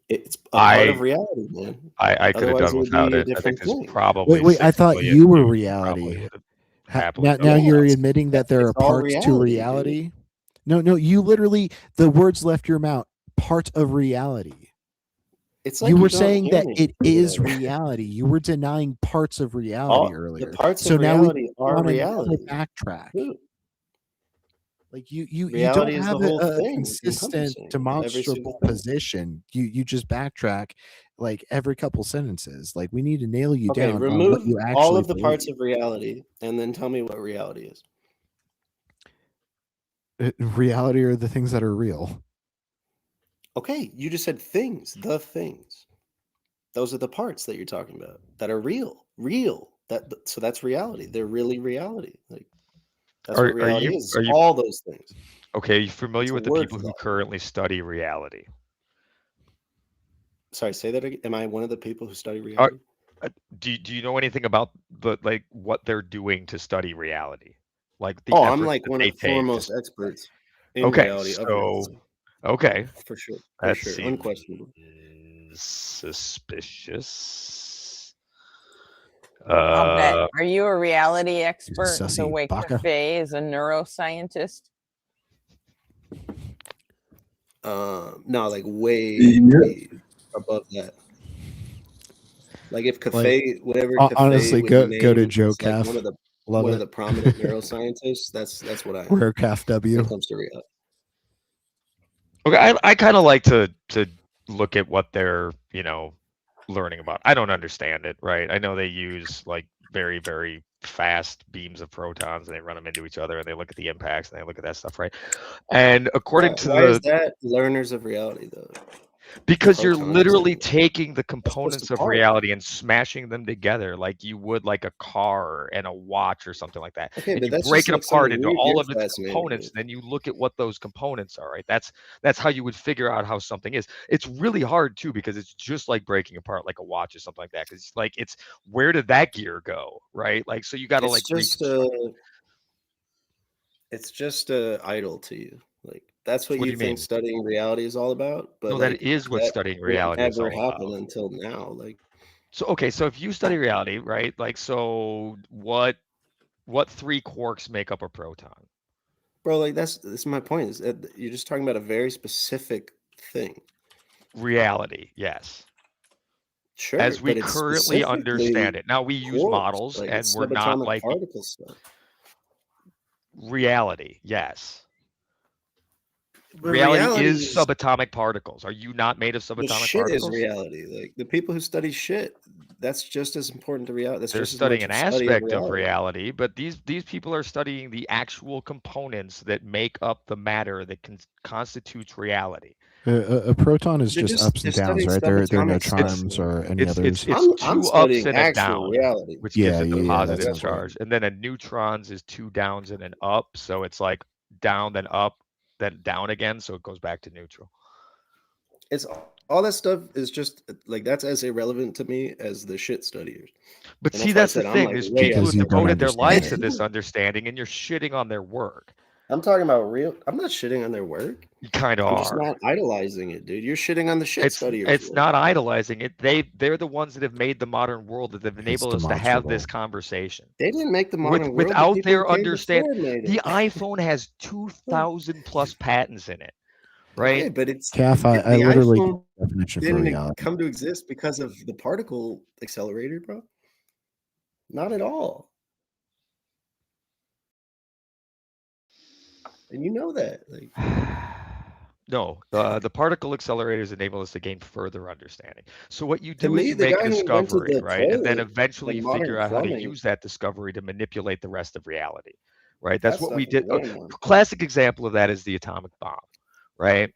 It's a part of
I-
reality, man.
I could have
Otherwise,
done
it would
without
be a
it. I think
different
there's
thing.
probably.
Wait, I
6
thought
billion
you were
people who
reality.
probably would've
Ha-
happily
Now,
done
now
it.
you're
Yes.
admitting that there
It's
are
all
parts to
reality, dude.
reality. No, you literally, the words left your mouth. Part of reality.
It's like
You were
don't
saying
hear
that
me,
it
or
is
whatever.
reality. You were denying parts of reality
All
earlier.
the parts
So
of
now
reality are
wanna
reality.
backtrack.
Dude,
Like you
reality
don't
is
have
the whole
a
thing,
consistent,
encompassing every
demonstrable
single thing.
position. You just backtrack like every couple sentences. Like we need to nail you
Okay,
down on what
remove
you actually
all of the
believe.
parts of reality, and then tell me what reality is.
Reality are the things that are real.
Okay, you just said things, the things. Those are the parts that you're talking about that are real. So that's reality. They're really reality. Like that's
Are
what reality
you
is.
are you
All those things.
okay? Are you familiar
It's a
with the
word
people
for
who
that.
currently study reality?
Sorry, say that again. Am I one of the people who study reality?
Do you know anything about what they're doing to study reality? Like the
Oh, I'm
efforts
like
that
one
they
of the
take to
foremost experts in
Okay,
reality of
so
reality.
okay,
For sure.
that
Unquestionable.
seems suspicious.
I'll bet. Are you a reality expert?
sussy
So wait,
baka.
Cafe is a neuroscientist.
No, like way,
Yeah.
way above that. Like if Cafe, whatever Cafe
honestly,
was
go to
named
Joe
as, like
Calf.
one of the
Love
one
it.
of the prominent neuroscientists. That's what I am
Rare Calf
when
W.
it comes to reality.
Okay, I kind of like to look at what they're learning about. I don't understand it, right? I know they use like very, very fast beams of protons and they run them into each other and they look at the impacts and they look at that stuff, right? And according to
Why is that learners of reality though?
because you're
Protons
literally
and-
taking the
what's
components
the
of
part?
reality and smashing them together like you would like a car and a watch or something like that.
Okay,
And
but
you
that's
break
just
it
like
apart
something
into all
you're
of its
fascinated
components,
with.
then you look at what those components are, right? That's how you would figure out how something is. It's really hard too because it's just like breaking apart like a watch or something like that. Because like it's where did that gear go, right? Like so you got to like reconstruct.
It's just idle to you. Like that's what
What do
you
you
think
mean?
studying reality is all about. But
No,
like
that is what
that
studying
would
reality is
never
all
happen
about.
until now. Like
So okay, so if you study reality, right? Like so what 3 quarks make up a proton?
bro, like that's my point. Is that you're just talking about a very specific thing.
Reality, yes.
Sure,
As we
but it's
currently understand
specifically
it. Now we use
quarks,
models
like
and
it's
we're not
subatomic
like
particle stuff.
reality, yes.
But
Reality is
is
subatomic particles. Are you not made of
the
subatomic
shit is
particles?
reality. Like the people who study shit, that's just as important to reality. That's
They're
just as
studying
much
an
a study of
aspect of
reality.
reality, but these people are studying the actual components that make up the matter that constitutes reality.
A proton is
They're
just ups and
they're
downs,
studying
right? They're no
subatomic stuff,
charms
man.
or any others.
It's
I'm
2 ups
studying
and a
actual
down,
reality.
which gives
Yeah,
it the
yeah,
positive
that's
charge. And then a neutrons is 2 downs and an up, so it's like down then up, then down again, so it goes back to neutral.
It's all that stuff is just like that's as irrelevant to me as the shit studiers.
But
And
see,
why I
that's the
said I'm
thing.
like
There's
way
people
up
who
Because you don't
devoted their
understand
lives to
it.
this understanding, and you're shitting on their work.
I'm talking about real. I'm not shitting on their work.
You kind of
I'm just
are.
not idolizing it, dude. You're shitting on the shit studiers.
It's
work.
not idolizing it. They're the ones that have made the modern world that have enabled us to have this
demonstrable.
conversation.
They didn't make the modern world. The
Without
people
their
who came
understand,
before made
the
it.
iPhone has 2,000 plus patents in it, right?
Okay, but it's
Calf, I
the
literally
iPhone
get the definition for
didn't
reality.
come to exist because of the particle accelerator, bro. Not at all. And you know that. Like
No, the particle accelerators enable us to gain further understanding. So what you
To
do is
me,
you
the
make
guy
a
who invented
discovery,
the
right? And then
toilet,
eventually
like
you
modern
figure out how to
plumbing,
use that discovery to manipulate the rest of reality, right? That's
that
what we
stuff is
did.
way more.
Classic example of that is the atomic bomb, right?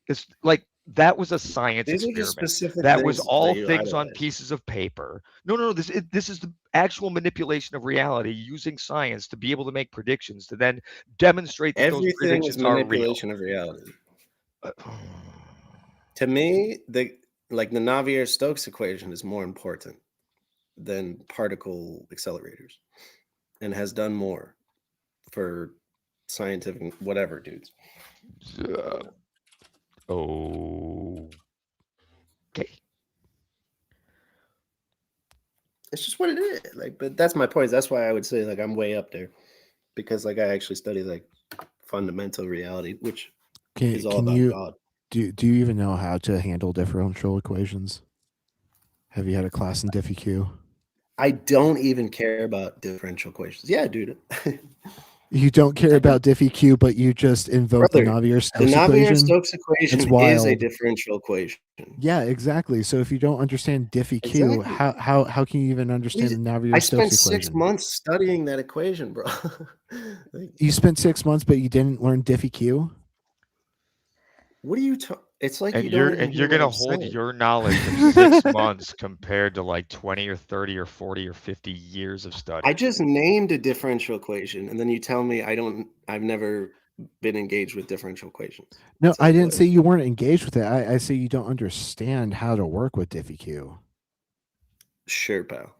It's like that was a science
These are just
experiment.
specific
That was
things
all
that you
things on
idolize.
pieces of paper. No. This is the actual manipulation of reality using science to be able to make predictions to then demonstrate that those
Everything is
predictions are real.
manipulation of reality. To me, the Navier-Stokes equation is more important. than particle accelerators, and has done more for scientific whatever dudes.
Okay.
It's just what it is. Like, but that's my point. That's why I would say like I'm way up there, because like I actually study like fundamental reality, which is all about God.
Do you even know how to handle differential equations? Have you had a class in DiffyQ?
I don't even care about differential equations. Yeah, dude.
You don't care about DiffyQ, but you just invoke the Navier-Stokes equation?
The Navier-Stokes equation is a differential equation.
Yeah, exactly. So if you don't understand DiffyQ, how can you even understand the Navier-Stokes equation?
I spent 6 months studying that equation, bro.
You spent 6 months, but you didn't learn DiffyQ?
What are you talking? It's like
you're gonna hold your knowledge of 6 months compared to like 20 or 30 or 40 or 50 years of study.
I just named a differential equation, and then you tell me I've never been engaged with differential equations.
No, I didn't say you weren't engaged with it. I say you don't understand how to work with DiffyQ.
Sure, pal.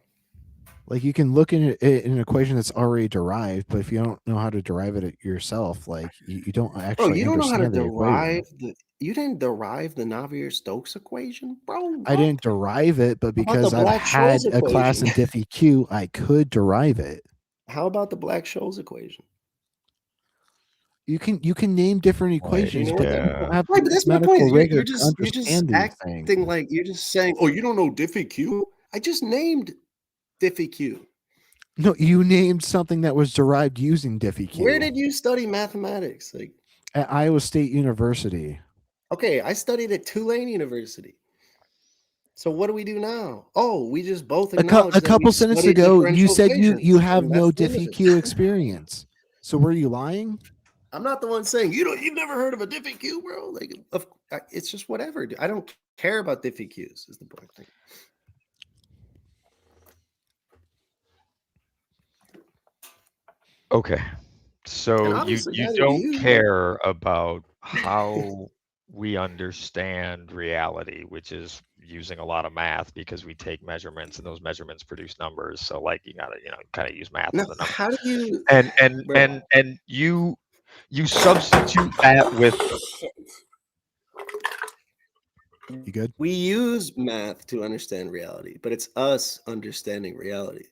Like you can look in an equation that's already derived, but if you don't know how to derive it yourself, like you don't actually.
Bro, you don't know how to
understand the
derive
equation.
you didn't derive the Navier-Stokes equation, bro.
I didn't derive it, but
How about
because
the
I've had
Black-Scholes
a class in
equation?
DiffyQ, I could derive it.
How about the Black-Scholes equation?
You can name different equations,
You know
but
what
you
that-
don't have
Right,
the
but that's my
mathematical
point.
rigor
You're
to
just
understand these
acting
things.
like you're just saying, "Oh, you don't know DiffyQ." I just named DiffyQ.
No, you named something that was derived using DiffyQ.
Where did you study mathematics? Like,
At Iowa State University.
okay, I studied at Tulane University. So what do we do now? Oh, we just both acknowledge
A couple sentences ago, you said you have no DiffyQ experience. So were you lying?
I'm not the one saying you've never heard of a DiffyQ, bro. Like, it's just whatever. I don't care about DiffyQs. Is the point thing.
Okay. So you
obviously neither do
don't
you.
care about how we understand reality, which is using a lot of math because we take measurements and those measurements produce numbers. So like you gotta, kind of use math on the numbers.
How do you
And you substitute that with
You good?
We use math to understand reality, but it's us understanding reality.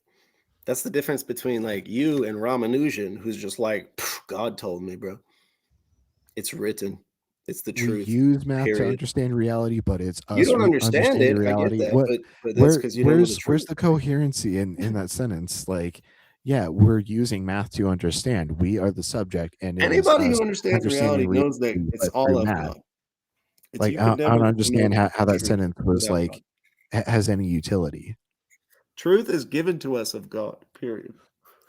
That's the difference between like you and Ramanujan, who's just like, God told me, bro. It's written. It's the
We
truth.
use math to
period.
understand reality, but it's us
You don't understand
understanding
it.
reality.
I get that, but that's because you don't know the truth.
Where's the coherency in that sentence? Like, yeah, we're using math to understand. We are the subject, and it is
Anybody
us
who understands
understanding
reality knows that
reality,
it's
but
all
through
of
math.
God.
Like,
You
I
could
don't
never
understand
know
how that
truth
sentence was
without
like
God.
has any utility.
Truth is given to us of God. Period.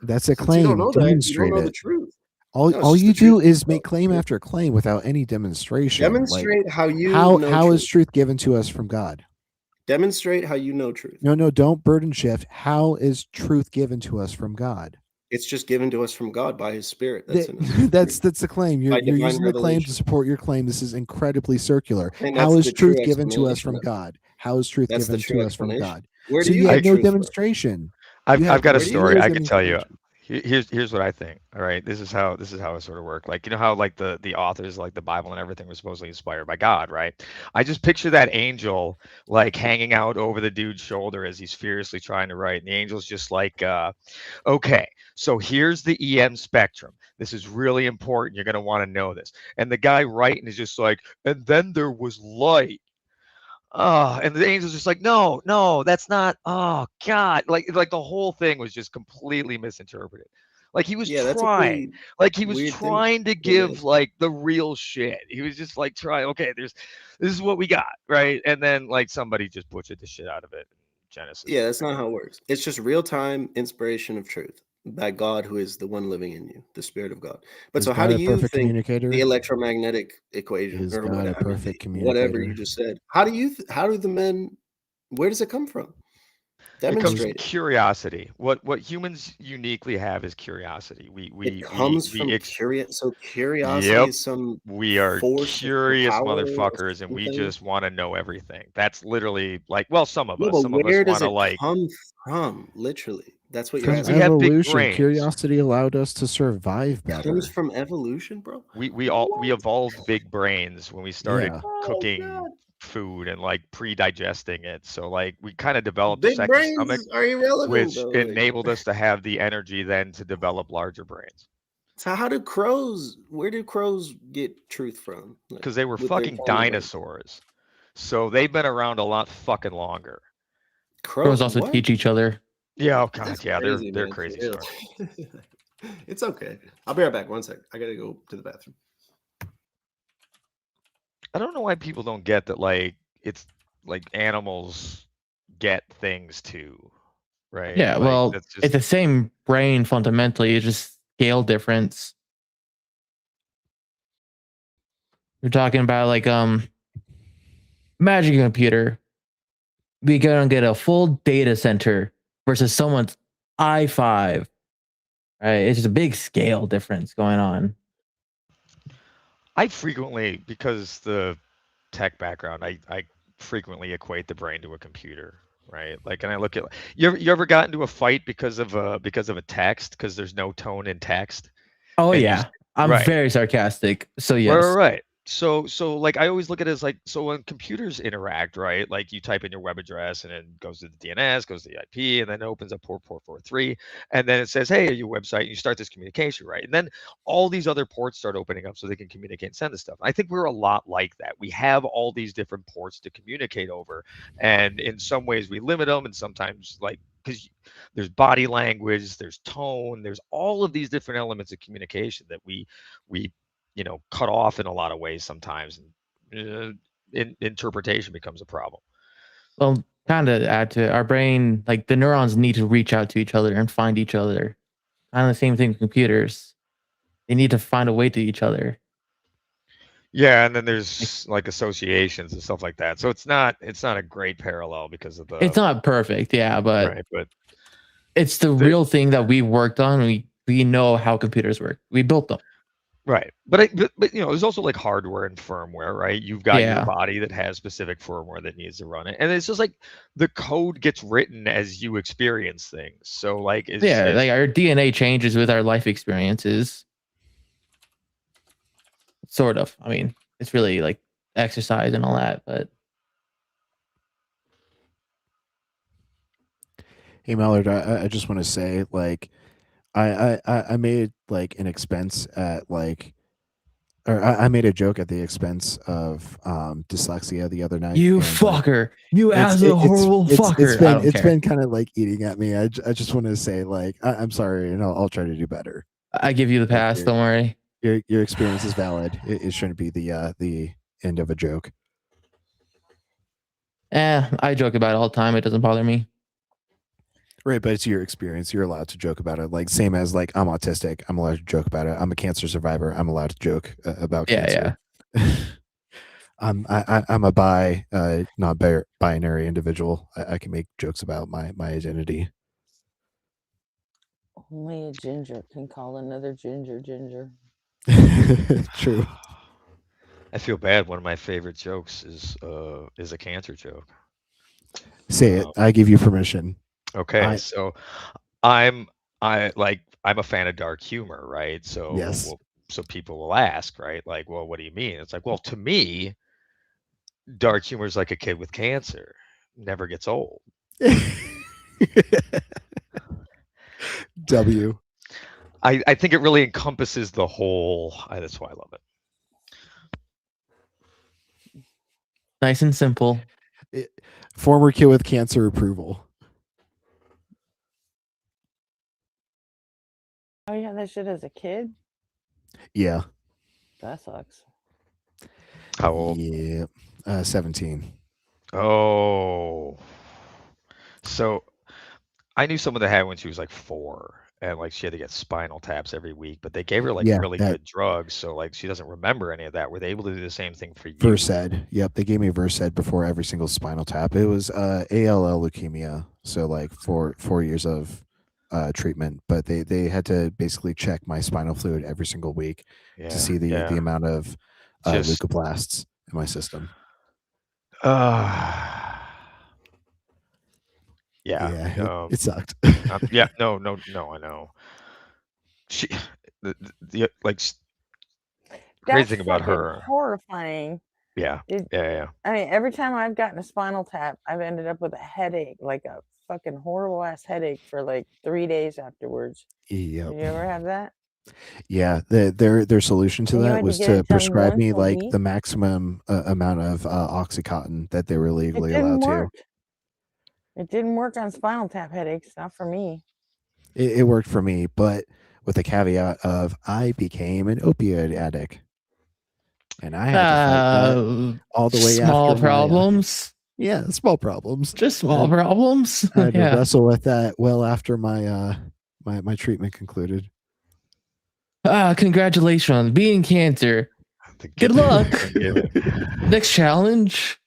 That's a
Since you
claim.
don't know that, you
Demonstrate
don't know the
it.
truth.
All
No, it's
all
just
you
the truth
do
of
is
God.
make claim after claim without any demonstration.
Demonstrate how you
how
know
is
truth.
truth given to us from God?
Demonstrate how you know truth.
No, don't burden shift. How is truth given to us from God?
It's just given to us from God by His Spirit. That's in us.
That's the claim.
By
You're
divine
using the claim to
revelation.
support your claim. This is incredibly circular.
And
How
that's
is
the true
truth given to us
explanation
from
of it.
God? How is truth
That's the
given
true
to us from
explanation.
God?
Where
So
do you
you
get
have no
truth from?
demonstration.
I've got a
Where do you
story
get
I can tell you.
demonstration?
Here's what I think. All right, this is how it sort of worked. Like, you know how like the authors, like the Bible and everything, was supposedly inspired by God, right? I just picture that angel like hanging out over the dude's shoulder as he's furiously trying to write, and the angel's just like, okay, so here's the EM spectrum. This is really important. You're gonna want to know this. And the guy writing is just like, and then there was light. Oh, and the angel's just like, no, that's not. Oh God, like the whole thing was just completely misinterpreted. Like he was
Yeah, that's a
trying,
pretty
like he was
weird thing.
trying to give like the real shit. He was just like trying. Okay, this is what we got, right? And then like somebody just butchered the shit out of it. Genesis.
Yeah, that's not how it works. It's just real-time inspiration of truth by God, who is the one living in you, the Spirit of God. But
Is
so how
God
do
a
you
perfect
think
communicator?
the electromagnetic equation
Is
or
God a
whatever,
perfect
whatever
communicator?
you just said? How do the men? Where does it come from?
It comes from
Demonstrate it.
curiosity. What humans uniquely have is curiosity.
It comes from curious. So curiosity
Yep.
is some
We are
force or
curious
power or
motherfuckers, and we
something.
just want to know everything. That's literally like, well, some of
No,
us.
but
Some of us
where does
want to
it
like.
come from? Literally, that's what you're
Because
asking.
we have big
Evolution.
brains.
Curiosity allowed us to survive
It
better.
comes from evolution, bro.
We evolved big brains when we started
Yeah.
cooking food and like pre-digesting it. So like we kind of developed a
Big
second
brains
stomach,
are irrelevant,
which
though. Like,
enabled us to have the energy then to develop larger brains.
so how do crows? Where do crows get truth from? Like,
Because they were
with their
fucking
form of brain?
dinosaurs. So they've been around a lot fucking longer.
Crows also
what?
teach each other.
Yeah, oh god,
That's
yeah,
crazy,
they're
man,
crazy
for real.
smart.
It's okay. I'll be right back. 1 sec. I gotta go to the bathroom.
I don't know why people don't get that like it's like animals get things too, right?
Yeah,
Like,
well,
that's
it's the same brain fundamentally. It's just scale difference. You're talking about like imagine a computer. We gonna get a full data center versus someone's i5. Right? It's just a big scale difference going on.
I frequently, because the tech background, I frequently equate the brain to a computer, right? Like, and I look at you ever got into a fight because of a text because there's no tone in text.
Oh
And you
yeah,
s-
I'm
right.
very sarcastic. So yes,
Right. So like I always look at it as like, so when computers interact, right? Like you type in your web address and it goes to the DNS, goes to the IP, and then it opens up port 443, and then it says, "Hey, your website," and you start this communication, right? And then all these other ports start opening up so they can communicate and send this stuff. I think we're a lot like that. We have all these different ports to communicate over, and in some ways we limit them, and sometimes like because there's body language, there's tone, there's all of these different elements of communication that we cut off in a lot of ways sometimes, and interpretation becomes a problem.
well, kind of add to it, our brain, like the neurons need to reach out to each other and find each other. Kind of the same thing with computers. They need to find a way to each other.
Yeah, and then there's like associations and stuff like that. So it's not a great parallel because of the.
It's not perfect, yeah, but
right, but
it's the real thing that we worked on. We know how computers work. We built them.
right, but there's also like hardware and firmware, right? You've got
Yeah.
your body that has specific firmware that needs to run it, and it's just like the code gets written as you experience things. So like,
Like our DNA changes with our life experiences. Sort of. I mean, it's really like exercise and all that, but
Hey Mallard, I just want to say, like, I made like an expense at like, or I made a joke at the expense of dyslexia the other night.
you
and, like,
fucker, you
it's-
as
it-
a horrible fucker.
It's been kind of like eating at me. I just want to say, like, I'm sorry, and I'll try to do better.
I give you the pass.
your-
Don't worry.
Your experience is valid. It shouldn't be the end of a joke.
I joke about it all the time. It doesn't bother me.
Right, but it's your experience. You're allowed to joke about it. Like, same as like, I'm autistic. I'm allowed to joke about it. I'm a cancer survivor. I'm allowed to joke about cancer.
Yeah.
I'm a not binary individual. I can make jokes about my identity.
Only a ginger can call another ginger ginger.
True.
I feel bad. One of my favorite jokes is a cancer joke.
Say it. I give you permission.
Okay, so I'm a fan of dark humor, right? So
Yes.
so people will ask, right? Like, well, what do you mean? It's like, well, to me, dark humor is like a kid with cancer, never gets old.
W.
I think it really encompasses the whole. That's why I love it.
Nice and simple.
Former kid with cancer approval.
Oh, yeah, that shit as a kid?
Yeah.
That sucks.
How old?
Yeah. 17.
Oh. So I knew someone that had when she was like 4, and like she had to get spinal taps every week, but they gave her like
Yeah,
really
that
good drugs, so like she doesn't remember any of that. Were they able to do the same thing for you?
Versed. Yep, they gave me Versed before every single spinal tap. It was ALL leukemia, so like 4 years of treatment, but they had to basically check my spinal fluid every single week
Yeah,
to see the
yeah.
amount of
Just
leukoblasts in my system.
yeah,
Yeah, it sucked.
yeah, no, I know. She, like crazy
That's
thing about
fucking
her.
horrifying.
Yeah,
It,
yeah.
I mean, every time I've gotten a spinal tap, I've ended up with a headache, like a fucking horrible ass headache for like 3 days afterwards.
Yep.
Did you ever have that?
Yeah, their solution to
And you
that
had to
was
get it
to
done
prescribe me
once a
like
week?
the maximum amount of Oxycontin that they were
It
legally
didn't
allowed to.
work. It didn't work on spinal tap headaches, not for me.
It worked for me, but with the caveat of I became an opioid addict, and I had to fight that all the way
Small
after
problems.
yeah, small problems.
Just small problems.
I had to
Yeah.
wrestle with that well after my my treatment concluded.
Congratulations on beating cancer. Good luck. Next challenge.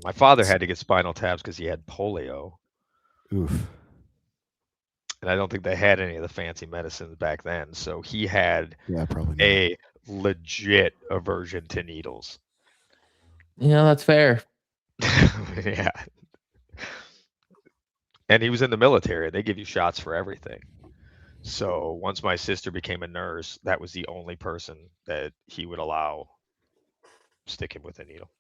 My father had to get spinal taps because he had polio.
Oof.
And I don't think they had any of the fancy medicines back then. So he had
probably
a legit aversion to needles.
Yeah, that's fair.
Yeah. And he was in the military. They give you shots for everything. So once my sister became a nurse, that was the only person that he would allow stick him with a needle.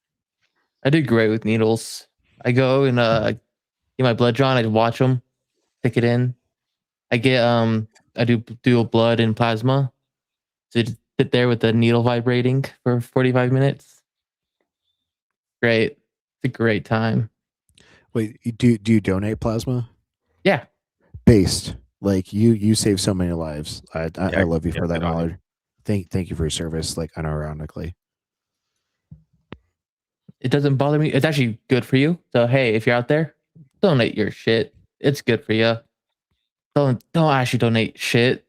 I did great with needles. I go and get my blood drawn. I watch them, stick it in. I get I do dual blood and plasma. So just sit there with the needle vibrating for 45 minutes. Great. It's a great time.
Wait, do you donate plasma?
Yeah.
Based. Like you save so many lives. I love you for that
good on you.
knowledge. Thank you for your service, like unironically.
It doesn't bother me. It's actually good for you. So hey, if you're out there, donate your shit. It's good for you. Don't actually donate shit.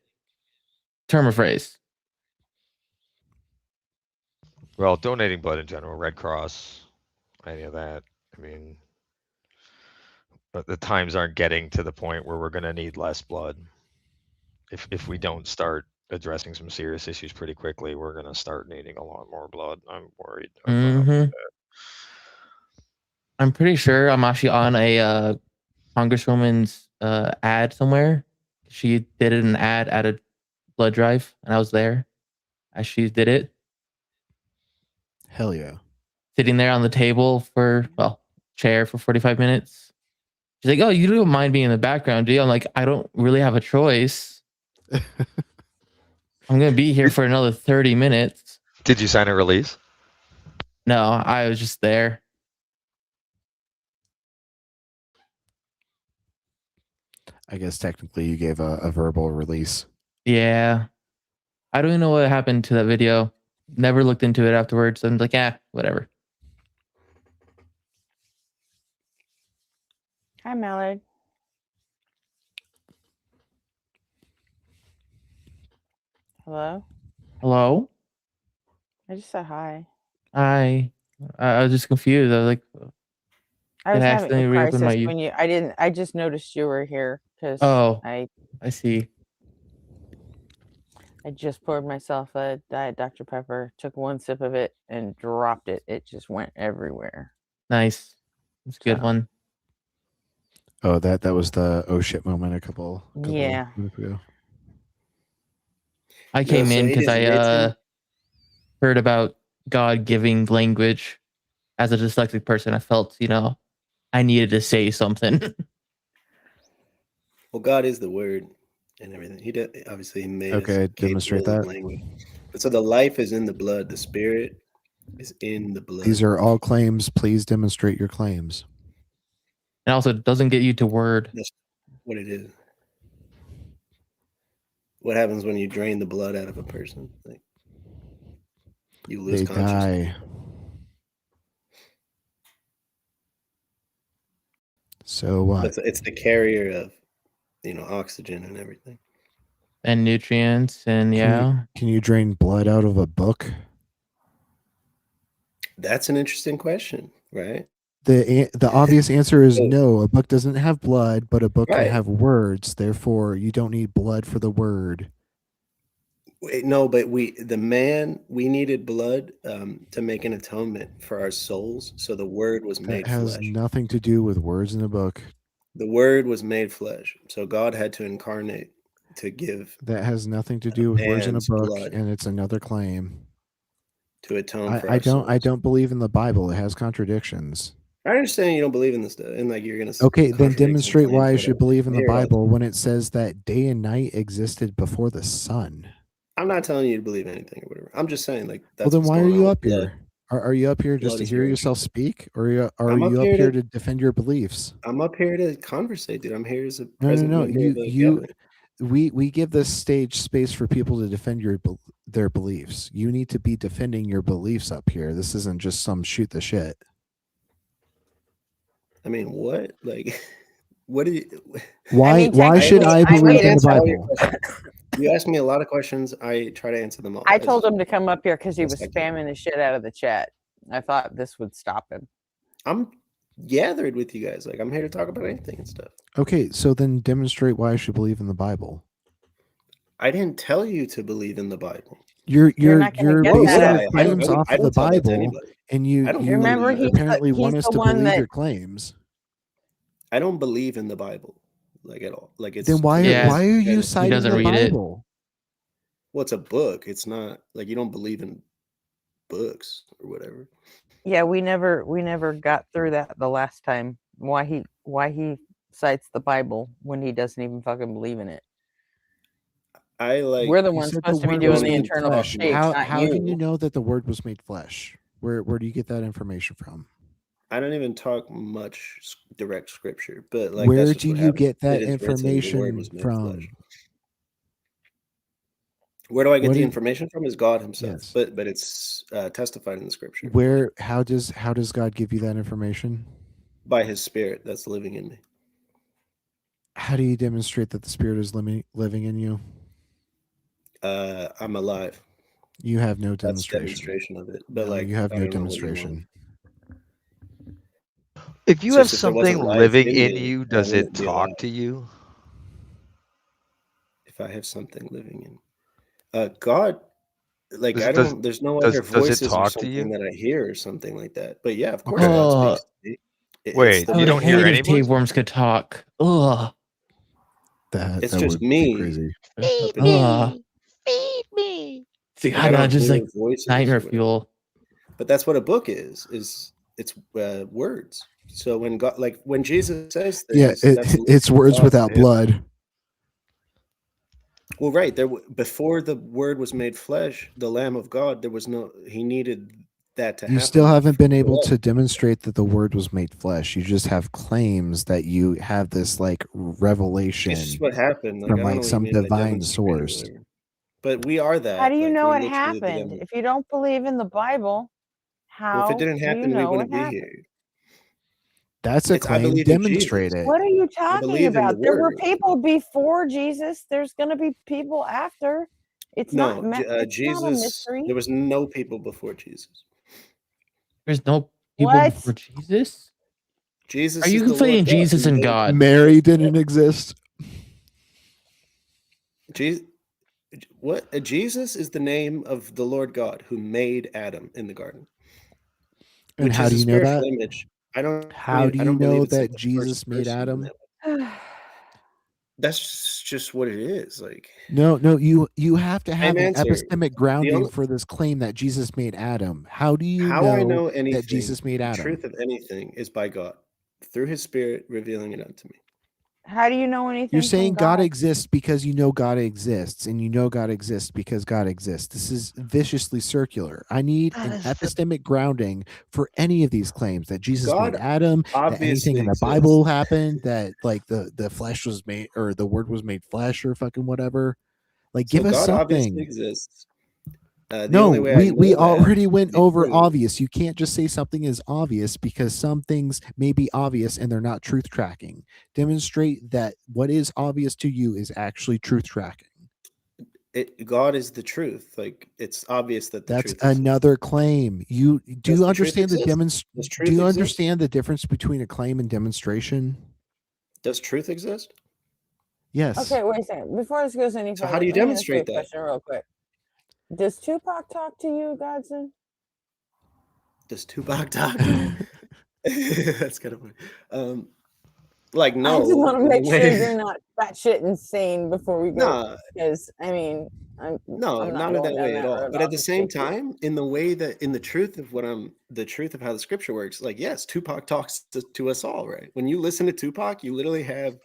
Term or phrase.
Well, donating blood in general, Red Cross, any of that. I mean, but the times aren't getting to the point where we're going to need less blood. If we don't start addressing some serious issues pretty quickly, we're going to start needing a lot more blood. I'm worried.
I'm pretty sure I'm actually on a congresswoman's ad somewhere. She did an ad at a blood drive, and I was there as she did it.
Hell yeah.
Sitting there on the table chair for 45 minutes. She's like, "Oh, you don't mind being in the background, do you?" I'm like, "I don't really have a choice. I'm gonna be here for another 30 minutes."
Did you sign a release?
No, I was just there.
I guess technically you gave a verbal release.
Yeah. I don't even know what happened to that video. Never looked into it afterwards. I'm like, whatever.
Hi, Mallard. Hello?
Hello?
I just said hi.
I was just confused. I was like,
I was having
accidentally
a
reopened
crisis
my
when I just noticed you were here because
I see.
I just poured myself a Diet Dr. Pepper, took one sip of it and dropped it. It just went everywhere.
Nice. It's a good one.
Oh, that was the oh shit moment a couple
Yeah.
minutes ago.
I came in because I heard about God giving language. As a dyslexic person, I felt, I needed to say something.
Well, God is the word and everything. He did, obviously he made
Okay,
us
demonstrate
capable of
that.
language. But so the life is in the blood. The spirit is in the blood.
These are all claims. Please demonstrate your claims.
And also, it doesn't get you to word.
That's what it is. What happens when you drain the blood out of a person? Like, you lose
They
consciousness.
die. So what?
It's the carrier of oxygen and everything.
And nutrients, and
Can you drain blood out of a book?
That's an interesting question, right?
The obvious answer is no. A book doesn't have blood, but a book
Right.
can have words. Therefore, you don't need blood for the word.
Wait, no, but we needed blood to make an atonement for our souls. So the word was
That
made
has
flesh.
nothing to do with words in a book.
The word was made flesh. So God had to incarnate to give
That has nothing to do with words in a
man's
book,
blood
and it's another claim.
to atone for
I
our
don't
souls.
believe in the Bible. It has contradictions.
I understand you don't believe in this stuff, and like you're gonna
Okay, then
contradict some
demonstrate why I
claims,
should
whatever.
believe in the
Here,
Bible when it says that day and night existed before the sun.
I'm not telling you to believe anything or whatever. I'm just saying, like,
Well,
that's
then
what's
why are
going on
you
with
up
blood.
here? Are you up here just
Blood
to
is
hear
very
yourself speak, or are
I'm
you
up
up
here
here
to
to defend your beliefs?
I'm up here to conversate, dude. I'm here as a
No.
present member of the government.
We give this stage space for people to defend their beliefs. You need to be defending your beliefs up here. This isn't just some shoot the shit.
I mean, what? Like, what do you?
Why should I believe in the Bible?
You asked me a lot of questions. I try to answer them all.
I told him to come up here because he
Yes,
was
I can.
spamming the shit out of the chat. I thought this would stop him.
I'm gathered with you guys. Like, I'm here to talk about anything and stuff.
Okay, so then demonstrate why I should believe in the Bible.
I didn't tell you to believe in the Bible.
You're
not gonna
basing
get that.
your claims off
I
of the
don't tell that to
Bible,
anybody.
and you
I don't
Remember,
believe-
apparently
he's
want us
the
to
one
believe
that-
your claims.
I don't believe in the Bible, like, at all. Like, it's
Then why are you citing
doesn't
the
read it.
Bible?
Well, it's a book. It's not like you don't believe in books or whatever.
Yeah, we never got through that the last time. Why he cites the Bible when he doesn't even fucking believe in it. We're the
You
ones
said
supposed to be
Word
doing
was
the
made
internal
flesh.
debates,
How
not
do you
you.
know that the Word was made flesh? Where do you get that information from?
I don't even talk much direct scripture, but like,
Where
that's just
do
what
you
happened.
get that
It is written, the word
information
was made
from?
flesh. Where do I get
What
the
did-
information from? Is God Himself,
Yes.
but it's testified in the scripture
How does God give you that information?
by His Spirit that's living in me.
How do you demonstrate that the Spirit is living in you?
I'm alive.
You have no
That's
demonstration.
demonstration of it. But
No,
like,
you have
I
no
don't know what you want.
demonstration.
If you
It's
have
just if there
something
wasn't life
living
in
in
me,
you,
I
does it
wouldn't be
talk
alive.
to you?
If I have something living in God, like,
Does-
I
does-
don't. There's no
does-
other
does it
voices or
talk to
something
you?
that I hear or something like that. But yeah, of course,
Okay.
God speaks to me.
Wait,
It's the
I
you
would
don't hear
hate
any
if tapeworms could talk. Ugh.
It's
That
just
would be
me.
crazy.
Ugh. See,
Like,
I
I
don't
don't
just
hear
like
voices
nightmare
or whatever.
fuel.
But that's what a book is. It's words. So when God, like when Jesus says things,
Yeah,
that's
it's words
God
without
to him.
blood.
Well, right there, before the Word was made flesh, the Lamb of God, there was no. He needed that to
You
happen.
still haven't been
for
able
blood.
to demonstrate that the Word was made flesh. You just have claims that you have this like revelation
It's just what happened. Like,
from
I don't know
like
what you
some
mean by
divine
demonstrate or
source.
whatever. But we are that.
How do you
like,
know
we're
it
literally the
happened?
demo-
If you don't believe in the Bible, how
Well, if it didn't
do you
happen, we
know
wouldn't
it
be
happened?
here.
That's a
I
claim.
believe in
Demonstrate
Jesus.
it.
What are you talking
believe in the
about? There were
Word.
people before Jesus. There's going to be people after. It's
No,
not. It's not a
Jesus.
mystery.
There was no people before Jesus.
There's no people
What?
before Jesus.
Jesus.
Are you
is the Lord
conflating
God
Jesus
who
and
made-
God?
Mary didn't exist.
Jesus is the name of the Lord God who made Adam in the garden.
And
Which
how
is
do
a
you know
spiritual
that?
image. I don't.
How do
I
you
don't believe
know
it's like
that
the first
Jesus made
person in
Adam?
that. That's just what it is. Like,
No, you have to have an
answer.
epistemic grounding
only-
for this claim that Jesus made Adam. How do you
how I know anything,
that Jesus made
the
Adam?
truth of anything is by God, through His Spirit revealing it unto me.
How do you know anything?
You're
from
saying God
God
exists because you know God exists, and you know God exists because God exists. This is viciously circular. I need an epistemic grounding for any of these claims that Jesus
God
made Adam, that anything
obviously
in the
exists.
Bible happened, that like the flesh was made or the Word was made flesh or fucking whatever. Like,
So
give us
God obviously
something.
exists. The
No,
only way I
we
know that
already went
is
over
true.
obvious. You can't just say something is obvious because some things may be obvious and they're not truth tracking. Demonstrate that what is obvious to you is actually truth tracking.
God is the truth. Like, it's obvious that the
That's
truth exists.
another claim. You do
Does
you
the truth
understand the
exist? Does
do
truth
you
exist?
understand the difference between a claim and demonstration?
Does truth exist?
Yes.
Okay, wait a second. Before this goes any
So
further,
how do you
let me ask you a
demonstrate that?
question real quick. Does Tupac talk to you, Godson?
Does Tupac talk? That's kind of funny. Like, no.
I just want to
in the
make sure
way-
you're not batshit insane before we go.
Nah,
Because I mean, I'm
no,
I'm
not
not
in
going
that way
down
at
that
all.
road
But at
off
the
the
same
sticky.
time, in the way that in the truth of the truth of how the scripture works, like, yes, Tupac talks to us all, right? When you listen to Tupac, you literally have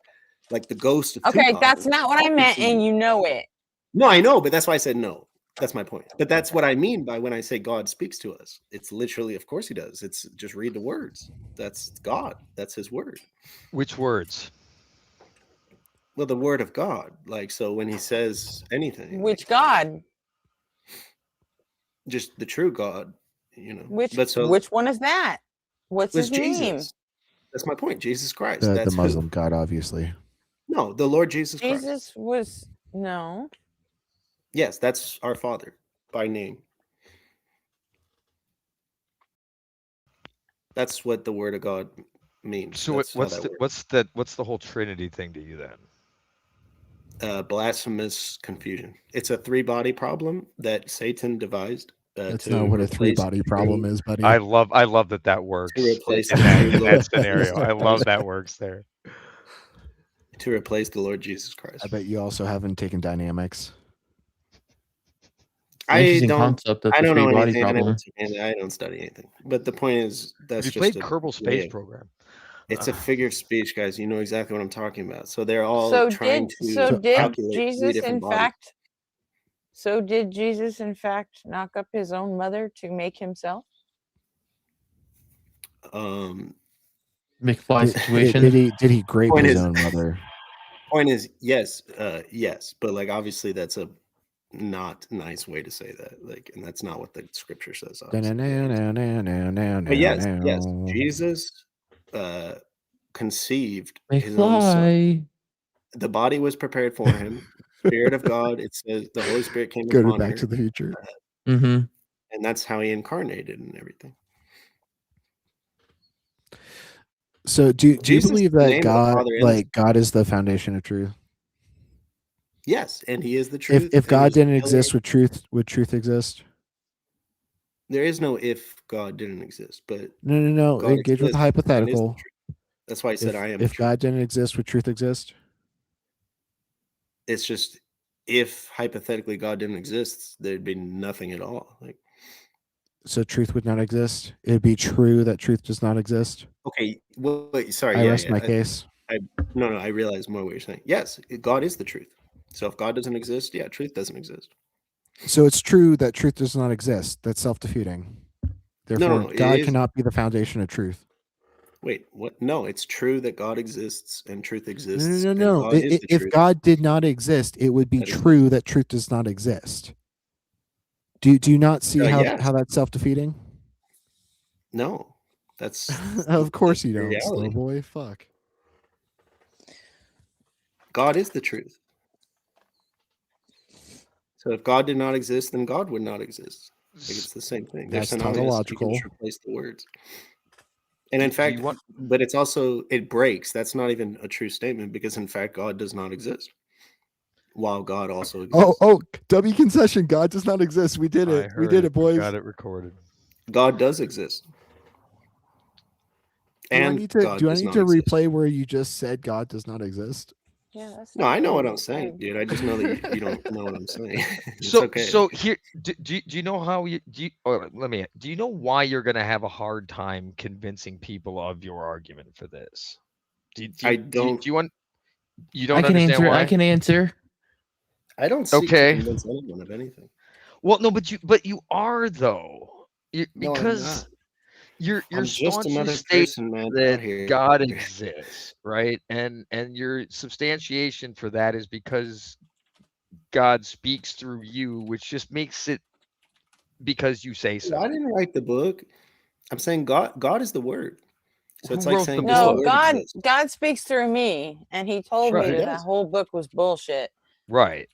like the ghost of
Okay,
Tupac.
that's not what I
talking
meant,
to
and
you.
you know it.
No, I know, but that's why I said no. That's my point. But that's what I mean by when I say God speaks to us. It's literally, of course he does. It's just read the words. That's God. That's his word.
Which words?
Well, the word of God. Like, so when he says anything,
Which God?
just the true God, you know.
Which
But so
which one is that? What's
was
his name?
Jesus. That's my point. Jesus Christ.
The
That's
Muslim
who.
God, obviously.
No, the Lord Jesus Christ.
Jesus was no.
Yes, that's our Father by name. That's what the word of God means.
So
That's how that works.
what's the whole Trinity thing to you then?
Blasphemous confusion. It's a three-body problem that Satan devised.
That's
To
not what a
replace
three-body
the
problem
true-
is, buddy.
I love that works
to replace
in
the
that
true
in
Lord
that scenario. I love that works there.
to replace the Lord Jesus Christ.
I bet you also haven't taken dynamics.
I
Interesting
don't.
concept of
I
the
don't know
three body
anything.
problem.
I don't study anything. But the point is, that's
Have you
just
played
a
Kerbal
way
Space
of-
Program?
It's a figure of speech, guys. You know exactly what I'm talking about. So they're all
So
trying
did
to
so did
calculate three
Jesus
different
in
bodies.
fact so did Jesus in fact knock up his own mother to make himself?
McFly
Did,
situation.
did he grape
Point
his
is-
own mother?
Point is, yes, yes, but like obviously that's a not nice way to say that. Like, and that's not what the scripture says. Obviously. But yes, Jesus conceived his own son.
McFly.
The body was prepared for him. Spirit of God. It says the Holy Spirit came
Go to
upon
Back
her,
to the Future.
Mm-hmm.
and that's how he incarnated and everything.
So do you
Jesus
believe
is the
that
name of the
God,
Father and the
like God, is the foundation of truth?
Yes, and he is the truth.
If
and
God
there's
didn't
no-
exist, would truth exist?
there is no if God didn't exist, but
No.
God
Engage with the
exists and is the
hypothetical.
truth. That's why I said I am.
If
the truth.
God didn't exist, would truth exist?
It's just if hypothetically God didn't exist, there'd be nothing at all. Like,
So truth would not exist. It'd be true that truth does not exist.
okay, wait, sorry,
I
yeah,
rest
yeah.
my case.
No, I realize more what you're saying. Yes, God is the truth. So if God doesn't exist, yeah, truth doesn't exist.
So it's true that truth does not exist. That's self-defeating. Therefore,
no, it
God
is-
cannot be the foundation of truth.
Wait, what? No, it's true that God exists and truth exists.
No.
and God is the
If
truth.
God did not exist, it would be
That is-
true that truth does not exist. Do you not see
yes.
how that's self-defeating?
No, that's
Of course
that's
you
the
don't, slow
reality.
boy. Fuck.
God is the truth. So if God did not exist, then God would not exist. Like, it's the same thing. They're
That's
synonymous. You can
tautological.
just replace the words. And in
Do you
fact,
want-
but it's also it breaks. That's not even a true statement because in fact God does not exist. While God also exists.
Oh, W concession. God does not exist. We did
I
it. We
heard
did it, boys.
Got it recorded.
God does exist.
Do I
And
need to
God does not exist.
replay where you just said God does not exist?
Yeah, that's
No,
not
I know what
good.
I'm saying, dude. I just know that you don't know what I'm saying. It's
So
okay.
so here, do you know how you do? Do you know why you're gonna have a hard time convincing people of your argument for this?
I don't.
Do you want? You don't
I can
understand
answer.
why?
I can answer.
I don't seek
Okay.
to convince anyone of anything.
Well, no, but you are though,
No, I'm
because
not.
you're
I'm just
staunchly
another
stating
person, man,
that
out here.
God exists, right? And your substantiation for that is because God speaks through you, which just makes it because you say
Dude,
so.
I didn't write the book. I'm saying God is the word. So it's
Who
like
wrote
saying
the
this
No,
book?
word
God
exists.
God speaks through me, and he told
Right.
me
He
that that
does.
whole book was bullshit.
Right.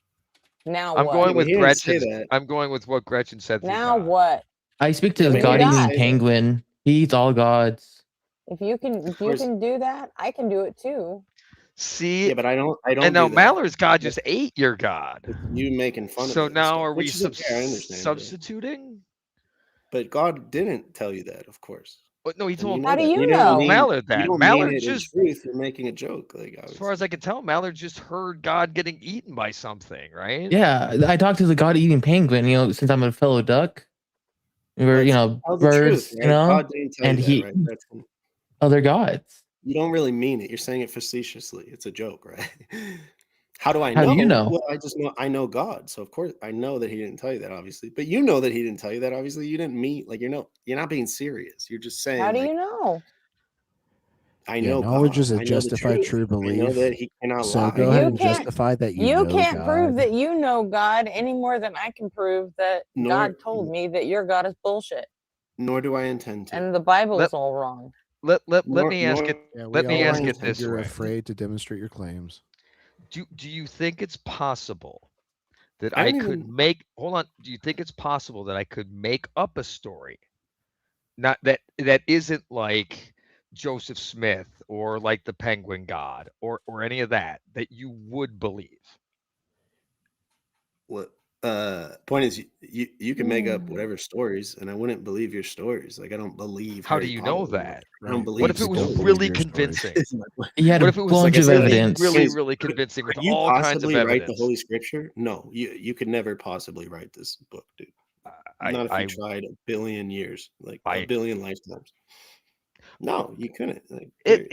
Now
I'm
what?
going
Yeah, but
with
he didn't say
Gretchen's.
that.
I'm going with what Gretchen said through
Now
God.
what?
I speak to
Yeah,
the
but he
God
God
didn't
eating
say that.
penguin. He eats all gods.
If you
Of course.
can do that, I can do it too.
See,
Yeah, but I don't
and now
do that.
Mallard's God
That's
just ate your God.
it's you making fun of
So
it and
now
stuff,
are we
which is okay. I understand. Yeah.
substituting?
But God didn't tell you that, of course.
But no, he
And
told
How do
that.
you
You
he
don't
told
know?
mean
Mallard
you
that.
don't mean
Mallard
it in
just,
truth. You're making a joke, like
as far as I can tell, Mallard just heard God getting eaten by something, right?
Yeah, I talked to the God eating penguin. Since I'm a fellow duck, we're
Tell the
birds.
truth, right? God didn't tell
And
you that, right? That's
other gods.
you don't really mean it. You're saying it facetiously. It's a joke, right? How do I
How
know?
do you know?
Well, I know God, so of course I know that He didn't tell you that, obviously. But you know that He didn't tell you that, obviously. You didn't mean like you're not being serious. You're just saying
How do
like
you know?
I
Yeah,
know
knowledge
God.
is a
I know the
justified
truth.
true
I know
belief.
that He cannot
So
lie.
go ahead
You
and
can't
justify that you
you
know
can't prove
God.
that you know God any more than I can prove that
Nor
God told me that your God is bullshit
nor do I intend to.
and the Bible
Let
is all wrong.
let
Nor
me ask
nor
it.
Yeah,
Let
we
me
all
ask it
understand
this
you're
way.
afraid to demonstrate your claims.
Do you think it's possible that
I
I
don't
could
even
make? Hold on. Do you think it's possible that I could make up a story, not that isn't like Joseph Smith or like the Penguin God or any of that you would believe?
what point is you can make up
Hmm.
whatever stories and I wouldn't believe your stories. Like I don't believe
How do
Harry
you
Potter.
know
Like,
that?
I don't
Right.
believe
What if it
You
was
don't
stories.
believe
really
your stories.
convincing?
Is my point.
He had
What
a
if it was
bunch
like
of
Saying
evidence.
is
really convincing with
could you
all kinds of
possibly write the
evidence?
Holy Scripture? No, you could never possibly write this book, dude. Not if you tried a billion years, like a billion lifetimes. No, you couldn't. Like, period.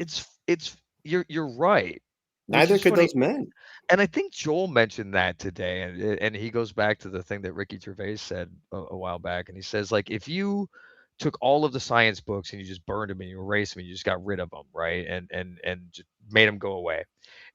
It's you're right. Which
Neither
is
could
funny.
those men.
And I think Joel mentioned that today, and he goes back to the thing that Ricky Gervais said a while back, and he says like if you took all of the science books and you just burned them and you erased them and you just got rid of them, right, and just made them go away,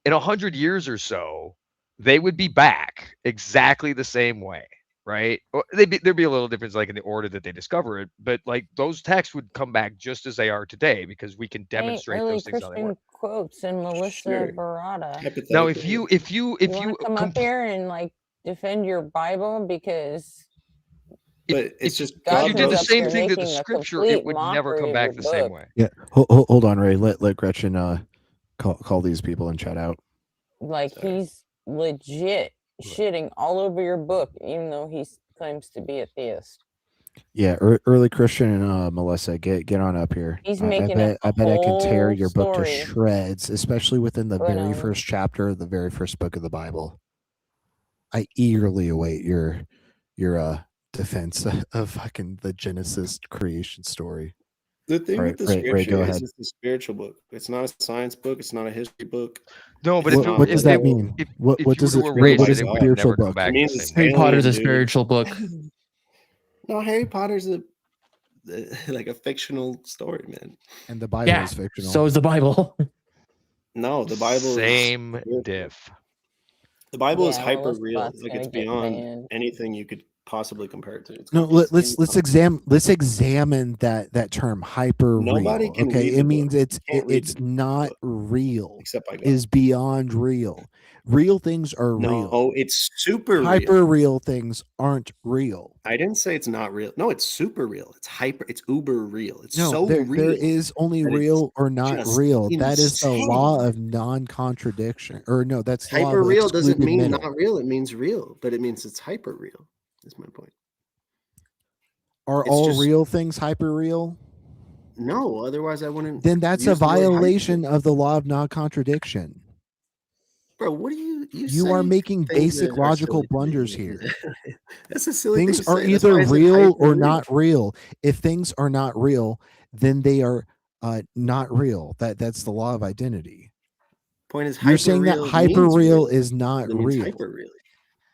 in 100 years or so, they would be back exactly the same way, right? Or there'd be a little difference like in the order that they discover it, but like those texts would come back just as they are today because we can
Ain't
demonstrate
early
those things how they work.
Christian quotes and Melissa
Sure.
Barada.
Now, if
Hypothetically.
you
want to come up here and like defend your Bible because
But it's just
if
God
you did the
knows.
up
same
here
thing to the
making a
scripture, it
complete
would never
mockery
come
of
back
your
the same
book.
way.
Yeah. Hold on, Ray. Let Gretchen call these people and chat out.
Like he's legit shitting all over your book, even though he claims to be a theist.
Yeah, early Christian and Melissa, get on up here.
He's
I
making up
bet
a
I can tear
whole
your book to
story.
shreds, especially within the
But,
very first chapter of the very first book of the Bible. I eagerly await your defense of fucking the Genesis creation story.
The thing with the
Ray,
scripture
go
is
ahead.
it's a spiritual book. It's not a science book. It's not a history book.
No, but
It's
if
not
What does that
literal.
mean? What
if you
does
were
it?
to
What
erase
is
it,
a
it would
spiritual
never come
book?
back
It
the
means
same
it's
way.
Harry Potter's a
alien, dude.
spiritual book.
No, Harry Potter's like a fictional story, man.
And the Bible
Yeah.
is fictional.
So is the Bible.
No, the Bible
Same
is spiritual.
diff.
The Bible is
Yeah,
hyper
Melissa
real.
Bot's
Like
gonna
it's
get
beyond
banned.
anything you could possibly compare it to. It's
No,
it's
let's examine that term hyper
Nobody
real.
can
Okay,
read
it
the book.
means
You can't read
it's
the
not
book
real.
except by God.
Is beyond real. Real things are real.
No, it's super
Hyper
real.
real things aren't real.
I didn't say it's not real. No, it's super real. It's hyper. It's uber real. It's
No,
so
there
real
is only
that it's
real or not
just
real. That is the law
insane.
of non-contradiction. Or no, that's the law
Hyper
of
real doesn't
excluded
mean
middle.
not real. It means real, but it means it's hyper real. Is my point.
Are
It's
all
just
real things hyper real?
no. Otherwise, I wouldn't.
Then that's a
use the word hyper.
violation of the law of non-contradiction.
Bro, what do you
You are
say
making
things
basic
that are
logical
silly to me,
blunders
man.
here.
That's a silly thing
Things
to
are
say. That's
either
why I said
real
hyper
or
real.
not real. If things are not real, then they are not real. That's the law of identity.
Point is,
You're saying that hyper
means
real is not
but it means
real.
hyper real.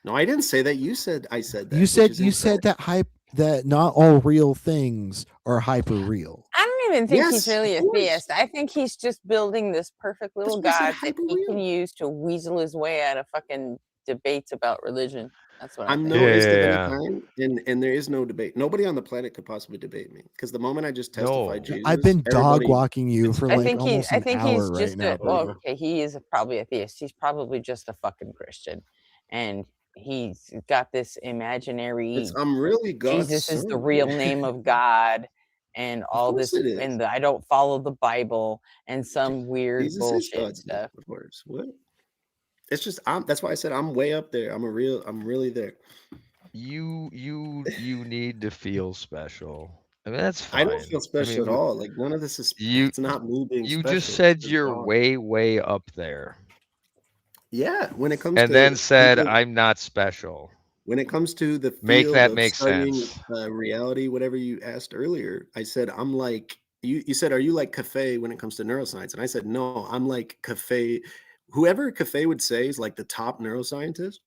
No, I didn't say that. You said I said that.
You said that not all real things are hyper real.
I don't even think he's
Yes,
really
of
a
course.
theist. I think he's just building this perfect little
That's why I said
god that he can
hyper-real.
use to weasel his way out of fucking debates about religion. That's what I
I'm
think.
no least of any
Yeah.
kind, and there is no debate. Nobody on the planet could possibly debate me because the moment I just testified
No.
Jesus,
I've been dog
everybody.
walking you for
I
like
think
almost
I
an
think
hour
he's
right
just
now,
a well,
bro.
okay, he is probably a theist. He's probably just a fucking Christian. And he's got this imaginary
I'm really God's
Jesus is the
son.
real name of God and all
course
this
it is.
and I don't follow the Bible and some weird
Jesus is
bullshit
God's name,
stuff.
of course. What? It's just that's why I said I'm way up there. I'm really there.
You need to feel special. I mean, that's
I
fine.
don't feel special at all. Like none of this is. It's not me being
You
special.
just said
It's
you're
God.
way up there.
Yeah, when it comes
And
to
then said,
people-
I'm not special.
when it comes to the
Make
field
that
of
make
studying
sense.
reality, whatever you asked earlier, I said I'm like you said, are you like Cafe when it comes to neuroscience? And I said, no, I'm like Cafe. Whoever Cafe would say is like the top neuroscientist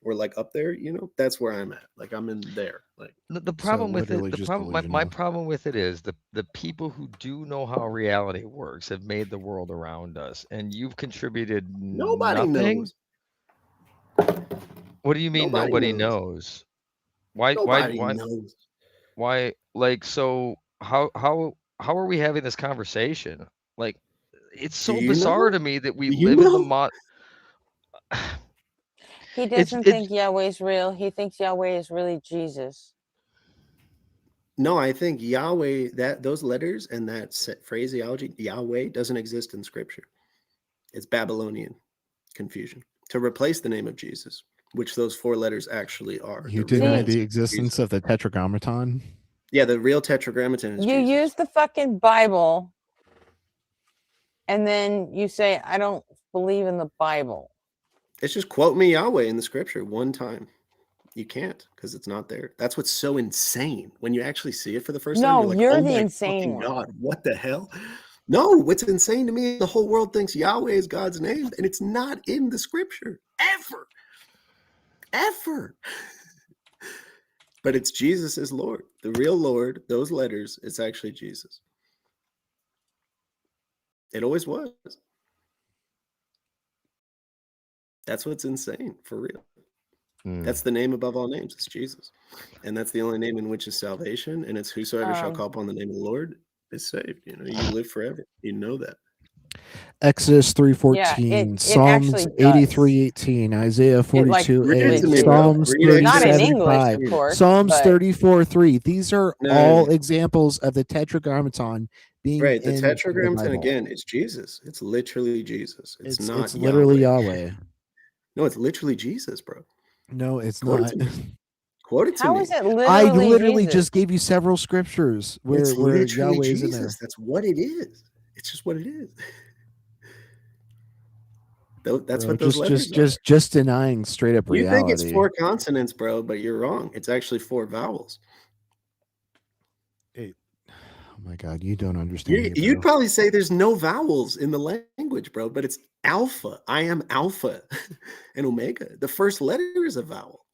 or like up there, that's where I'm at. Like I'm in there. Like
The problem with it,
literally
the
just
problem, my
delusional.
problem with it is the people who do know how reality works have made the world around us, and you've contributed
nobody
nothing.
knows.
What do you mean nobody knows? Why?
Nobody knows.
Why? Like, so how are we having this conversation? Like, it's so
you
bizarre
know?
to me that we
Do you
live in the
know?
mod.
He doesn't think Yahweh's real. He thinks Yahweh is really Jesus.
No, I think Yahweh, those letters and that phraseology, Yahweh, doesn't exist in Scripture. It's Babylonian confusion to replace the name of Jesus, which those 4 letters actually are.
You
The real
deny
name
the
is
existence
Jesus.
of the Tetragrammaton?
Yeah, the real Tetragrammaton is
You
Jesus.
use the fucking Bible and then you say, I don't believe in the Bible.
It's just quote me Yahweh in the Scripture one time. You can't because it's not there. That's what's so insane when you actually see it for the first time.
No,
You're like,
you're
oh
the
my
insane
fucking
one.
God, what the hell? No, what's insane to me, the whole world thinks Yahweh is God's name, and it's not in the Scripture ever. But it's Jesus is Lord, the real Lord. Those letters, it's actually Jesus. It always was. That's what's insane, for real. That's the name above all names. It's Jesus. And that's the only name in which is salvation. And it's whosoever shall call upon the name of the Lord is saved. You live forever. You know that.
Exodus 3:14,
Yeah,
Psalms
actually does.
83:18, Isaiah 42:8,
read it to me, bro.
Psalms
Read it.
Not in
37:5,
English, of course.
Psalms
but
34:3. These are
No,
all
no.
examples of the Tetragrammaton being
Right. The
in
Tetragrammaton,
Bible.
again, it's Jesus. It's literally Jesus. It's not
It's literally
Yahweh.
Yahweh.
No, it's literally Jesus, bro.
No, it's
Quote
not.
it to me. Quote it to
how
me.
is it literally
I literally
Jesus?
just gave you several scriptures where
It's literally
Yahweh is in
Jesus.
there.
That's what it is. It's just what it is. That's
Bro,
what those letters are.
just denying straight up
You
reality.
think it's 4 consonants, bro, but you're wrong. It's actually 4 vowels.
Oh my God, you don't understand.
You'd probably say there's no vowels in the language, bro, but it's alpha. I am alpha and omega. The first letter is a vowel.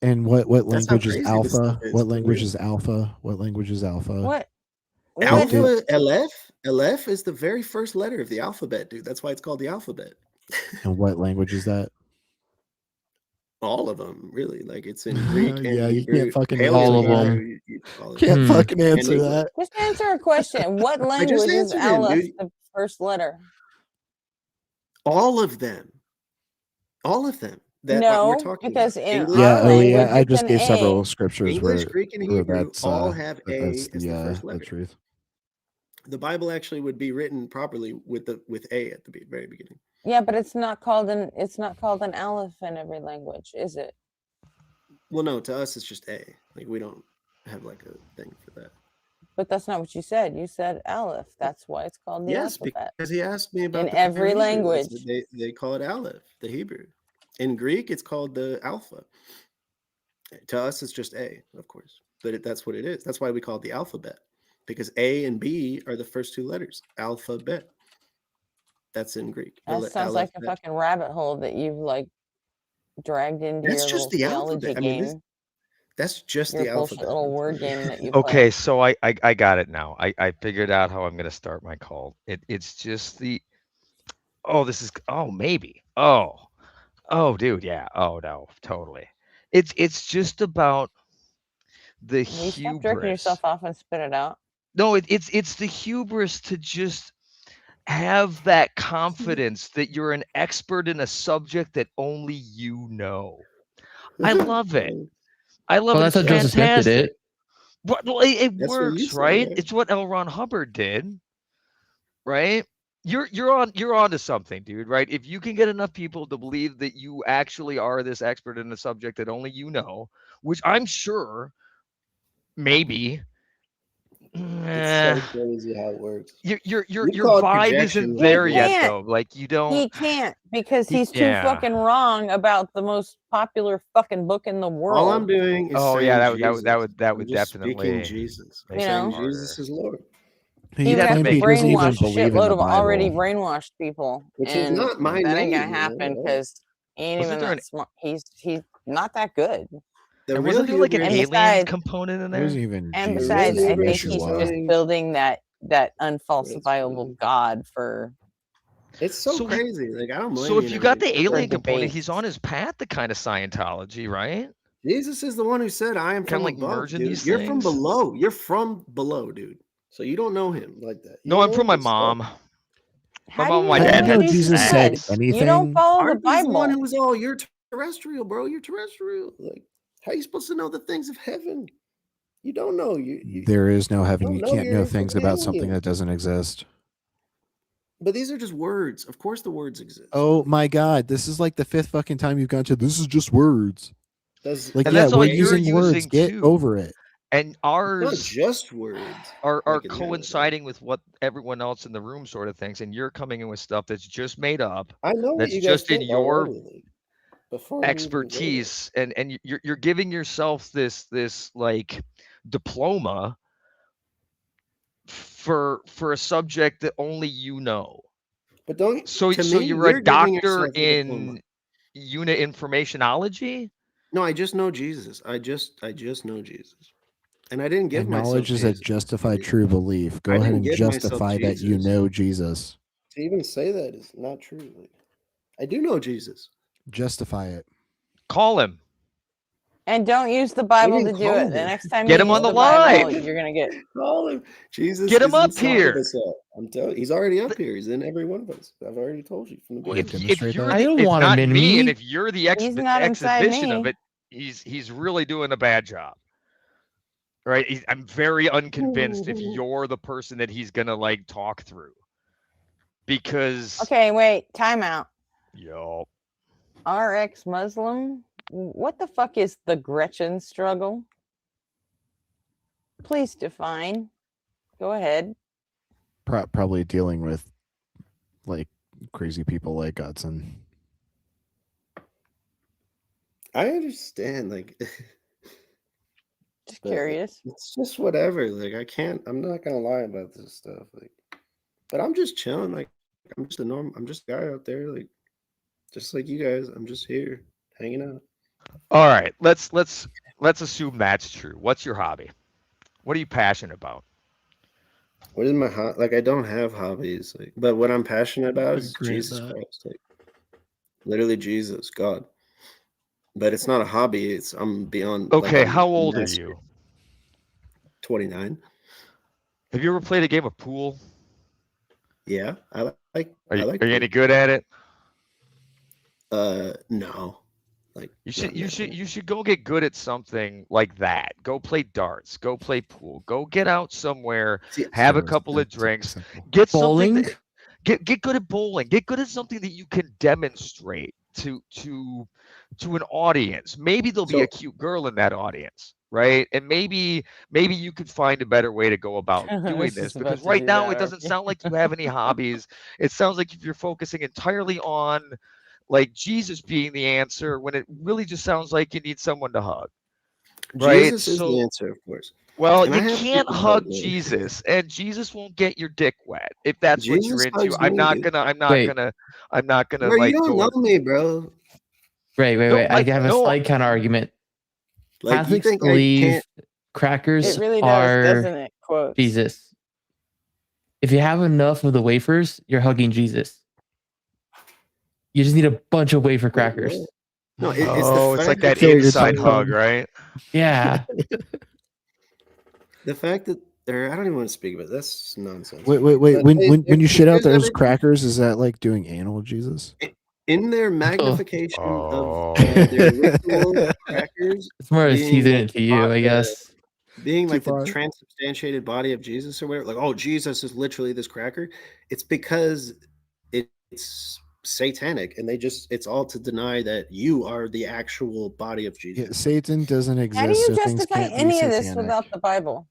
And what
That's how
language is
crazy this
alpha?
stuff is,
What
for
language
real.
is alpha? What language is alpha?
What?
Alpha, Aleph is the very first letter of the alphabet, dude. That's why it's called the alphabet.
And what language is that?
All of them, really. Like it's in Greek and
Yeah, you
Hebrew,
can't fucking
Paleo
All of
Hebrew,
them.
all of
Can't
them.
fucking
And
answer
English.
that.
Just answer a question. What
I just
language is
answered it,
Aleph
dude.
the first letter?
All of them. All of them. That
No,
we're talking
because
about.
in
English,
Yeah,
our
oh
language,
yeah, I
it's
just
an
gave several
A.
scriptures
English,
where
Greek, and Hebrew
that's
all have A
that's
as the first
the
letter.
truth.
The Bible actually would be written properly with A at the very beginning.
Yeah, but it's not called an Aleph in every language, is it?
Well, no, to us it's just A. Like we don't have like a thing for that.
But that's not what you said. You said Aleph. That's why it's called the
Yes,
alphabet.
because he asked me about
In
the
every
Hebrew. I
language.
said they call it Aleph, the Hebrew. In Greek, it's called the Alpha. To us, it's just A, of course, but that's what it is. That's why we call it the alphabet, because A and B are the first 2 letters. Alphabet. That's in Greek.
That sounds like a fucking rabbit hole that you've like dragged into
That's
your
just
little
the
theology
alphabet. I mean,
game.
that's just
Your
the
bullshit
alphabet.
little word game that you play.
Okay, so I got it now. I figured out how I'm gonna start my call. It's just maybe. Oh, dude, yeah. Oh no, totally. It's just about the
Will you stop jerking yourself
hubris.
off and spit it out?
No, it's the hubris to just have that confidence that you're an expert in a subject that only you know. I love it. I love
Well,
it.
that's
It's
how Joseph Smith did
fantastic.
it.
Well, it
That's what you
works,
said,
right?
right?
It's what L. Ron Hubbard did, right? You're onto something, dude, right? If you can get enough people to believe that you actually are this expert in a subject that only you know, which I'm sure maybe
It's so crazy how it works.
your
You call it
vibe
projection,
isn't
right?
there
He
yet
can't.
though. Like you don't
He can't because he's too
yeah.
fucking wrong about the most popular fucking book in the world.
All I'm doing is
Oh
saying
yeah,
Jesus.
that
I'm
would
just speaking
definitely
Jesus. I'm
make
You
it
saying
know?
Jesus
harder.
is Lord,
He
He
would have
That'd
to
claimed
make
he doesn't
it
even
brainwash a
believe in
shitload
the
of already
Bible.
brainwashed people,
which is
and
not my
that ain't
name.
gonna happen
You know?
because he ain't
Wasn't
even
there
that
an
smart. He's not that good.
The
and
real
wasn't there like an
hubris,
And
aliens
besides,
component in
It wasn't
there?
even
and
Jesus.
the real
besides,
It was
I
hubris
think
is
he's
Yeshua.
just
saying
building that
that's
unfalsifiable
funny.
God for
It's so
So he,
crazy. Like I don't blame
so
you
if
and
you got the
everything.
alien component,
debate.
he's on his path to kind of Scientology, right?
Jesus is the one who said, "I am
Kind
from
of like
above,
merging
dude.
these
You're from
things.
below. You're from below, dude. So you don't know him like that. You
No,
don't
I'm
know
from
him
my
as such.
mom. My
how do
mom and
you
my
How do
know
you
dad
what
had
know
Jesus
Jesus said
said?
facts.
You don't
anything?
follow the
Arby's the one
Bible.
who's all you're terrestrial, bro. You're terrestrial. Like, how are you supposed to know the things of heaven? You don't know. You
There is no heaven.
don't
You
know
can't know
you're from
things
an
about something
alien.
that doesn't exist.
But these are just words. Of course, the words exist.
Oh my God! This is like the fifth fucking time you've gone to. This is just words.
Does
Like,
And
yeah,
that's all
we're
you're
using words.
using
Get
too.
over it.
And
it's not
ours
just words
are
like in there, though.
coinciding with what everyone else in the room sort of thinks, and you're coming in with stuff that's just made up,
I know what
that's
you guys
just in
think
your
already. Like, before we even go there.
expertise, and you're giving yourself this like diploma for a subject that only you know.
But don't.
So
To
so
me,
you're a
you're giving
doctor
yourself a diploma.
in unit informationology?
No, I just know Jesus. I just know Jesus, and I didn't give
And
myself
knowledge is a
Jesus.
justified true belief. Go
I
ahead
didn't
and
give myself
justify that you
Jesus.
know Jesus.
To even say that is not true. Like, I do know Jesus.
Justify it.
Call him.
And don't use the Bible to
didn't
do
call
it.
him.
The next time
Get
you
him
use
on the
the Bible,
live.
you're gonna get.
Call him. Jesus
Get him
is
up
inside
here.
of us all. I'm telling you, he's already up here. He's in every one of us. I've already told you from the
Well,
beginning.
if
Demonstrate
you're
that.
I
the,
don't
if
want him
not
in
me, and
me.
if you're the
He's not inside
exhibition of
me.
it, he's really doing a bad job. Right? I'm very unconvinced if you're the person that he's gonna like talk through. Because
Okay, wait. Time out.
yo,
RX Muslim. What the fuck is the Gretchen struggle? Please define. Go ahead.
Probably dealing with like crazy people like Godson.
I understand. Like,
Just
but
curious.
it's just whatever. Like, I'm not gonna lie about this stuff. Like, but I'm just chilling. Like, I'm just a guy out there. Like, just like you guys. I'm just here hanging out.
all right, let's assume that's true. What's your hobby? What are you passionate about?
What is my like? I don't have hobbies. Like, but what I'm passionate about is
grant
Jesus
that.
Christ. Like, literally Jesus, God. But it's not a hobby. I'm beyond. Like,
Okay,
I'm
how old are
master.
you?
29.
Have you ever played a game of pool?
Yeah, I like.
Are you,
I like.
are you any good at it?
No. Like,
You should go get good at something like that. Go play darts. Go play pool. Go get out somewhere.
See,
Have a
So
couple of
it's
drinks.
simple.
Get
Bowling?
something. Get good at bowling. Get good at something that you can demonstrate to an audience. Maybe there'll be a
So-
cute girl in that audience, right? And maybe you could find a better way to go about
I was
doing
just
this,
about
because
to
right
do
now
that,
it doesn't
Archie.
sound like you have any hobbies. It sounds like you're focusing entirely on like Jesus being the answer, when it really just sounds like you need someone to hug. Right?
Jesus is the answer, of course.
Well,
And I
you
have
can't
people
hug
hug me.
Jesus, and Jesus won't get your dick wet if that's what you're
Jesus
into.
hugs
I'm
me,
not
dude.
gonna
Wait.
Bro, you
like
don't
go.
know me, bro.
Wait.
No,
I have a
no.
slight counter argument.
Like, you
Catholics
think I
believe
can't?
crackers
It really does,
are
doesn't it? Quotes.
Jesus. If you have enough of the wafers, you're hugging Jesus. You just need a bunch of wafer crackers.
No, it's
Oh,
the
it's like
fact
that
feel what you're
inside
talking
hug,
about.
right?
Yeah.
the fact that I don't even want to speak about it. That's nonsense.
Wait.
But
When you shit out
here's
those
everything.
crackers, is that like doing anal Jesus?
In their magnification
Oh.
of their ritual crackers,
It's more of
being
teasing
like
it to
the
you,
bo-
I
the-
guess.
being like
Too
the
far.
transubstantiated body of Jesus or whatever, like, oh, Jesus is literally this cracker. It's because it's satanic, and it's all to deny that you are the actual body of Jesus.
Yeah, Satan doesn't exist.
How do you
so things
justify
can't be
any of this
satanic.
without the Bible?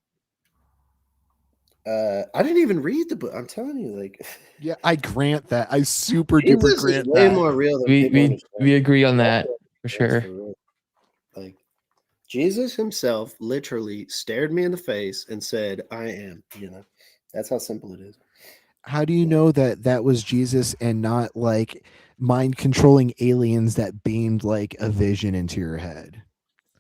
I didn't even read the book. I'm telling you, like,
Yeah, I grant that. I super
Jesus
duper
is
grant
way
that.
more real than
We
people
we
understand.
we agree on that for
That's
sure.
for real. Like, Jesus himself literally stared me in the face and said, "I am." That's how simple it is.
How do you know that that was Jesus and not like mind controlling aliens that beamed like a vision into your head?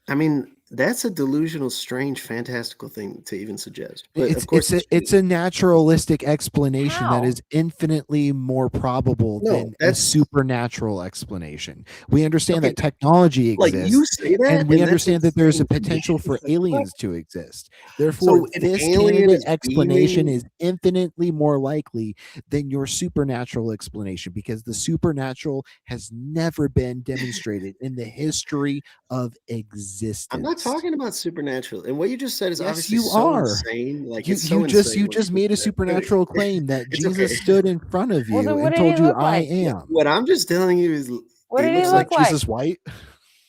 I mean, that's a delusional, strange, fantastical thing to even suggest. But
It's
of course,
it's a naturalistic explanation that
How?
is infinitely more probable
No,
than a
that's-
supernatural explanation. We understand
Okay,
that technology
like
exists,
you say that,
and we
that's
understand that there's a
insane to me.
potential for
It's like,
aliens
what?
to exist. Therefore,
an
this
alien
candidate
is
explanation
beaming-
is infinitely more likely than your supernatural explanation, because the supernatural has never been demonstrated in the history of existence.
I'm not talking about supernatural, and what you just said is
Yes,
obviously
you
so
are.
insane. Like,
You
it's so
just
insane what you
made a
said.
supernatural claim that
It's
Jesus
okay.
stood in front of
Well,
you
then what
and
did he
told you,
look
"I
like?
am."
What I'm just telling you is,
What did he
looks
look like?
Jesus white?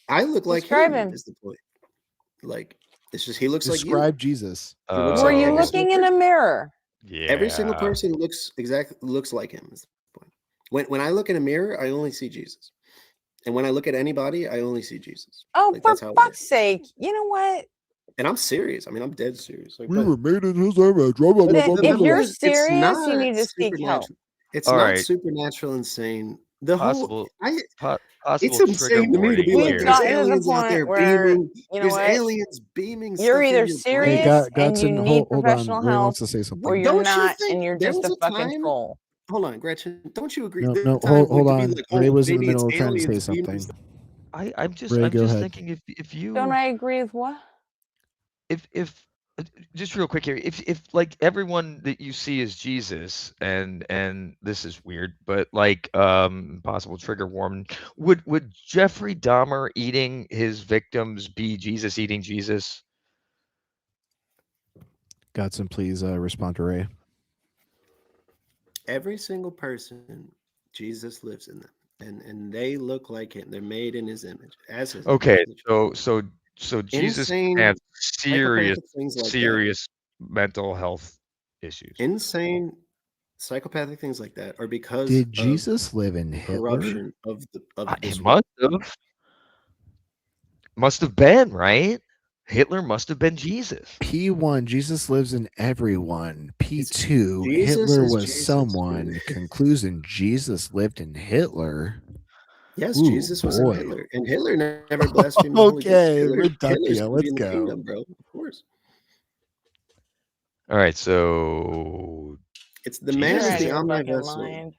I look like
Describe
him.
him.
Is the point? Like, it's just he looks like you.
Describe Jesus.
He looks
Were
like
you
every single
looking in a
person.
mirror?
Yeah.
Every single person looks like him. Is the point. When I look in a mirror, I only see Jesus, and when I look at anybody, I only see Jesus.
Oh,
Like,
for
that's how it
fuck's
works.
sake. You know what?
And I'm serious. I mean, I'm dead serious. Like,
We
but
were made in his image. Blah, blah, blah,
Then
blah,
the
blah,
if
blah.
you're
numbers, it's
serious, you
not
need to seek help.
supernatural. It's
All
not
right.
supernatural insane. The whole
Possible
it's
possible trigger
insane to me to be
warning
like,
We've
here.
there's
gotten to the
aliens out
point
there
where,
beaming.
you know
There's
what?
aliens beaming
You're
stuff
either
in your brain.
Hey,
serious and you
Godson,
need
hold on.
professional
Ray
help,
wants to say
or
something.
you're
Don't you
not
think
and you're
there
just
was
a
a
fucking
time?
troll.
Hold on, Gretchen. Don't you agree?
No,
There's
no,
a time
hold
when it could
on.
be like,
Ray
oh,
was in the
maybe
middle
it's
of trying to say
aliens beaming
something.
stuff.
I'm just
Ray, go ahead.
thinking if
Don't
you
I agree with what?
if just real quick here, if like everyone that you see is Jesus, and this is weird, but like possible trigger warning, would Jeffrey Dahmer eating his victims be Jesus eating Jesus?
Godson, please respond to Ray.
Every single person, Jesus lives in them, and they look like him. They're made in his image, as his
Okay,
image.
so Jesus
Insane
has serious
psychopathic things like that.
serious mental health issues.
Insane psychopathic things like that are because
Did
of
Jesus live in Hitler?
corruption of this
It
world.
must have been, right? Hitler must have been Jesus.
P1, Jesus lives in everyone. P2,
Jesus
Hitler
is
was
Jesus,
someone.
dude.
Conclusion, Jesus lived in Hitler.
Yes,
Ooh,
Jesus was in
boy.
Hitler, and Hitler never blasphemed the Holy Ghost.
Okay,
Hitler's
Reductio,
gonna
let's
be in the
go.
kingdom, bro. Of course,
All right, so
it's the
Jesus
man
You're
is
out of
the
your
omni
fucking
vessel.
mind.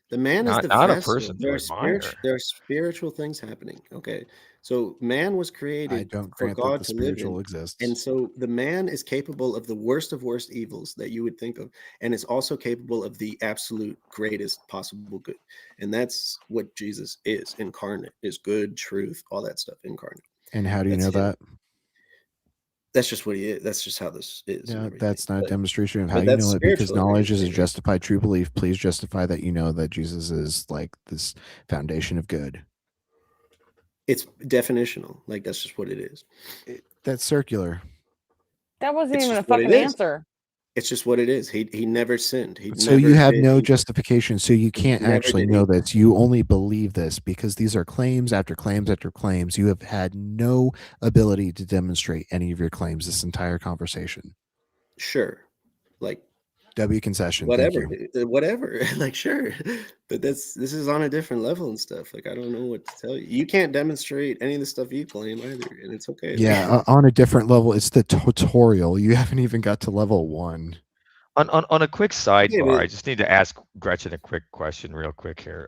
The man is
not
the
not a
vessel.
person to admire.
There are spiritual things happening. Okay, so man was
I
created
don't
for
grant that
God
the
to live
spiritual
in.
exists.
And so the man is capable of the worst evils that you would think of, and is also capable of the absolute greatest possible good. And that's what Jesus is incarnate, is good, truth, all that stuff incarnate.
And how do you know
That's it.
that?
That's just what he is. That's just how this is. and
Yeah,
everything.
that's not a
But-
demonstration of how
but
you
that's
know it, because
spiritual
knowledge is a
everything.
justified true belief. Please justify that you know that Jesus is like this foundation of good.
It's definitional. Like, that's just what it is.
That's circular.
That wasn't
It's
even a
just what it
fucking
is.
answer.
It's just what it is. He never sinned. He
So
never
you have
did-
no
he-
justification. So you can't
never
actually
did
know
evil.
this. You only believe this because these are claims after claims after claims. You have had no ability to demonstrate any of your claims this entire conversation.
Sure, like
W concession.
whatever,
Thank you.
whatever. Like, sure, but this is on a different level and stuff. Like, I don't know what to tell you. You can't demonstrate any of the stuff you claim either, and it's okay.
Yeah, on a different level. It's the tutorial. You haven't even got to level 1.
On a quick sidebar,
but-
I just need to ask Gretchen a quick question real quick here.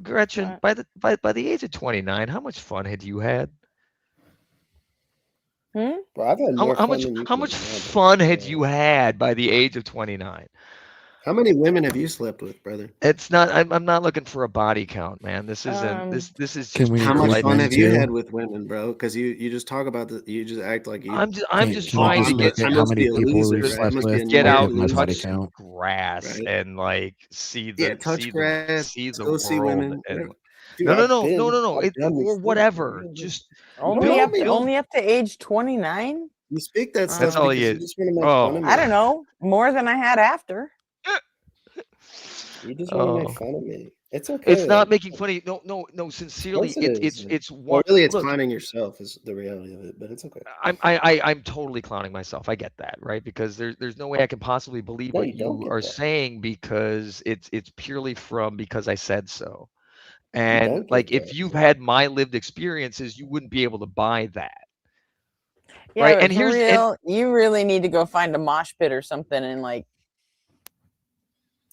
Gretchen, by the age of 29, how much fun had you had?
Hmm?
Bro, I've had more fun than you
How
can
much
imagine.
fun had you had by the age of 29?
How many women have you slept with, brother?
It's not. I'm not looking for a body count, man. This isn't. This is
Can
just
we
How
pure
much
include
fun
men
have you
too?
had with women, bro? Because you just talk about the, you just act like you.
I'm just
Can we
trying
just
to get
look at
I
how
must
many
be a
people
loser,
we've
right? I
slept
must be a
with
get
and
major
out
give my
and
loser.
body
touch some
count?
grass
Right?
and like see
Yeah,
the
touch grass,
see the
go see
world
women.
and
Whatever. Dude,
no
I've
it,
done these
or
things,
whatever.
bro.
Just
Only
Know me.
only up to age 29.
You speak that
that's
stuff
all
because
you.
you just want to make fun
Oh,
of
I
me.
don't know, more than I had after.
You just want to make
oh.
fun of me. It's
It's
okay.
not
Like,
making funny. No.
of
Sincerely,
course it is.
it's
Well,
one.
really, it's
Look,
clowning yourself is the reality of it, but it's okay.
I'm totally clowning myself. I get that, right? Because there's no way I can possibly believe
No,
what
you don't
you
get
are
that.
saying because it's purely from because I said so.
You
And
don't
like
get
if
that.
you've had my lived experiences, you wouldn't be able to buy that.
Yeah,
Right.
but
And
for
here's
real, you really need to go find a mosh pit or something and like,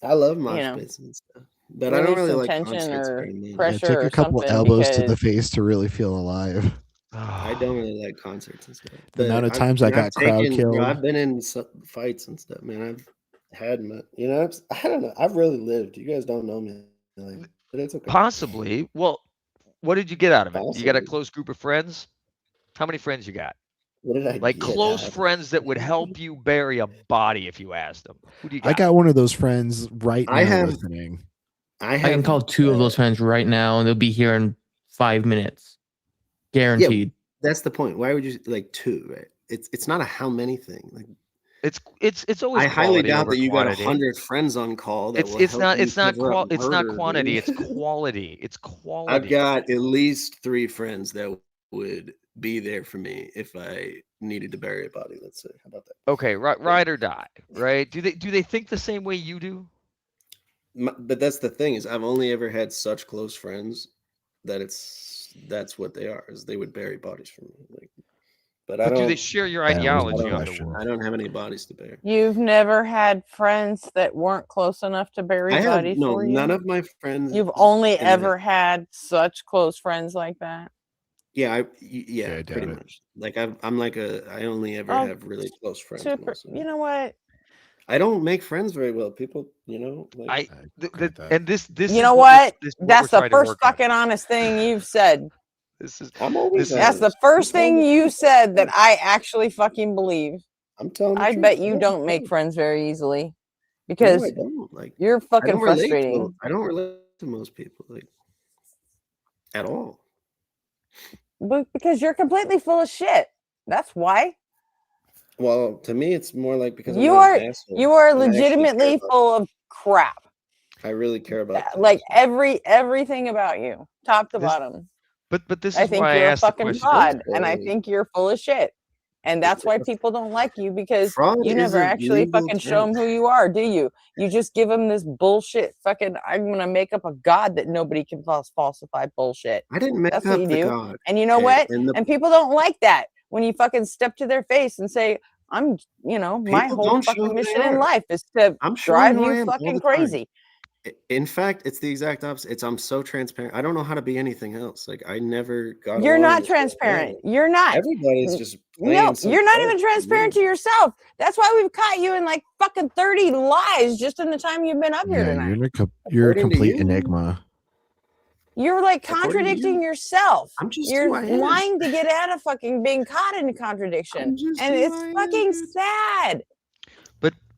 I love
you
mosh
know,
pits and stuff, but I don't
release
really
some
like
tension
concerts
or
very much.
Yeah,
pressure
take a
or
couple
something
elbows to the
because
face to really feel alive.
I don't really like concerts and stuff.
The amount
But
of times I got crowd
bro,
killed.
I've been in fights and stuff, man. I've had, you know, I don't know. I've really lived. You guys don't know me, like, but it's okay.
possibly. Well, what did you get out of it? You got a
Possibly.
close group of friends? How many friends you got?
What did I
Like
get
close
out of
friends that would help you bury a body if you asked them. Who do you
I
got?
got one of those friends right
I
now
have-
listening.
I
I can
have
call 2 of those friends right now, and they'll be here in 5 minutes, guaranteed.
That's the point. Why would you like 2? Right? It's not a how many thing. Like
It's always
I highly
quality
doubt
over
that you got
quantity.
100 friends on call that will
It's
help
not
you
it's not
cover up
it's not
murder,
quantity,
dude.
it's quality. It's
I've
quality.
got at least 3 friends that would be there for me if I needed to bury a body. Let's say, how about that?
Okay, ride or die, right? Do they think the same way you do?
But that's the thing is, I've only ever had such close friends that that's what they are. Is they would bury bodies for me. Like, but I
But do they
don't.
share your
That was my
ideology on the
question.
world?
I don't have any bodies to bury.
you've never had friends that weren't close enough to bury
I have
bodies
no.
for you.
None of my friends.
You've only
in my-
ever had such close friends like that.
Yeah,
I
pretty
doubt it.
much. Like I'm like I only ever
Oh,
have really close friends.
Super.
mostly.
You know what?
I don't make friends very well. People, you know, like
And this
You
is
know
what
what?
this is what
That's
we're
the
trying to
first
work on.
fucking honest thing you've said.
This is
I'm always.
this is-
That's the
honest.
first
I'm telling
thing
the
you
truth.
said that I actually fucking believe.
I'm telling the
I
truth.
bet you
Yeah,
don't
I
make
do.
friends very easily
No,
because
I don't. Like
you're
I
fucking
don't relate to
frustrating.
them. I don't relate to most people like at all.
But because you're completely full of shit. That's why.
Well, to me, it's more like because I'm
You
not
are
an asshole,
you are
and I actually care
legitimately
about-
full of crap.
I really care about that.
Like everything about you, top to bottom.
But this
I
is
think
why I
you're a
asked the
fucking
question.
fraud, and I think you're full of shit. And that's why
a-
people don't like you because
Fraud
you
is
never
a
actually
legal
fucking show
term.
them who you are, do you? You just give them this bullshit fucking, I'm gonna make up a god that nobody can falsify bullshit.
I didn't make
That's
up
what you
the
do.
god.
And you know
okay?
what?
And the
And people don't like that when you fucking step to their face and say, I'm, my
People
whole
don't show
fucking
who they
mission in
are.
life is to
I'm showing
drive
who I
you
am all
fucking
the time.
crazy.
In fact, it's the exact opposite. It's I'm so transparent. I don't know how to be anything else. Like I never got.
You're
along
not
this way around.
transparent. You're not.
Everybody's just
No,
playing some
you're not
part
even
for
transparent
me.
to yourself. That's why we've caught you in like fucking 30 lies just in the time you've been up here
Yeah,
tonight.
you're a
According to
complete
you.
enigma.
You're like
According to
contradicting
you.
yourself.
I'm just
You're
who I am.
lying to get out of fucking being caught in a contradiction.
I'm just
And
who
it's
I
fucking
am.
sad.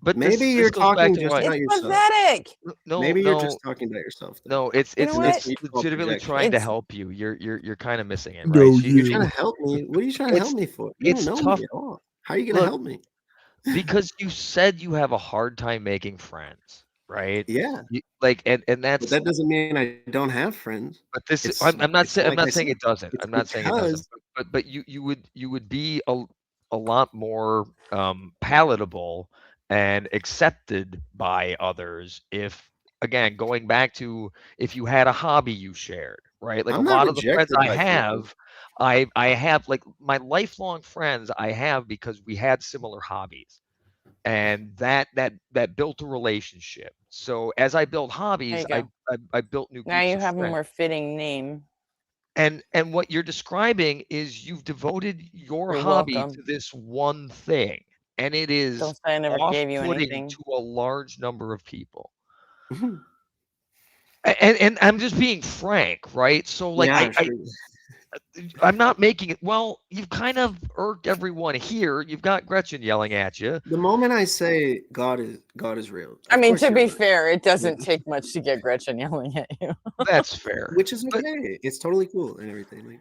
But
Maybe
this
you're
goes back
talking
to
just
why
about
It's
yourself.
pathetic.
no
Maybe you're
no
just talking about yourself. Then.
no it's
You know what?
it's
It's called
legitimately
projection.
trying to
It's-
help you. You're kind of missing it,
No,
right?
You're trying to help me. What are you trying to
It's-
help me for? You
it's
don't know
tough.
me at all. How are you gonna
Look,
help me?
because you said you have a hard time making friends, right?
Yeah,
Like and
but
that's
that doesn't mean I don't have friends.
but this is
It's
I'm not
it's
saying I'm
like I
not saying
said,
it doesn't.
it's
I'm not saying it doesn't.
because
But you would be a lot more palatable and accepted by others if again going back to if you had a hobby you shared, right? Like
I'm
a
not
lot of the friends
rejected
I
by people.
have, I have like my lifelong friends I have because we had similar hobbies. and that built a relationship. So as I built
There
hobbies,
you go.
I built new
Now
groups
you
of
have a
friends.
more fitting name.
And what you're describing is you've devoted your
You're
hobby
welcome.
to this one thing, and it is
Don't say I never gave you
off-putting
anything.
to a large number of people. And I'm just being frank, right? So like
Yeah, sure.
I'm not making it. Well, you've kind of irked everyone here. You've got Gretchen yelling at you.
The moment I say God is real.
I
of
mean,
course
to
you're
be
right.
fair, it doesn't take much to get Gretchen yelling at you.
That's fair.
Which is
But-
okay. It's totally cool and everything. Like,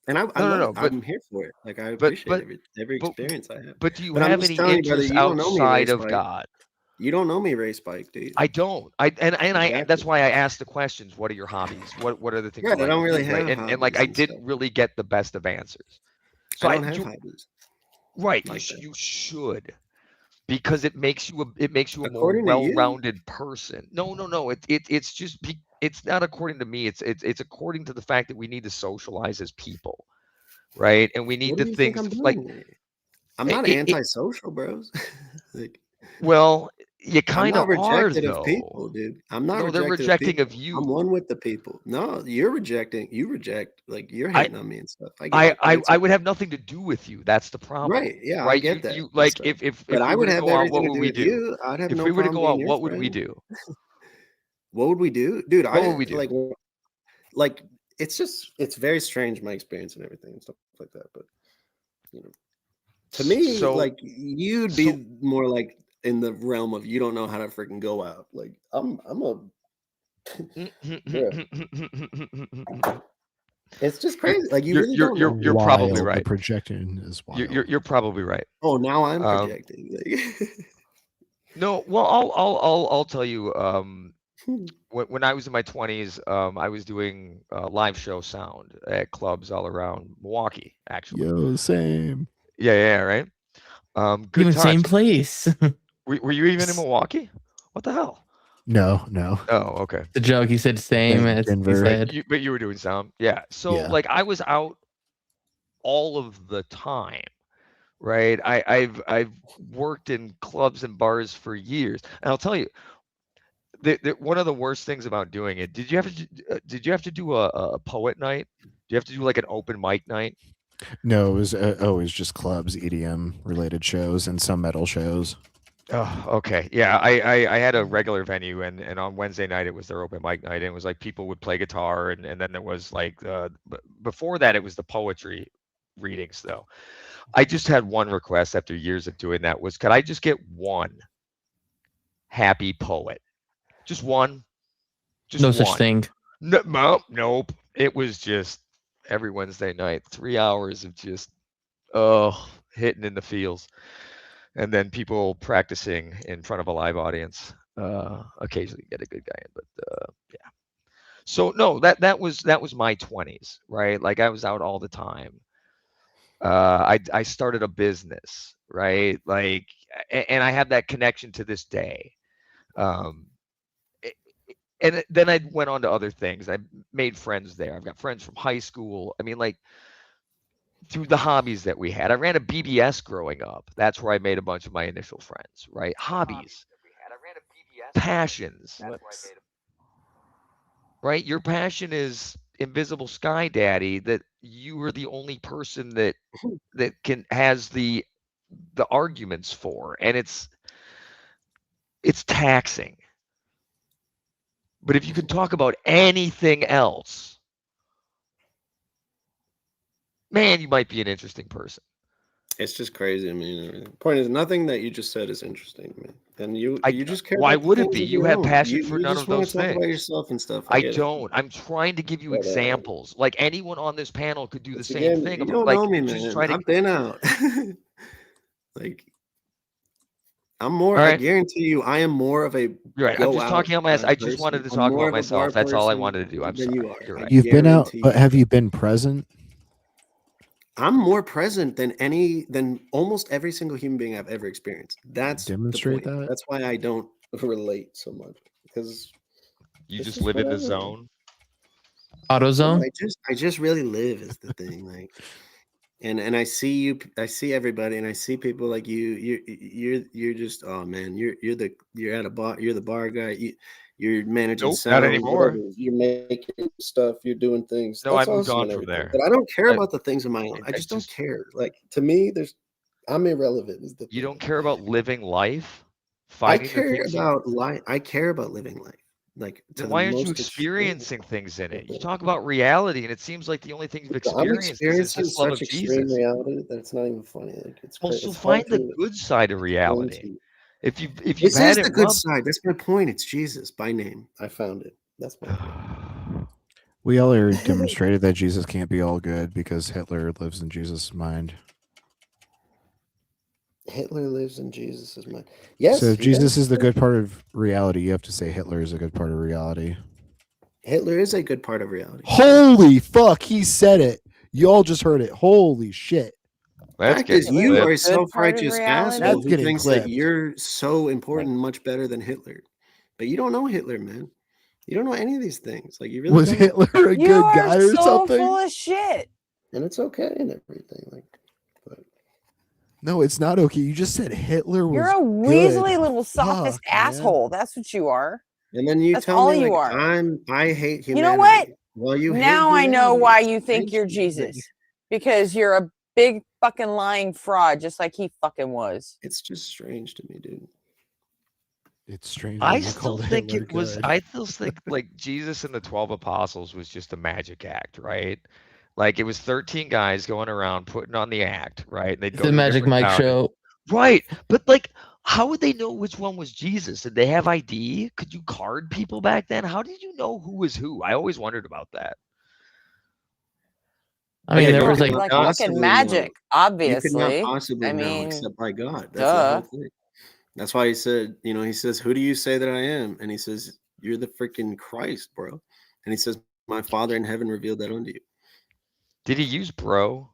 and I
No,
love
no,
it.
but-
I'm here for it. Like I
but-
appreciate every
but-
experience I have.
But do you
But I'm
have
just
any
telling you, brother,
interests
you don't know me,
outside
Ray
of
Spike.
God?
You don't know me, Ray Spike, dude.
I don't. I
Exactly.
that's why I asked the questions. What are your hobbies? What are the things?
Yeah,
you
I
like
don't
to
really
do, right?
have
And like I
hobbies and
didn't
stuff.
really get the best of answers. So
I don't have hobbies.
right.
like that.
You should, because it makes you a more
According to you?
well-rounded person. No. It's just it's not according to me. It's according to the fact that we need to socialize as people, right? And we need
What do
to
you think
things
I'm
like
doing? I'm not
it-
antisocial, bros. Like,
well, you
I'm
kind
not
of are
rejected
though.
of people, dude. I'm not
No, they're
rejecting
rejecting of you.
I'm one with the people. No, you're rejecting. You reject. Like you're
I-
hating on me and stuff. I get it, but it's
I would have nothing to do with you. That's the problem.
right. Yeah, I
Right?
get that.
You
and
like
stuff.
if
But
we
I
were
would
to
have
go out,
everything
what
to
would
do
we
with
do?
you. I'd have
If
no
we were to
problem
go
being
out,
your
what would we
friend.
do?
What would we do, dude?
What would we do?
Like it's very strange, my experience and everything and stuff like that. But you know, to me,
So-
like you'd be more like in the realm of you don't know how to freaking go out. Like I'm a. It's just crazy. Like you really don't know.
You're probably
Wild.
right.
The projection is wild.
You're probably right.
Oh, now I'm
Um,
projecting. Like,
No, well, I'll tell you. When I was in my 20s, I was doing live show sound at clubs all around Milwaukee. Actually,
Yo, same.
yeah, right. Good
Even
times.
same place.
Were you even in Milwaukee? What the hell?
No.
Oh, okay.
The joke. He said same as he
Denver.
said.
But you were doing sound, yeah. So
Yeah.
like I was out all of the time, right? I've worked in clubs and bars for years, and I'll tell you, one of the worst things about doing it. Did you have to do a poet night? Do you have to do like an open mic night?
No, it was always just clubs, EDM related shows, and some metal shows.
Oh, okay. Yeah, I had a regular venue, and on Wednesday night it was their open mic night, and it was like people would play guitar, and then there was like before that it was the poetry readings though. I just had one request after years of doing that was, could I just get one happy poet? Just one. Just
No
one.
such thing.
Nope. It was just every Wednesday night, 3 hours of just hitting in the feels. And then people practicing in front of a live audience. Occasionally get a good guy in, but yeah. So no, that was my 20s, right? Like I was out all the time. I started a business, right? Like, and I have that connection to this day. And then I went on to other things. I made friends there. I've got friends from high school. I mean, like through the hobbies that we had. I ran a BBS growing up. That's where I made a bunch of my initial friends, right? Hobbies, passions, right? Your passion is Invisible Sky Daddy, that you are the only person that has the arguments for, and it's taxing. But if you can talk about anything else, man, you might be an interesting person.
it's just crazy to me. And everything. Point is, nothing that you just said is interesting to me. And you just care.
Why
about the
would it
things
be?
of
You
your
have
own.
passion for
You
none
just
of
wanna
those
talk about
things.
yourself and stuff.
I
get it.
don't. I'm trying to give you
But,
examples. Like anyone on this panel could do the
Once
same
again,
thing.
you
I'm
don't
like,
know me,
just
man.
trying to.
I've been out. Like, I'm more.
All
I
right.
guarantee you, I am more of a.
You're right. I'm
go
just
out
talking on my ass.
kind
I
of
just
person.
wanted to
I'm
talk
more
about
of a bar
myself. That's all I
person
wanted to do. I'm
than
sorry.
you are.
You're
I
right.
You've been out,
guarantee
but
you.
have you been present?
I'm more present than almost every single human being I've ever experienced. That's
Demonstrate
the point.
that?
That's why I don't relate so much, because
You
it's
just
just
live in the
whatever.
zone.
AutoZone.
I just really live is the thing. Like, And I see you, I see everybody, and I see people like you. You're just, oh man, you're at a bar, you're the bar guy. You're managing
Nope,
sound,
not anymore.
whatever. You're making stuff. You're doing things.
No, I
That's
moved
awesome
on
and
from
everything.
there.
But I don't care
I-
about the things of my own. I
I
just don't
just-
care. Like to me, I'm irrelevant. Is the
You
thing.
don't care about living life?
I
Finding the
care
things you-
about life. I care about living life. Like to
Then
the
why aren't you
most extreme.
experiencing things in it? You talk about reality, and it seems like the only thing you've
I'm
experienced is
experiencing
this love of
such extreme
Jesus.
reality that it's not even funny. Like it's
Well,
cra-
so
it's hard
find the
to
good side of
explain
reality.
to you.
If you've
This
had
is
it
the good
rubbed,
side. That's my point. It's Jesus by name. I found it. That's my point.
We all already demonstrated that Jesus can't be all good because Hitler lives in Jesus' mind.
Hitler lives in Jesus' mind. Yes.
So if
he
Jesus
does.
is the good part of reality, you have to say Hitler is a good part of reality.
Hitler is a good part of reality.
Holy fuck, he said it. You all just heard it. Holy shit.
that's
Fact is,
getting
you
clipped.
are a
Good part of
self-righteous
reality?
asshole
That's
who
getting
thinks
clipped.
that you're so important, much better than Hitler. But you don't know Hitler, man. You don't know any of these things. Like you really
Was
don't.
Hitler a
You
good
are
guy or
so
something?
full of shit.
And it's okay and everything. Like, but
No, it's not okay. You just said Hitler was
You're a
good.
weaselly little sophist
Fuck, man.
asshole. That's what you are.
and then you
That's
tell
all
me
you
like
are.
I hate humanity.
You know what?
Well, you hate
Now I know
humanity.
why
It's
you think
strange
you're
to me that
Jesus. Because you're a big fucking lying fraud, just like he fucking was.
It's just strange to me, dude.
It's strange.
I
that you
still
called
think
Hitler
it was.
good.
I still think like Jesus and the 12 apostles was just a magic act, right? Like it was 13 guys going around putting on the act, right? They'd
It's
go
the
to a
Magic
different
Mike
town.
show.
Right. But like, how would they know which one was Jesus? Did they have ID? Could you card people back then? How did you know who was who? I always wondered about that.
I mean,
Okay,
there
you
was
could
like
not
Like
possibly
fucking
know.
magic,
You could not
obviously.
possibly
I
know
mean,
except by God. That's the whole
duh.
thing. That's why he said, he says, "Who do you say that I am?" And he says, "You're the freaking Christ, bro." And he says, "My Father in heaven revealed that unto you."
Did he use bro?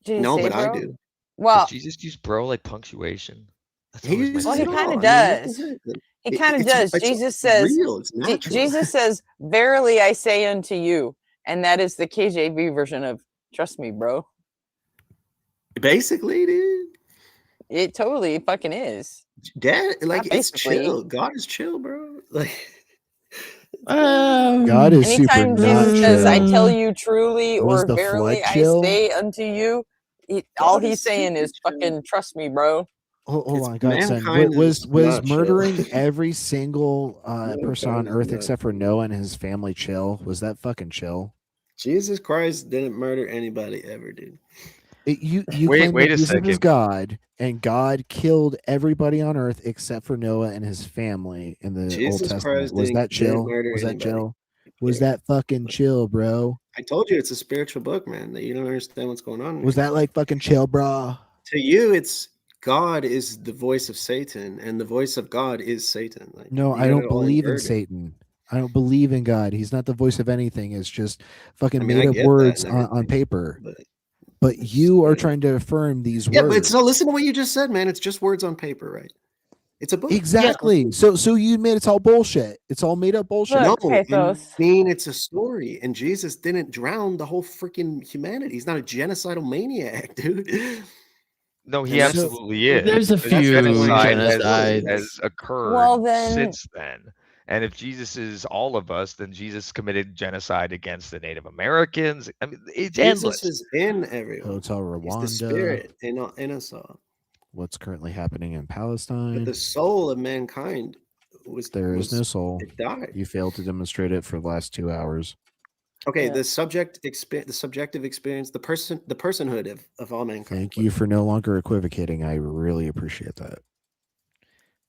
Did he
No,
say,
but I
bro?
do.
Does
Well,
Jesus use bro like punctuation? That's
He
always my
uses
Well, he
it
theory.
all.
kinda
I mean, what
does.
the heck? Like,
he kind of
it's
does. Jesus says,
real. It's natural.
Jesus says, "Verily I say unto you," and that is the KJV version of "Trust me, bro."
Basically, dude.
It totally fucking is.
Dad, like
Not
it's
basically.
chill. God is chill, bro. Like
God is super
Anytime
not
Jesus says, "I
chill.
tell you truly,"
Was
or
the
"Verily
flood
I
chill?
say unto you," all
God
he's
is
saying
super
is
chill.
fucking "Trust me, bro."
Hold
It's
on, Godson.
mankind
Was
is
was
not chill.
murdering every single person on
Mankind is
Earth
not
except for Noah and his family chill? Was that fucking chill?
Jesus Christ didn't murder anybody ever, dude.
You
Wait-
claim
wait
that
a
Jesus is
second.
God, and God killed everybody on Earth except for Noah and his family in the Old
Jesus
Testament.
Christ
Was that
didn't
chill?
murder
Was that
anybody.
chill? Was that fucking chill, bro?
I told you it's a spiritual book, man. That you don't understand what's going on.
Was
here.
that like fucking chill, bro?
To you? It's God is the voice of Satan, and the voice of God is Satan. Like,
No,
you
I
got
don't
it all
believe in
inverted.
Satan. I don't believe in God. He's not the voice of anything. It's just fucking
I mean, I
made up
get that
words
and
on
everything,
paper.
but
But
it's
you are
like-
trying to affirm these
yeah,
words.
but so listen to what you just said, man. It's just words on paper, right? It's a book.
Exactly. So you admit it's all bullshit. It's all made up bullshit.
No,
Look,
I
Pathos.
mean it's a story, and Jesus didn't drown the whole freaking humanity. He's not a genocidal maniac, dude.
No, he
And that's-
absolutely is.
There's a
because
few
genocide
genocides.
has occurred
Well, then-
since then. And if Jesus is all of us, then Jesus committed genocide against the Native Americans. I mean, it's endless.
Jesus is in everyone.
Hotel
He's the
Rwanda.
spirit in us all.
What's currently happening in
But
Palestine?
the soul of mankind
There is no soul.
It died.
You failed to demonstrate it for the last 2 hours.
Okay,
Yeah.
the subjective experience, the personhood of all mankind.
Thank you for no longer equivocating. I really appreciate that.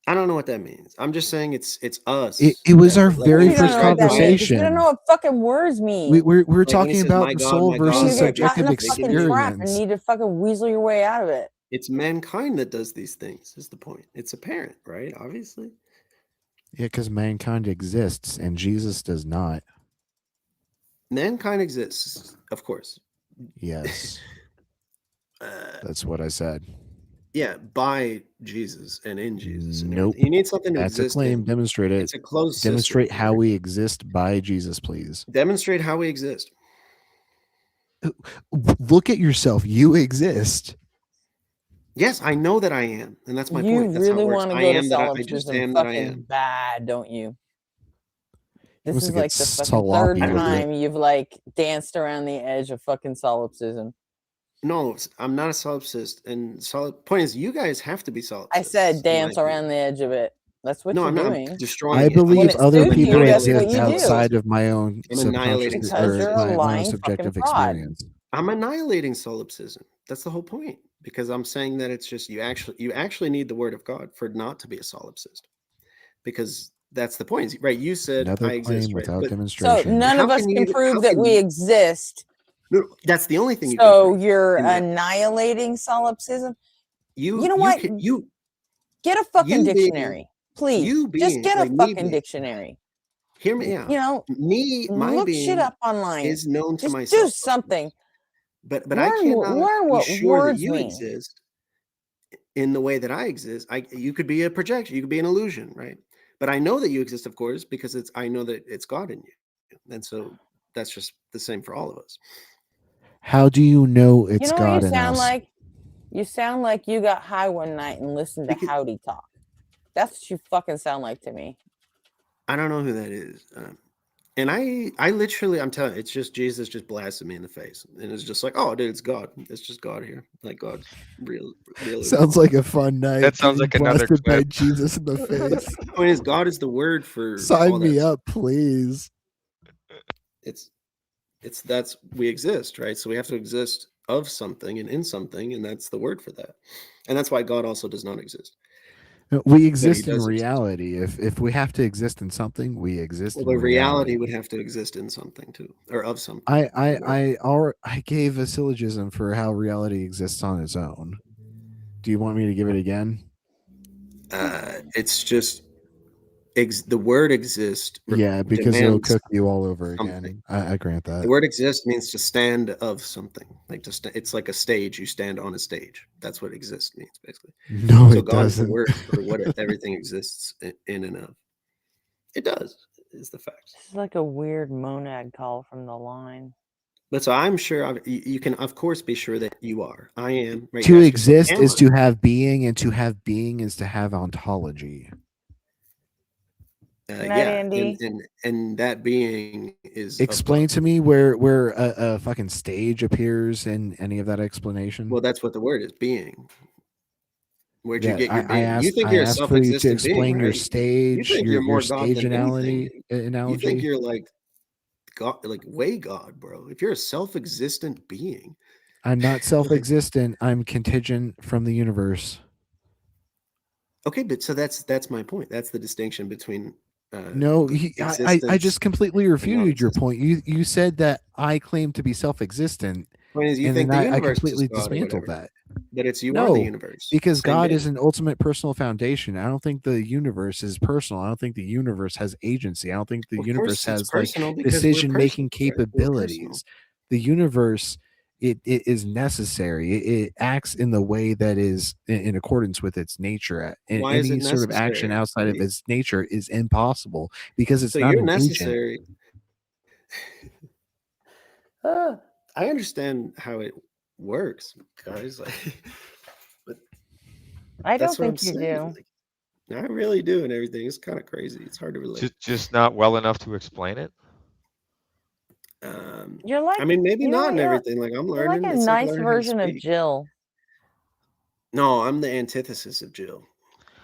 I don't know what that means. I'm just saying it's us.
It was our
Like,
very
You don't
first
know what that means, 'cause
conversation.
You don't know what fucking words mean.
We're
Like when he
talking
says,
about
"My
the
God,
soul
my God,
versus
you get caught in
subjective
a fucking trap and
experience.
need to fucking weasel your way out of it.
It's mankind that does these things, is the point. It's apparent, right? Obviously.
Yeah, because mankind exists and Jesus does not.
Mankind exists, of course.
Yes,
Uh,
that's what I said.
yeah, by Jesus and in Jesus. And
Nope.
everything. You need something to
That's a
exist
claim.
in.
Demonstrate it.
It's a closed
Demonstrate
system.
how we exist by Jesus, please.
Demonstrate how we exist.
Look at yourself. You exist.
Yes, I know that I am, and that's my
You
point. That's how
really
it works.
want to
I
go to
am that I just
solipsism
am that I
fucking
am.
bad, don't you? This
Wants
is
to get
like the fucking
sloppy
third
with it.
time you've like danced around the edge of fucking solipsism.
No, I'm not a solipsist, and point is, you guys have to be solipsists.
I said
in
dance
my
around the edge of it. That's what
No,
you're
I'm not. I'm
doing.
destroying
I
it.
believe
it
other
suits you,
people
that's what
exist
you do.
outside of my own
I'm annihilating
subconscious
Because
or
you're a
my own
lying
subjective
fucking fraud.
experience.
I'm annihilating solipsism. That's the whole point. Because I'm saying that it's just you actually need the word of God for not to be a solipsist. Because that's the point, right? You said
Another
I exist,
claim
right?
without
But
So
demonstration.
none
how
of us
can
can
you-
prove
how
that
can
we
you-
exist.
no, that's the only thing you can
So
prove.
you're
in that.
annihilating solipsism.
You
You know
you
what?
can- you
Get a fucking
you being-
dictionary, please.
you
Just
being
get a
like me
fucking
being-
dictionary.
hear me out.
You know,
my
look
being
shit up online.
is known to
Just
myself.
do something.
But I
Learn
cannot
learn
be
what
sure that
words
you
mean.
exist in the way that I exist. You could be a projection, you could be an illusion, right? But I know that you exist, of course, because I know that it's God in you. And so that's just the same for all of us.
How do you know
You
it's
know
God
what you
in
sound
us?
like? You sound like you got high one night and listened to Howdy Talk. That's what you fucking sound like to me.
I don't know who that is. And I literally, I'm telling you, it's just Jesus just blasted me in the face. And it's just like, oh, dude, it's God. It's just God here. Like God's real.
Sounds like a fun night.
That sounds
getting
like another
blasted by
clip.
Jesus in the face.
The point is, God is the word for all
Sign me
that.
up, please.
That's we exist, right? So we have to exist of something and in something, and that's the word for that. And that's why God also does not exist.
We exist in
does exist.
reality. If we have to exist in something, we exist
Well,
in
the
reality.
reality would have to exist in something too, or of something.
I gave a syllogism for how reality exists on its own. Do you want me to give it again?
It's just the word exist.
Yeah, because it'll
demands
cook you all over
something.
again. I grant that.
The word exist means to stand of something. Like it's like a stage. You stand on a stage. That's what exist means, basically.
No,
so
it
God is the
doesn't.
word for what everything exists in and of. It does, is the fact.
This is like a weird monad call from the line.
But so I'm sure you can, of course, be sure that you are. I am. Right?
To
You ask yourself,
exist
am
is
I?
to have being, and to have being is to have ontology.
Night,
Yeah,
Andy.
and that being is of
Explain
God.
to me where a fucking stage appears in any of that explanation.
Well, that's what the word is, being. Where'd you
Yeah,
get your
I
being?
asked,
You think
I
you're a
asked for you to
self-existent being,
explain your
right? You
stage,
think
your
you're more God
stage
than
analogy.
anything. You think you're like God, like way God, bro. If you're a self-existent being,
I'm not self-existent. I'm contingent from the universe.
okay, but so that's my point. That's the distinction between.
No, I just completely refuted your point. You said that I claim to be self-existent,
Point is, you
and
think
then
the
I
universe
completely
is God or
dismantled
whatever.
that.
But it's you
No,
are the universe.
because
Same
God
thing.
is an ultimate personal foundation. I don't think the universe is personal. I don't think the universe has agency. I don't think the
Of
universe
course it's
has like
personal because we're
decision-making
personal, right? We're personal.
capabilities. The universe, it is necessary. It acts in the way that is in accordance with its nature. And
Why is
any
it
sort of action
necessary?
outside of its nature is impossible because it's
So
not
you're
an agent.
necessary. I understand how it works, guys. But
I don't
that's what I'm
think you
saying.
do.
Like, I really do, and everything. It's kind of crazy. It's hard to relate.
Just not well enough to explain it.
You're like,
I mean, maybe
you know
not
what,
in
you're-
everything. Like I'm
You're
learning.
like a
It's like
nice
learning how to
version of
speak.
Jill.
No, I'm the antithesis of Jill,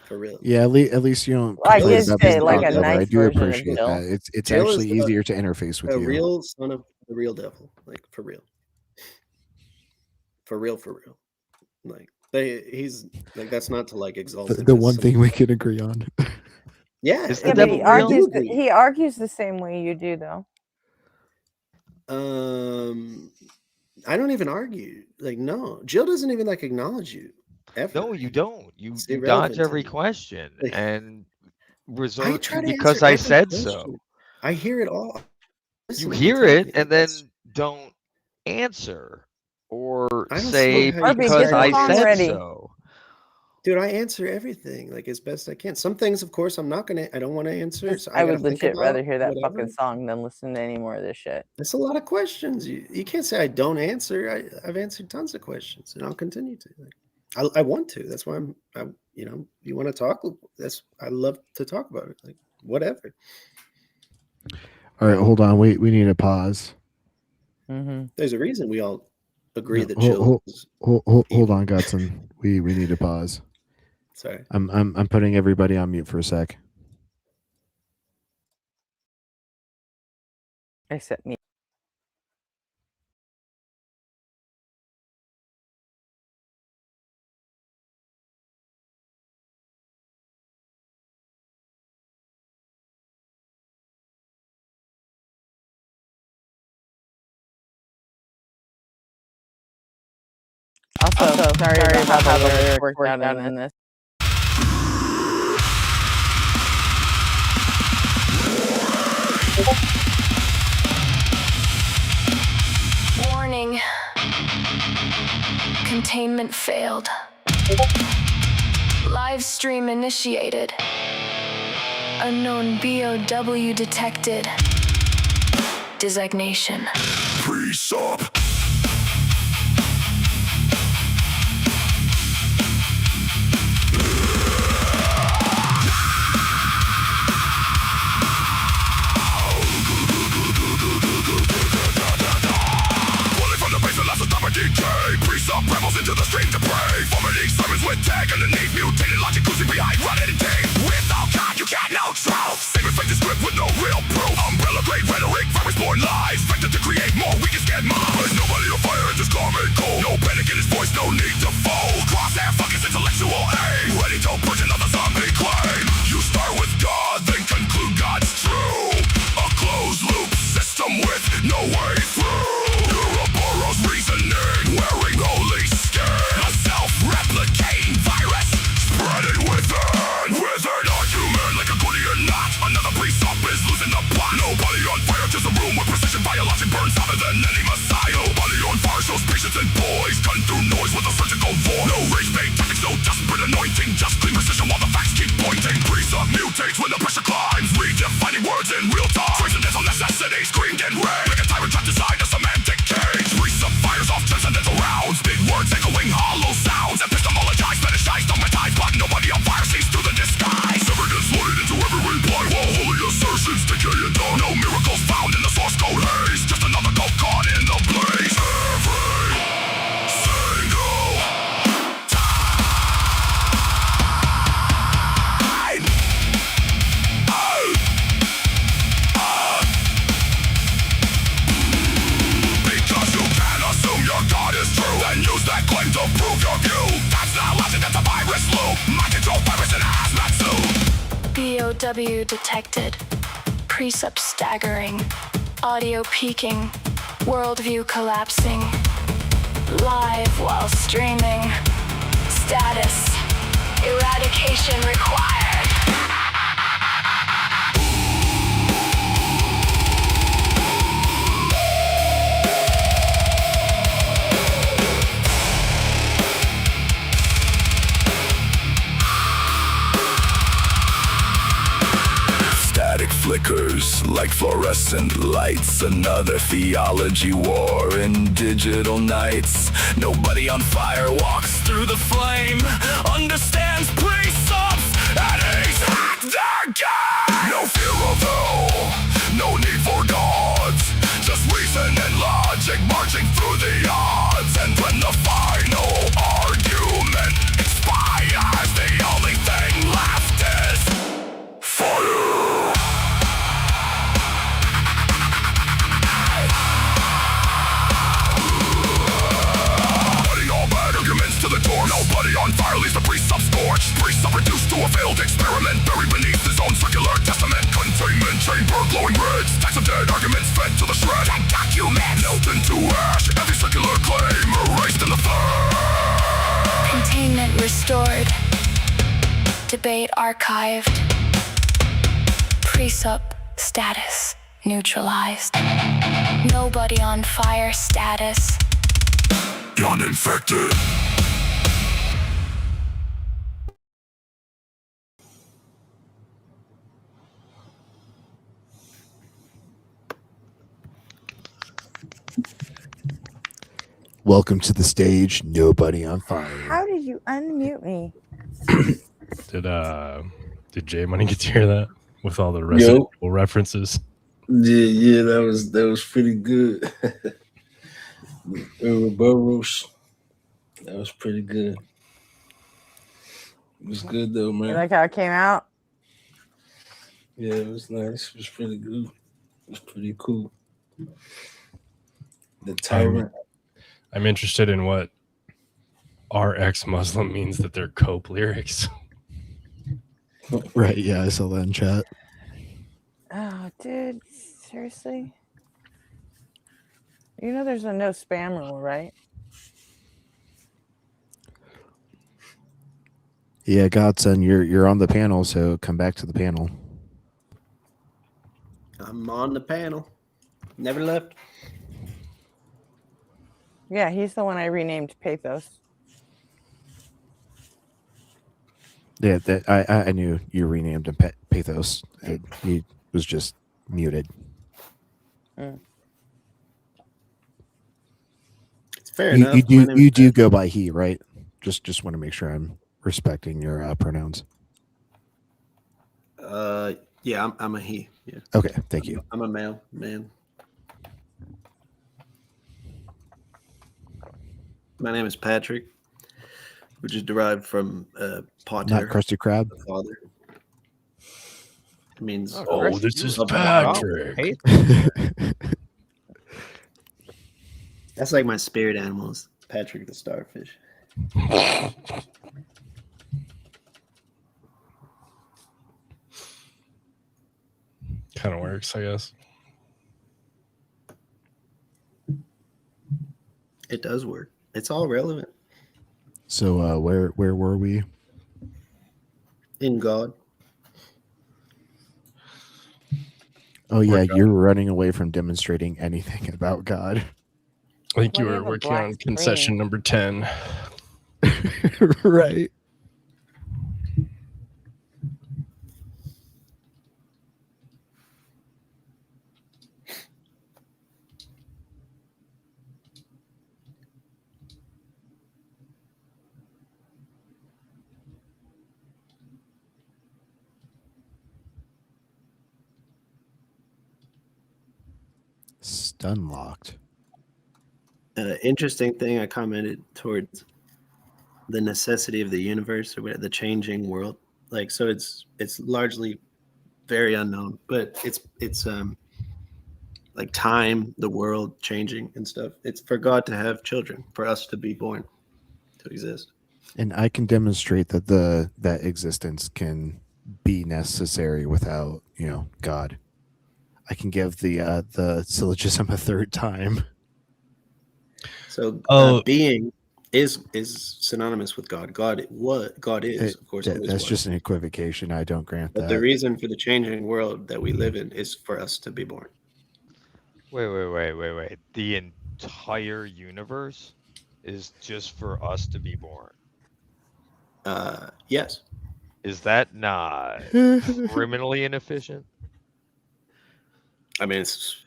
for real.
Yeah, at least you don't
I
complain
did
about
say
being
like a
called Deborah. I
nice
do
version of
appreciate
Jill.
that. It's
Jill is
actually easier to interface with
a
you.
real son of the real devil, like for real. For real. Like he's like that's not to like exalt him
The
as
one
some-
thing we can agree on.
Yeah,
Is
Yeah,
the
but he
devil real?
argues.
agree.
He argues the same way you do, though.
I don't even argue. Like, no, Jill doesn't even like acknowledge you. Ever.
No, you don't. You
It's
dodge
irrelevant to
every
me.
question
Like,
and
I
resort
try
to
to
because
answer
I
every
said
question.
so.
I hear it all.
You
Listen, I'm
hear
telling
it
you,
and then
that's-
don't answer or
I don't
say
see how you can
because
get the
I
song
said
ready.
so.
Dude, I answer everything like as best I can. Some things, of course, I don't want to answer. So
I
gotta
would
think
legit rather
about
hear that
whatever.
fucking song than listen to any more of this shit.
It's a lot of questions. You can't say I don't answer. I've answered tons of questions, and I'll continue to. Like, I want to. That's why you want to talk. I love to talk about it. Like whatever.
All right, hold on. We need a pause.
There's a reason we all agree that
Hold
chill.
on, Gutson. We need a pause.
Sorry.
I'm putting everybody on mute for a sec.
Except me. Also, sorry about how the lyrics worked out in this.
Warning. Containment failed. Live stream initiated. Unknown BOW detected. Designation.
Pre-sub. DJ, pre-sub rebels into the stream to pray. Vomiting sermons with tag underneath. Mutated logic cruising behind, running and tape. Without God, you can't know truth. Sacred faith is script with no real proof. Umbrella grade rhetoric, virus born lies. Vector to create more, we can get more. There's nobody on fire, just calm and cold. No panic in his voice, no need to fold. Crosshair, fuck his intellectual aim. Ready to purge another zombie claim. You start with God, then conclude God's true. A closed loop system with no way through. Ouroboros reasoning, wearing holy skin. A self-replicating virus, spreading within. Within a human like a Gordian knot. Another pre-sub is losing the plot. Nobody on fire, just a room where precision biologic burns hotter than any messiah. Nobody on fire shows patience and poise. Gun through noise with a surgical voice. No rage bait tactics, no desperate anointing. Just clean precision while the facts keep pointing. Pre-sub mutates when the pressure climbs. Redefining words in real time. Transcendental necessity screamed in rage. Like a tyrant trapped inside a semantic cage. Pre-sub fires off transcendental rounds. Big words echoing hollow sounds. Epistemologize, fetishized, dogmatized. But nobody on fire sees through the disguise. Evidence loaded into every reply while holy assertions decay and die. No miracles found in the source code haze. Just another cult caught in the blaze. Every single because you can't assume your God is true and use that claim to prove your view. That's not logic, that's a virus loop. Mind control virus in a hazmat suit.
BOW detected. Precept staggering. Audio peaking. Worldview collapsing. Live while streaming. Status. Eradication required.
Static flickers like fluorescent lights. Another theology war in digital nights. Nobody on fire walks through the flame. Understands pre-subs and he's hacked their game. No fear of hell, no need for gods. Just reason and logic marching through the odds. And when the final argument expires, the only thing left is fire. To the door, nobody on fire leaves the pre-sub scorched. Pre-sub reduced to a failed experiment, buried beneath his own circular testament. Containment chamber glowing red, stacks of dead arguments fed to the shred. That document melt into ash, every circular claim erased in the flame.
Containment restored. Debate archived. Pre-sub status neutralized. Nobody on fire status.
Uninfected.
Welcome to the stage, Nobody on Fire.
How did you unmute me?
Did J Money get to hear that with all the Resident Evil references?
Yeah, that was pretty good. Ouroboros. That was pretty good. It was good though, man.
You like how it came out?
Yeah, it was nice. It was pretty good. It was pretty cool. The tyrant.
I'm interested in what our ex-Muslim means that they're Cope lyrics.
Right, yeah, I saw that in chat.
Oh, dude, seriously? You know there's a no spam rule, right?
Yeah, Godson, you're on the panel, so come back to the panel.
I'm on the panel. Never left.
Yeah, he's the one I renamed Pathos.
Yeah, that I knew you renamed him Pathos. He was just muted.
Mm.
It's fair enough.
You do go by he, right? Just want to make sure I'm respecting your pronouns.
Yeah, I'm a he. Yeah.
Okay, thank you.
I'm a male man. My name is Patrick, which is derived from Pater.
Not Krusty Krab.
The father. It means.
Oh, this is
of the
Patrick.
That's like my spirit animals. Patrick the starfish.
Kind of works, I guess.
It does work. It's all relevant.
So where were we?
In God.
Oh yeah, you're running away from demonstrating anything about God.
I think you
Well,
were
you have a
working
black
on concession
screen.
number 10.
Right. Stun locked.
Interesting thing I commented towards the necessity of the universe or the changing world. Like, so it's largely very unknown, but it's like time, the world changing and stuff. It's for God to have children, for us to be born, to exist.
And I can demonstrate that that existence can be necessary without, God. I can give the syllogism a third time.
So being is synonymous with God. God is, of course.
That's just an equivocation. I don't grant
but
that.
the reason for the changing world that we live in is for us to be born.
Wait. The entire universe is just for us to be born.
Yes.
Is that not criminally inefficient?
I mean, it's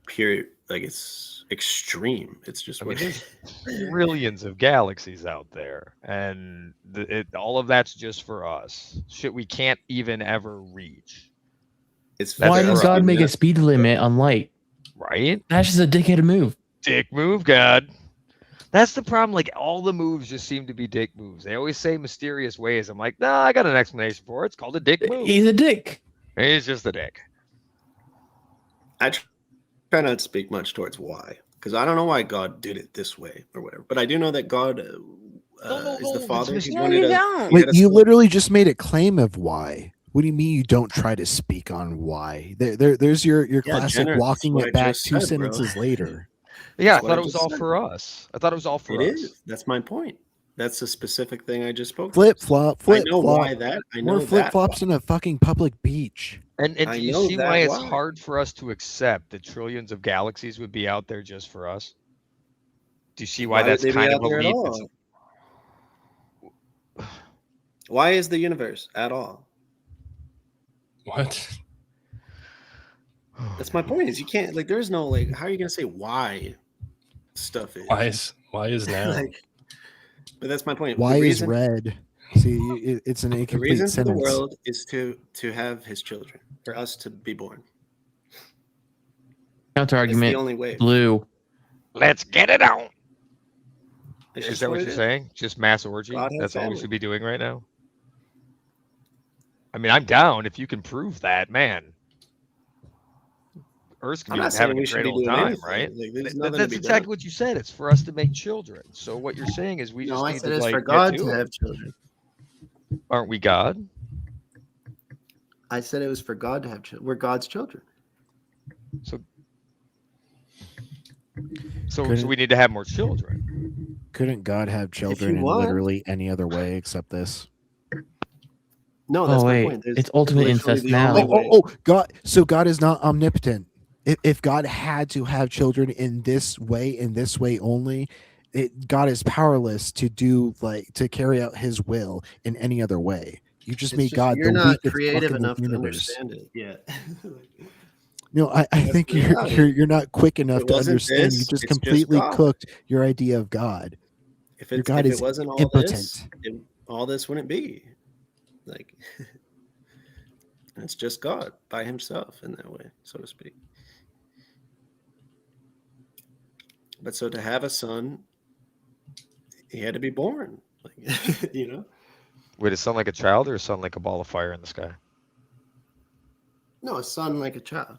pure, like it's extreme. It's just what
there's trillions of galaxies out there, and all of that's just for us. Shit, we can't even ever reach.
Why does God make a speed limit on light?
Right?
That's just a dickhead move.
Dick move, God. That's the problem. Like, all the moves just seem to be dick moves. They always say mysterious ways. I'm like, nah, I got an explanation for it. It's called a dick move.
He's a dick.
He's just a dick.
I try not to speak much towards why, because I don't know why God did it this way or whatever. But I do know that God is the Father.
Wait, you literally just made a claim of why. What do you mean you don't try to speak on why? There's your classic
Jenner,
walking
that's
it
what I
back
just
two
said, bro.
sentences later.
Yeah, I
That's what
thought it was
just
all
said.
for us. I thought it was all for
It
us.
is. That's my point. That's the specific thing I just spoke.
Flip flop, flip
I know
flop.
why that. I know
More flip
that
flops in a fucking public beach.
And
I
do you
know
see
that
why it's
why.
hard for us to accept that trillions of galaxies would be out there just for us? Do you see why,
Why would
that's
they be
kind
out
of a
there at
leap?
all? Why is the universe at all?
What?
That's my point. Is you can't like. There's no like. How are you gonna say why stuff is.
Why is now?
Like, but that's my point.
Why
The
is
reason-
red? See, it's an
The
incomplete
reason for the
sentence.
world is to have his children, for us to be born.
Counter
It's the
argument.
only way.
Blue.
Let's get it on.
It's
Is
just
that what
it
you're
is.
saying? Just mass orgy?
God has
That's all we
family.
should be doing right now? I mean, I'm down if you can prove that, man. Earth's
I'm
gonna
not
be
saying
having
we
a
should
great
be
old
doing
time,
anything.
right?
Like, there's
Th-
nothing to
That's
be
exactly
done.
what you said. It's for us to make children. So what you're saying is we just
No, I
need
said
to
it's
like
for
get
God
to
to
it.
have children.
Aren't we God?
I said it was for God to have children. We're God's children.
So
Couldn't-
we need to have more children.
Couldn't God have children in
want.
literally any other way except this?
No, that's
Oh
my
wait,
point. There's
it's ultimate
literally
incest
the
now.
only way.
God. So God is not omnipotent. If God had to have children in this way only, God is powerless to do to carry out His will in any other way. You just
It's
made
just
God
you're
the
not
weakest
creative
fuck in the
enough to
universe.
understand it yet.
No, I
That's
think
the
you're
reality.
you're not quick enough
it
to
wasn't
understand. You
this,
just
it's just
completely
God.
cooked your idea of God.
If
Your
it,
God
if
is
it wasn't all
impotent.
this, all this wouldn't be. Like, it's just God by Himself in that way, so to speak. But so to have a son, he had to be born. Like, you know?
Would it sound like a child or sound like a ball of fire in the sky?
No, a son like a child.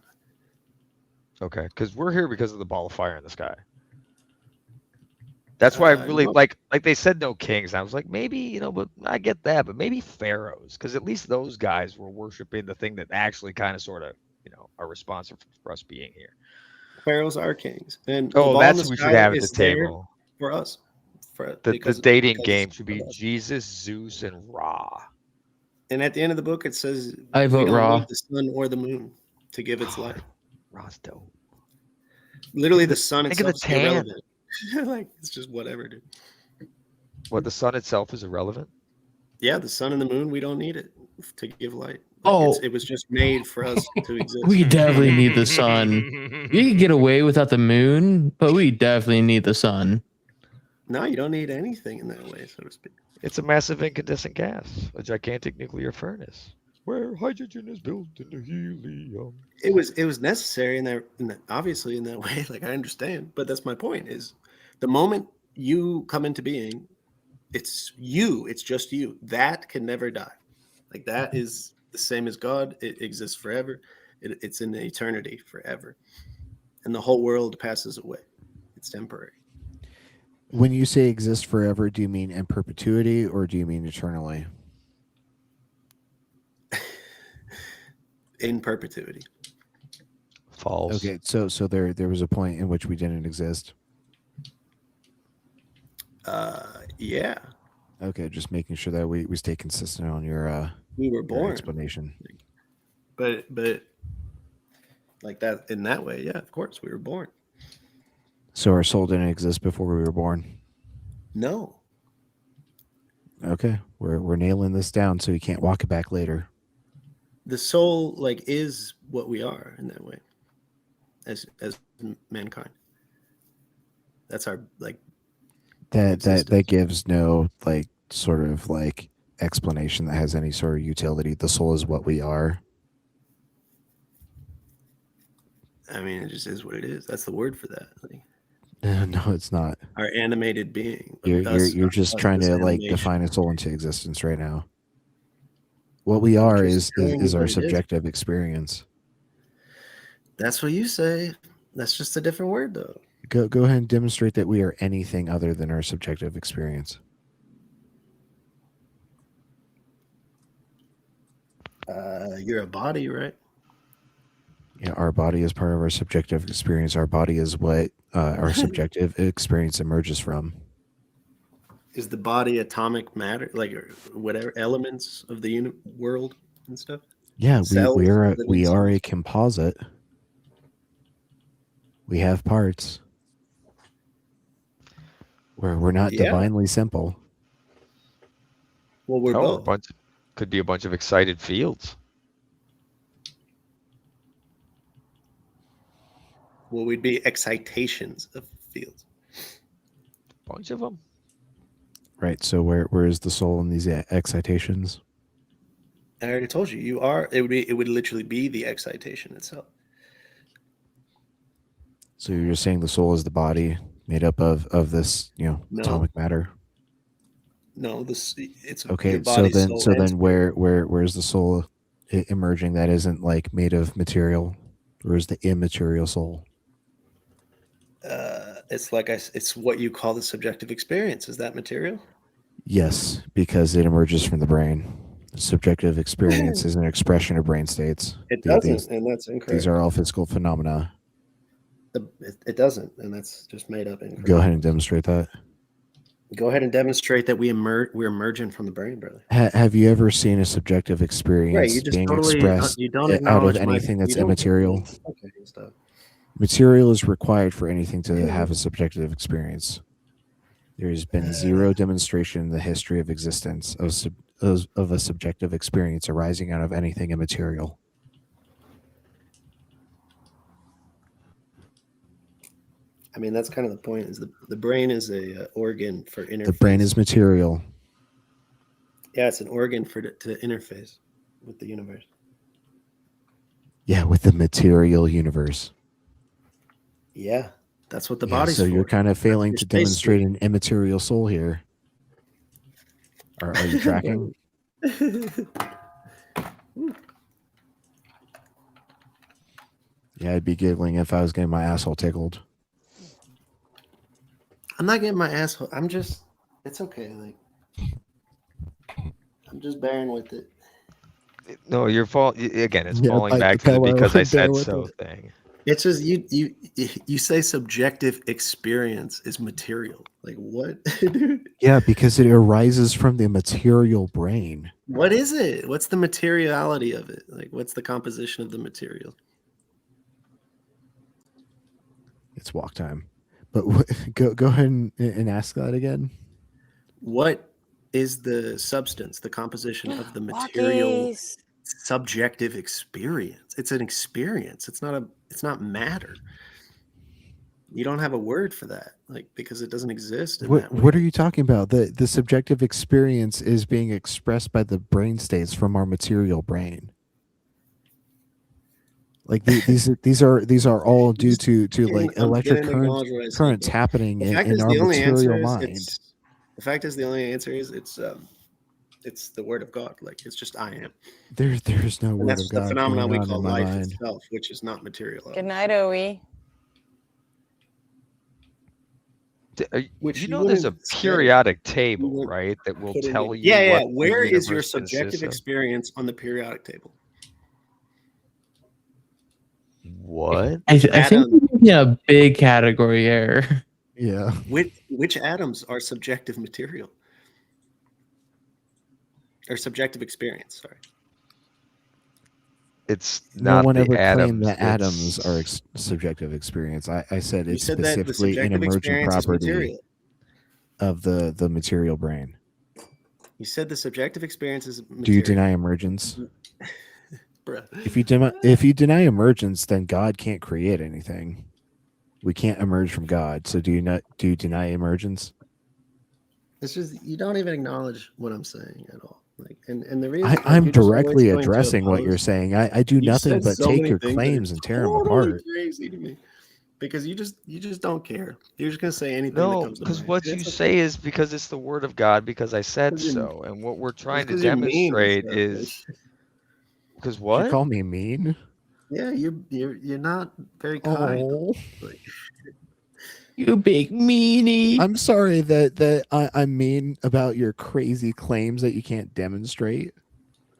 Okay, because we're here because of the ball of fire in the sky. That's why I really
No.
like they said no kings. And I was like, maybe, but I get that, but maybe pharaohs, because at least those guys were worshiping the thing that actually kind of sort of, are responsible for us being here.
Pharaohs are kings. And the
Oh,
ball in
that's
the
who we
sky
should have at the
is there
table.
for us.
The
because
dating
because
game should be
of us.
Jesus, Zeus, and Ra.
And at the end of the book, it says
I vote
we don't
Ra.
need the sun or the moon to give its light.
Ra's dope.
Literally, the sun
Think of the
itself is
tan.
irrelevant. Like, it's just whatever, dude.
What, the sun itself is irrelevant?
Yeah, the sun and the moon, we don't need it to give light.
Oh.
It was just made for us to exist.
We definitely need the sun. You can get away without the moon, but we definitely need the sun.
No, you don't need anything in that way, so to speak.
It's a massive incandescent gas, a gigantic nuclear furnace, where hydrogen is built into helium.
It was necessary in that obviously in that way. Like, I understand, but that's my point. Is the moment you come into being, it's you. It's just you. That can never die. Like, that is the same as God. It exists forever. It's in eternity forever, and the whole world passes away. It's temporary.
When you say exist forever, do you mean in perpetuity or do you mean eternally?
In perpetuity.
False.
Okay, so there was a point in which we didn't exist.
Yeah.
Okay, just making sure that we stay consistent on your
We were
your
born.
explanation.
But like that, in that way, yeah, of course, we were born.
So our soul didn't exist before we were born.
No.
Okay, we're nailing this down so you can't walk it back later.
The soul, like, is what we are in that way, as mankind. That's our, like,
That gives no sort of explanation that has any sort of utility. The soul is what we are.
I mean, it just is what it is. That's the word for that. Like,
No, it's not.
our animated being.
You're just trying to define a soul into existence right now. What we are is our subjective experience.
That's what you say. That's just a different word, though.
Go ahead and demonstrate that we are anything other than our subjective experience.
You're a body, right?
Yeah, our body is part of our subjective experience. Our body is what our subjective experience emerges from.
Is the body atomic matter, like, or whatever elements of the world and stuff?
Yeah,
Cells,
we
living
are a
cells?
composite. We have parts. We're not
Yeah.
divinely simple.
Well, we're
Oh,
both.
could be a bunch of excited fields.
Well, we'd be excitations of fields.
bunch of them.
Right. So where is the soul in these excitations?
I already told you. You are. It would literally be the excitation itself.
So you're just saying the soul is the body made up of this,
No.
atomic matter.
No, it's
Okay.
your body, soul, and
then
spirit.
where's the soul emerging that isn't like made of material? Where's the immaterial soul?
It's what you call the subjective experience. Is that material?
Yes, because it emerges from the brain. Subjective experience is an expression of brain states.
It doesn't, and that's incorrect.
These are all physical phenomena.
It doesn't, and that's just made up. Incorrect.
Go ahead and demonstrate that.
Go ahead and demonstrate that we're emerging from the brain, brother.
Have you ever seen a subjective experience
Right, you just
being
totally
expressed
you don't
out
acknowledge
of anything that's
you don't-
immaterial?
Okay, stop.
Material is required for anything to have a subjective experience. There's been zero demonstration in the history of existence of a subjective experience arising out of anything immaterial.
I mean, that's kind of the point. Is the brain is a organ for interface.
The brain is material.
Yeah, it's an organ to interface with the universe.
Yeah, with the material universe.
Yeah, that's what the
Yeah,
body's
so
for.
you're kind of failing
Your
to
space
demonstrate an immaterial soul here. Are you tracking? Yeah, I'd be giggling if I was getting my asshole tickled.
I'm not getting my asshole. It's okay. Like, I'm just bearing with it.
No, your fault again. It's
Yeah,
falling
bite
back
the
to the
pillow
because I
and bear
said
with
so
it.
thing.
It's just you say subjective experience is material. Like what? Dude?
Yeah, because it arises from the material brain.
What is it? What's the materiality of it? Like what's the composition of the material?
It's walk time. But go ahead and ask that again.
What is the substance, the composition of the material
Walkies.
subjective experience? It's an experience. It's not matter. You don't have a word for that, like because it doesn't exist.
What are you talking about? The subjective experience is being expressed by the brain states from our material brain. Like these are all due to like electric currents happening in our material mind.
The fact is, the only answer is it's the word of God. Like it's just I am.
There's no
And
word
that's
of
the
God
phenomenon
going
we
on
call
in my
life
mind.
itself, which is not material.
Good night, OE.
Which
You
you
know, there's a
wouldn't say.
periodic table,
wouldn't
right, that will
put in
tell
the-
you.
Yeah.
what the
Where is your
universe
subjective
consists of.
experience on the periodic table?
What?
I think
Adam.
we're making a big category error.
Yeah.
Which atoms are subjective material? Or subjective experience, sorry.
It's
No
not
one
the
ever
atoms.
claimed that atoms
it's-
are subjective experience. I said
You
it's
said that the
specifically an
subjective
emergent
experience is
property
material.
of the material brain.
You said the subjective experience is material.
Do you deny emergence?
Bruh.
If you deny emergence, then God can't create anything. We can't emerge from God. So do you deny emergence?
It's just you don't even acknowledge what I'm saying at all. Like and the reason
I'm
you're just always
directly
going to
addressing what you're
oppose-
saying. I do
You've
nothing
said
but
so
take
many
your
things that
claims
are
and tear them
totally
apart.
crazy to me. Because you just don't care. You're just gonna say anything that
No,
comes to
because
mind.
what you
That's okay.
say is because it's the word of God, because I said
'Cause you're-
so. And what we're trying to
'cause you're mean and
demonstrate
stuff,
is because
Did
what?
you call me mean?
Yeah, you're not very kind.
Oh,
Like,
You big meanie.
I'm sorry that I'm mean about your crazy claims that you can't demonstrate.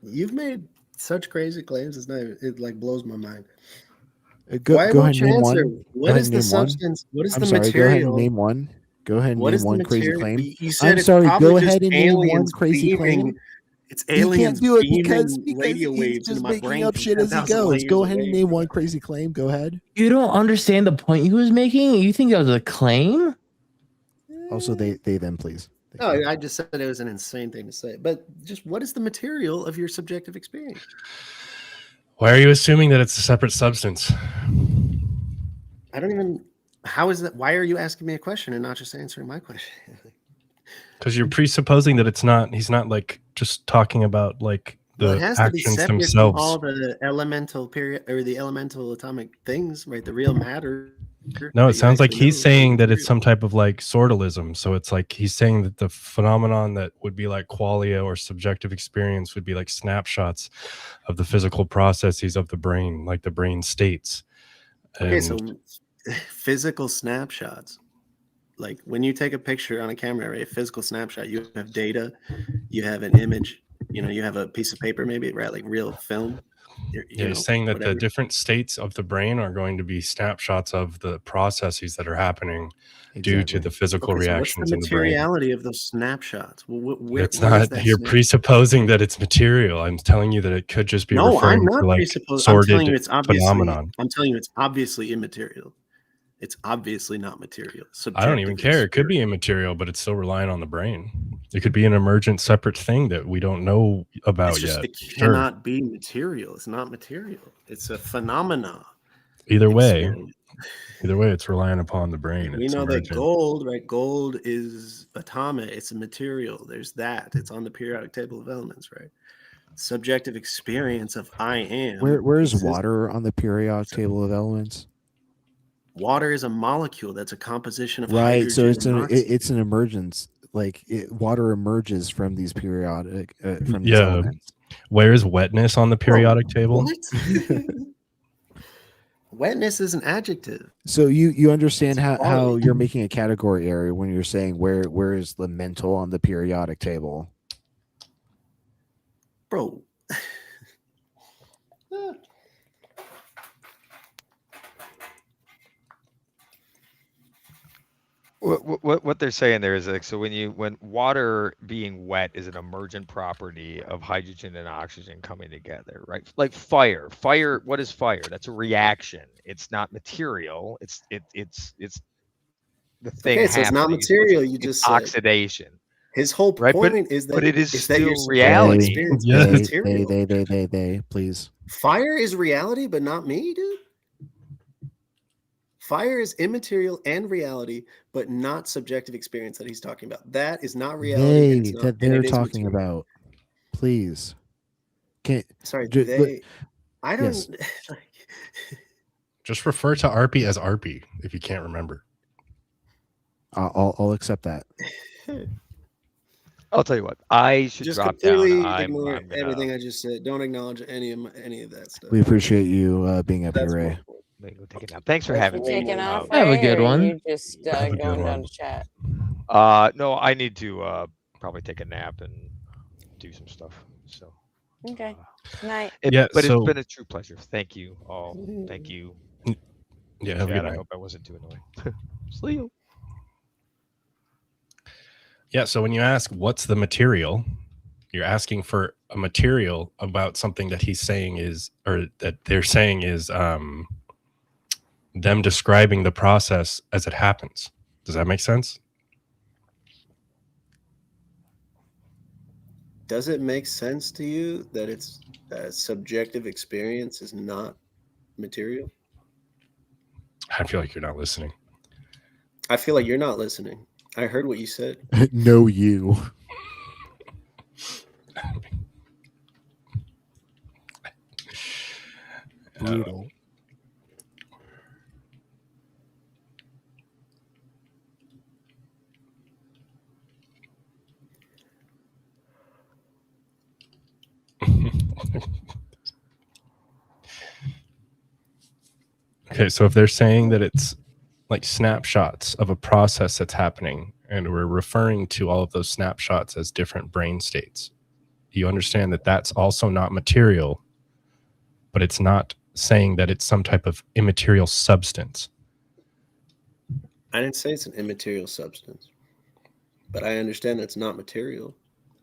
you've made such crazy claims. It like blows my mind.
Go
Why
ahead
won't
and
you
name
answer?
one.
What
Go ahead
is
and
the
name one.
substance? What is
I'm
the
sorry.
material?
Go ahead and name one. Go ahead and
What
name
is the
one crazy
material?
claim.
You said
I'm
it's
sorry.
probably
Go
just
ahead and name one
aliens
crazy
beaming.
claim.
It's
He
aliens
can't do it
beaming
because
radio
he's
waves into
just
my
making
brain
up
from
shit as he
10,000
goes. Go
layers
ahead and
away,
name
bro.
one crazy claim. Go ahead.
You don't understand the point he was making? You think that was a claim?
Also, they them please.
No, I just said it was an insane thing to say. But just what is the material of your subjective experience?
Why are you assuming that it's a separate substance?
I don't even. How is that? Why are you asking me a question and not just answering my question?
Because you're presupposing that it's not. He's not like just talking about like
Well, it
the
has to be
actions
separate from
themselves.
all the elemental period or the elemental atomic things, right? The real matter.
No,
that
it
you
sounds like
actually
he's
know is
saying that it's
material.
some type of like sortalism. So it's like he's saying that the phenomenon that would be like qualia or subjective experience would be like snapshots of the physical processes of the brain, like the brain states.
Okay,
And
so physical snapshots. Like when you take a picture on a camera, right? A physical snapshot, you have data, you have an image, you have a piece of paper, maybe, right? Like real film.
yeah, he's saying that
whatever.
the different states of the brain are going to be snapshots of the processes that are happening due to the physical
Okay, so what's the
reactions in the brain.
materiality of those snapshots? Well,
It's
where is
not.
that
You're
snap-
presupposing that it's material. I'm telling you that it could just be
No,
referring
I'm not
to like
presupposing. I'm telling you,
sorted
it's obviously.
phenomenon.
I'm telling you, it's obviously immaterial. It's obviously not material.
I don't even care. It could be immaterial, but it's still relying on the brain. It could be an emergent separate thing that we don't know about yet.
It
Sure.
cannot be material. It's not material. It's a phenomena.
Either way,
experience.
it's relying upon the brain.
We
It's
know that
emergent.
gold, right? Gold is atomic. It's a material. There's that. It's on the periodic table of elements, right? Subjective experience of I am.
Where is
exists.
water on the periodic table of elements?
Water is a molecule that's a composition of
Right, so
hydrogen and oxygen.
it's an emergence. Like water emerges from these periodic from these
Yeah.
elements.
Where is wetness on the periodic table?
What? Wetness is an adjective.
So you understand how
quality.
you're making a category area when you're saying where is the mental on the periodic table?
Bro.
What they're saying there is like, so when water being wet is an emergent property of hydrogen and oxygen coming together, right? Like fire. What is fire? That's a reaction. It's not material. It's the thing.
Okay, so it's not
happening.
material. You
It's
just said.
oxidation.
His whole
Right,
point is that
but it is
that
still
your subjective
reality.
experience
Yeah.
is material.
They please.
Fire is reality, but not me, dude. Fire is immaterial and reality, but not subjective experience that he's talking about. That is not reality. and it's not-
That
and
they're
it is
talking
material.
about. Please. Can't
Sorry,
ju-
they. I don't.
yes.
Just refer to Arpy as Arpy if you can't remember.
I'll accept that.
I'll tell you what. I should
Just
drop down.
completely
I'm
ignore
gonna-
everything I just said. Don't acknowledge any of that stuff.
We appreciate you being up here,
That's
Ray.
my point.
I'm gonna go take a nap. Thanks for
You
having me.
taking off?
Have a
Ray,
good
or
one.
You just
Have a good
going down
one.
to chat.
No, I need to probably take a nap and do some stuff. So
Okay. Night.
Yeah,
but
so-
it's been a true pleasure. Thank you all. Thank you.
Yeah, have a good
Chad, I
night.
hope I wasn't too annoying. See you.
Yeah, so when you ask what's the material, you're asking for a material about something that he's saying is, or that they're saying is them describing the process as it happens. Does that make sense?
Does it make sense to you that it's subjective experience is not material?
I feel like you're not listening.
I feel like you're not listening. I heard what you said.
No, you. Brutal.
Okay, so if they're saying that it's like snapshots of a process that's happening, and we're referring to all of those snapshots as different brain states, you understand that that's also not material, but it's not saying that it's some type of immaterial substance.
I didn't say it's an immaterial substance, but I understand that it's not material,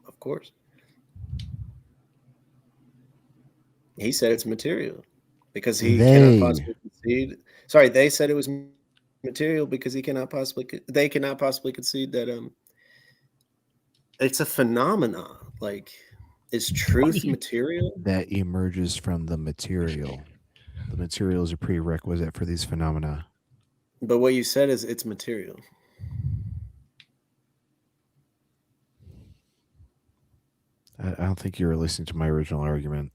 of course. He said it's material because he cannot possibly concede. Sorry, they said it was material because they cannot possibly concede that it's a phenomena. Like, is truth material?
That emerges from the material. The material is a prerequisite for these phenomena.
But what you said is it's material.
I don't think you were listening to my original argument.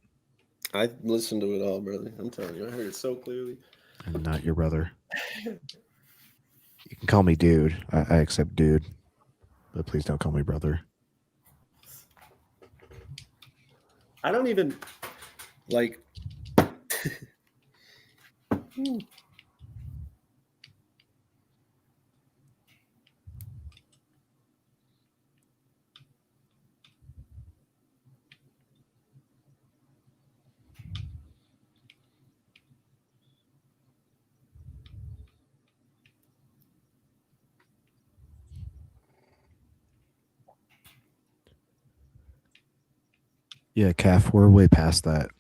I listened to it all, brother. I'm telling you, I heard it so clearly.
I'm not your brother. You can call me dude. I accept dude. But please don't call me brother.
I don't even like.
Yeah, Calf, we're way past that.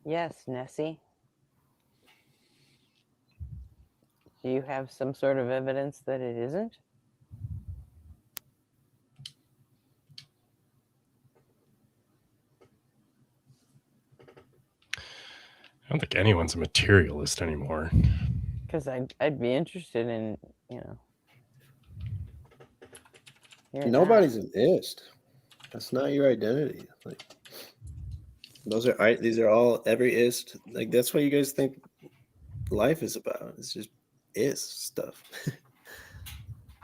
Yes, Nessie. Do you have some sort of evidence that it isn't?
I don't think anyone's a materialist anymore.
Because I'd be interested in, hearing
Nobody's an ist. That's not your identity. Like these are all every ist. Like that's what you guys think life is about. It's just ist stuff.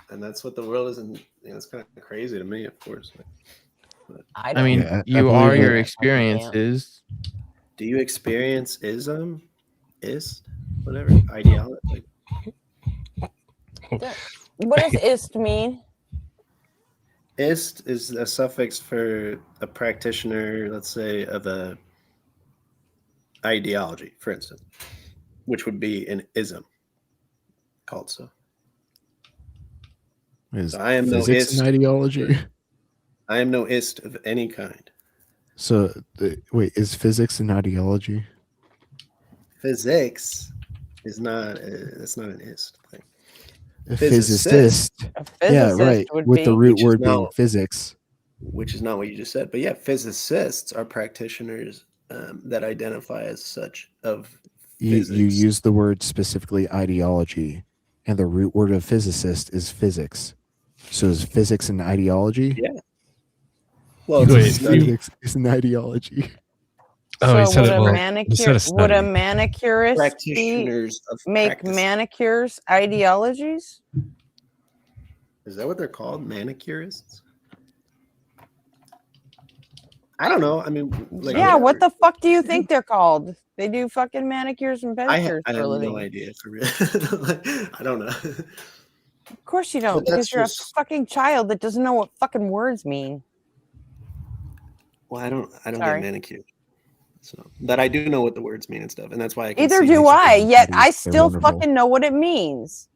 And that's what the world is, and it's kind of crazy to me, of course. But
I mean,
Yeah, I
you are
believe
your
it.
experiences.
do you experience ism, ist, whatever ideology? Like,
What does ist mean?
ist is a suffix for a practitioner, let's say, of a ideology, for instance, which would be an ism, called so.
Is
I am no
physics
ist.
an ideology?
I am no ist of any kind.
So, wait, is physics an ideology?
Physics is not. It's not an ist thing.
A physicist. Yeah, right. With the root word being physics.
Which is not what you just said. But yeah, physicists are practitioners that identify as such of physics.
You use the word specifically ideology, and the root word of physicist is physics. So is physics an ideology?
Yeah. Well,
physics is an ideology.
Oh,
so would a manicurist
practitioners
make manicures ideologies?
Is that what they're called? Manicurists? I don't know. I mean, like,
yeah, what the fuck do you think they're called? They do fucking manicures and pedicures
I
for
have
a living.
no idea for real. I don't know.
Of course you don't,
But
because you're a fucking child that doesn't know what fucking words mean.
Well, I don't
Sorry.
get manicured. So, but I do know what the words mean and stuff, and that's why I can
Either
see
do
these
I,
things.
yet I
They're
still
wonderful.
fucking know what it means.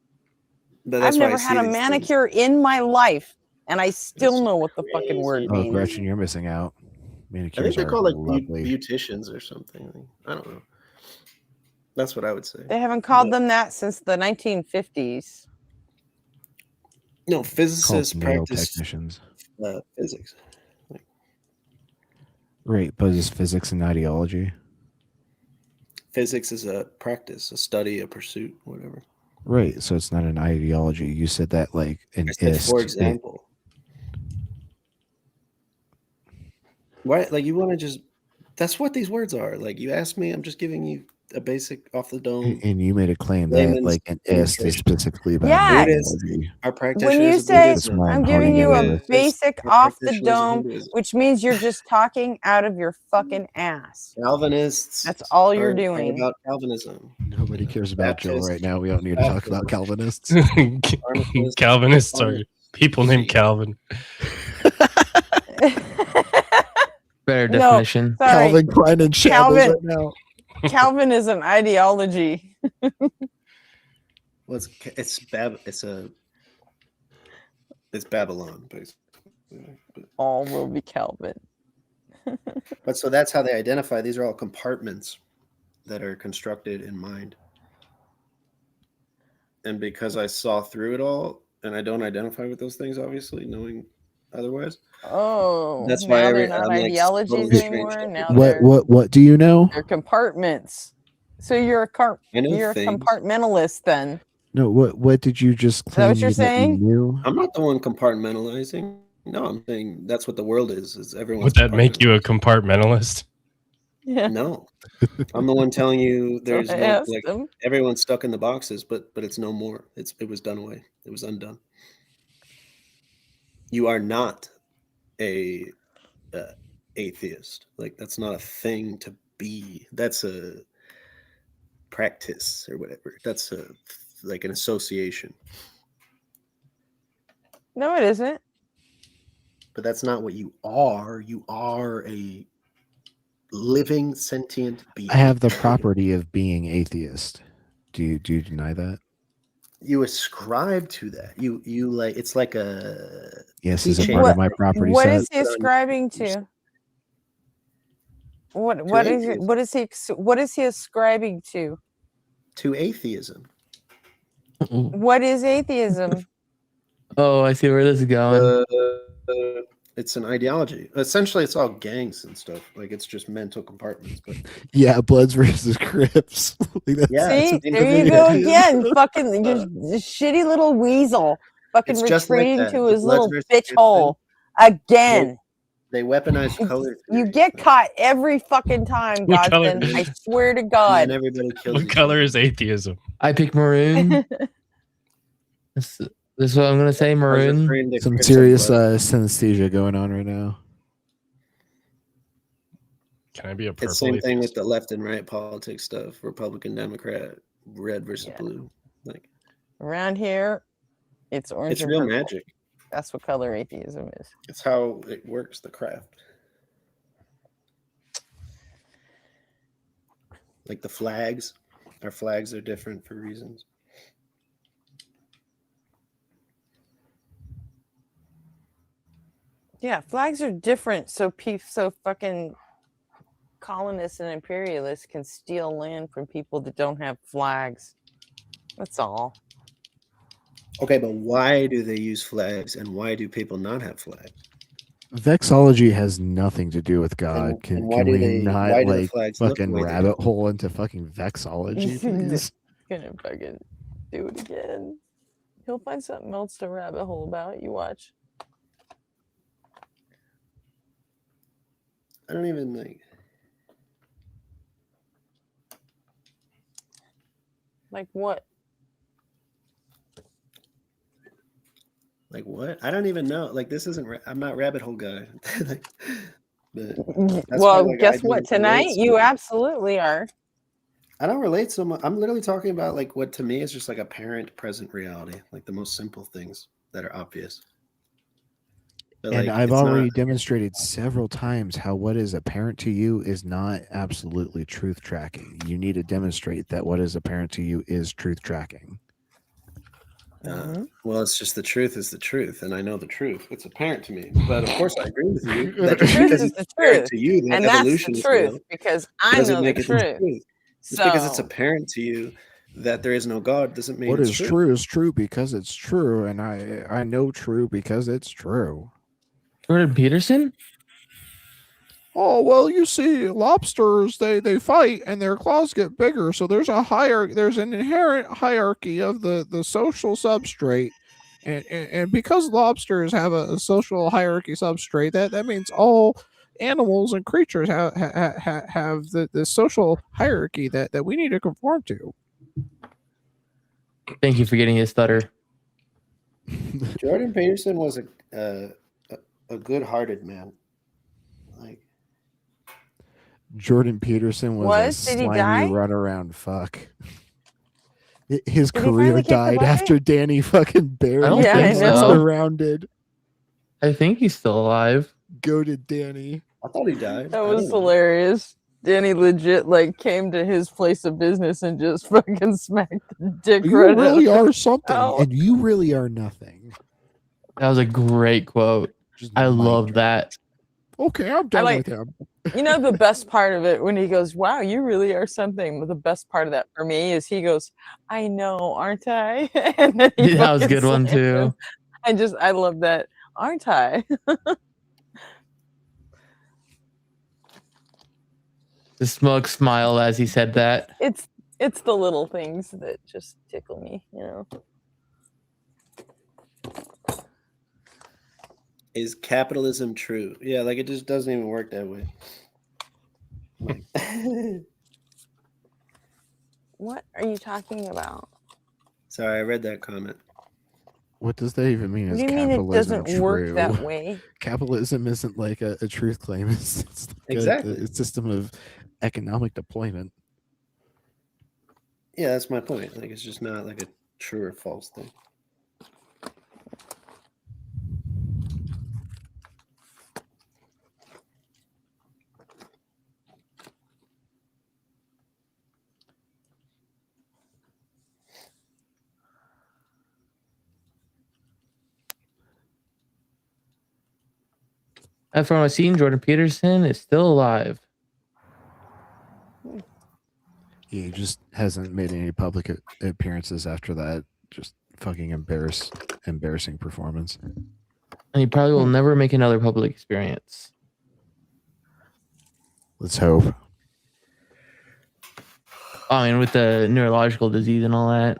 But
I've
that's why I
never
see
had a
these things.
manicure in my life, and I still know what the fucking word
Oh,
means.
Gretchen, you're missing out.
I
Manicures
think they're
are
called like
lovely.
beauticians or something. I don't know. That's what I would say.
They haven't called them that since the 1950s.
No,
Called
physicists
nail
practice
technicians.
physics.
Right, but is physics an ideology?
Physics is a practice, a study, a pursuit, whatever.
Right, so it's not an ideology. You said that like an
I said,
ist.
for example. Why? Like you want to just? That's what these words are. Like you asked me, I'm just giving you a basic off the dome.
And you made a claim that
layman's
like an ist is
communication.
specifically about
Yeah.
ideology.
Our practitioners
When you
of
say
Buddhism,
I'm
I'm
giving
pointing
you
at
a
it.
basic
Our
off the
practitioners of
dome,
Hinduism.
which means you're just talking out of your fucking ass.
Calvinists.
That's all you're
are
doing.
about Calvinism.
Nobody cares about Joe
Baptist,
right now. We don't need to talk about Calvinists.
Arminists,
Calvinists are people named Calvin.
Better
No,
definition.
sorry.
Calvin Klein and shambles
Calvin-
right now.
Calvinism ideology.
Well, it's Babylon, basically.
All will be Calvin.
But so that's how they identify. These are all compartments that are constructed in mind. And because I saw through it all, and I don't identify with those things, obviously, knowing otherwise.
Oh,
That's why
now they're not
I'm like
ideologies
totally strange
anymore.
stuff.
Now
What do you know?
they're compartments. So you're
I know
you're a
things.
compartmentalist then.
No, what did you just
Is that
claim
what you're
that you
saying?
knew?
I'm not the one compartmentalizing. No, I'm saying that's what the world is everyone's
Would that make you a compartmentalist?
Yeah.
No. I'm the one telling you
So
there's
I
no
asked
like
him.
everyone's stuck in the boxes, but it's no more. It was done away. It was undone. You are not a atheist. Like that's not a thing to be. That's a practice or whatever. That's like an association.
No, it isn't.
But that's not what you are. You are a living sentient being.
I have the property of being atheist. Do you deny that?
You ascribe to that. You like it's like a
Yes, is it
keychain.
part of my property
What
set?
is he ascribing to? What is it? What is he ascribing to?
To atheism.
What is atheism?
Oh, I see where this is going.
It's an ideology. Essentially, it's all gangs and stuff. Like it's just mental compartments. But
Yeah, Bloods versus Crips. Like, that's-
yeah,
See,
it's
there you go again. Fucking just shitty little weasel. Fucking
It's just like
retreating
that.
to
The
his
Bloods
little
versus
bitch
Crips
hole again.
They weaponize color.
You get caught every fucking time,
What color-
Godson. I swear to
And
God.
everybody kills.
What
each
color is atheism?
I pick maroon. This is what I'm gonna say, maroon.
Some serious synesthesia going on right now.
Can I be a
It's
purple
same thing
atheist?
with the left and right politics stuff. Republican, Democrat, red versus blue. Like
Around here, it's orange
it's
and
real
purple.
magic.
That's what color atheism is.
It's how it works. The craft. Like the flags. Our flags are different for reasons.
Yeah, flags are different, so fucking colonists and imperialists can steal land from people that don't have flags. That's all.
Okay, but why do they use flags and why do people not have flags?
Vexology has nothing to do with God.
And
Can
why do
we
they-
not
why do the
like
flags look the
fucking
way they
rabbit
do?
hole into fucking vexology,
He's
please?
gonna fucking do it again. He'll find something else to rabbit hole about. You watch.
I don't even like.
Like what?
Like what? I don't even know. Like this isn't. I'm not rabbit hole guy. Like, but that's
Well,
why, like, I
guess
don't
what?
relate
Tonight
so
you
much.
absolutely are.
I don't relate so much. I'm literally talking about like what to me is just like apparent present reality, like the most simple things that are obvious. But,
And
like,
I've
it's
already
not-
demonstrated several times how what is apparent to you is not absolutely truth tracking. You need to demonstrate that what is apparent to you is truth tracking.
Well, it's just the truth is the truth, and I know the truth. It's apparent to me, but of course I agree with you. That
The
just
truth
because
is
it's
the
apparent
truth,
to you, that
and that's
evolution
the
is real,
truth because I
doesn't
know the
make it
truth.
Just because it's
So-
apparent to you that there is no God doesn't mean
What
it's
is
true.
true is true because it's true, and I know true because it's true.
Jordan Peterson?
Oh well, you see, lobsters they fight and their claws get bigger, so there's an inherent hierarchy of the social substrate, and because lobsters have a social hierarchy substrate, that means all animals and creatures have the social hierarchy that we need to conform to.
Thank you for getting his stutter.
Jordan Peterson was a good-hearted man. Like
Jordan Peterson was a
Did he
slimy
die?
runaround fuck. His
Did he
career
finally kick the
died
bucket?
after Danny fucking Barry
don't
Yeah, I
was
know.
surrounded.
I think he's still alive.
Go to Danny.
I thought he died.
That
I
was
don't know.
hilarious. Danny legit like came to his place of business and just fucking smacked the dick
You
right
really
out.
are something,
Oh.
and you really are nothing.
That was a great quote.
Just
I
mic
love
drop.
that.
Okay, I'm done
like-
with him.
You know the best part of it when he goes, "Wow, you really are something." But the best part of that for me is he goes, "I know, aren't I?" And then he
That was a
fucking
good one
slams him.
too.
I love that. aren't I?
The smug smile as he said that.
It's the little things that just tickle me, you know.
Is capitalism true? Yeah, like it just doesn't even work that way.
What are you talking about?
Sorry, I read that comment.
What does that even mean?
What
Is
do you mean it
capitalism
doesn't work
true?
that way?
Capitalism isn't like a truth claim. It's like
Exactly.
a system of economic deployment.
Yeah, that's my point. Like it's just not like a true or false thing.
As from what I've seen, Jordan Peterson is still alive.
He just hasn't made any public appearances after that. Just fucking embarrassing performance.
And he probably will never make another public experience.
Let's hope.
I mean, with the neurological disease and all that.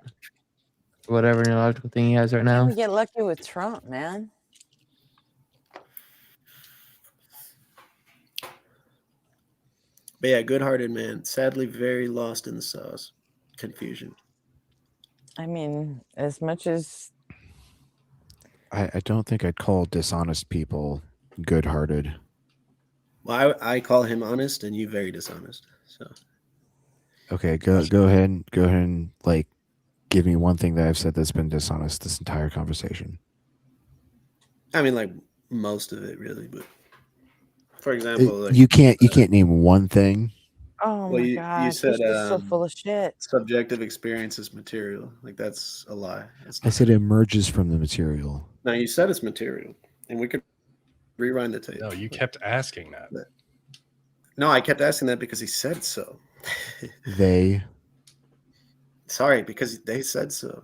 Whatever neurological thing he has right now.
We get lucky with Trump, man.
But yeah, good-hearted man. Sadly, very lost in the sauce. Confusion.
I mean, as much as
I don't think I'd call dishonest people good-hearted.
Well, I call him honest, and you very dishonest. So
Okay, go ahead and like give me one thing that I've said that's been dishonest this entire conversation.
I mean, like most of it, really. But for example, like,
You can't name one thing.
oh
well,
my god,
you said
you're just so full of shit.
subjective experience is material. Like that's a lie. It's
I said it emerges from the material.
No, you said it's material, and we could rewind the tape.
No, you kept asking that.
No, I kept asking that because he said so.
They.
Sorry, because they said so.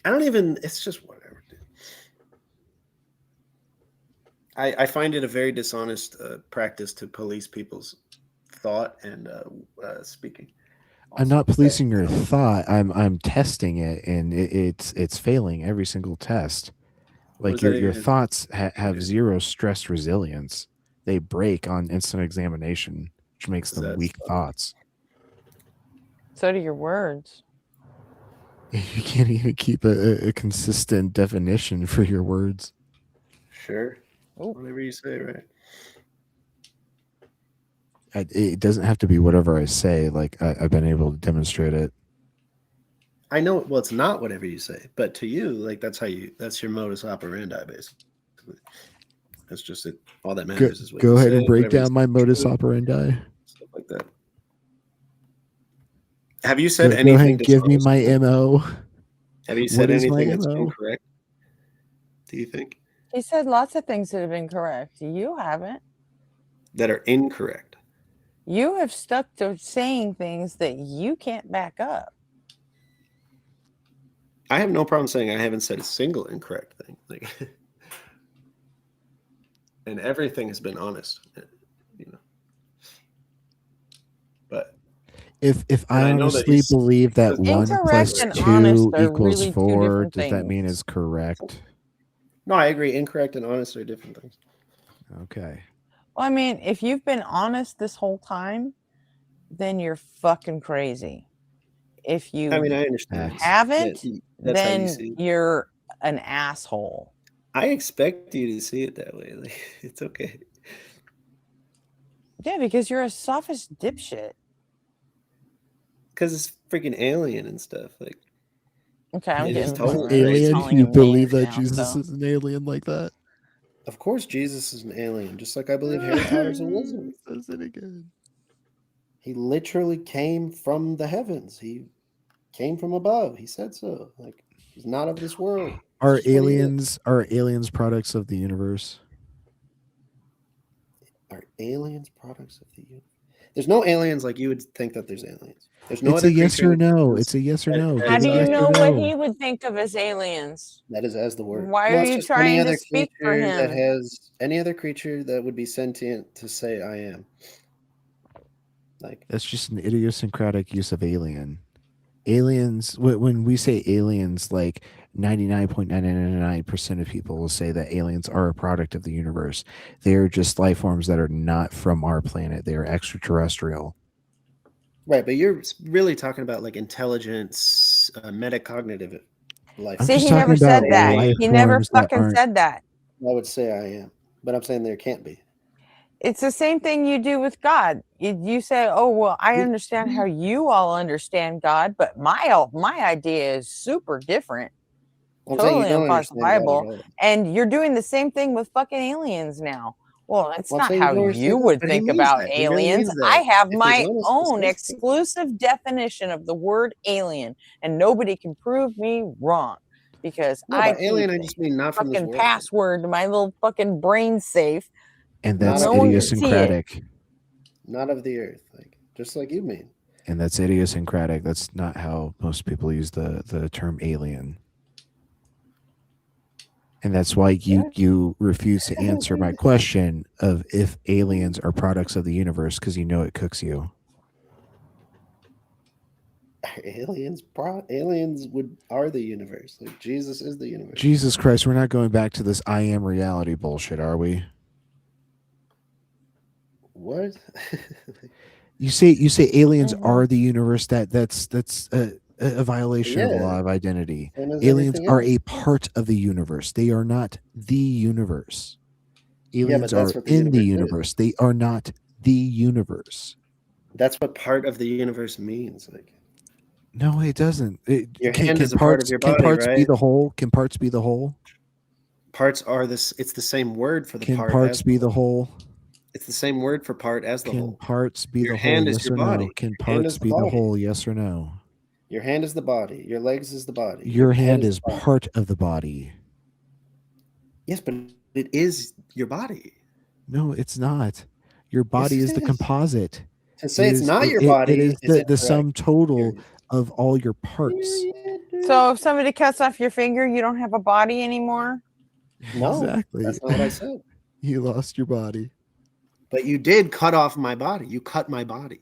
I don't even. It's just whatever, dude. I find it a very dishonest practice to police people's thought and speaking.
I'm not policing your thought. I'm testing it, and it's failing every single test. Like your thoughts have zero stress resilience. They break on instant examination, which makes them weak thoughts.
So do your words.
You can't even keep a consistent definition for your words.
Sure. Whatever you say, right?
It doesn't have to be whatever I say. Like I've been able to demonstrate it.
I know. Well, it's not whatever you say, but to you, like that's your modus operandi, basically. That's just it. All that matters is what
Go
you
ahead
say,
and break
whatever you
down my
say,
modus
true,
operandi.
stuff like that. Have you said
Go
anything?
ahead and give me
dishonest?
my MO.
Have you said
What is my
anything that's
MO?
incorrect? Do you think
He said lots of things that have been correct. You haven't.
that are incorrect?
You have stuck to saying things that you can't back up.
I have no problem saying I haven't said a single incorrect thing. Like, and everything has been honest, you know. But
If I
know that
honestly
he's-
believe that
Incorrect
1 plus
and
2
honest are
equals
really two
4,
different
does that mean
things.
it's correct?
no, I agree. Incorrect and honest are different things.
Okay.
Well, I mean, if you've been honest this whole time, then you're fucking crazy. If you
I mean, I understand.
haven't,
That's how you
then
see it.
you're an asshole.
I expect you to see it that way. Like, it's okay.
Yeah, because you're a sophist dipshit.
Because it's freaking alien and stuff. Like,
Okay, I'm
it
getting
is totally
crazy.
Alien?
Calling
You
him
believe
names
that
now,
Jesus
so.
is an alien like that?
of course, Jesus is an alien, just like I believe Harry Potter's a wizard.
Says it again.
He literally came from the heavens. He came from above. He said so. Like, he's not of this world.
Are
It's just what he is.
aliens products of the universe?
Are aliens products of the universe? There's no aliens like you would think that there's aliens. There's no
It's
other
a yes
creature
or no.
that-
It's a yes or
that-
no.
that
How
It's
do
a
you
yes or
know what
no.
he would think of as aliens?
That is as the word.
Why
Well,
are
it's
you
just any
trying
other
to speak for
creature that
him?
has any other creature that would be sentient to say I am. Like
That's just an idiosyncratic use of alien. Aliens, when we say aliens, like 99.999% of people will say that aliens are a product of the universe. They are just life forms that are not from our planet. They are extraterrestrial.
right, but you're really talking about like intelligence, metacognitive life.
I'm
See,
just
he never
talking about
said that.
life
He never
forms that
fucking
aren't.
said that.
I would say I am, but I'm saying there can't be.
It's the same thing you do with God. You say, "Oh well, I understand how you all understand God, but my idea is super different,
I'm saying you
totally
don't
apart from the
understand God at
Bible."
all.
And you're doing the same thing with fucking aliens now. Well, that's
Well, I'm
not
saying you
how
don't understand
you
God,
would
but he
think
means
about
that. He really
aliens.
means
I
that.
have
If there's
my
one
own
specific-
exclusive definition of the word alien, and nobody can prove me wrong because
No,
I
by alien, I
keep
just mean not from this
fucking
world.
password to my little fucking brain safe.
And
Not
that's
No
of
one
the
can
earth.
see it.
idiosyncratic.
Not of the earth, like just like you mean.
And that's idiosyncratic. That's not how most people use the term alien. And that's why you refuse to answer my question of if aliens are products of the universe, because you know it cooks you.
Aliens are the universe. Like Jesus is the universe.
Jesus Christ, we're not going back to this I am reality bullshit, are we?
What?
You say aliens
Mhm.
are the universe. That's a violation of the
Yeah.
law of identity.
Same as
Aliens
everything
are
else.
a part of the universe. They are not the universe.
Yeah, but
Aliens
that's
are
what the
in the
universe is.
universe. They are not the universe.
That's what part of the universe means. Like
No, it doesn't.
Your hand is a part of your body,
can parts be
right?
the whole? Can parts be the whole?
parts are this. It's the same word for the
Can
part.
parts
as
be
the
the whole?
It's the same word for part as the
Can
whole.
parts be
Your
the whole?
hand is
Yes
your
or
body.
no? Can
Your hand
parts
is the
be the
body.
whole? Yes or no?
Your hand is the body. Your legs is the body.
Your
head
hand is
the body.
part of the body.
Yes, but it is your body.
No, it's not. Your body
it
is the
is.
composite.
To say
It
it's
is-
not your
it
body
is
is
the
incorrect.
sum total of all your parts.
So if somebody cuts off your finger, you don't have a body anymore?
No,
Exactly.
that's not what I said.
You lost your body.
But you did cut off my body. You cut my body.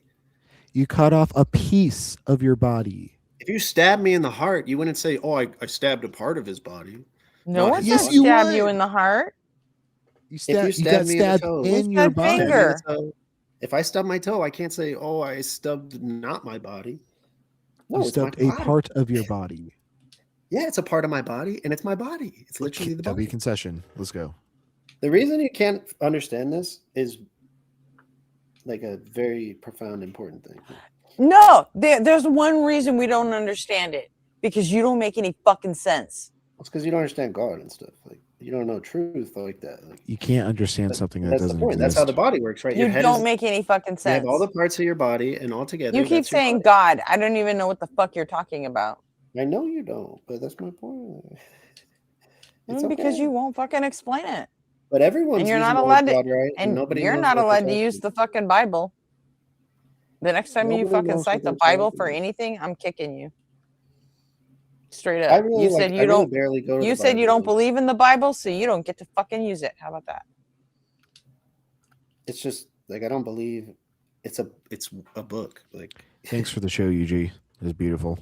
You cut off a piece of your body.
If you stabbed me in the heart, you wouldn't say, "Oh, I stabbed a part of his body."
No
Not
one
his
said
Yes,
body.
you
stab
would.
you in the heart.
You,
If you
you
stab
got
me in the
stabbed
toe,
in
Who
your
said
body.
finger?
If I stub my toe, I can't say, "Oh, I stubbed not my body." No,
You
it's my
stubbed a
body.
part of your body.
Yeah, it's a part of my body, and it's my body. It's literally the
W
body.
concession. Let's go.
The reason you can't understand this is like a very profound, important thing.
No, there's one reason we don't understand it. Because you don't make any fucking sense.
It's because you don't understand God and stuff. Like you don't know truth like that. Like,
You can't understand something that
that's the
doesn't
point.
exist.
That's how the body works, right?
You
Your head
don't
is,
make any fucking
you
sense.
have all the parts of your body, and all together.
You keep
that's your
saying
body.
God. I don't even know what the fuck you're talking about.
I know you don't, but that's my point. It's
Because
okay.
you won't fucking explain it.
But everyone's
And you're not
using the word
allowed to,
God, right?
and
nobody
you're
knows
not
what they're
allowed to
talking
use
about.
the fucking Bible. The next time you
Nobody
fucking
knows
cite
what
the
they're
Bible
talking
for
about.
anything, I'm kicking you. Straight
I
up.
really
You
like.
said
I
you
really
don't.
barely go to
You
the
said you
Bible.
don't believe in the Bible, so you don't get to fucking use it. How about that?
It's just like I don't believe it's a book. Like
Thanks for the show, UG. It was beautiful.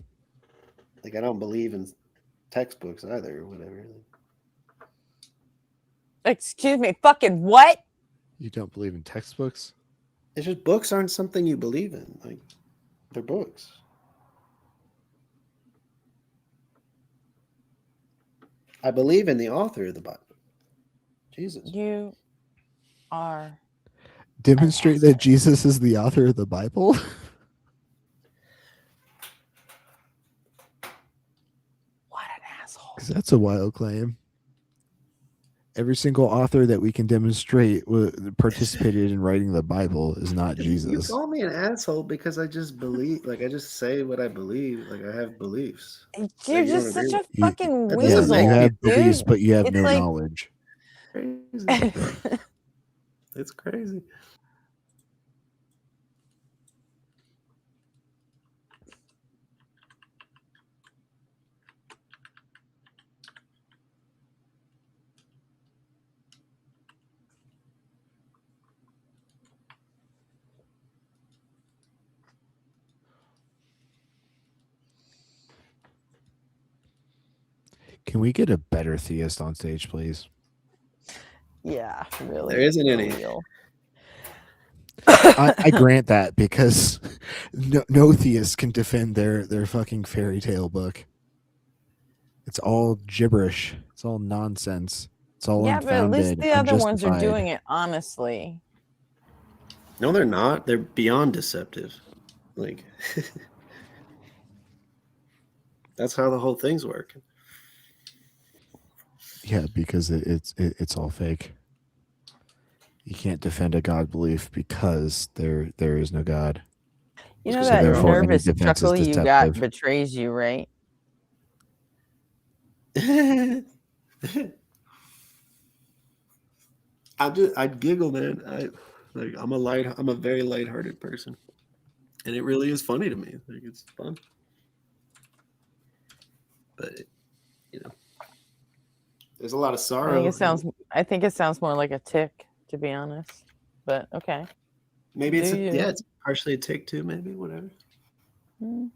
like I don't believe in textbooks either or whatever.
Excuse me, fucking what?
You don't believe in textbooks?
It's just books aren't something you believe in. Like they're books. I believe in the author of the Bible. Jesus.
You are.
Demonstrate that Jesus is the author of the Bible?
What an asshole.
Because that's a wild claim. Every single author that we can demonstrate participated in writing the Bible is not
You
Jesus.
call me an asshole because I just believe, like I just say what I believe, like I have beliefs.
You're
Like, you
just
don't
such
agree
a fucking
That
Yeah,
doesn't
weasel,
you
make
have
dude.
beliefs, but you have
It's
no
like-
knowledge.
Crazy. It's crazy.
Can we get a better theist on stage, please?
Yeah, really.
There isn't
for
any.
real.
I grant that because no theist can defend their fucking fairy tale book. It's all gibberish. It's all nonsense. It's all
Yeah, but at least
unfounded,
the other ones are
unjustified.
doing it honestly.
No, they're not. They're beyond deceptive. Like that's how the whole thing's working.
Yeah, because it's all fake. You can't defend a God belief because there is no God.
You know
So
that
therefore, any
nervous
defense is
chuckle you got
deceptive.
betrays you, right?
I'd giggle, man. I'm a very lighthearted person, and it really is funny to me. Like it's fun, but you know, there's a lot of sorrow.
I think it sounds more like a tick, to be honest. But okay.
Maybe it's
Do you?
it's partially a tick too. Maybe whatever.
Mhm.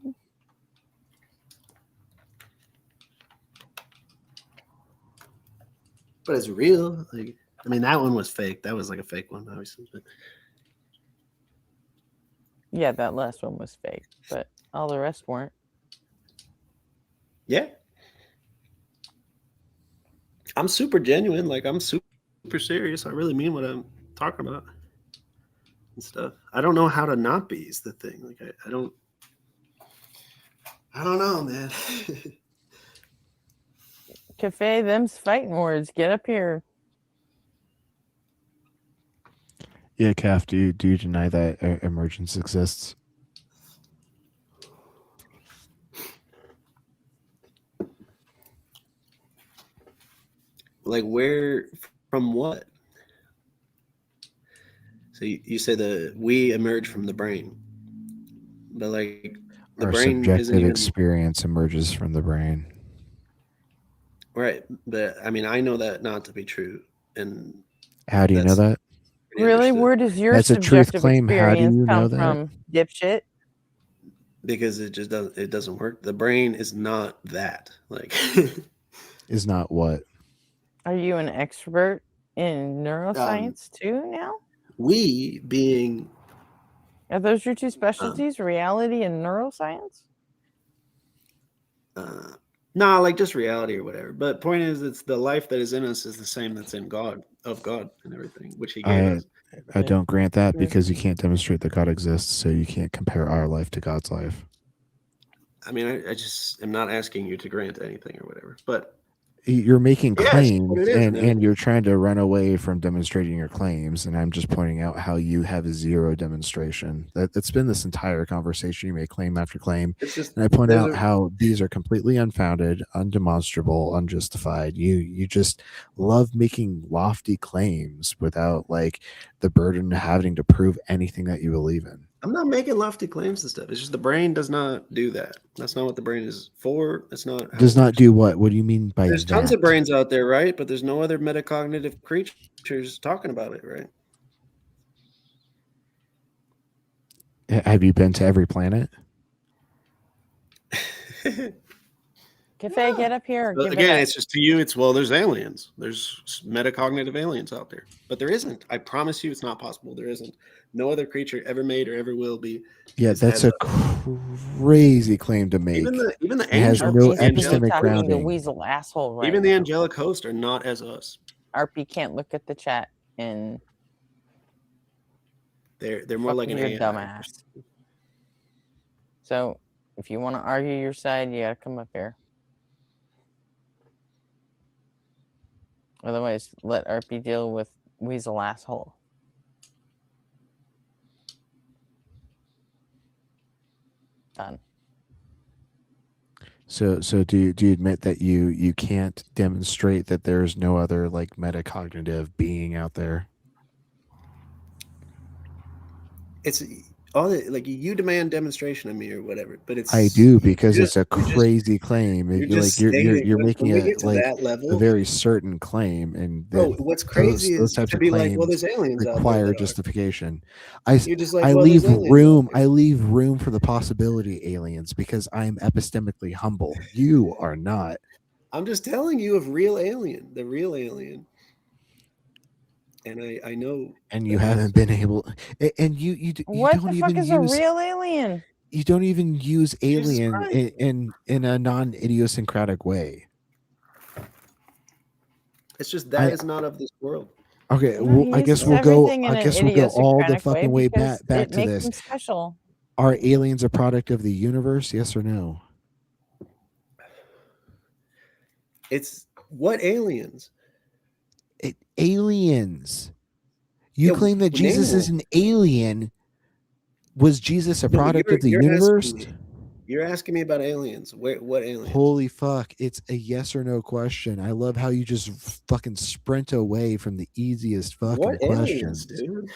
But it's real. Like I mean, that one was fake. That was like a fake one, obviously. But
Yeah, that last one was fake, but all the rest weren't.
yeah, I'm super genuine. Like I'm super serious. I really mean what I'm talking about and stuff. I don't know how to not be is the thing. Like I don't know, man.
Cafe, them's fighting words. Get up here.
Yeah, Calf, do you deny that emergence exists?
Like where from what? So you say we emerge from the brain, but like the
Our
brain
subjective
isn't even
experience emerges from the brain.
right. But I mean, I know that not to be true, and
How do you know
that's
that?
pretty
Really?
understood
Where does your
That's a truth
subjective
claim. How do
experience
you know
come
that?
from, dipshit?
because it doesn't work. The brain is not that. Like
Is not what?
Are you an expert in neuroscience too now?
we being
Are those your two specialties, reality and neuroscience?
nah, like just reality or whatever. But point is, it's the life that is in us is the same that's in God, of God and everything, which He gave us.
I don't grant that
Yeah.
because you can't demonstrate that God exists, so you can't compare our life to God's life.
I mean, I just am not asking you to grant anything or whatever, but
You're making
Yes,
claims
but it is,
and
man.
you're trying to run away from demonstrating your claims, and I'm just pointing out how you have zero demonstration. That's been this entire conversation. You make claim after claim,
it's just
and I point
there's
out how these are completely unfounded, undemonstrable, unjustified. You just love making lofty claims without like the burden of having to prove anything that you believe in.
I'm not making lofty claims and stuff. It's just the brain does not do that. That's not what the brain is for. That's not how
Does
it
not
works.
do what? What do you mean by
There's
that?
tons of brains out there, right? But there's no other metacognitive creatures talking about it, right?
Have you been to every planet?
Cafe, get up here.
But
Give
again,
it up.
it's just to you, it's well, there's aliens. There's metacognitive aliens out there. But there isn't. I promise you it's not possible. There isn't. No other creature ever made or ever will be.
Yeah,
is
that's
as
a crazy claim to make.
even the
It has
angels,
no
RP,
epistemic
talking to
grounding.
weasel asshole right
even the
now.
angelic host are not as us.
RP can't look at the chat and
They're more
fuck
like
with
an
your
AI.
dumbass. So if you want to argue your side, you gotta come up here. Otherwise, let RP deal with weasel asshole. Done.
So do you admit that you can't demonstrate that there's no other like metacognitive being out there?
It's all like you demand demonstration of me or whatever, but it's
I do because it's a
you're just-
crazy claim.
you're
You're
just
like you're
stating when
making
we
a
get to
like
that
a
level.
very certain claim, and
Bro,
that
what's crazy
those
is
types
to
of
be like, well,
claims
there's aliens out there
require
that are.
justification.
You're just like,
I
well,
leave
there's aliens out
room.
there.
I leave room for the possibility aliens because I'm epistemically humble. You are not.
I'm just telling you of real alien, the real alien. And I know.
And you haven't been able, and you
What
don't
the fuck
even
is
use
a real alien?
you don't even use alien
Christ.
in a non-idiosyncratic way.
It's just that is not of this world.
Okay,
No,
well,
he
I guess
uses
we'll go.
everything in
I
an
guess we'll go all the
idiosyncratic
fucking way
because
back
it
to
makes
this.
him special.
Are aliens a product of the universe? Yes or no?
It's what aliens?
Aliens. You
Yeah,
claim that
name
Jesus is
one.
an alien. Was Jesus a
No,
product of the
you're
universe?
You're asking me about aliens. What aliens?
Holy fuck. It's a yes or no question. I love how you just fucking sprint away from the easiest fucking
What aliens,
questions.
dude?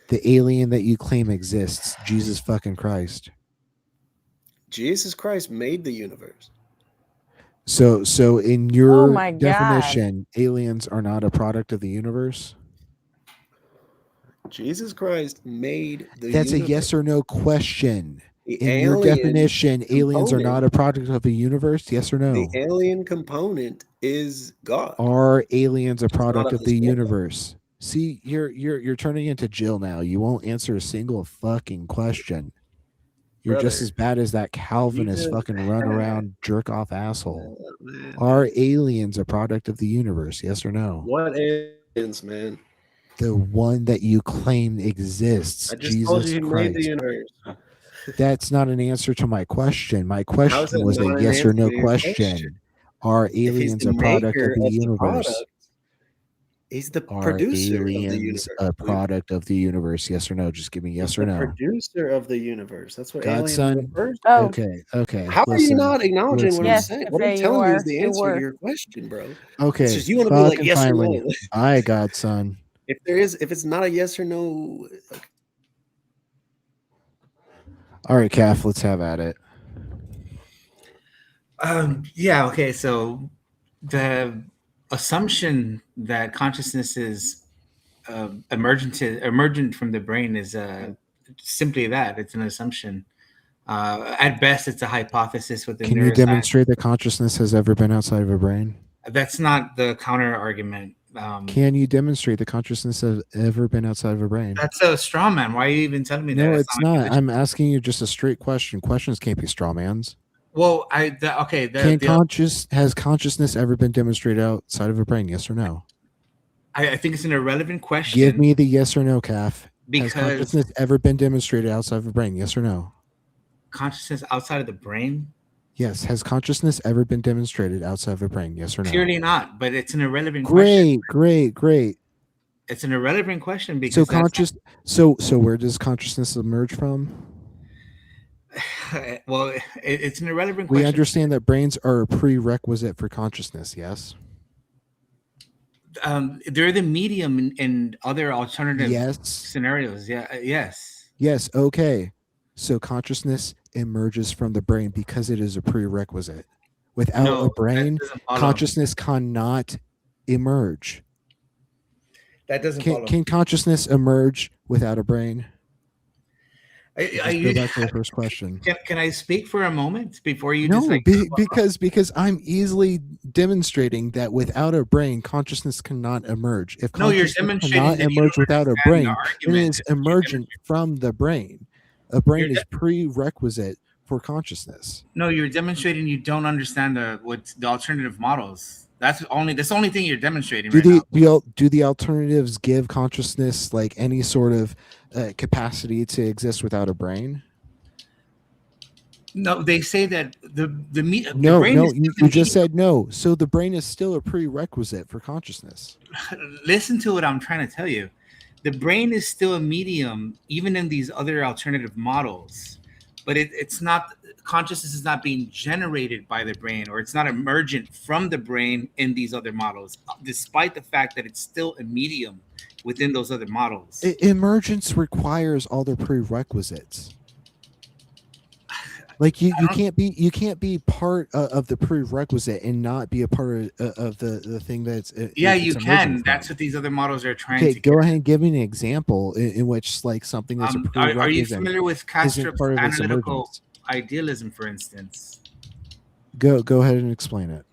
The alien that you claim exists, Jesus fucking Christ.
Jesus Christ made the universe.
So in
Oh
your
my god.
definition, aliens are not a product of the universe?
Jesus Christ made the
That's
universe.
a yes or no question.
The
In your
alien
definition, aliens are
component-
not a product of the universe? Yes or no?
The alien component is God.
Are aliens a product
of
of
this
the
world.
universe? See, you're turning into Jill now. You won't answer a single fucking question. You're just
Brother,
as bad as that Calvinist
just-
fucking run around jerk off asshole.
Man.
Are aliens a product of the universe? Yes or no?
What aliens, man?
The one that you claim exists,
I just told
Jesus
you he made
Christ.
the universe.
That's not an answer to my question. My
How's
question
it
was
not
a
an
yes or
answer
no
to your
question.
question?
Are
If he's
aliens
the
a product
maker
of the
of the
universe?
product, he's the
Are
producer of the
aliens
universe.
a product of the universe? Yes or no? Just give me yes
He's
or
the
no.
producer of the universe. That's what alien
Godson.
refers to.
Oh,
Okay.
How are you
Listen,
not acknowledging what I'm
yes,
saying? What I'm
Faye, you
telling you is
were.
the
You
answer to
were.
your question, bro. It's
Okay.
just you want to be like
Fucking
yes or
finally.
no.
I Godson.
If it's not a yes or no,
All right, Calf, let's have at it.
Yeah, okay, so the assumption that consciousness is emergent from the brain is simply that. It's an assumption. At best, it's a hypothesis within
Can you
neuroscience.
demonstrate that consciousness has ever been outside of a brain?
That's not the counter argument.
Can you demonstrate that consciousness has ever been outside of a brain?
That's a straw man. Why are you even telling me that?
No,
That's
it's
not
not. I'm asking you just a straight question. Questions can't be straw mans.
Well,
Has consciousness ever been demonstrated outside of a brain? Yes or no?
I think it's an irrelevant question.
Give me the yes or no, Calf.
Because-
Has consciousness ever been demonstrated outside of a brain? Yes or no?
Consciousness outside of the brain?
Yes. Has consciousness ever been demonstrated outside of a brain? Yes or no?
Clearly not, but it's an irrelevant question.
Great.
It's an irrelevant question because
So where does consciousness emerge from?
well, it's an irrelevant
We
question.
understand that brains are a prerequisite for consciousness, yes?
They're the medium in other alternative
Yes.
scenarios. Yeah, yes.
Yes, okay. So consciousness emerges from the brain because it is a prerequisite. Without
No,
a brain,
that doesn't follow.
consciousness cannot emerge.
That doesn't follow.
Can consciousness emerge without a brain?
Are
Let's
you-
go back to the first question.
Can I speak for a moment before you
No,
just like
because I'm easily demonstrating that without a brain, consciousness cannot emerge. If
No, you're
consciousness
demonstrating
cannot
that you
emerge
don't
without a
understand the
brain, it
argument
is emergent from the brain. A brain is prerequisite for consciousness.
No, you're demonstrating you don't understand what the alternative models. That's the only thing you're demonstrating right now.
Do the alternatives give consciousness like any sort of capacity to exist without a brain?
No, they say that the
No,
brain is
you just said no. So the brain is still a prerequisite for consciousness.
Listen to what I'm trying to tell you. The brain is still a medium, even in these other alternative models, but it's not. Consciousness is not being generated by the brain, or it's not emergent from the brain in these other models, despite the fact that it's still a medium within those other models.
Emergence requires all the prerequisites. Like you can't be part of the prerequisite and not be a part of the thing that's
Yeah,
it's
you
emerging
can.
from.
That's what these other models are trying
Okay,
to.
go ahead and give me an example in which like something that's a prerequisite.
Are you familiar with
isn't
Kastrup's
part of its
analytical
emergence.
idealism, for instance?
Go ahead and explain it.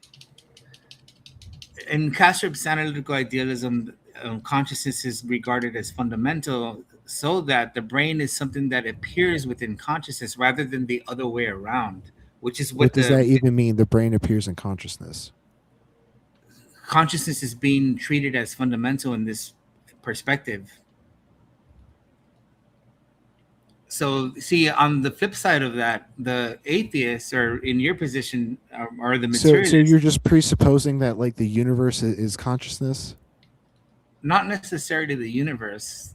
in Kastrup's analytical idealism, consciousness is regarded as fundamental, so that the brain is something that appears within consciousness rather than the other way around, which is
What does that even mean? The brain appears in consciousness.
consciousness is being treated as fundamental in this perspective. So, see, on the flip side of that, the atheists, or in your position, are the
So
materialists.
you're just presupposing that like the universe is consciousness.
Not necessarily the universe.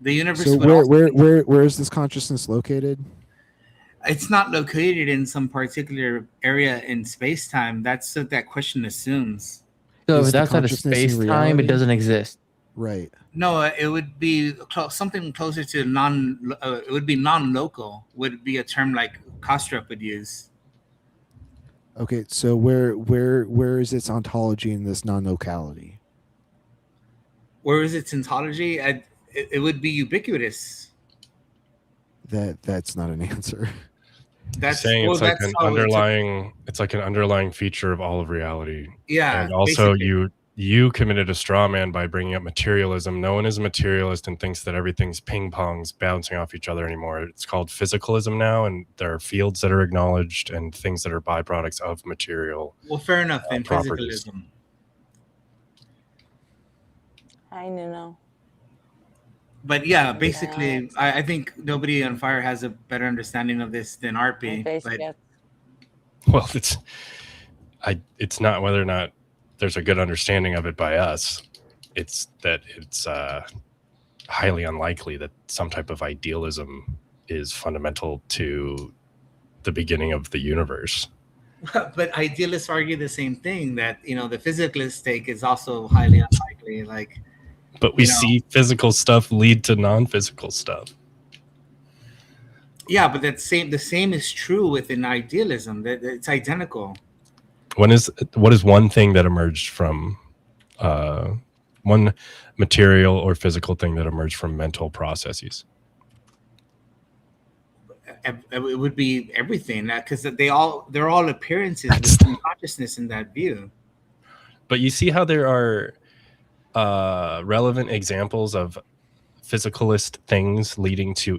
The universe.
So
would also
where is this consciousness located?
It's not located in some particular area in space time. That's what that question assumes.
So
Is
if
the
that's not a
consciousness in
space time,
reality?
it doesn't exist.
Right.
No, it would be something closer to it would be non-local. Would be a term like Kastrup would use.
Okay. So where is its ontology in this non-locality?
Where is its ontology? It would be ubiquitous.
That's not an answer.
That's
saying
well,
it's like
that's
an
how
underlying it's like an underlying feature of all of reality.
Yeah,
And also
basically.
you committed a straw man by bringing up materialism. No one is a materialist and thinks that everything's ping pongs bouncing off each other anymore. It's called physicalism now, and there are fields that are acknowledged and things that are byproducts of material.
Well, fair enough. In
properties.
physicalism.
Hi, Nuno.
But yeah, basically, I think nobody on Fire has a better understanding of this than RP. But
Well, it's not whether or not there's a good understanding of it by us. It's that it's highly unlikely that some type of idealism is fundamental to the beginning of the universe.
but idealists argue the same thing, that the physicalist take is also highly unlikely. Like,
But we see physical stuff lead to non-physical stuff.
yeah, but the same is true within idealism. That it's identical.
What is one thing that emerged from one material or physical thing that emerged from mental processes?
It would be everything, because they're all appearances within consciousness in that view.
But you see how there are relevant examples of physicalist things leading to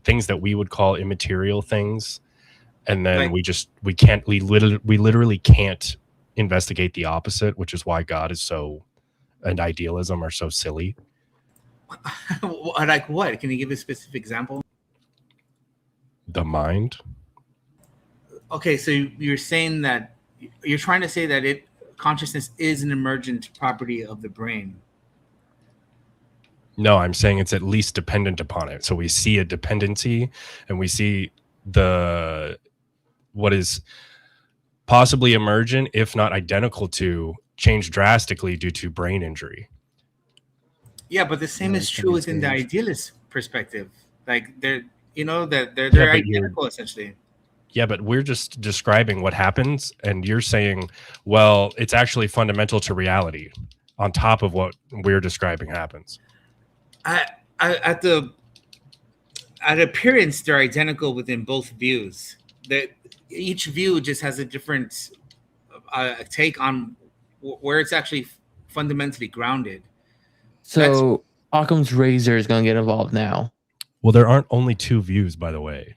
things that we would call immaterial things, and then
Like-
we literally can't investigate the opposite, which is why God is and idealism are so silly.
Like what? Can you give a specific example?
The mind.
Okay, so you're saying that you're trying to say that consciousness is an emergent property of the brain.
No, I'm saying it's at least dependent upon it. So we see a dependency, and we see what is possibly emergent, if not identical to, change drastically due to brain injury.
Yeah, but the same is true within the idealist perspective. Like they're
but
identical essentially.
Yeah, but we're just describing what happens, and you're saying, well, it's actually fundamental to reality on top of what we're describing happens.
At appearance, they're identical within both views. That each view just has a different take on where it's actually fundamentally grounded.
So Occam's razor is going to get involved now.
Well, there aren't only two views, by the way.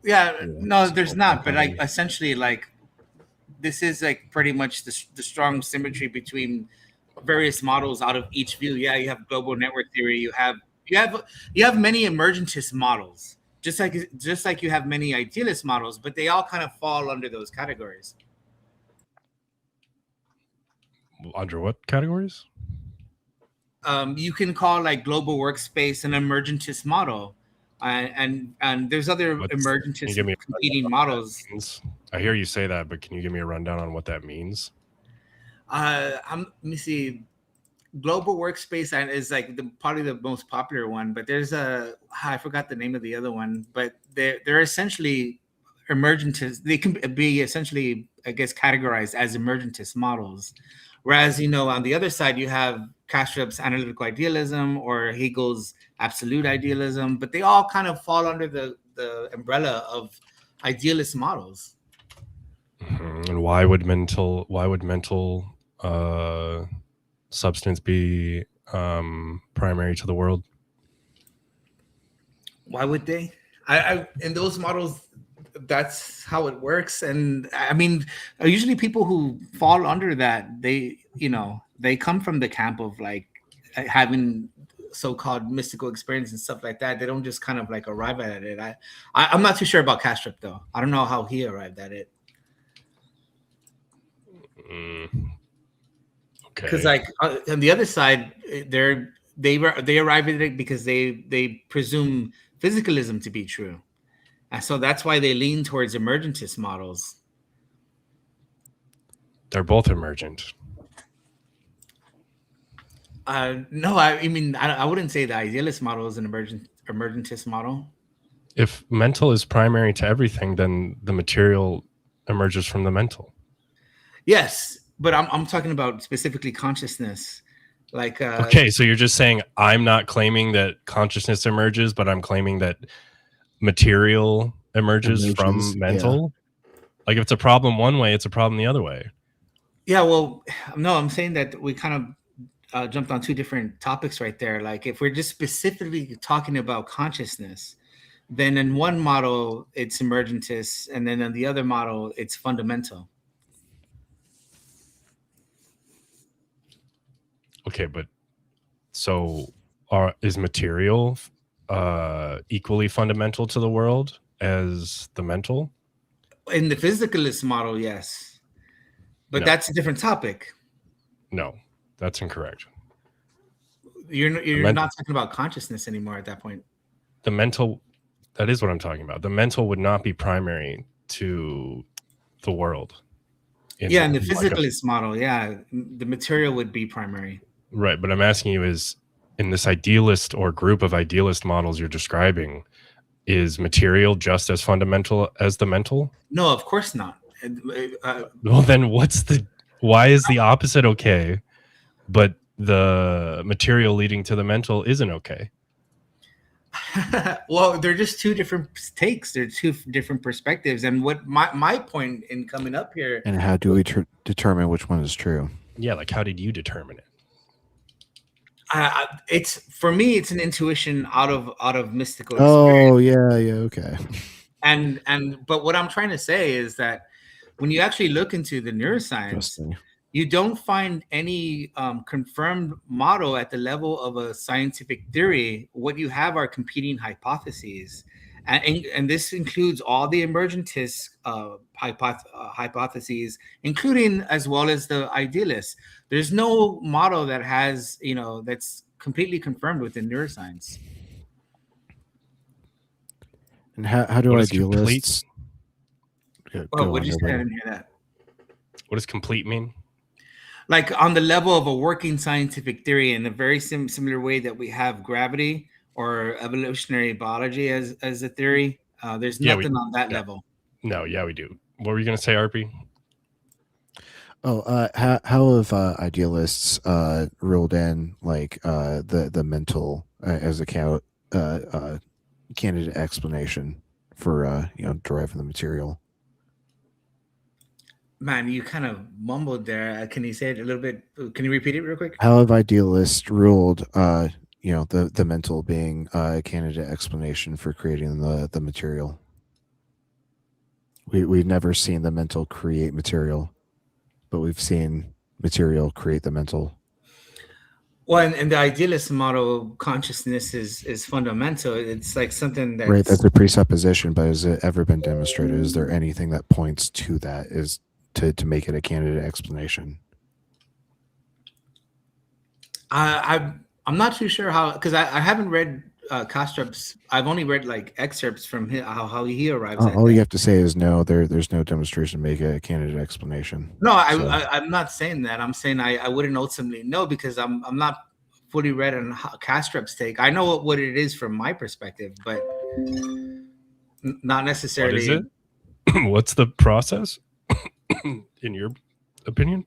Yeah, no, there's not. But like essentially, like this is like pretty much the strong symmetry between various models out of each view. Yeah, you have global network theory. You have many emergentist models, just like you have many idealist models, but they all kind of fall under those categories.
Under what categories?
You can call like global workspace an emergentist model, and there's other emergentist competing models.
I hear you say that, but can you give me a rundown on what that means?
Let me see. Global workspace is like probably the most popular one, but there's I forgot the name of the other one, but they're essentially emergentist. They can be essentially, I guess, categorized as emergentist models. Whereas, on the other side, you have Kastrup's analytical idealism or Hegel's absolute idealism, but they all kind of fall under the umbrella of idealist models.
And why would mental substance be primary to the world?
Why would they? I in those models, that's how it works. And I mean, usually people who fall under that, they come from the camp of like having so-called mystical experience and stuff like that. They don't just kind of like arrive at it. I'm not too sure about Kastrup though. I don't know how he arrived at it.
Okay.
Because like on the other side, they arrive at it because they presume physicalism to be true, and so that's why they lean towards emergentist models.
They're both emergent.
No, I mean I wouldn't say the idealist model is an emergentist model.
If mental is primary to everything, then the material emerges from the mental.
Yes, but I'm talking about specifically consciousness. Like
okay, so you're just saying I'm not claiming that consciousness emerges, but I'm claiming that material emerges from mental. Yeah. Like if it's a problem one way, it's a problem the other way.
Yeah, well, no, I'm saying that we kind of jumped on two different topics right there. Like if we're just specifically talking about consciousness, then in one model it's emergentist, and then in the other model it's fundamental.
Okay, but so is material equally fundamental to the world as the mental?
In the physicalist model, yes. But that's a different topic.
No, that's incorrect.
You're not talking about consciousness anymore at that point.
The mental, that is what I'm talking about. The mental would not be primary to the world.
In the physicalist model, the material would be primary.
Right, but I'm asking you is in this idealist or group of idealist models you're describing, is material just as fundamental as the mental?
No, of course not.
Well, then why is the opposite okay, but the material leading to the mental isn't okay?
Well, they're just two different takes. They're two different perspectives. And what my point in coming up here.
And how do we determine which one is true?
Yeah, like how did you determine it?
It's for me, it's an intuition out of mystical experience.
Oh yeah, okay.
But what I'm trying to say is that when you actually look into the neuroscience, you don't find any confirmed model at the level of a scientific theory. What you have are competing hypotheses, and this includes all the emergentist hypotheses, including as well as the idealists. There's no model that has, that's completely confirmed within neuroscience.
And how do idealists?
What did you say? I didn't hear that.
What does complete mean?
Like on the level of a working scientific theory, in a very similar way that we have gravity or evolutionary biology as a theory. There's nothing on that level.
No, we do. What were you going to say, RP?
Oh, how have idealists ruled in like the mental as a candidate explanation for deriving the material?
Man, you kind of mumbled there. Can you say it a little bit? Can you repeat it real quick?
How have idealists ruled the mental being a candidate explanation for creating the material? We've never seen the mental create material, but we've seen material create the mental.
Well, in the idealist model, consciousness is fundamental. It's like something that's...
Right, that's a presupposition, but has it ever been demonstrated? Is there anything that points to that is to make it a candidate explanation?
I'm not too sure how, because I haven't read Kastrup's. I've only read like excerpts from how he arrives at
all
that.
You have to say is no, there's no demonstration to make a candidate explanation.
No, I'm not saying that. I'm saying I wouldn't ultimately know, because I'm not fully read on Kastrup's take. I know what it is from my perspective, but not necessarily.
What is it? What's the process in your opinion?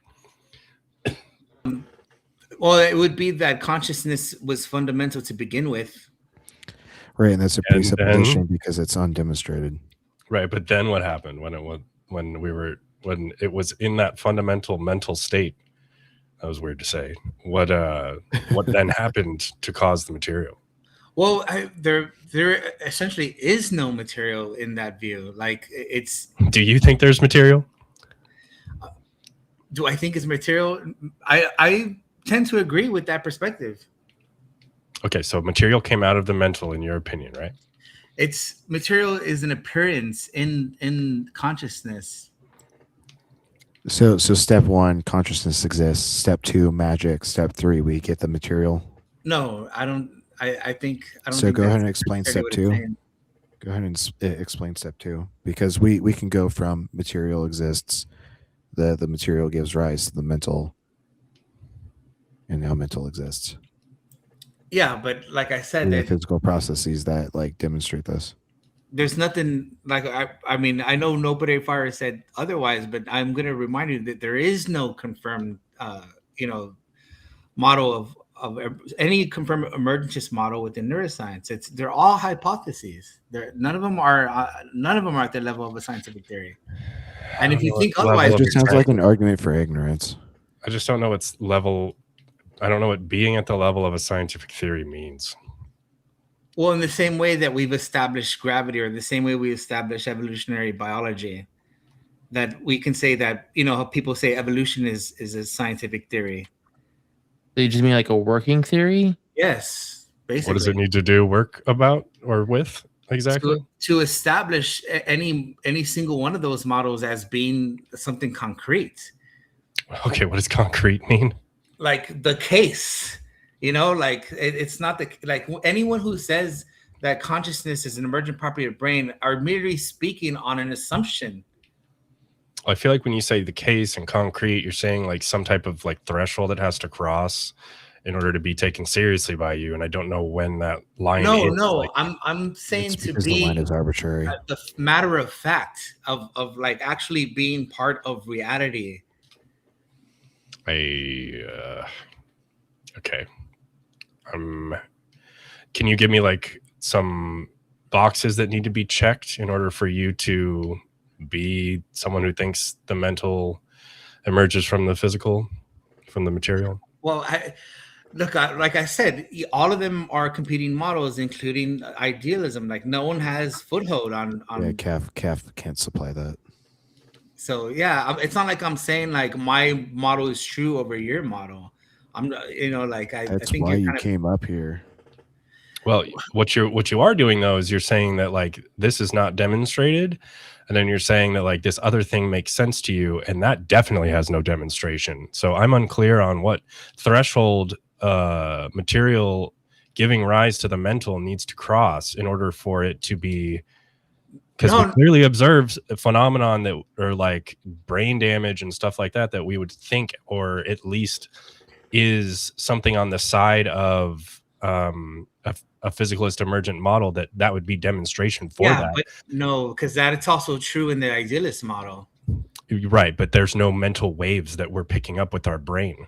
Well, it would be that consciousness was fundamental to begin with.
Right, and that's a presupposition because it's undemonstrated.
Right, but then what happened when it was in that fundamental mental state? That was weird to say. What then happened to cause the material?
Well, there essentially is no material in that view. Like it's.
Do you think there's material?
Do I think it's material? I tend to agree with that perspective.
Okay, so material came out of the mental, in your opinion, right?
It's material is an appearance in consciousness.
So step 1, consciousness exists. Step 2, magic. Step 3, we get the material.
No, I don't. I think I don't.
So
think
go ahead
that's
and explain step
exactly what it's
2.
saying.
Go ahead and explain step 2, because we can go from material exists, the material gives rise to the mental, and now mental exists.
Yeah, but like I said,
And the
that
physical processes that like demonstrate this.
there's nothing like I mean I know nobody fire said otherwise, but I'm going to remind you that there is no confirmed model of any confirmed emergentist model within neuroscience. They're all hypotheses. None of them are at the level of a scientific theory. And if you think otherwise,
It just sounds like an argument for ignorance.
I just don't know what's level. I don't know what being at the level of a scientific theory means.
well, in the same way that we've established gravity, or the same way we establish evolutionary biology, that we can say that how people say evolution is a scientific theory.
Do you just mean like a working theory?
Yes, basically.
What does it need to do work about or with exactly?
To establish any single one of those models as being something concrete.
Okay, what does concrete mean?
Like the case, like it's not like anyone who says that consciousness is an emergent property of brain are merely speaking on an assumption.
I feel like when you say the case and concrete, you're saying like some type of like threshold that has to cross in order to be taken seriously by you. And I don't know when that line
No,
is.
no,
Like,
I'm saying to
Because the
be
line is arbitrary.
the matter of fact of like actually being part of reality.
Okay. Can you give me like some boxes that need to be checked in order for you to be someone who thinks the mental emerges from the physical, from the material?
Well, like I said, all of them are competing models, including idealism. Like no one has foothold on.
Yeah, CAF can't supply that.
So yeah, it's not like I'm saying like my model is true over your model. I'm like I think
why
you're
you
kind of,
came up here.
Well, what you are doing though is you're saying that like this is not demonstrated, and then you're saying that like this other thing makes sense to you, and that definitely has no demonstration. So I'm unclear on what threshold material giving rise to the mental needs to cross in order for it to be, because we clearly observe a phenomenon that are like brain damage and stuff like that we would think, or at least is something on the side of a physicalist emergent model that would be demonstration for that.
But no, because it's also true in the idealist model.
Right, but there's no mental waves that we're picking up with our brain.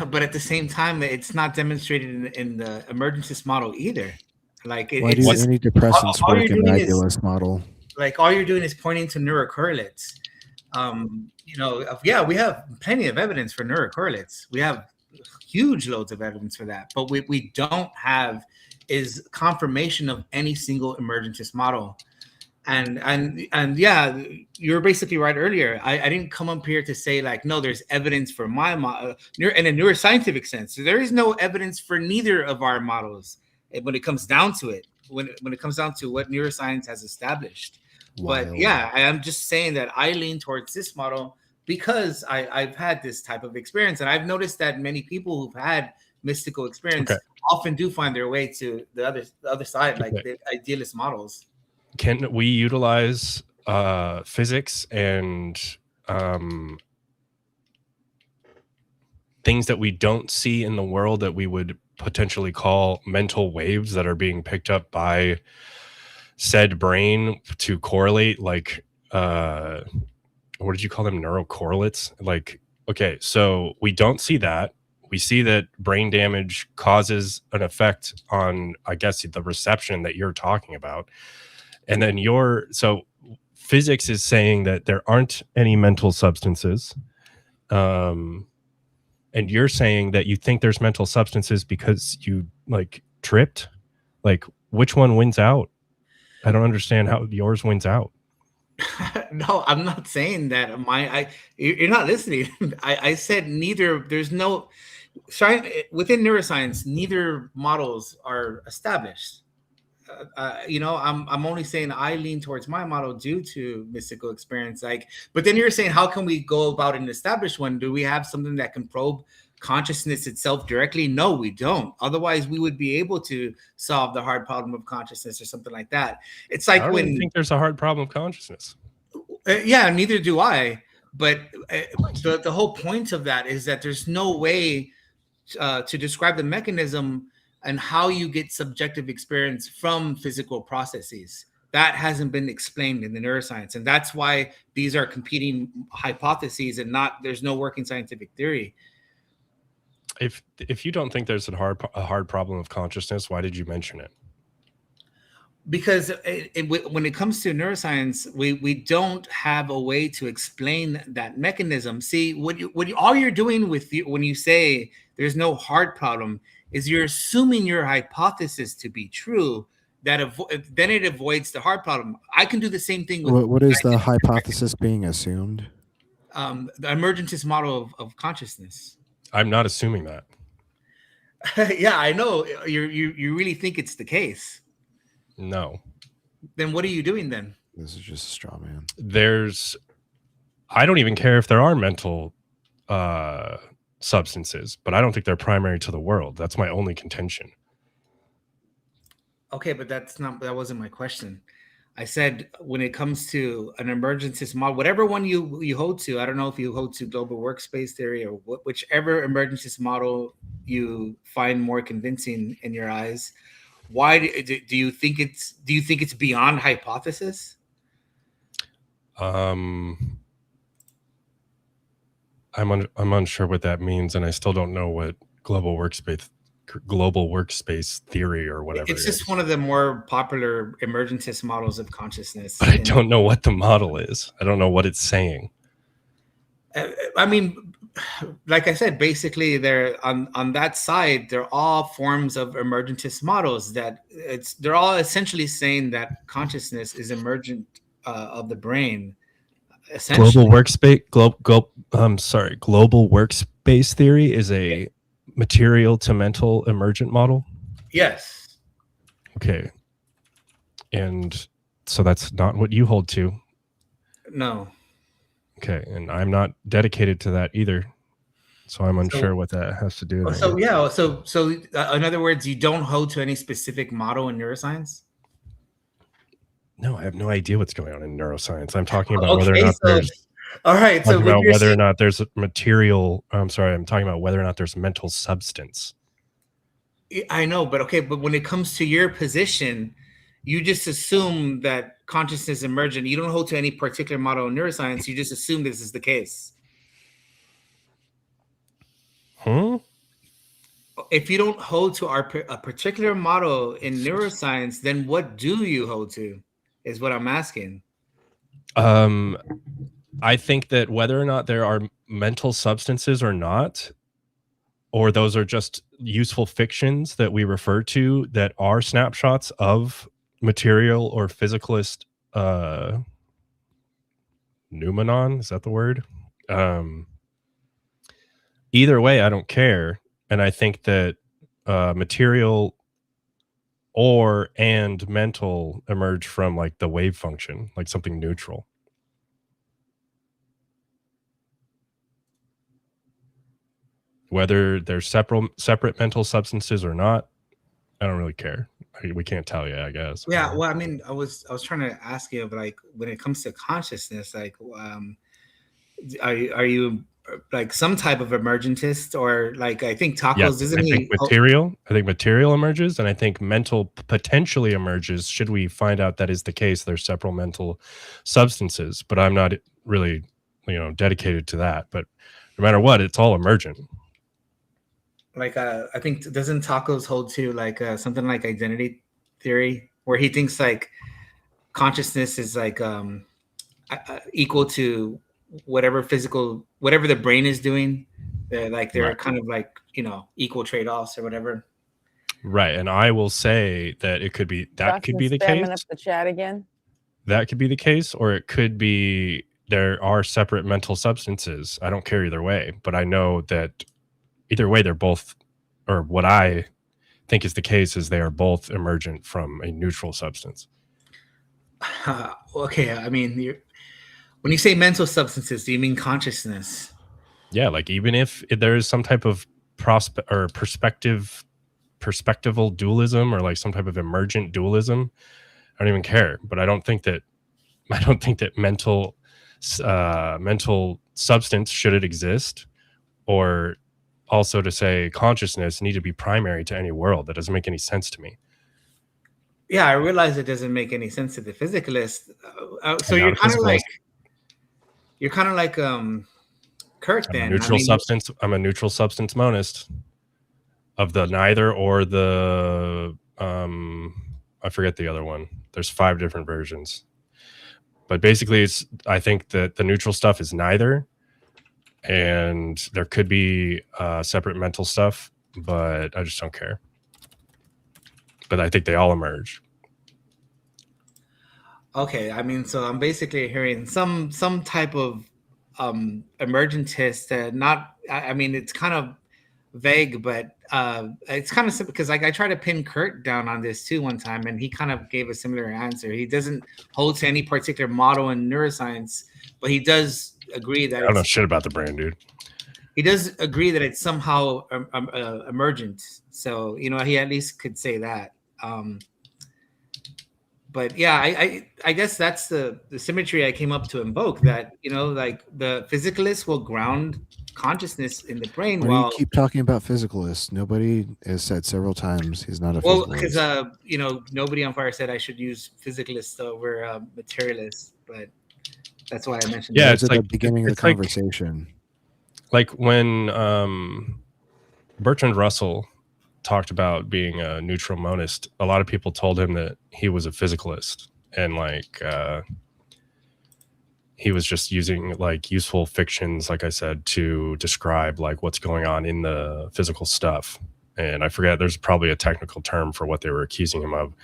But at the same time, it's not demonstrated in the emergentist model either. Like
Why do antidepressants work in the idealist model?
Like all you're doing is pointing to neurocorrelates. We have plenty of evidence for neurocorrelates. We have huge loads of evidence for that. But what we don't have is confirmation of any single emergentist model. And yeah, you're basically right earlier. I didn't come up here to say like, no, there's evidence for my model in a neuroscientific sense. So there is no evidence for neither of our models when it comes down to it, when it comes down to what neuroscience has established. But yeah, I'm just saying that I lean towards this model because I've had this type of experience. And I've noticed that many people who've had mystical experience often do find their way to the other side, like the idealist models.
Can we utilize physics and things that we don't see in the world that we would potentially call mental waves that are being picked up by said brain to correlate, like what did you call them, neurocorrelates? Like, okay, so we don't see that. We see that brain damage causes an effect on, I guess, the reception that you're talking about. And then so physics is saying that there aren't any mental substances. And you're saying that you think there's mental substances because you like tripped. Like, which one wins out? I don't understand how yours wins out.
No, I'm not saying that. You're not listening. I said neither. There's no within neuroscience. Neither models are established. I'm only saying I lean towards my model due to mystical experience. But then you're saying, how can we go about an established one? Do we have something that can probe consciousness itself directly? No, we don't. Otherwise, we would be able to solve the hard problem of consciousness or something like that. It's like
I don't
when
even think there's a hard problem of consciousness.
Yeah, neither do I. But the whole point of that is that there's no way to describe the mechanism and how you get subjective experience from physical processes. That hasn't been explained in the neuroscience, and that's why these are competing hypotheses and there's no working scientific theory.
If you don't think there's a hard problem of consciousness, why did you mention it?
Because when it comes to neuroscience, we don't have a way to explain that mechanism. See, all you're doing when you say there's no hard problem is you're assuming your hypothesis to be true. Then it avoids the hard problem. I can do the same thing with
What is the hypothesis being assumed?
The emergentist model of consciousness.
I'm not assuming that.
Yeah, I know. You really think it's the case.
No.
Then what are you doing then?
This is just a straw man.
I don't even care if there are mental substances, but I don't think they're primary to the world. That's my only contention.
Okay, but that wasn't my question. I said when it comes to an emergentist model, whatever one you hold to, I don't know if you hold to global workspace theory or whichever emergentist model you find more convincing in your eyes. Why do you think it's beyond hypothesis?
I'm unsure what that means, and I still don't know what global workspace theory or whatever.
It's just one of the more popular emergentist models of consciousness.
But I don't know what the model is. I don't know what it's saying.
I mean, like I said, basically they're on that side, they're all forms of emergentist models they're all essentially saying that consciousness is emergent of the brain.
Global workspace theory is a material to mental emergent model.
Yes.
Okay. And so that's not what you hold to.
No.
Okay, and I'm not dedicated to that either, so I'm unsure what that has to do.
So in other words, you don't hold to any specific model in neuroscience?
No, I have no idea what's going on in neuroscience. I'm talking about whether or not there's.
All right, so
whether or not there's a material. I'm sorry, I'm talking about whether or not there's mental substance.
I know, but when it comes to your position, you just assume that consciousness is emergent. You don't hold to any particular model in neuroscience. You just assume this is the case. If you don't hold to a particular model in neuroscience, then what do you hold to? Is what I'm asking.
I think that whether or not there are mental substances or not, or those are just useful fictions that we refer to that are snapshots of material or physicalist noumenon, is that the word? Either way, I don't care. And I think that material and mental emerge from like the wave function, like something neutral. Whether they're separate mental substances or not, I don't really care. We can't tell you, I guess.
Yeah, well, I mean, I was trying to ask you, like, when it comes to consciousness, like, are you like some type of emergentist, or like I think Tacos isn't he?
I think material emerges, and I think mental potentially emerges. Should we find out that is the case, there's several mental substances, but I'm not really, dedicated to that. But no matter what, it's all emergent.
Like I think doesn't Tacos hold to like something like identity theory, where he thinks like consciousness is like equal to whatever the brain is doing, They're
Right.
kind of like, you know, equal trade-offs or whatever.
Right. And I will say that it could be that could
Justin
be the case.
spamming up the chat again.
That could be the case, or it could be there are separate mental substances. I don't care either way, but I know that either way they're both, or what I think is the case is they are both emergent from a neutral substance.
Okay, I mean, when you say mental substances, do you mean consciousness?
Yeah, like even if there is some type of perspectival dualism, or like some type of emergent dualism, I don't even care. But I don't think that mental substance, should it exist, or also to say consciousness, need to be primary to any world. That doesn't make any sense to me.
Yeah, I realize it doesn't make any sense to the physicalist. So
I'm
you're
not a
kind of like
physicalist.
Kurt
I'm
then.
a neutral substance. I'm a neutral substance monist of the neither or the I forget the other one. There's 5 different versions. But basically I think that the neutral stuff is neither, and there could be separate mental stuff, but I just don't care. But I think they all emerge.
Okay, I mean, so I'm basically hearing some type of emergentist. I mean, it's kind of vague, but it's kind of simple because like I tried to pin Kurt down on this too one time, and he kind of gave a similar answer. He doesn't hold to any particular model in neuroscience, but he does agree that
I don't know shit about the brain, dude.
He does agree that it's somehow emergent. So, you know, he at least could say that. But yeah, I guess that's the symmetry I came up to invoke, that, you know, like the physicalist will ground consciousness in the brain.
Why do you keep talking about physicalists? Nobody has said several times he's not a
well,
physicalist.
because you know, nobody on fire said I should use physicalists over materialists, but that's why I mentioned
Yeah,
that.
it's
at
like
the beginning of the
it's like-
conversation.
Like when Bertrand Russell talked about being a neutral monist, a lot of people told him that he was a physicalist, and like he was just using like useful fictions, like I said, to describe like what's going on in the physical stuff. And I forget, there's probably a technical term for what they were accusing him of,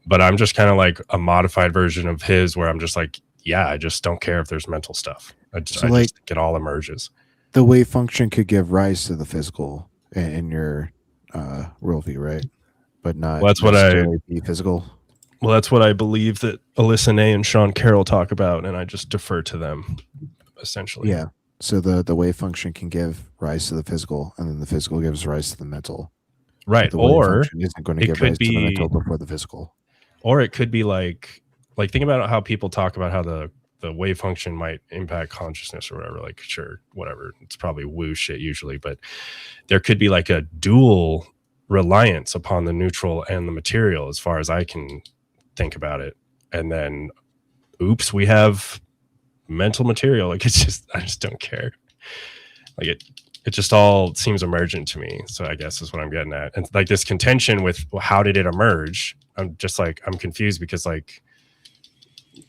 but I'm just kind of like a modified version of his, where I'm just like, yeah, I just don't care if there's mental stuff. I just think it all emerges.
The wave function could give rise to the physical in your worldview, right? But not
Well, that's what
necessarily be physical.
Well, that's what I believe that Alyssa Ney and Sean Carroll talk about, and I just defer to them, essentially.
Yeah. So the wave function can give rise to the physical, and then the physical gives rise to the mental.
Right.
The wave
Or
function isn't going to
it
give
could
rise to the
be
mental before the physical.
Or it could be like think about how people talk about how the wave function might impact consciousness or whatever. Like, sure, whatever. It's probably woo shit usually, but there could be like a dual reliance upon the neutral and the material, as far as I can think about it. And then, oops, we have mental material. Like, it's just, I just don't care. Like it just all seems emergent to me. So I guess is what I'm getting at. And like this contention with, well, how did it emerge? I'm just like, I'm confused because, like,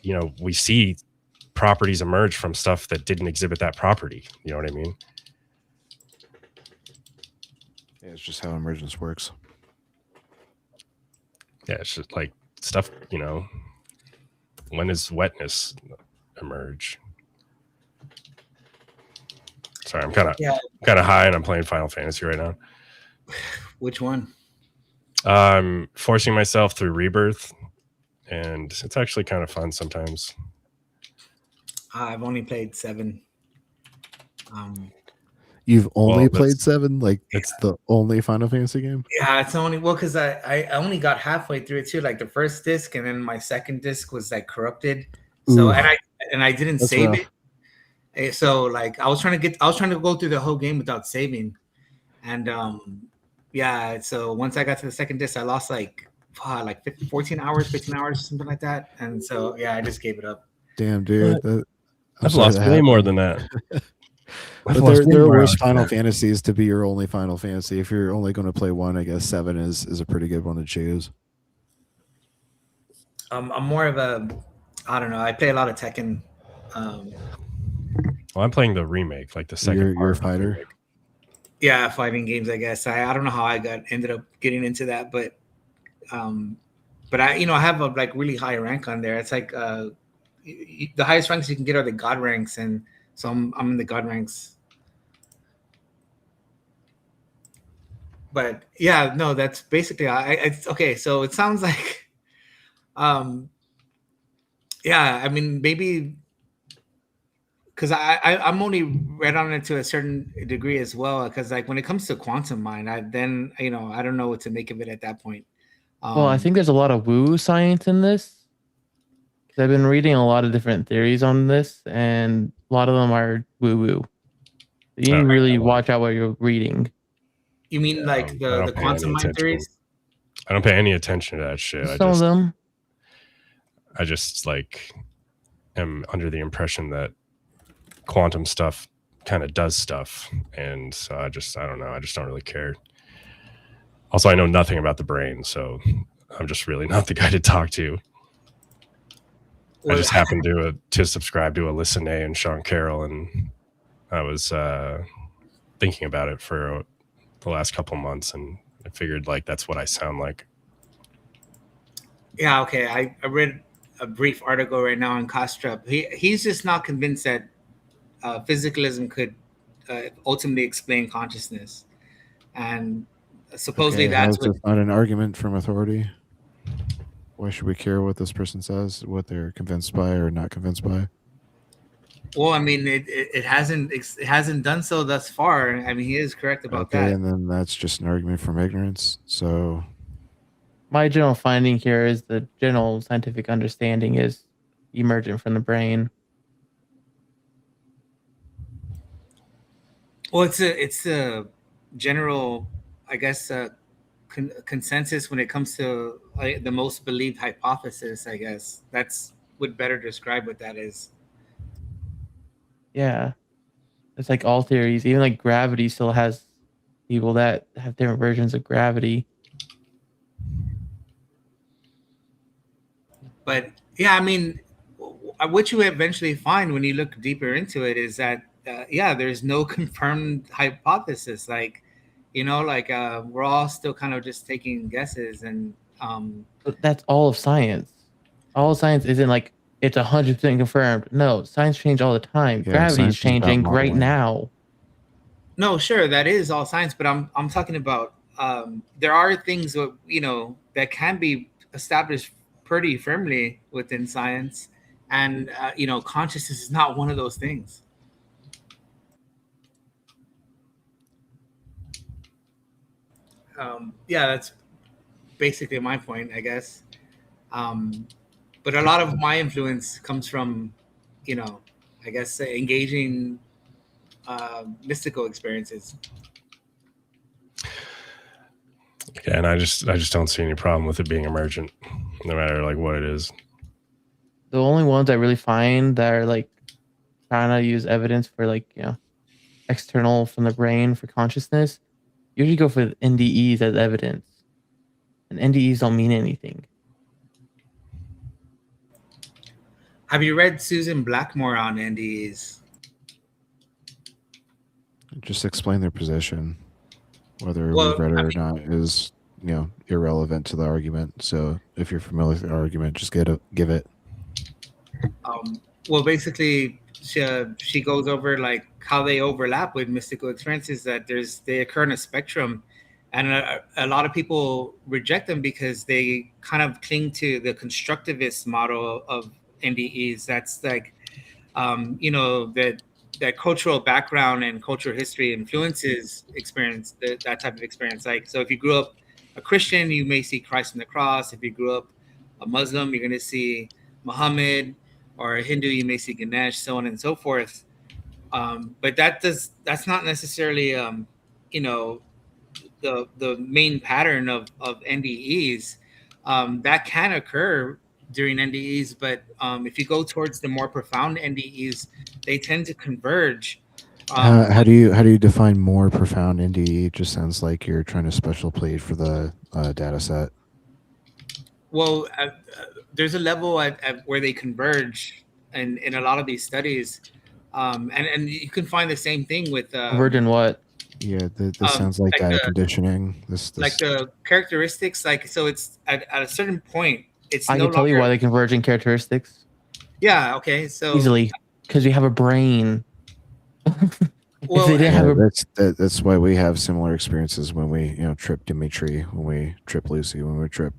you know, we see properties emerge from stuff that didn't exhibit that property. You know what I mean?
Yeah, it's just how emergence works.
Yeah, it's just like stuff, you know, when does wetness emerge? Sorry, I'm kind of high and I'm playing Final Fantasy right now.
Which one?
I'm forcing myself through Rebirth, and it's actually kind of fun sometimes.
I've only played 7.
You've only
that's-
played 7? Like, it's the only Final Fantasy game?
Yeah, it's only because I only got halfway through it too. Like the first disc, and then my second disc was like corrupted. So
Ooh.
and I didn't
That's
save
rough.
it. So like I was trying to go through the whole game without saving, and yeah. So once I got to the second disc, I lost like 15 hours, something like that. And so yeah, I just gave it up.
Damn, dude.
I've lost way more than that.
But there are worse Final Fantasies to be your only Final Fantasy. If you're only going to play one, I guess 7 is a pretty good one to choose.
I'm more of a, I don't know. I play a lot of Tekken.
Well, I'm playing the remake, like the second.
You're a fighter.
Yeah, fighting games. I guess I don't know how I ended up getting into that, but I I have a like really high rank on there. It's like the highest ranks you can get are the god ranks, and so I'm in the god ranks. But yeah, no, that's basically it's okay. So it sounds like, yeah, I mean maybe because I'm only read on it to a certain degree as well. Because like when it comes to quantum mind, I don't know what to make of it at that point.
Well, I think there's a lot of woo science in this. 'Cause I've been reading a lot of different theories on this, and a lot of them are woo woo. You need to really watch out what you're reading.
You mean like the quantum mind theories?
I don't pay any attention to that shit.
Some of them.
I just like am under the impression that quantum stuff kind of does stuff, and so I don't know. I just don't really care. Also, I know nothing about the brain, so I'm just really not the guy to talk to. I just happened to subscribe to Alyssa Ney and Sean Carroll, and I was thinking about it for the last couple months, and I figured like that's what I sound like.
Yeah, okay. I read a brief article right now on Kostrup. He's just not convinced that physicalism could ultimately explain consciousness, and supposedly that's
what. Not an argument from authority. Why should we care what this person says, what they're convinced by or not convinced by?
Well, I mean, it hasn't done so thus far. I mean, he is correct about that.
Okay, and then that's just an argument from ignorance. So,
my general finding here is the general scientific understanding is emergent from the brain.
Well, it's a general, I guess, consensus when it comes to the most believed hypothesis. I guess that's would better describe what that is.
Yeah, it's like all theories. Even like gravity still has people that have different versions of gravity.
But yeah, I mean, what you eventually find when you look deeper into it is that there's no confirmed hypothesis. Like, we're all still kind of just taking guesses, and
But that's all of science. All of science isn't like it's 100% confirmed. No, science change all the time.
Yeah,
Gravity is
science is about
changing right
modeling.
now.
no, sure, that is all science. But I'm talking about there are things that can be established pretty firmly within science, and consciousness is not one of those things. Yeah, that's basically my point, I guess. But a lot of my influence comes from, I guess engaging mystical experiences.
Yeah, and I just don't see any problem with it being emergent, no matter like what it is.
The only ones I really find that are like trying to use evidence for like, external from the brain for consciousness, usually go for NDEs as evidence. And NDEs don't mean anything.
Have you read Susan Blackmore on NDEs?
Just explain their position. Whether
Well,
we've read it or not is, irrelevant to the argument. So if you're familiar with the argument, just give it.
Well, basically, she goes over like how they overlap with mystical experiences, that they occur in a spectrum, and a lot of people reject them because they kind of cling to the constructivist model of NDEs. That's like, that cultural background and cultural history influences experience, that type of experience. Like, so if you grew up a Christian, you may see Christ on the cross. If you grew up a Muslim, you're going to see Muhammad, or a Hindu, you may see Ganesh, so on and so forth. But that's not necessarily, the main pattern of NDEs. That can occur during NDEs, but if you go towards the more profound NDEs, they tend to converge.
How do you define more profound NDE? It just sounds like you're trying to special plead for the data set.
Well, there's a level at where they converge in a lot of these studies, and you can find the same thing with
Converge in what?
Yeah, this sounds like
like
data
the
conditioning. This
the characteristics, like so it's at a certain point, it's
I
no
can tell you
longer.
why they converge in characteristics
Yeah. Okay. So
easily because we have a brain.
Well,
if they didn't have a
that's why we have similar experiences when we trip Dimitri, when we trip Lucy, when we trip.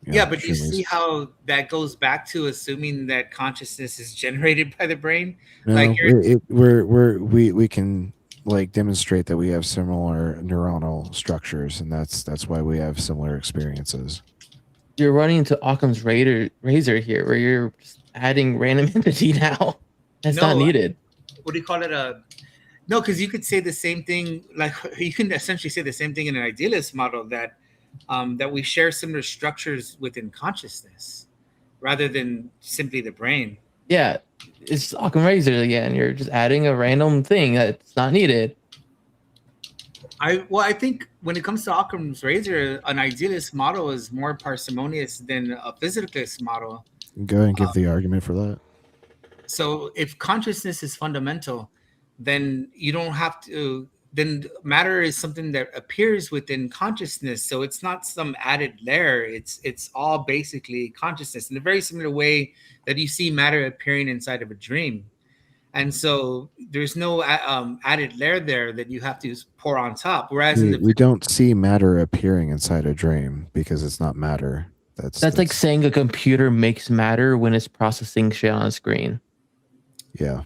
Yeah, but you
Shroomies.
see how that goes back to assuming that consciousness is generated by the brain.
No,
Like you're,
we can like demonstrate that we have similar neuronal structures, and that's why we have similar experiences.
you're running into Occam's razor here, where you're just adding random entity now. That's not
No,
needed.
what do you call it? No, because you could say the same thing. Like you can essentially say the same thing in an idealist model that that we share similar structures within consciousness, rather than simply the brain.
Yeah, it's Occam razor again. You're just adding a random thing that's not needed.
I think when it comes to Occam's razor, an idealist model is more parsimonious than a physicalist model.
Go ahead and give the argument for that.
So if consciousness is fundamental, then you don't have to. Then matter is something that appears within consciousness. So it's not some added layer. It's all basically consciousness in a very similar way that you see matter appearing inside of a dream. And so there's no added layer there that you have to pour on top. Whereas in the
We don't see matter appearing inside a dream because it's not matter.
That's like saying a computer makes matter when it's processing shit on a screen.
Yeah.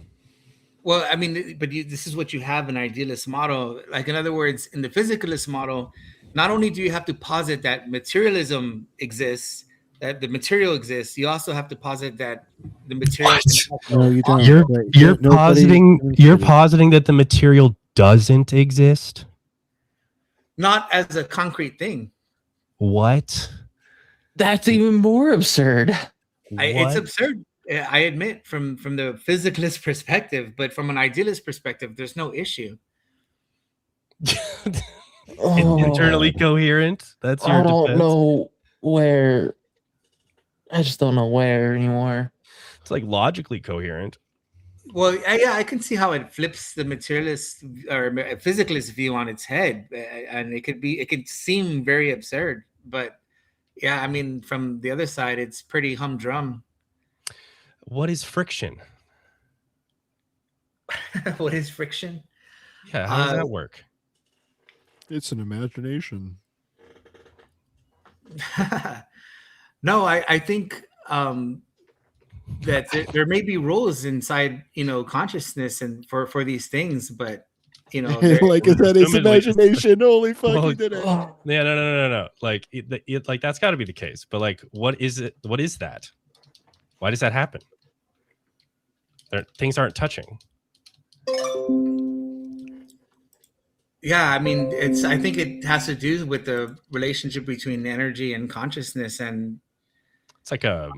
Well, I mean, but this is what you have in idealist model. Like, in other words, in the physicalist model, not only do you have to posit that materialism exists, that the material exists, you also have to posit that the material.
No, you don't.
You're positing that the material doesn't exist.
Not as a concrete thing.
What?
That's even more absurd.
It's absurd. I admit from the physicalist perspective, but from an idealist perspective, there's no issue.
Internally coherent. That's your
I don't
defense?
know where. I just don't know where anymore.
It's like logically coherent.
Well, yeah, I can see how it flips the materialist or physicalist view on its head, and it could seem very absurd. But yeah, I mean, from the other side, it's pretty humdrum.
What is friction?
What is friction?
Yeah, how does that work?
It's an imagination.
No, I think that there may be rules inside, consciousness and for these things, but
like is that his imagination? Holy fuck, he did it.
Yeah, no. Like, like that's got to be the case. But like, what is it? What is that? Why does that happen? Things aren't touching.
Yeah, I mean, I think it has to do with the relationship between energy and consciousness, and
it's like I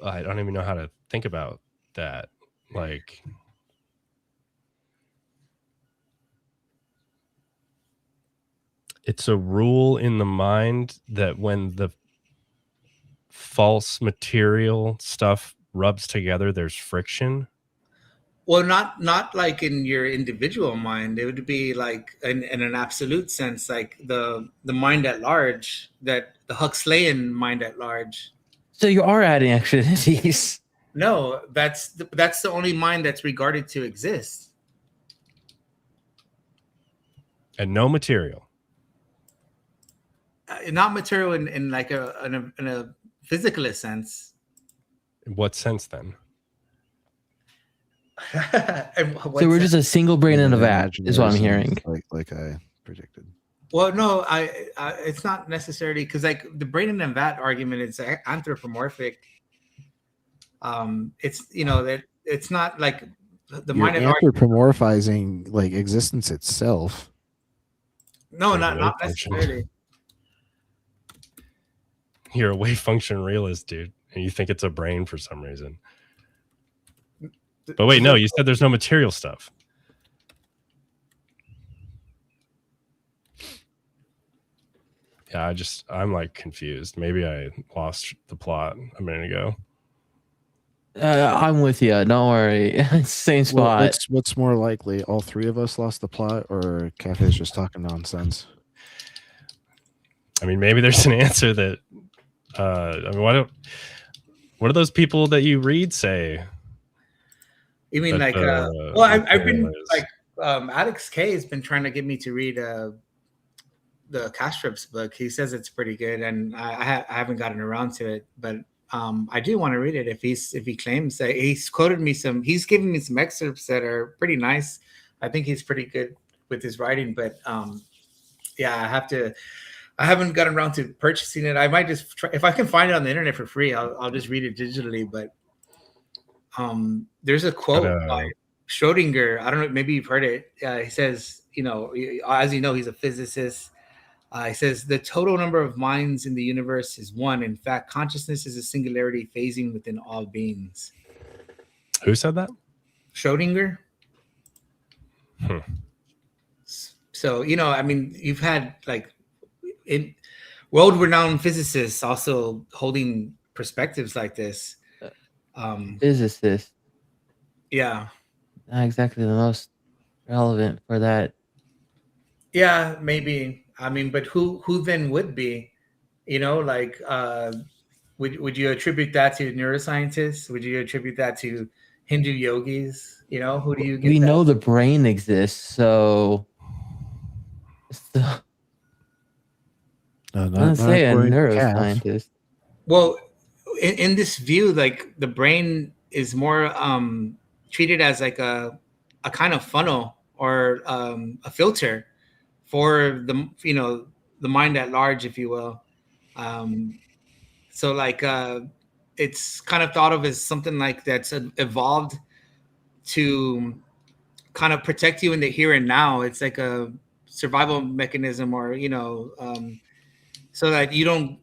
don't even know how to think about that. Like, it's a rule in the mind that when the false material stuff rubs together, there's friction.
Well, not like in your individual mind. It would be like in an absolute sense, like the mind at large, that the Huxleyan mind at large.
So you are adding extra entities.
No, that's the only mind that's regarded to exist.
And no material.
Not material in like in a physicalist sense.
In what sense then?
So we're just a single brain in a vat, is what I'm hearing.
Like I predicted.
Well, no, I it's not necessarily because like the brain in a vat argument is anthropomorphic. It's that it's not like the
You're
mind at
anthropomorphizing like existence itself.
No, not necessarily.
You're a wave function realist, dude, and you think it's a brain for some reason. But wait, no, you said there's no material stuff. Yeah, I'm like confused. Maybe I lost the plot a minute ago.
I'm with you. Don't worry. Same spot.
What's more likely? All three of us lost the plot, or Cafe's just talking nonsense?
I mean, maybe there's an answer that. I mean, what do those people that you read say?
You mean
that,
like? Well, I've been like Alex K has been trying to get me to read the Kastrup's book. He says it's pretty good, and I haven't gotten around to it, but I do want to read it. If he claims that he's quoted me he's giving me some excerpts that are pretty nice. I think he's pretty good with his writing, but yeah, I haven't gotten around to purchasing it. I might just try, if I can find it on the internet for free, I'll just read it digitally. But there's a quote by Schrodinger. I don't know, maybe you've heard it. He says, as you know, he's a physicist. He says the total number of minds in the universe is one. In fact, consciousness is a singularity phasing within all beings.
Who said that?
Schrodinger. So, I mean, you've had like in world-renowned physicists also holding perspectives like this.
Physicist.
Yeah.
Not exactly the most relevant for that.
Yeah, maybe. I mean, but who then would be? Like would you attribute that to neuroscientists? Would you attribute that to Hindu yogis? Who do you get?
We know the brain exists, so let's say a neuroscientist.
Well, in this view, like the brain is more treated as like a kind of funnel or a filter for the mind at large, if you will. So like it's kind of thought of as something like that's evolved to kind of protect you in the here and now. It's like a survival mechanism, or so that you don't,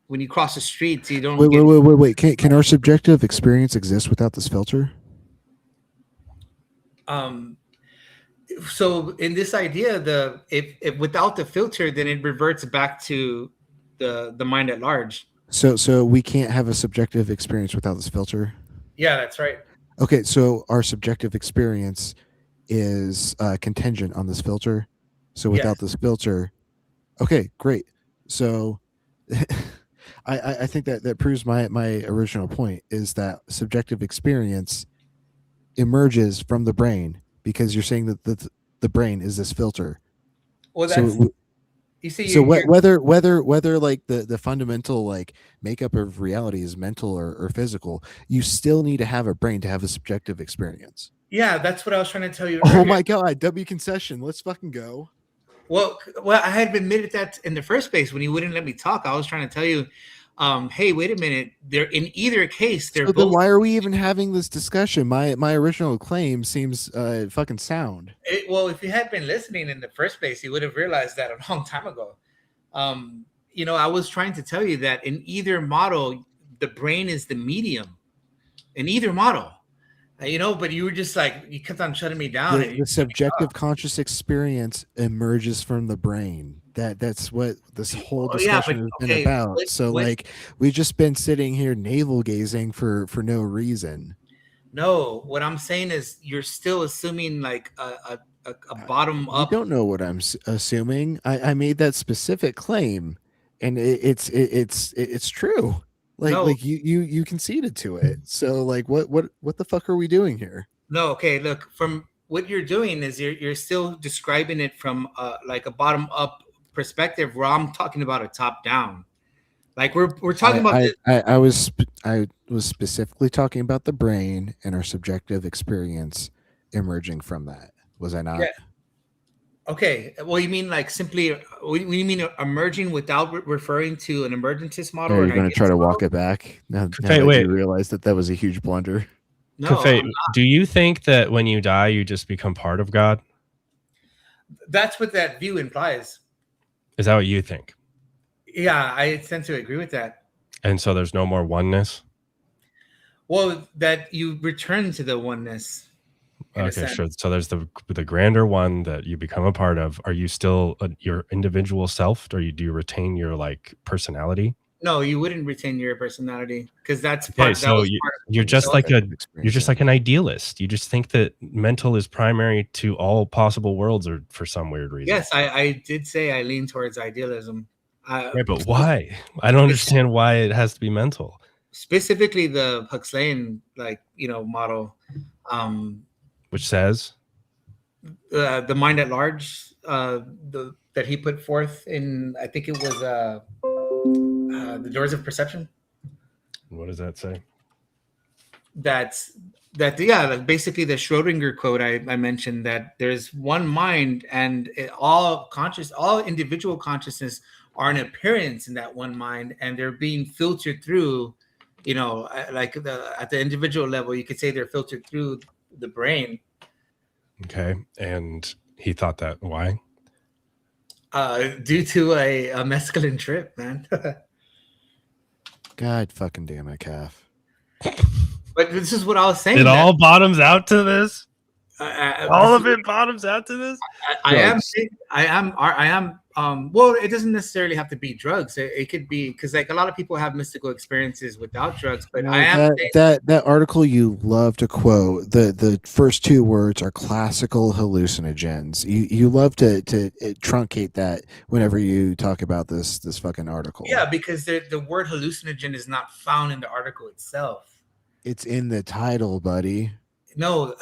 when you cross the streets, you don't.
Wait. Can our subjective experience exist without this filter?
So in this idea, if without the filter, then it reverts back to the mind at large.
So we can't have a subjective experience without this filter?
Yeah, that's right.
Okay, so our subjective experience is contingent on this filter. So without this filter, okay, great. So I think that proves my original point, is that subjective experience emerges from the brain, because you're saying that the brain is this filter.
Well, that's you see.
So whether like the fundamental like makeup of reality is mental or physical, you still need to have a brain to have a subjective experience.
Yeah, that's what I was trying to tell you.
Oh my god, W concession. Let's fucking go.
Well, I had admitted that in the first place when you wouldn't let me talk. I was trying to tell you, hey, wait a minute. They're in either case. They're
so
both.
Then why are we even having this discussion? My original claim seems fucking sound.
Well, if you had been listening in the first place, you would have realized that a long time ago. I was trying to tell you that in either model, the brain is the medium. In either model, but you were just like, you kept on shutting me down.
The subjective conscious experience emerges from the brain. That's what this whole discussion has been about. Like we've just been sitting here navel gazing for no reason.
No, what I'm saying is you're still assuming like a bottom up.
You don't know what I'm assuming. I made that specific claim, and it's true. Like you conceded to it. So like what the fuck are we doing here?
No, okay. Look, from what you're doing is you're still describing it from like a bottom up perspective, where I'm talking about a top down. Like we're talking about.
I was specifically talking about the brain and our subjective experience emerging from that. Was I not?
Yeah. Okay. Well, you mean like simply? You mean emerging without referring to an emergentist model?
Are you going to try to walk it back? Now that you realize that was a huge blunder.
No.
Cafe, do you think that when you die, you just become part of God?
That's what that view implies.
Is that what you think?
Yeah, I tend to agree with that.
And so there's no more oneness?
Well, that you return to the oneness.
Okay, sure. So there's the grander one that you become a part of. Are you still your individual self, or do you retain your like personality?
No, you wouldn't retain your personality because that's
Okay,
part.
so you're just like an idealist. You just think that mental is primary to all possible worlds, or for some weird reason.
Yes, I did say I lean towards idealism.
Right, but why? I don't understand why it has to be mental.
Specifically, the Huxleyan model,
Which says
the mind at large, that he put forth in, I think it was the Doors of Perception.
What does that say?
Like basically the Schrodinger quote I mentioned, that there's one mind and all individual consciousness are an appearance in that one mind, and they're being filtered through, like at the individual level, you could say they're filtered through the brain.
Okay, and he thought that. Why?
Due to a mescaline trip, man.
God fucking damn it, Calf.
But this is what I was saying.
It all bottoms out to this.
All
of it bottoms out to this.
I am. Well, it doesn't necessarily have to be drugs. It could be because like a lot of people have mystical experiences without drugs. But I am
that article you love to quote. The first two words are classical hallucinogens. You love to truncate that whenever you talk about this fucking article.
Yeah, because the word hallucinogen is not found in the article itself.
It's in the title, buddy.
No.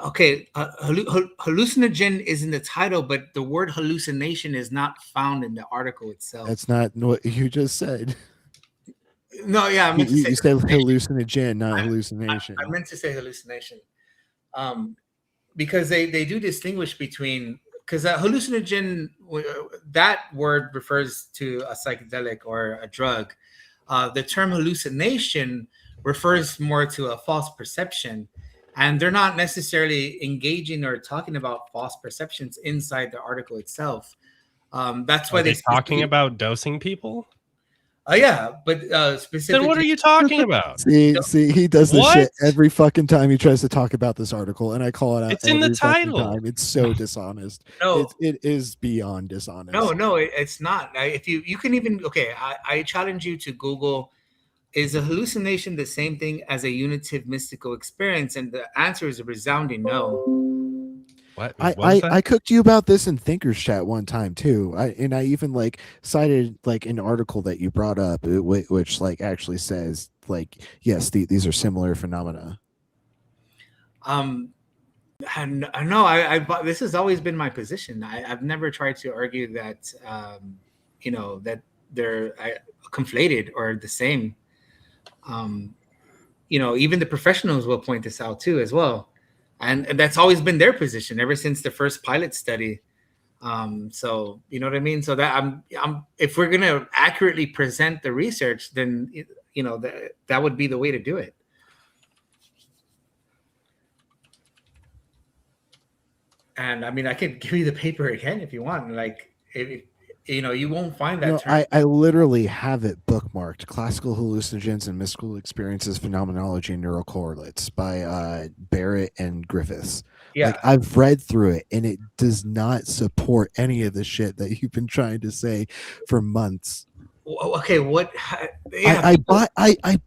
Okay, hallucinogen is in the title, but the word hallucination is not found in the article itself.
That's not what you just said.
No, yeah, I meant to say
you said hallucinogen, not hallucination.
I meant to say hallucination, because they do distinguish between, because hallucinogen, that word refers to a psychedelic or a drug. The term hallucination refers more to a false perception. And they're not necessarily engaging or talking about false perceptions inside the article itself. That's why
they're talking about dosing people.
Yeah, but specifically.
Then what are you talking about?
See, he does this shit every fucking time he tries to talk about this article, and I call it out.
It's in the title.
Time. It's so dishonest.
No,
it is beyond dishonest.
No, it's not. If you can even I challenge you to Google. Is a hallucination the same thing as a unitive mystical experience? And the answer is a resounding no.
What?
I cooked you about this in Thinkers Chat one time too. I even cited an article that you brought up, which actually says yes, these are similar phenomena.
And no, this has always been my position. I've never tried to argue that that they're conflated or the same. Even the professionals will point this out too as well, and that's always been their position ever since the first pilot study. So you know what I mean. So that I'm if we're gonna accurately present the research, then that would be the way to do it. And I mean, I could give you the paper again if you want. You won't find that term.
I literally have it bookmarked. Classical hallucinogens and mystical experiences, phenomenology and neural correlates by Barrett and Griffiths.
Yeah,
I've read through it, and it does not support any of the shit that you've been trying to say for months.
Okay, what?
Yeah. I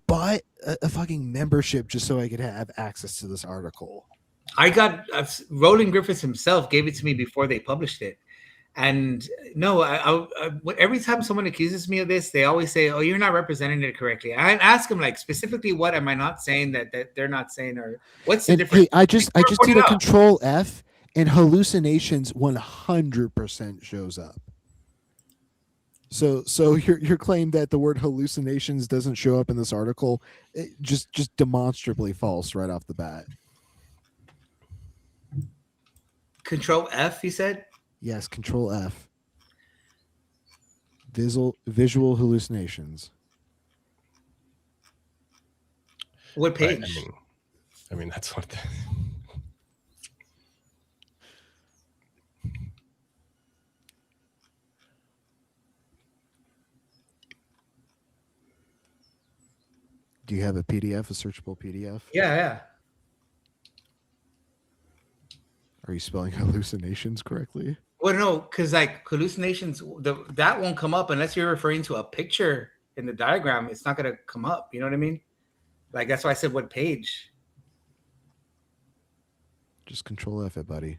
bought a fucking membership just so I could have access to this article.
I got Roland Griffiths himself gave it to me before they published it. And no, every time someone accuses me of this, they always say, "Oh, you're not representing it correctly." I ask them specifically, what am I not saying that they're not saying, or what's the difference?
Hey, I just did a Control F, and hallucinations 100% shows up. So your claim that the word hallucinations doesn't show up in this article, just demonstrably false right off the bat.
Control F, you said?
Yes, Control F. Visual hallucinations.
What page?
I mean that's what.
Do you have a PDF, a searchable PDF?
Yeah.
Are you spelling hallucinations correctly?
Well, no, because hallucinations, that won't come up unless you're referring to a picture in the diagram, it's not gonna come up. You know what I mean? Like that's why I said what page.
Just Control F it, buddy.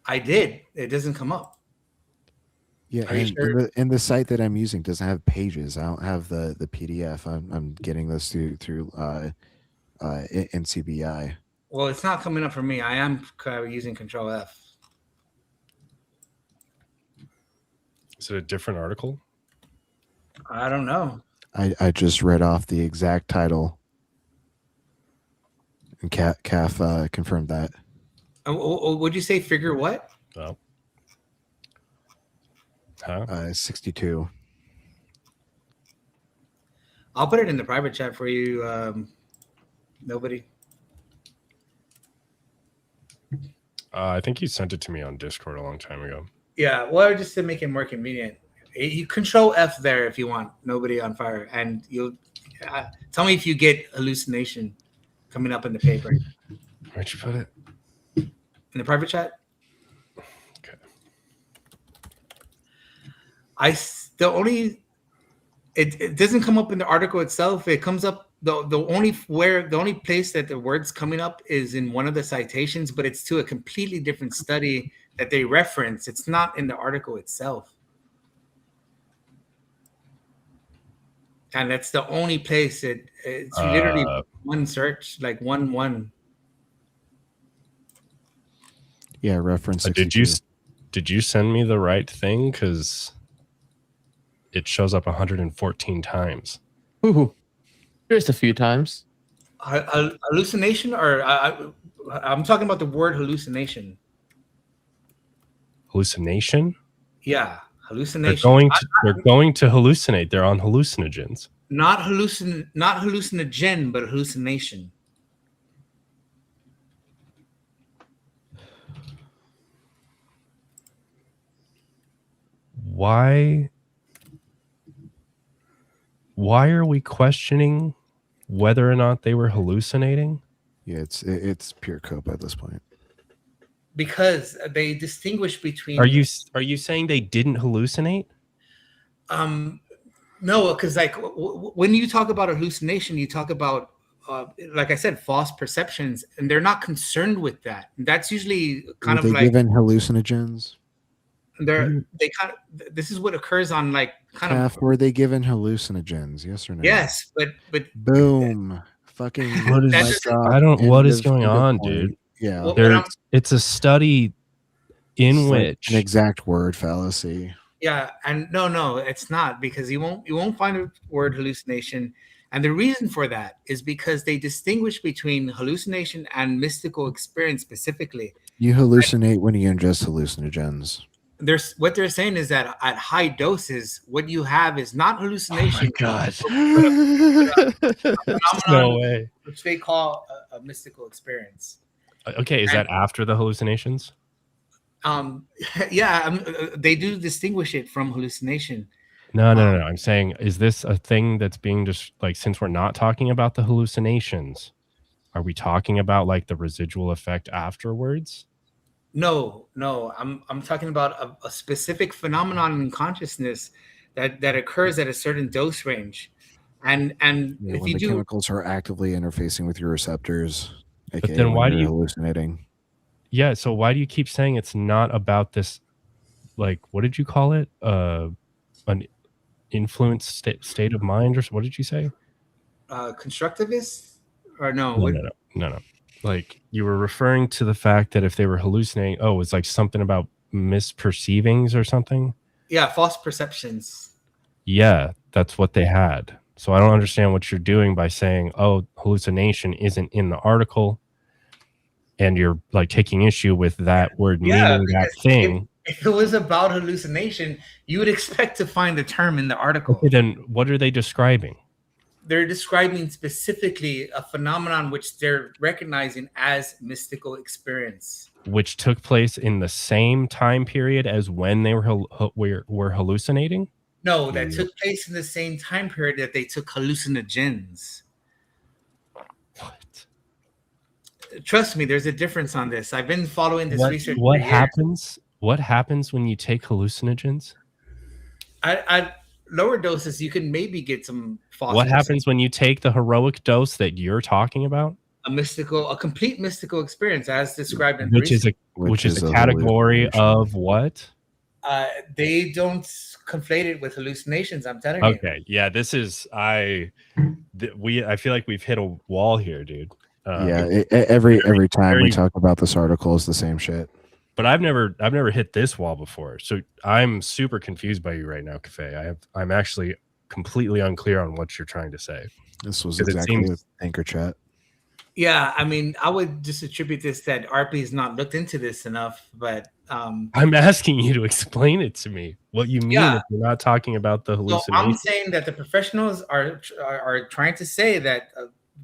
I did. It doesn't come up.
Yeah,
Are you
and
sure?
in the site that I'm using doesn't have pages. I don't have the PDF. I'm getting this through NCBI.
Well, it's not coming up for me. I am using Control F.
Is it a different article?
I don't know.
I just read off the exact title, and CAF confirmed that.
Would you say figure what?
Oh. Huh?
62.
I'll put it in the private chat for you. Nobody.
I think you sent it to me on Discord a long time ago.
Yeah, well, just to make it more convenient. You Control F there if you want. Nobody on fire, and you'll tell me if you get hallucination coming up in the paper.
Where'd you put it?
In the private chat.
Okay.
It doesn't come up in the article itself. It comes up the only place that the word's coming up is in one of the citations, but it's to a completely different study that they reference. It's not in the article itself. And that's the only place it's literally one search, like one.
Yeah, reference.
Did you send me the right thing? Because it shows up 114 times.
Ooh, just a few times.
Hallucination, or I'm talking about the word hallucination.
Hallucination?
Yeah, hallucination.
They're going to hallucinate. They're on hallucinogens.
Not hallucinogen, but hallucination.
Why are we questioning whether or not they were hallucinating?
Yeah, it's pure cope at this point.
Because they distinguish between.
Are you saying they didn't hallucinate?
No, because like when you talk about hallucination, you talk about like I said, false perceptions, and they're not concerned with that. That's usually kind
Were
of
they
like
given hallucinogens?
This is what occurs on like kind of.
Were they given hallucinogens? Yes or no?
Yes, but
boom, fucking.
What is going on, dude?
Yeah,
Well,
it's a study in which
an exact word fallacy.
Yeah, and no, it's not, because you won't find a word hallucination, and the reason for that is because they distinguish between hallucination and mystical experience specifically.
You hallucinate when you ingest hallucinogens.
What they're saying is that at high doses, what you have is not hallucination.
Oh my God.
Phenomenon,
No way.
which they call a mystical experience.
Okay, is that after the hallucinations?
They do distinguish it from hallucination.
No. I'm saying, is this a thing that's being just like, since we're not talking about the hallucinations, are we talking about like the residual effect afterwards?
No, I'm talking about a specific phenomenon in consciousness that occurs at a certain dose range, and if
when
you
the
do,
chemicals are actively interfacing with your receptors,
But then why do you
hallucinating?
Yeah, so why do you keep saying it's not about this? Like, what did you call it? An influenced state of mind, or what did you say?
Constructivist, or no?
No. Like, you were referring to the fact that if they were hallucinating, it's like something about misperceivings or something.
Yeah, false perceptions.
Yeah, that's what they had. So I don't understand what you're doing by saying, hallucination isn't in the article, and you're like taking issue with that word meaning that thing.
If it was about hallucination, you would expect to find the term in the article.
Okay, then what are they describing?
They're describing specifically a phenomenon which they're recognizing as mystical experience,
which took place in the same time period as when they were hallucinating.
No, that took place in the same time period that they took hallucinogens.
What?
Trust me, there's a difference on this. I've been following this research.
What happens? What happens when you take hallucinogens?
lower doses, you can maybe get some false.
What happens when you take the heroic dose that you're talking about?
A complete mystical experience, as described in
Which is
research.
which is a category of what?
They don't conflate it with hallucinations. I'm telling you.
Okay, yeah, this is I feel like we've hit a wall here, dude.
Every time we
very-
talk about this article, it's the same shit.
But I've never hit this wall before, so I'm super confused by you right now, Cafe. I'm actually completely unclear on what you're trying to say.
This was
'Cause it
exactly
seems-
with Anchor Chat.
Yeah, I mean, I would just attribute this that RP's not looked into this enough, but
I'm asking you to explain it to me. What you mean
Yeah.
if you're not talking about the
so
hallucination?
I'm saying that the professionals are trying to say that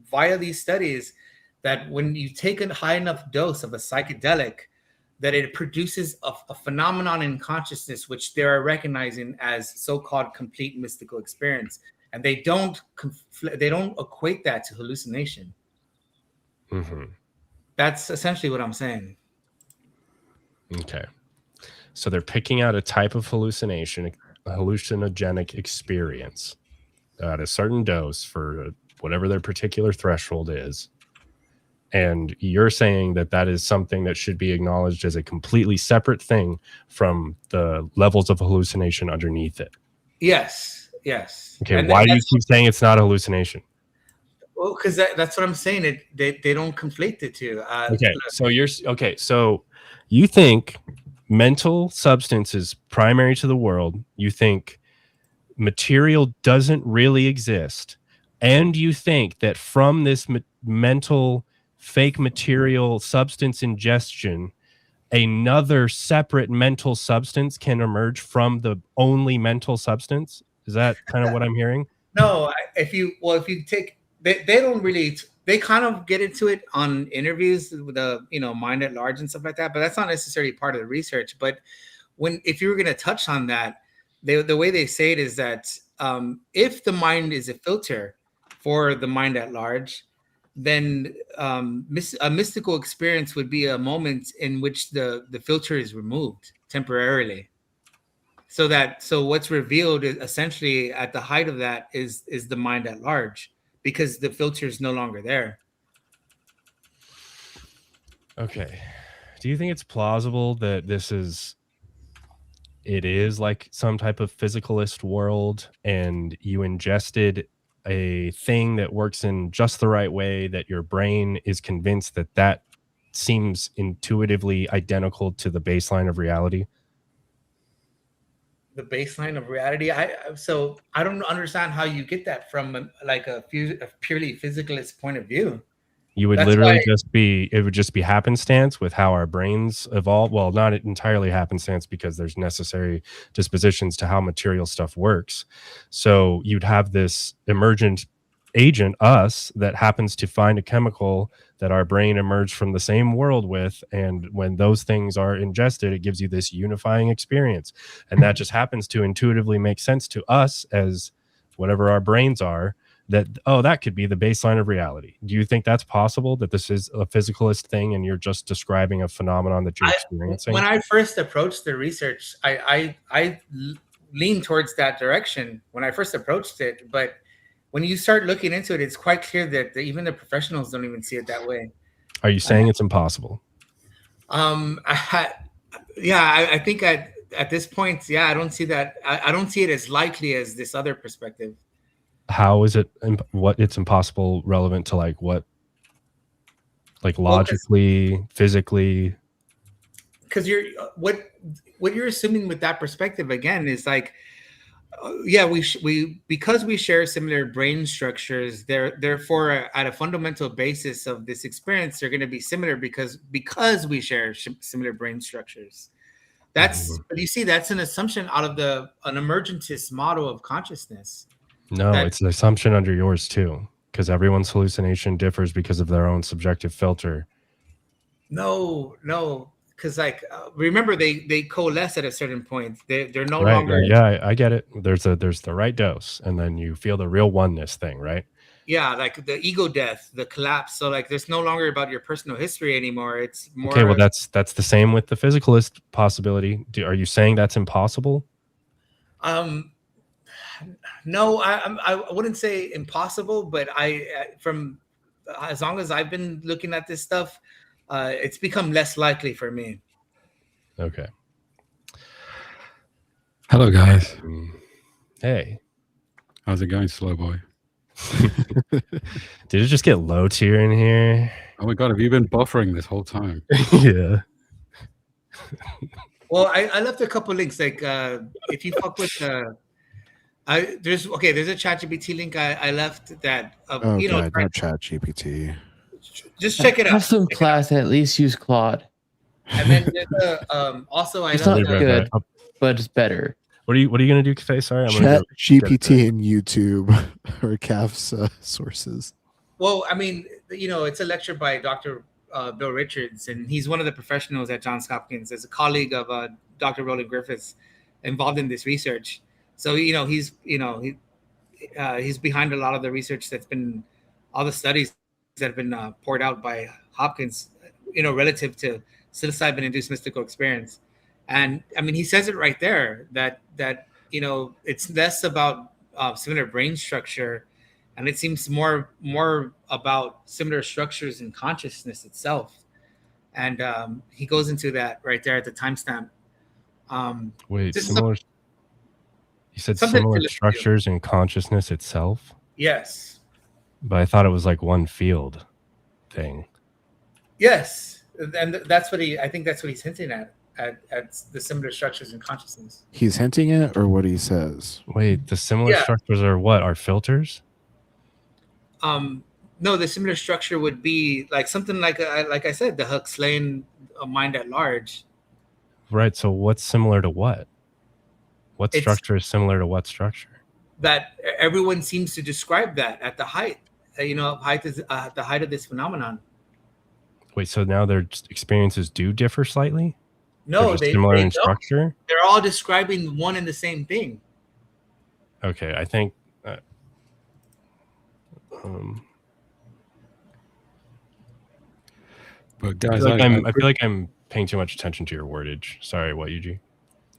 via these studies that when you take a high enough dose of a psychedelic, that it produces a phenomenon in consciousness which they are recognizing as so-called complete mystical experience, and they don't equate that to hallucination.
Mhm.
That's essentially what I'm saying.
Okay. So they're picking out a type of hallucination, a hallucinogenic experience at a certain dose for whatever their particular threshold is. And you're saying that that is something that should be acknowledged as a completely separate thing from the levels of hallucination underneath it.
Yes.
Okay,
And
why do you
that's-
keep saying it's not a hallucination?
Well, because that's what I'm saying. They don't conflate the two.
So you think mental substance is primary to the world. You think material doesn't really exist, and you think that from this mental fake material substance ingestion, another separate mental substance can emerge from the only mental substance. Is that kind of what I'm hearing?
No, if you take, they don't really, they kind of get into it on interviews with the mind at large and stuff like that, but that's not necessarily part of the research. But if you were going to touch on that, the way they say it is that if the mind is a filter for the mind at large, then a mystical experience would be a moment in which the filter is removed temporarily. So what's revealed is essentially at the height of that is the mind at large, because the filter is no longer there.
Okay. Do you think it's plausible that it is like some type of physicalist world, and you ingested a thing that works in just the right way, that your brain is convinced that seems intuitively identical to the baseline of reality?
The baseline of reality. I don't understand how you get that from a purely physicalist point of view.
You would
That's
literally
why-
it would just be happenstance with how our brains evolve. Well, not entirely happenstance, because there's necessary dispositions to how material stuff works. So you'd have this emergent agent, us, that happens to find a chemical that our brain emerged from the same world with. And when those things are ingested, it gives you this unifying experience. And that just happens to intuitively make sense to us as whatever our brains are, that could be the baseline of reality. Do you think that's possible, that this is a physicalist thing and you're just describing a phenomenon that you're experiencing?
When I first approached the research, I leaned towards that direction when I first approached it. But when you start looking into it, it's quite clear that even the professionals don't even see it that way.
Are you saying it's impossible?
I think at this point, I don't see that. I don't see it as likely as this other perspective.
How is it what it's impossible relevant to what, logically, physically?
Because what you're assuming with that perspective again is because we share similar brain structures, therefore at a fundamental basis of this experience, they're going to be similar because we share similar brain structures. But you see, that's an assumption out of an emergentist model of consciousness.
No, it's an assumption under yours too, because everyone's hallucination differs because of their own subjective filter.
No, because remember they coalesce at a certain point. They're no
right,
longer.
Yeah, I get it. There's the right dose, and then you feel the real oneness thing, right?
Yeah, like the ego death, the collapse. So there's no longer about your personal history anymore. It's more.
Okay, well that's the same with the physicalist possibility. Are you saying that's impossible?
No, I wouldn't say impossible, but from as long as I've been looking at this stuff, it's become less likely for me.
Okay.
Hello, guys.
Hey.
How's it going, slow boy?
Did it just get low tier in here?
Oh my god, have you been buffering this whole time?
Yeah.
Well, I left a couple links. Like if you fuck with there's a ChatGPT link I left that
Oh
you know,
god, not ChatGPT.
just check it
Have
out.
some class and at least use Claude.
And then there's also I
It's
left
not good, but it's better.
What are you gonna do, Faye? Sorry, I'm gonna go
ChatGPT and YouTube are CAF's sources.
well, I mean, you know, it's a lecture by Dr. Bill Richards, and he's one of the professionals at Johns Hopkins as a colleague of Dr. Roland Griffiths involved in this research. So, you know, he's behind a lot of the research that's been, all the studies that have been poured out by Hopkins, you know, relative to psilocybin-induced mystical experience. And I mean, he says it right there that you know, it's less about similar brain structure, and it seems more about similar structures in consciousness itself. And he goes into that right there at the timestamp.
Wait,
just
similar. You said
something to
similar
listen to.
structures in consciousness itself,
Yes.
but I thought it was like one field thing.
Yes. And that's what I think that's what he's hinting at the similar structures in consciousness.
He's hinting at, or what he says?
Wait, the similar
Yeah.
structures are what? Are filters?
No, the similar structure would be like something like I said, the Huxleyan mind at large.
Right. So what's similar to what? What
It's-
structure is similar to what structure?
That everyone seems to describe that at the height. You know, height is the height of this phenomenon.
Wait, so now their experiences do differ slightly?
No,
They're just
they
similar in
don't.
structure.
They're all describing one and the same thing.
Okay, I think.
But
I
guys,
feel, like I feel like I'm paying too much attention to your wordage. Sorry, what, Yuji?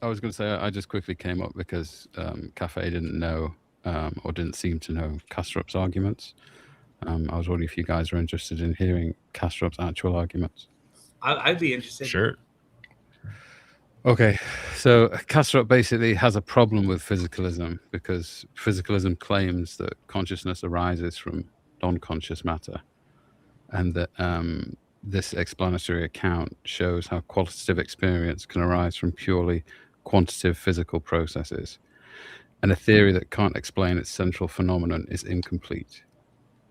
I was going to say I just quickly came up because Cafe didn't know or didn't seem to know Kastrup's arguments. I was wondering if you guys are interested in hearing Kastrup's actual arguments.
I'd be interested.
Sure.
Okay, so Kastrup basically has a problem with physicalism because physicalism claims that consciousness arises from non-conscious matter, and that this explanatory account shows how qualitative experience can arise from purely quantitative physical processes, and a theory that can't explain its central phenomenon is incomplete.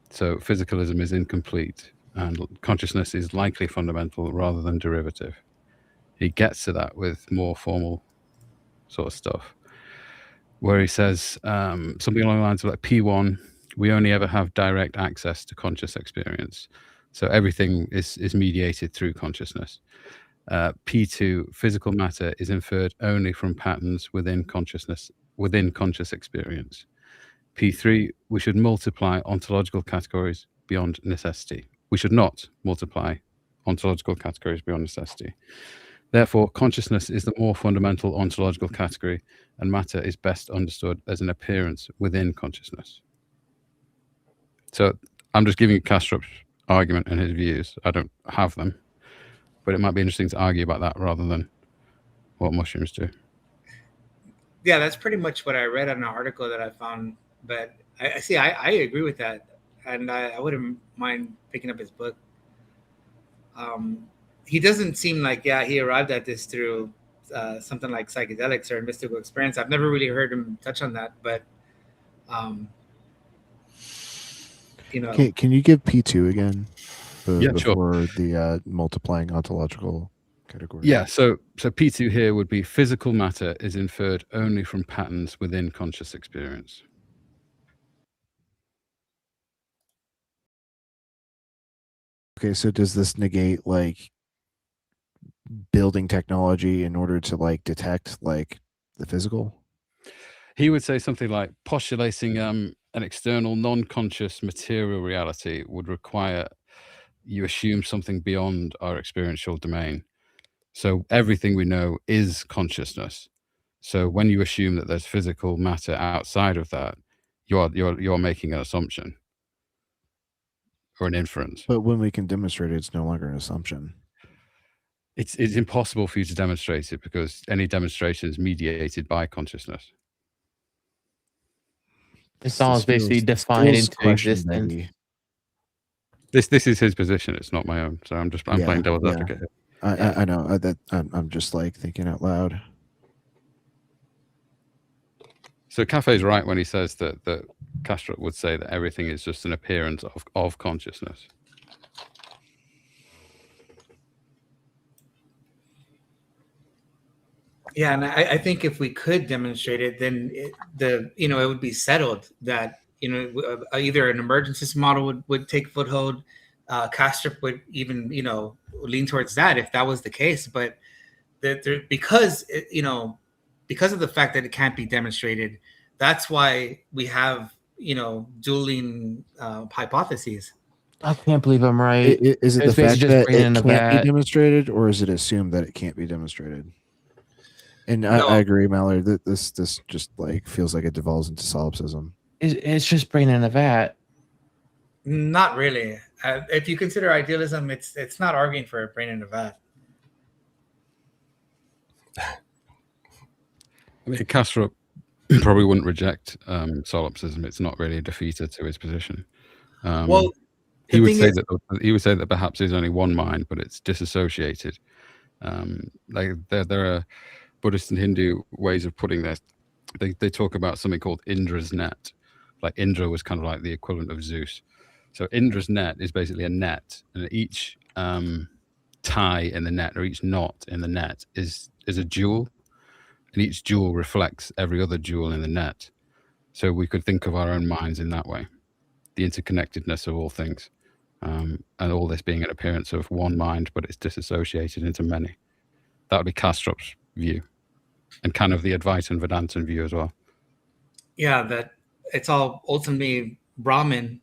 So physicalism is incomplete, and consciousness is likely fundamental rather than derivative. He gets to that with more formal sort of stuff, where he says something along the lines of like P1, we only ever have direct access to conscious experience. So everything is mediated through consciousness. P2, physical matter is inferred only from patterns within consciousness, within conscious experience. P3, we should multiply ontological categories beyond necessity. We should not multiply ontological categories beyond necessity. Therefore, consciousness is the more fundamental ontological category, and matter is best understood as an appearance within consciousness. So I'm just giving Kastrup's argument and his views. I don't have them, but it might be interesting to argue about that rather than what mushrooms do.
Yeah, that's pretty much what I read on an article that I found. But I agree with that, and I wouldn't mind picking up his book. He doesn't seem like he arrived at this through something like psychedelics or mystical experience. I've never really heard him touch on that, but you know.
Can you give P2 again?
Yeah, sure.
Before the multiplying ontological category.
Yeah, so P2 here would be physical matter is inferred only from patterns within conscious experience.
Okay, so does this negate like building technology in order to like detect like the physical?
He would say something like postulating an external non-conscious material reality would require you assume something beyond our experiential domain. So everything we know is consciousness. So when you assume that there's physical matter outside of that, you're making an assumption or an inference.
But when we can demonstrate it, it's no longer an assumption.
It's impossible for you to demonstrate it because any demonstration is mediated by consciousness.
It's all basically defined into existence.
This is his position. It's not my own. So I'm playing devil's advocate here.
I know that I'm just like thinking out loud.
So Cafe's right when he says that Kastrup would say that everything is just an appearance of consciousness.
Yeah, and I think if we could demonstrate it, then it would be settled that either an emergentist model would take foothold. Kastrup would even lean towards that if that was the case. But because of the fact that it can't be demonstrated, that's why we have dueling hypotheses.
I can't believe I'm right.
Is it the fact that it can't be demonstrated, or is it assumed that it can't be demonstrated? And I agree, Mallard, that this just like feels like it devolves into solipsism.
It's just brain in a vat.
Not really. If you consider idealism, it's not arguing for a brain in a vat.
I mean, Kastrup probably wouldn't reject solipsism. It's not really a defeater to his position.
Well,
he would say that perhaps there's only one mind, but it's disassociated. Like there are Buddhist and Hindu ways of putting this. They talk about something called Indra's net. Like Indra was kind of like the equivalent of Zeus. So Indra's net is basically a net, and each tie in the net or each knot in the net is a jewel, and each jewel reflects every other jewel in the net. So we could think of our own minds in that way, the interconnectedness of all things, and all this being an appearance of one mind, but it's disassociated into many. That would be Kastrup's view, and kind of the Advaitin Vedantan view as well.
Yeah, that it's all ultimately Brahman,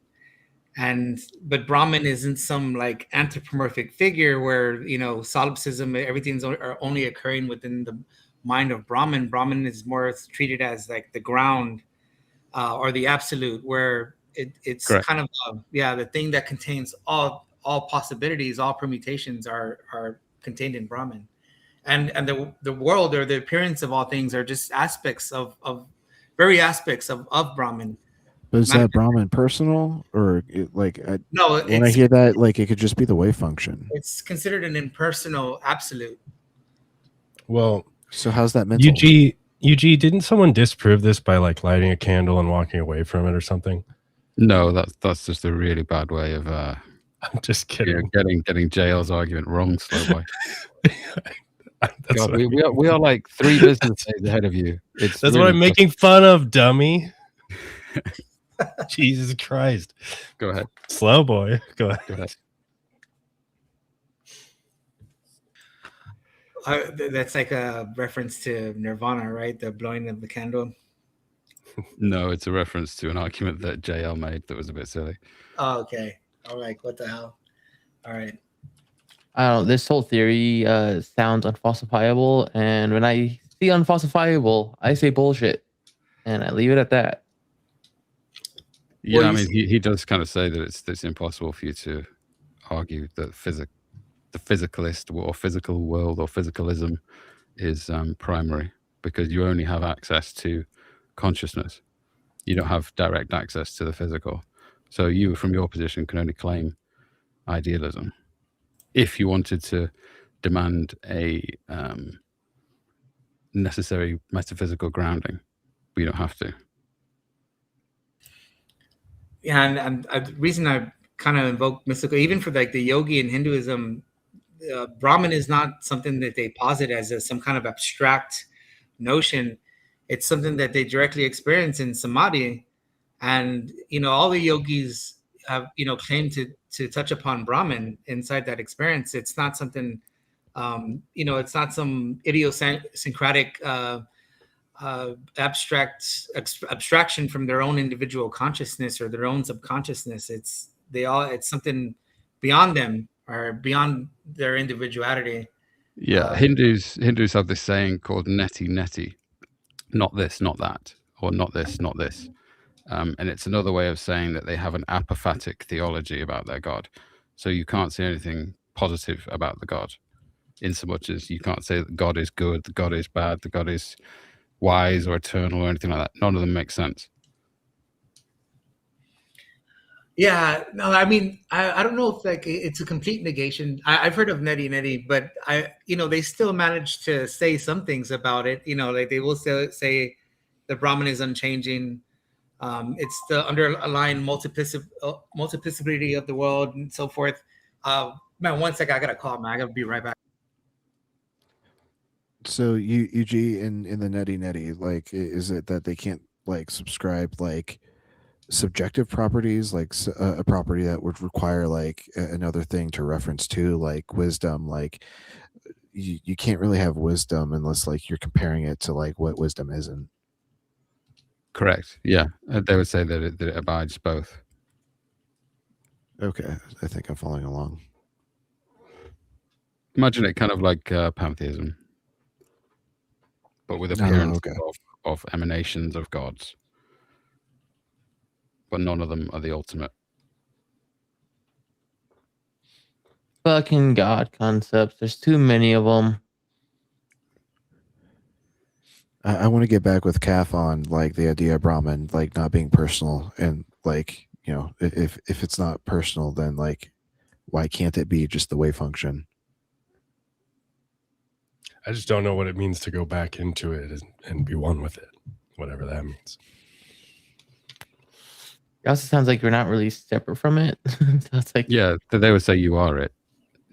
but Brahman isn't some like anthropomorphic figure where solipsism, everything's only occurring within the mind of Brahman. Brahman is more treated as like the ground or the absolute, where it's Correct. Kind of the thing that contains all possibilities, all permutations are contained in Brahman. And the world or the appearance of all things are just aspects of very aspects of Brahman.
But is that Brahman personal, or
no?
When I hear that, like it could just be the wave function.
It's considered an impersonal absolute.
Well,
so how's that mental?
UG, didn't someone disprove this by like lighting a candle and walking away from it or something?
No, that's just a really bad way of.
I'm just kidding.
Getting JL's argument wrong, Slowboy. God, we are like 3 business days ahead of you.
That's really what I'm making fun of, dummy. Jesus Christ.
Go ahead.
Slow boy. Go ahead.
That's like a reference to Nirvana, right? The blowing of the candle.
No, it's a reference to an argument that JL made that was a bit silly.
Oh, okay. All right. What the hell? All right.
I don't know. This whole theory sounds unfalsifiable, and when I see unfalsifiable, I say bullshit, and I leave it at that.
Yeah, well, I mean, he does kind of say that it's impossible for you to argue that the physicalist or physical world or physicalism is primary, because you only have access to consciousness. You don't have direct access to the physical. So you, from your position, can only claim idealism if you wanted to demand a necessary metaphysical grounding, but you don't have to.
Yeah, and the reason I kind of invoke mystical, even for like the yogi in Hinduism, Brahman is not something that they posit as some kind of abstract notion. It's something that they directly experience in samadhi, and all the yogis have claimed to touch upon Brahman inside that experience. It's not something, it's not some idiosyncratic abstraction from their own individual consciousness or their own subconsciousness. It's something beyond them or beyond their individuality.
Yeah, Hindus have this saying called neti neti, not this, not that, or not this, not this. And it's another way of saying that they have an apophatic theology about their God. So you can't say anything positive about the God, in so much as you can't say that God is good, that God is bad, that God is wise or eternal or anything like that. None of them make sense.
Yeah, no, I mean, I don't know if like it's a complete negation. I've heard of neti neti, but they still manage to say some things about it. Like they will still say the Brahman is unchanging. It's the underlying multiplicity of the world and so forth. Man, one second, I got a call, man. I got to be right back.
So UG in the neti neti, like, is it that they can't like subscribe like subjective properties, like a property that would require like another thing to reference to, like wisdom? Like you can't really have wisdom unless like you're comparing it to like what wisdom isn't.
Correct. Yeah, they would say that it abides both.
Okay, I think I'm following along.
Imagine it kind of like pantheism, but with appearance of emanations of gods. But none of them are the ultimate.
Fucking God concepts. There's too many of them.
I want to get back with Kath on like the idea of Brahman like not being personal, and like, if it's not personal, then like why can't it be just the wave function?
I just don't know what it means to go back into it and be one with it, whatever that means.
It also sounds like you're not really separate from it. So it's like,
yeah, they would say you are it.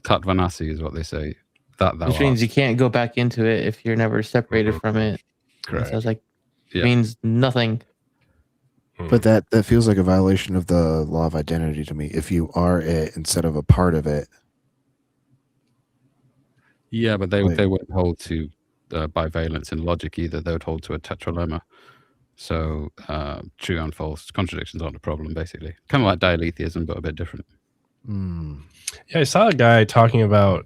Tatvanasi is what they say. That
which means you can't go back into it if you're never separated from it.
Correct.
So it's like means nothing.
But that feels like a violation of the law of identity to me. If you are it instead of a part of it.
Yeah, but they wouldn't hold to bivalence in logic either. They would hold to a tetralemma. So true and false contradictions aren't a problem, basically. Kind of like dialetheism, but a bit different.
Yeah, I saw a guy talking about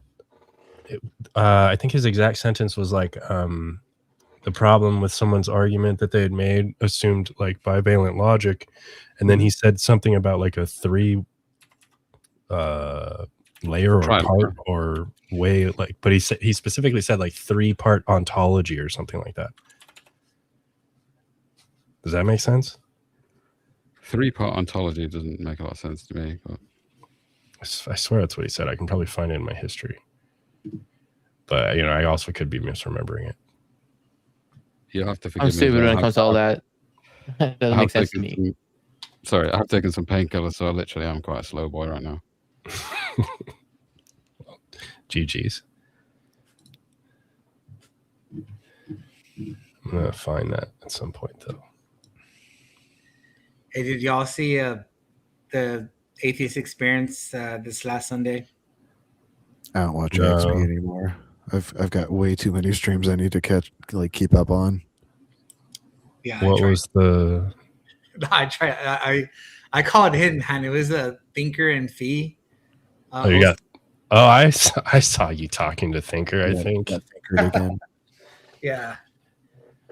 I think his exact sentence was like the problem with someone's argument that they had made assumed like bivalent logic, and then he said something about like a 3 layer or part or way, like, but he specifically said like 3-part ontology or something like that. Does that make sense?
3-part ontology doesn't make a lot of sense to me, but
I swear that's what he said. I can probably find it in my history, but I also could be misremembering it.
You'll have to forgive
I'm
me.
stupid when it comes to all that. It doesn't make sense to me.
Sorry, I've taken some painkillers, so literally I'm quite a slow boy right now.
GG's. I'm gonna find that at some point, though.
Hey, did y'all see the Atheist Experience this last Sunday?
I don't watch XP anymore. I've got way too many streams I need to keep up on.
Yeah.
What was the?
I tried. I called in, and it was a Thinker and Fee.
I saw you talking to Thinker. I think.
Thinker again.
Yeah.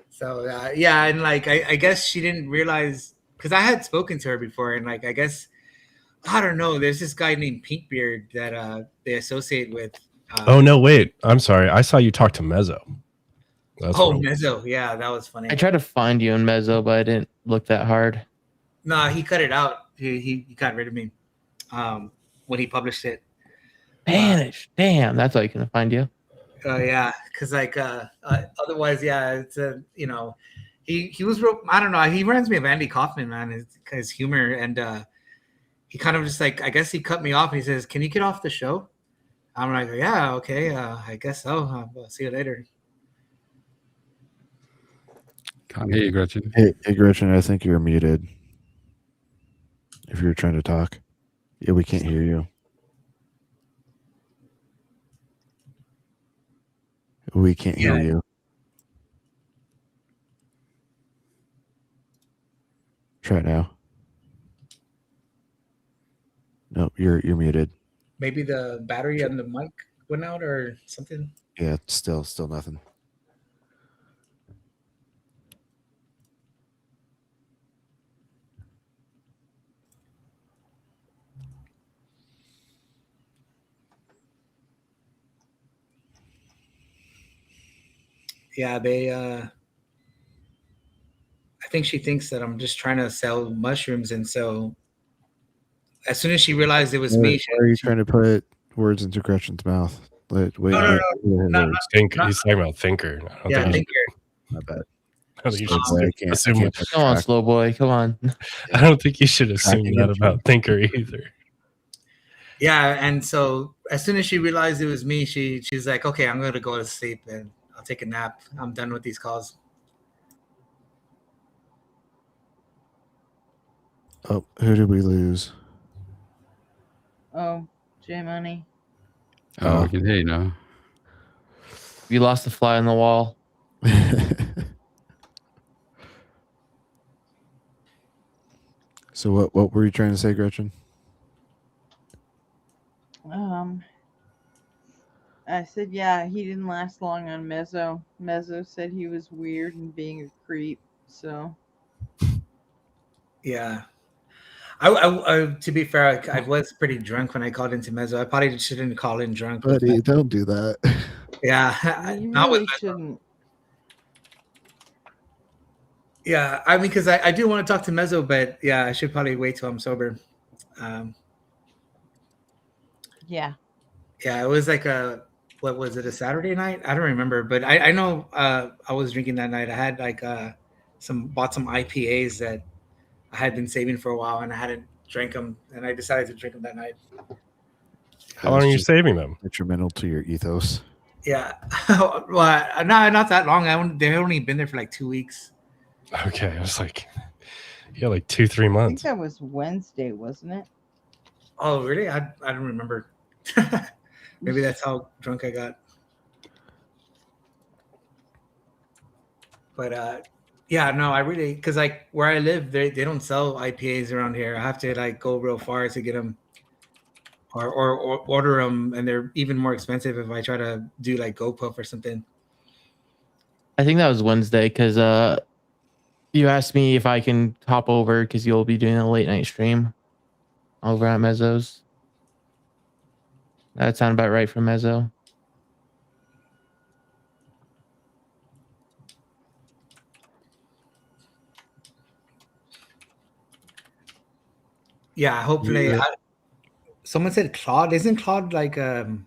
So and like I guess she didn't realize, because I had spoken to her before, and like I guess I don't know. There's this guy named Pinkbeard that they associate with.
Oh no! Wait, I'm sorry. I saw you talk to Mezzo.
Mezzo. Yeah, that was funny.
I tried to find you in Mezzo, but I didn't look that hard.
No, he cut it out. He got rid of me when he published it.
Spanish. Damn, that's why I couldn't find you.
Yeah, because like otherwise, yeah, it's he was real. I don't know. He reminds me of Andy Kaufman, man. His humor, and he kind of just like, I guess he cut me off. And he says, "Can you get off the show?" I'm like, "Yeah, okay, I guess so. I'll see you later."
Can't hear you, Gretchen.
Hey, Gretchen, I think you're muted. If you're trying to talk, yeah, we can't hear you. We can't hear you. Try it now. Nope, you're muted.
Maybe the battery on the mic went out or something.
Yeah, still nothing.
yeah, they. I think she thinks that I'm just trying to sell mushrooms, and so as soon as she realized it was
Why
me,
are you trying to put words into Gretchen's mouth? Wait,
No, no, no, not-
He's talking about Thinker. I don't
yeah,
think
Thinker.
My bad.
I don't think you
Slow
should
boy,
assume.
I can't touch
Come on,
track.
slow boy. Come on.
I don't think you should assume
Tracking
that
it.
about Thinker either.
Yeah, and so as soon as she realized it was me, she's like, "Okay, I'm going to go to sleep and I'll take a nap. I'm done with these calls."
Oh, who did we lose?
Oh, J Money.
Oh, I can hear you now.
You lost the fly on the wall.
So what were you trying to say, Gretchen?
I said, yeah, he didn't last long on Mezzo. Mezzo said he was weird and being a creep. So
Yeah. I to be fair, I was pretty drunk when I called into Mezzo. I probably shouldn't call in drunk. with
Buddy,
Mezzo.
don't do that.
Yeah,
you
not with
really
Mezzo.
shouldn't.
Yeah, I mean, because I do want to talk to Mezzo, but yeah, I should probably wait till I'm sober.
Yeah.
Yeah, it was like what was it, a Saturday night? I don't remember, but I know I was drinking that night. I had like bought some IPAs that I had been saving for a while, and I hadn't drank them, and I decided to drink them that night.
How long are you saving them?
Detrimental to your ethos.
Yeah, well, not that long. They've only been there for like 2 weeks.
Okay, I was like, yeah, like 2-3
I think
months.
that was Wednesday, wasn't it?
Oh, really? I don't remember. Maybe that's how drunk I got. But yeah, no, I really, because like where I live, they don't sell IPAs around here. I have to like go real far to get them, or order them, and they're even more expensive if I try to do like GoPuff or something.
I think that was Wednesday because you asked me if I can hop over because you'll be doing a late night stream over at Mezzo's. That sound about right for Mezzo.
Yeah, hopefully.
Yeah.
Someone said Claude. Isn't Claude like a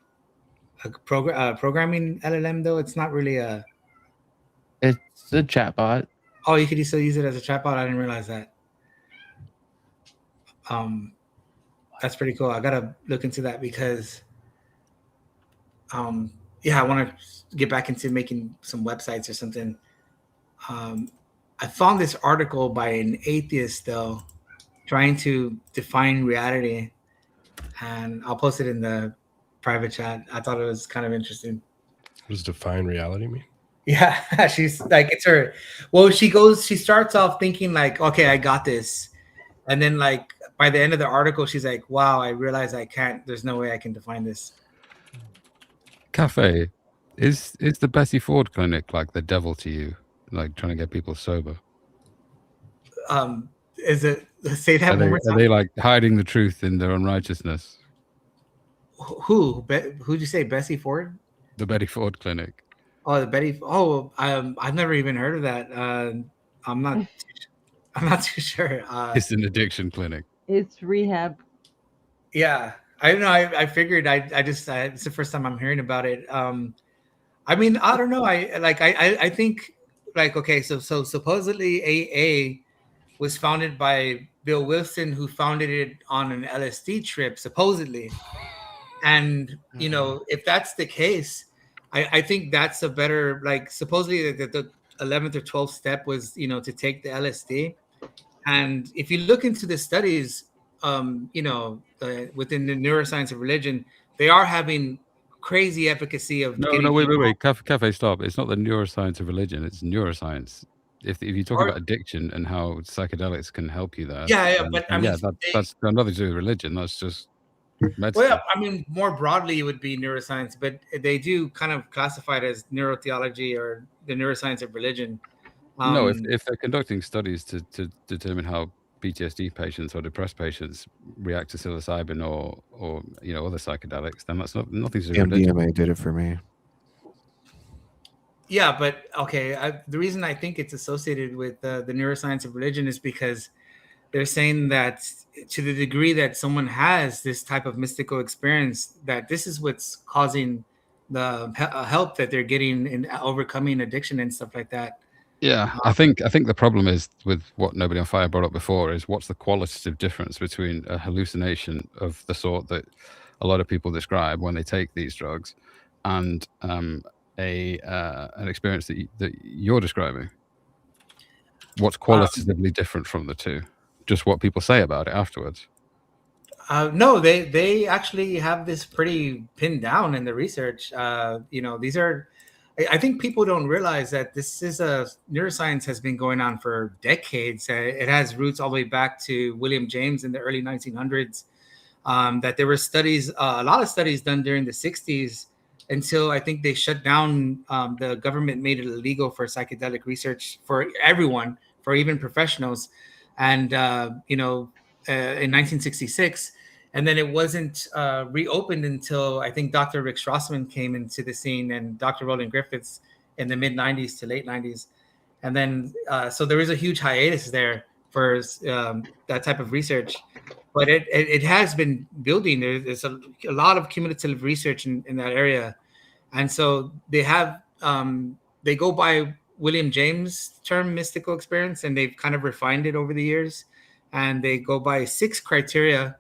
programming LLM though? It's not really a.
It's a chatbot.
Oh, you could still use it as a chatbot. I didn't realize that. That's pretty cool. I gotta look into that because, yeah, I want to get back into making some websites or something. I found this article by an atheist though, trying to define reality, and I'll post it in the private chat. I thought it was kind of interesting.
What does define reality mean?
Yeah, she's like, it's her. Well, she starts off thinking like, okay, I got this. And then like by the end of the article, she's like, wow, I realize I can't, there's no way I can define this.
Cafe, is the Bessie Ford clinic like the devil to you? Like trying to get people sober?
Is it, say that one more
Are
time?
they like hiding the truth in their unrighteousness?
Who'd you say, Bessie Ford?
The Betty Ford clinic.
Oh, the Betty. Oh, I've never even heard of that. I'm not too sure.
It's an addiction clinic.
It's rehab.
Yeah, I don't know. I figured. It's the first time I'm hearing about it. I mean, I don't know. I think like, okay, so supposedly AA was founded by Bill Wilson, who founded it on an LSD trip, supposedly. And you know, if that's the case, I think that's a better, like, supposedly the 11th or 12th step was, you know, to take the LSD. And if you look into the studies, you know, within the neuroscience of religion, they are having crazy efficacy of
wait. Cafe, stop. It's not the neuroscience of religion. It's neuroscience. If you talk about addiction and how psychedelics can help you there,
but I mean,
that's got nothing to do with religion. That's just medicine.
well, I mean, more broadly, it would be neuroscience, but they do kind of classify it as neurotheology or the neuroscience of religion.
No, if they're conducting studies to determine how PTSD patients or depressed patients react to psilocybin or you know, other psychedelics, then that's nothing to do with religion.
MDMA did it for me.
Yeah, but okay. The reason I think it's associated with the neuroscience of religion is because they're saying that to the degree that someone has this type of mystical experience, that this is what's causing the help that they're getting in overcoming addiction and stuff like that.
Yeah, I think the problem is with what Nobody on Fire brought up before is what's the qualitative difference between a hallucination of the sort that a lot of people describe when they take these drugs and an experience that you're describing. What's qualitatively different from the two? Just what people say about it afterwards.
No, they actually have this pretty pinned down in the research. These are. I think people don't realize that this is neuroscience has been going on for decades. It has roots all the way back to William James in the early 1900s. That there were studies, a lot of studies done during the 60s until I think they shut down. The government made it illegal for psychedelic research for everyone, for even professionals. And, in 1966, and then it wasn't reopened until I think Dr. Rick Strassman came into the scene and Dr. Roland Griffiths in the mid 90s to late 90s. And then, so there is a huge hiatus there for that type of research, but it has been building. There's a lot of cumulative research in that area. And so they have, they go by William James' term mystical experience, and they've kind of refined it over the years. And they go by 6 criteria.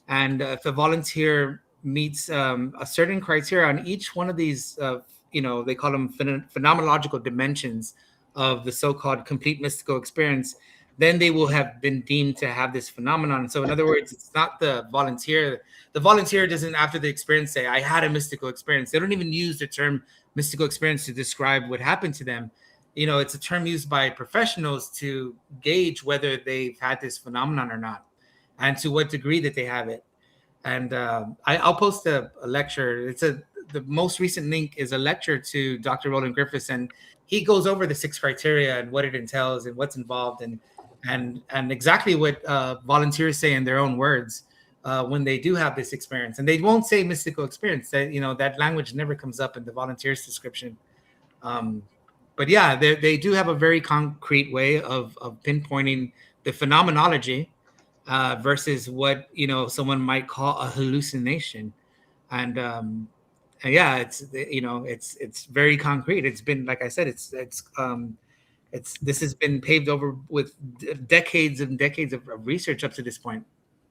And if a volunteer meets a certain criteria on each one of these, they call them phenomenological dimensions of the so-called complete mystical experience, then they will have been deemed to have this phenomenon. So in other words, it's not the volunteer. The volunteer doesn't, after the experience, say, I had a mystical experience. They don't even use the term mystical experience to describe what happened to them. It's a term used by professionals to gauge whether they've had this phenomenon or not, and to what degree that they have it. And I'll post a lecture. The most recent link is a lecture to Dr. Roland Griffiths, and he goes over the 6 criteria and what it entails and what's involved, and exactly what volunteers say in their own words when they do have this experience. And they won't say mystical experience. That language never comes up in the volunteer's description. But yeah, they do have a very concrete way of pinpointing the phenomenology versus what someone might call a hallucination. And yeah, it's very concrete. It's been, like I said, this has been paved over with decades and decades of research up to this point.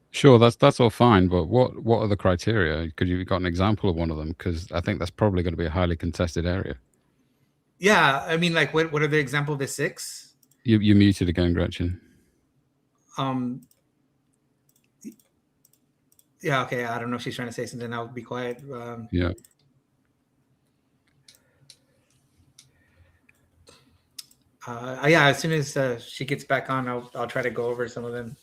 Sure, that's all fine, but what are the criteria? Could you got an example of one of them? Because I think that's probably going to be a highly contested area.
Yeah, I mean, like, what are the example of the 6?
You muted again, Gretchen.
Yeah, okay. I don't know if she's trying to say something. I'll be quiet.
Yeah.
Yeah, as soon as she gets back on, I'll try to go over some of them.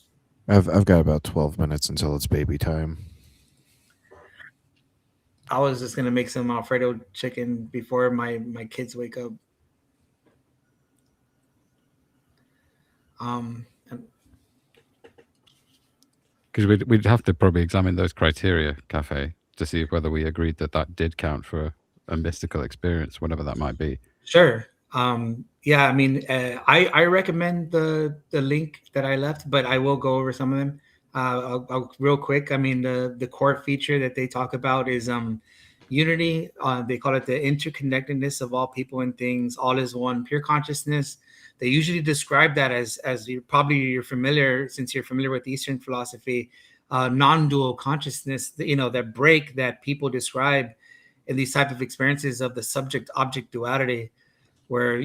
I've got about 12 minutes until it's baby time.
I was just gonna make some Alfredo chicken before my kids wake up.
Because we'd have to probably examine those criteria, Cafe, to see whether we agreed that did count for a mystical experience, whatever that might be.
Sure. Yeah, I mean, I recommend the link that I left, but I will go over some of them. I'll real quick. I mean, the core feature that they talk about is unity. They call it the interconnectedness of all people and things. All is one, pure consciousness. They usually describe that as you're familiar, since you're familiar with Eastern philosophy, non-dual consciousness. That break that people describe in these type of experiences of the subject-object duality, where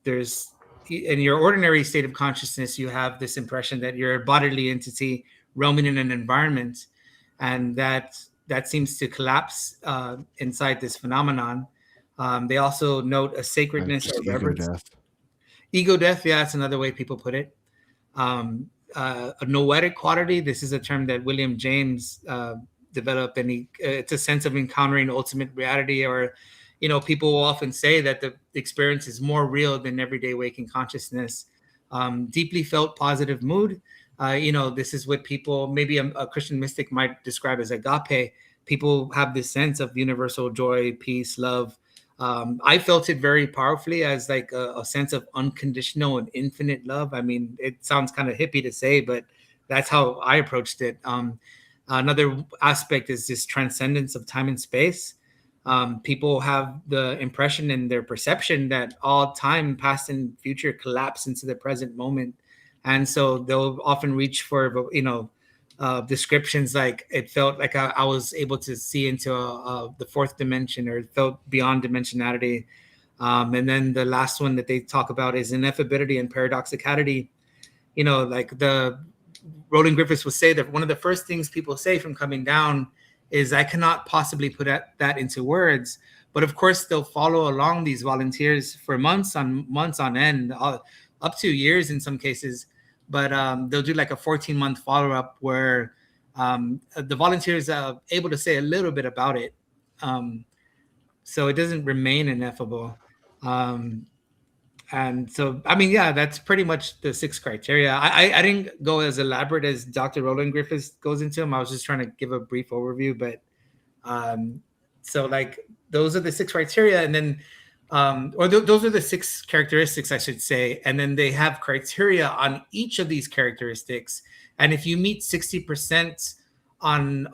there's, in your ordinary state of consciousness, you have this impression that you're a bodily entity roaming in an environment, and that seems to collapse inside this phenomenon. They also note a sacredness or reverence. Ego death, yeah, that's another way people put it. A noetic quality. This is a term that William James developed, and it's a sense of encountering ultimate reality, or people will often say that the experience is more real than everyday waking consciousness. Deeply felt positive mood. This is what people, maybe a Christian mystic might describe as agape. People have this sense of universal joy, peace, love, I felt it very powerfully as like a sense of unconditional and infinite love. I mean, it sounds kind of hippie to say, but that's how I approached it. Another aspect is this transcendence of time and space. People have the impression and their perception that all time, past and future, collapse into the present moment, and so they'll often reach for, descriptions like it felt like I was able to see into the fourth dimension, or it felt beyond dimensionality. And then the last one that they talk about is ineffability and paradoxicality. Like the Roland Griffiths would say that one of the first things people say from coming down is, I cannot possibly put that into words. But of course, they'll follow along these volunteers for months on end, up to years in some cases. But they'll do like a 14-month follow-up where the volunteers are able to say a little bit about it. So it doesn't remain ineffable. And so, I mean, yeah, that's pretty much the 6 criteria. I didn't go as elaborate as Dr. Roland Griffiths goes into them. I was just trying to give a brief overview. But so like those are the 6 criteria. And then those are the 6 characteristics, I should say. And then they have criteria on each of these characteristics. And if you meet 60% on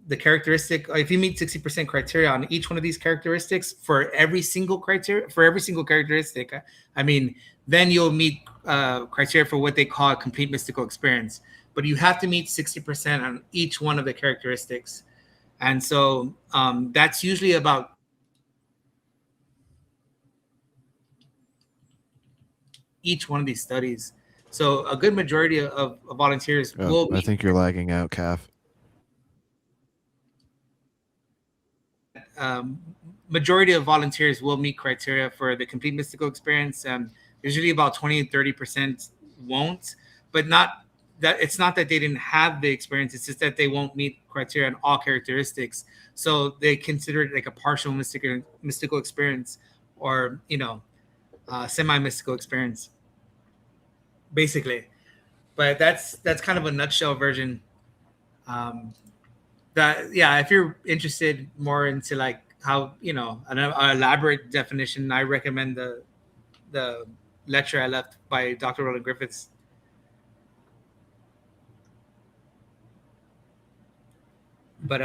the characteristic, if you meet 60% criteria on each one of these characteristics for every single characteristic, I mean, then you'll meet criteria for what they call a complete mystical experience. But you have to meet 60% on each one of the characteristics. And so that's usually about each one of these studies. So a good majority of volunteers will
I think you're lagging out, Calf.
Majority of volunteers will meet criteria for the complete mystical experience. Usually about 20-30% won't, but not that it's not that they didn't have the experience. It's just that they won't meet criteria on all characteristics. So they consider it like a partial mystical experience, or semi-mystical experience, basically. But that's kind of a nutshell version. If you're interested more into like how an elaborate definition, I recommend the lecture I left by Dr. Roland Griffiths. But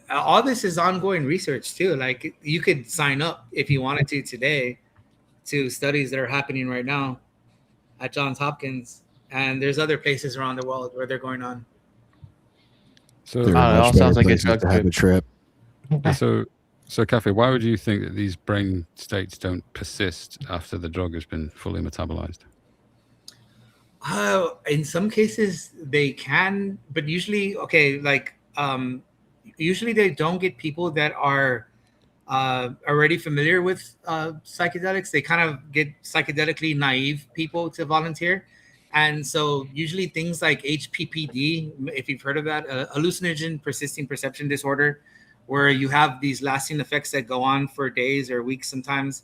all this is ongoing research too. Like you could sign up if you wanted to today to studies that are happening right now at Johns Hopkins, and there's other places around the world where they're going on.
So
it all sounds like it's
to have a trip.
So Cafe, why would you think that these brain states don't persist after the drug has been fully metabolized?
In some cases they can, but usually, usually they don't get people that are already familiar with psychedelics. They kind of get psychedelically naive people to volunteer. And so usually things like HPPD, if you've heard of that, hallucinogen persisting perception disorder, where you have these lasting effects that go on for days or weeks sometimes,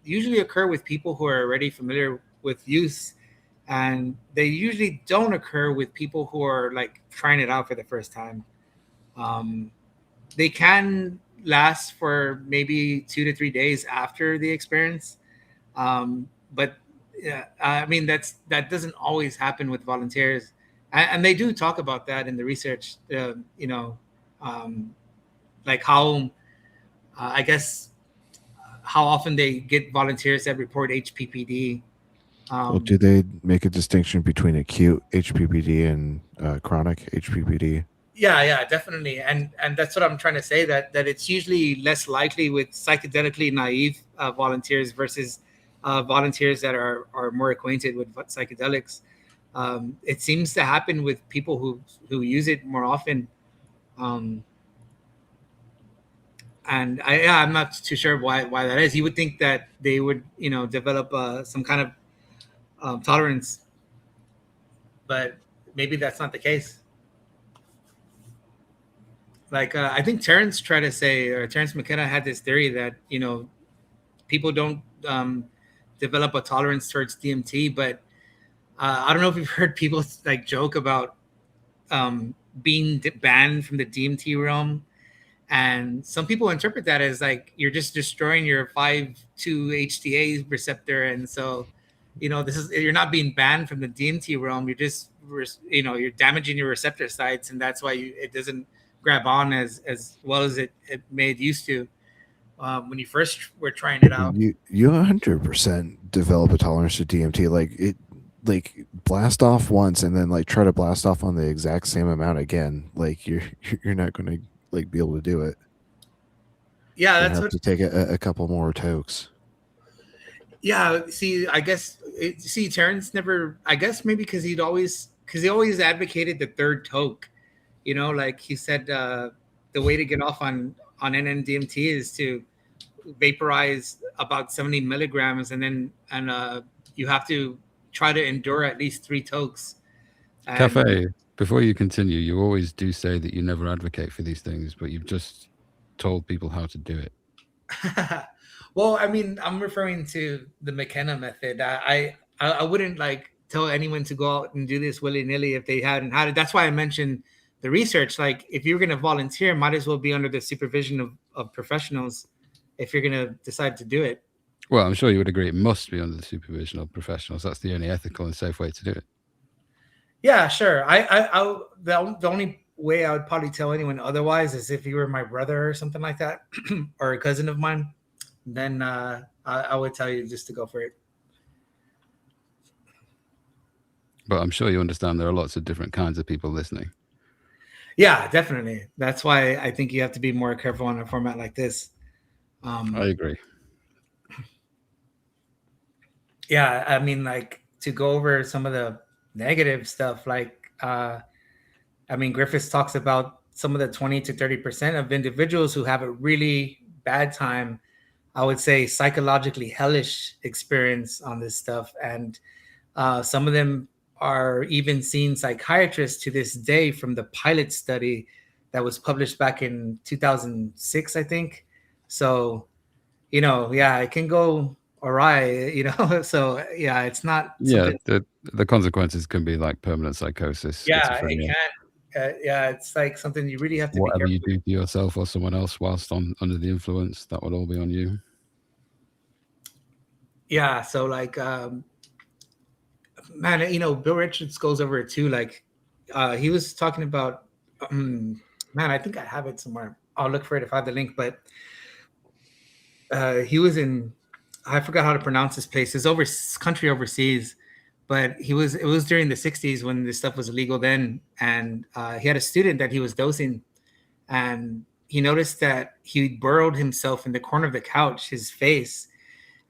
usually occur with people who are already familiar with use. And they usually don't occur with people who are like trying it out for the first time. They can last for maybe 2 to 3 days after the experience. But yeah, I mean, that doesn't always happen with volunteers. And they do talk about that in the research, like how, I guess, how often they get volunteers that report HPPD.
Well, do they make a distinction between acute HPPD and chronic HPPD?
Yeah, definitely. And that's what I'm trying to say, that it's usually less likely with psychedelically naive volunteers versus volunteers that are more acquainted with psychedelics. It seems to happen with people who use it more often. And I'm not too sure why that is. You would think that they would, develop some kind of tolerance, but maybe that's not the case. Like I think Terence McKenna had this theory that people don't develop a tolerance towards DMT, but I don't know if you've heard people like joke about being banned from the DMT realm, And some people interpret that as like you're just destroying your 5,2-HTA receptor, and so you're not being banned from the DMT realm. You're just you're damaging your receptor sites, and that's why it doesn't grab on as well as it may used to when you first were trying it out.
You 100% develop a tolerance to DMT. Like blast off once and then like try to blast off on the exact same amount again. Like you're not going to like be able to do it.
Yeah,
You
that's
have
what.
to take a couple more tokes.
Yeah, see, I guess Terrence never. I guess maybe because he always advocated the third toke. Like he said, the way to get off on NN-DMT is to vaporize about 70 milligrams, and you have to try to endure at least 3 tokes.
Cafe, before you continue, you always do say that you never advocate for these things, but you've just told people how to do it.
Well, I mean, I'm referring to the McKenna method. I wouldn't like tell anyone to go out and do this willy-nilly if they hadn't had it. That's why I mentioned the research. Like, if you're going to volunteer, might as well be under the supervision of professionals if you're going to decide to do it.
Well, I'm sure you would agree it must be under the supervision of professionals. That's the only ethical and safe way to do it.
Yeah, sure. The only way I would probably tell anyone otherwise is if you were my brother or something like that, or a cousin of mine. Then I would tell you just to go for it.
But I'm sure you understand there are lots of different kinds of people listening.
Yeah, definitely. That's why I think you have to be more careful on a format like this.
I agree.
Yeah, I mean, like, to go over some of the negative stuff, like, Griffiths talks about some of the 20 to 30% of individuals who have a really bad time, I would say psychologically hellish experience on this stuff. And some of them are even seeing psychiatrists to this day from the pilot study that was published back in 2006, I think. So, it can go awry, so yeah, it's not.
Yeah, the consequences can be like permanent psychosis.
Yeah,
schizophrenia.
it can. It's like something you really have to
Whatever
be
you
careful.
do to yourself or someone else whilst under the influence, that will all be on you.
Yeah, so like, man, Bill Richards goes over it too. Like, he was talking about, man, I think I have it somewhere. I'll look for it if I have the link. But he was in, I forgot how to pronounce this place. It's country overseas, but it was during the 60s when this stuff was illegal then. And he had a student that he was dosing, and he noticed that he burrowed himself in the corner of the couch, his face,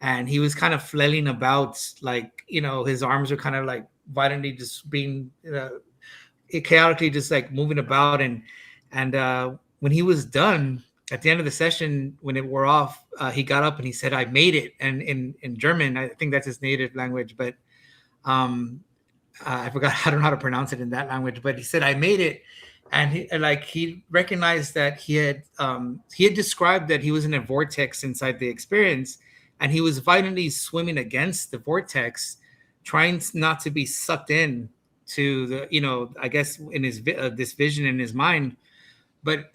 and he was kind of flailing about, like, his arms were kind of like violently just being chaotically just like moving about. And when he was done at the end of the session, when it wore off, he got up and he said, "I made it." And in German, I think that's his native language, but I forgot, I don't know how to pronounce it in that language, but he said, "I made it." And he recognized that he had described that he was in a vortex inside the experience, and he was violently swimming against the vortex, trying not to be sucked in to the, I guess in his this vision in his mind. But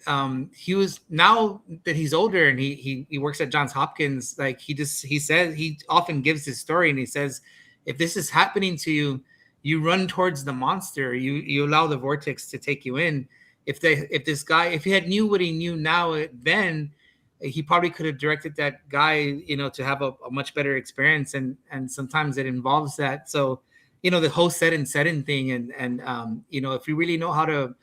he was, now that he's older and he works at Johns Hopkins, like he says, he often gives his story, and he says, if this is happening to you, you run towards the monster. You allow the vortex to take you in. If he had knew what he knew now, then he probably could have directed that guy, to have a much better experience. And sometimes it involves that. So, the whole set and setting thing, and if you really know how to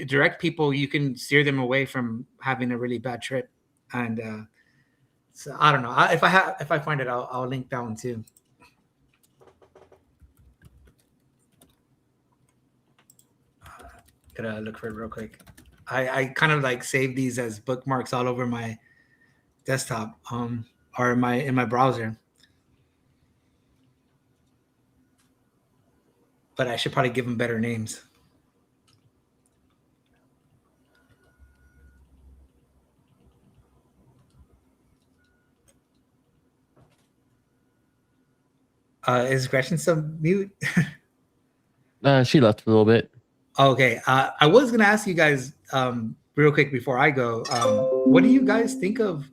direct people, you can steer them away from having a really bad trip. And so I don't know, if I find it, I'll link that one too. Gotta look for it real quick. I kind of like save these as bookmarks all over my desktop, or in my browser. But I should probably give them better names. Is Gretchen still mute?
She left a little bit.
Okay. I was gonna ask you guys real quick before I go, what do you guys think of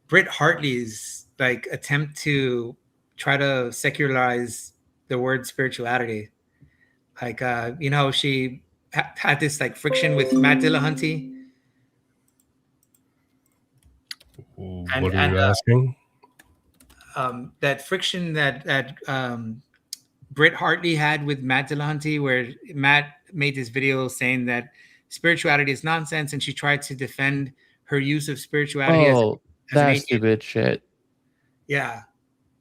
Britt Hartley's like attempt to try to secularize the word spirituality? Like, she had this like friction with Matt Dillahunty.
What are you asking?
That friction that Britt Hartley had with Matt Dillahunty, where Matt made this video saying that spirituality is nonsense, and she tried to defend her use of spirituality as an
that's
atheist.
stupid shit.
Yeah.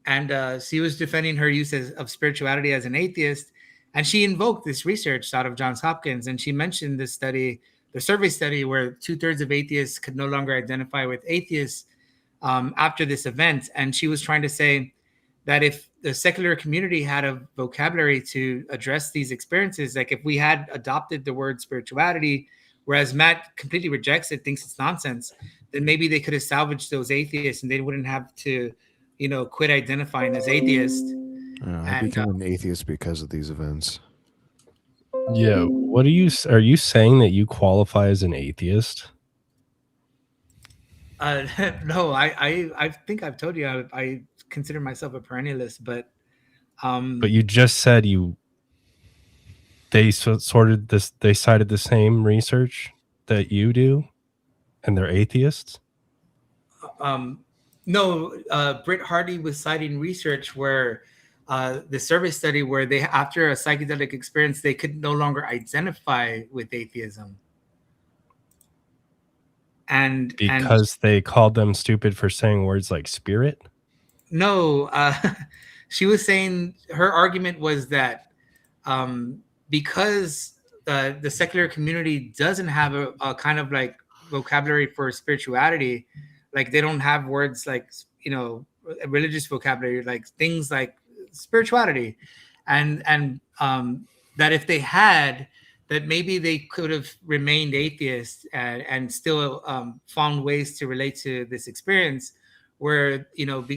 And she was defending her use of spirituality as an atheist. And she invoked this research out of Johns Hopkins. And she mentioned this study, the survey study, where 2/3 of atheists could no longer identify with atheists after this event. And she was trying to say that if the secular community had a vocabulary to address these experiences, like if we had adopted the word spirituality, whereas Matt completely rejects it, thinks it's nonsense, then maybe they could have salvaged those atheists and they wouldn't have to, quit identifying as atheist.
I became an atheist because of these events.
Yeah, what are you saying that you qualify as an atheist?
No, I think I've told you I consider myself a perennialist, but
you just said they cited the same research that you do, and they're atheists.
No, Britt Hartley was citing research where the survey study where they, after a psychedelic experience, they could no longer identify with atheism. And
because they called them stupid for saying words like spirit?
No, she was saying her argument was that because the secular community doesn't have a kind of like vocabulary for spirituality, like they don't have words like, religious vocabulary, like things like spirituality, and that if they had, that maybe they could have remained atheists and still found ways to relate to this experience, where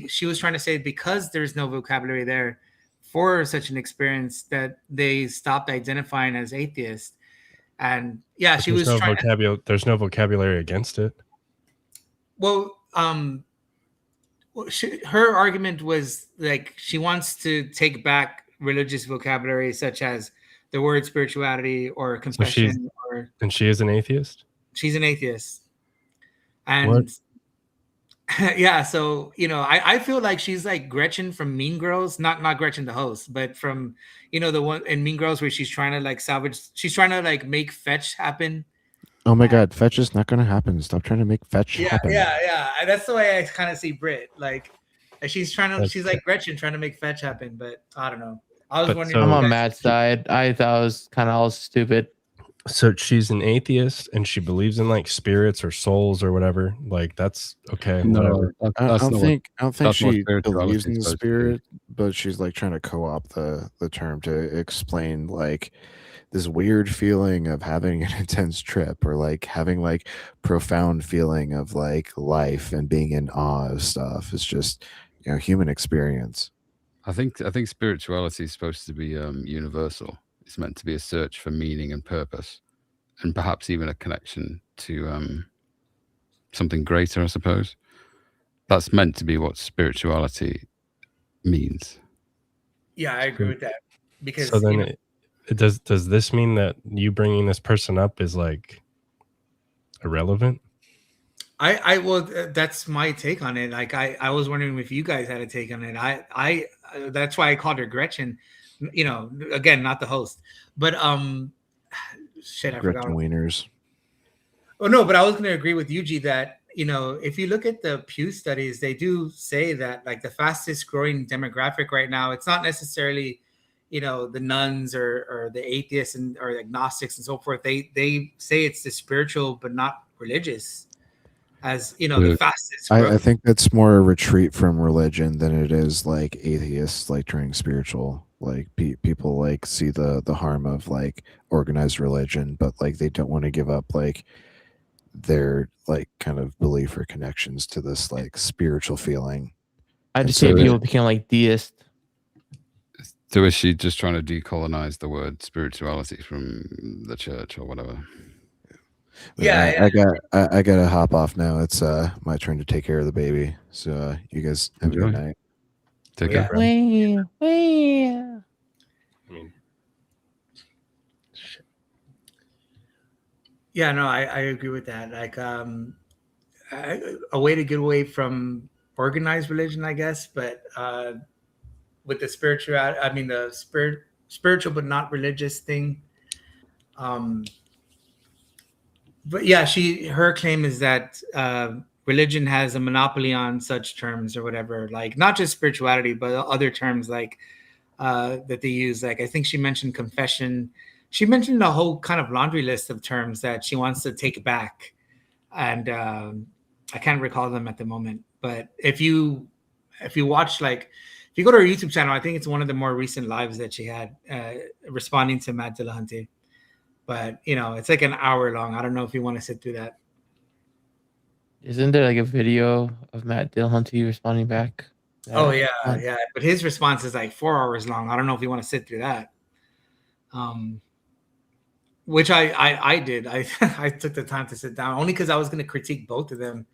she was trying to say because there's no vocabulary there for such an experience that they stopped identifying as atheists. And yeah, she was trying
there's no vocabulary against it.
Well, her argument was like she wants to take back religious vocabulary such as the word spirituality or compassion.
And she is an atheist?
She's an atheist. And yeah, so I feel like she's like Gretchen from Mean Girls, not Gretchen the host, but from the one in Mean Girls where she's trying to like she's trying to like make fetch happen.
Oh my God, fetch is not going to happen. Stop trying to make fetch happen.
Yeah. That's the way I kind of see Brit. Like she's like Gretchen trying to make fetch happen, but I don't know. I was wondering.
I'm on Matt's side. I thought it was kind of all stupid.
So she's an atheist and she believes in like spirits or souls or whatever. Like that's okay.
No,
I don't think she believes in the spirit, but she's like trying to co-opt the term to explain like this weird feeling of having an intense trip, or like having like profound feeling of like life and being in awe of stuff. It's just human experience.
I think spirituality is supposed to be universal. It's meant to be a search for meaning and purpose, and perhaps even a connection to something greater, I suppose. That's meant to be what spirituality means.
Yeah, I agree with that. Because
so then does this mean that you bringing this person up is like irrelevant?
Well, that's my take on it. Like I was wondering if you guys had a take on it. I that's why I called her Gretchen. Again, not the host, but shit, I
Gretchen
forgot.
Wieners.
Oh no, but I was going to agree with Yuji that if you look at the Pew studies, they do say that like the fastest growing demographic right now, it's not necessarily the nuns or the atheists or agnostics and so forth. They say it's the spiritual but not religious as the fastest growth.
I think that's more a retreat from religion than it is like atheists like turning spiritual. Like people like see the harm of like organized religion, but like they don't want to give up like their like kind of belief or connections to this like spiritual feeling.
I just say people became like deists.
So is she just trying to decolonize the word spirituality from the church or whatever?
But
Yeah,
I gotta hop off now. It's my turn to take care of the baby. So you guys have a good
Enjoy.
night.
Take
Yeah.
care, friend.
I mean,
Yeah, no, I agree with that. Like, a way to get away from organized religion, I guess, but with the spiritual, I mean, the spiritual but not religious thing. But yeah, her claim is that religion has a monopoly on such terms or whatever, like not just spirituality, but other terms like that they use. Like I think she mentioned confession. She mentioned a whole kind of laundry list of terms that she wants to take back, and I can't recall them at the moment. But if you watch, like if you go to her YouTube channel, I think it's one of the more recent lives that she had responding to Matt Dillahunty. But it's like an hour long. I don't know if you want to sit through that.
Isn't there like a video of Matt Dillahunty responding back?
Oh yeah, yeah. But his response is like 4 hours long. I don't know if you want to sit through that. Which I did. I I took the time to sit down only because I was going to critique both of them.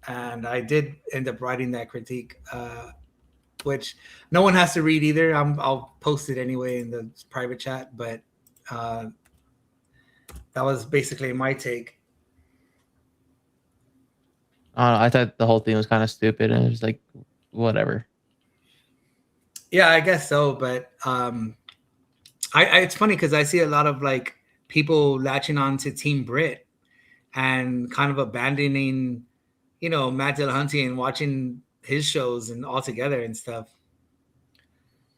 And I did end up writing that critique, which no one has to read either. I'll post it anyway in the private chat. But that was basically my take.
I thought the whole thing was kind of stupid, and it was like, whatever.
Yeah, I guess so. But it's funny because I see a lot of like people latching on to Team Brit and kind of abandoning, Matt Dillahunty and watching his shows and all together and stuff.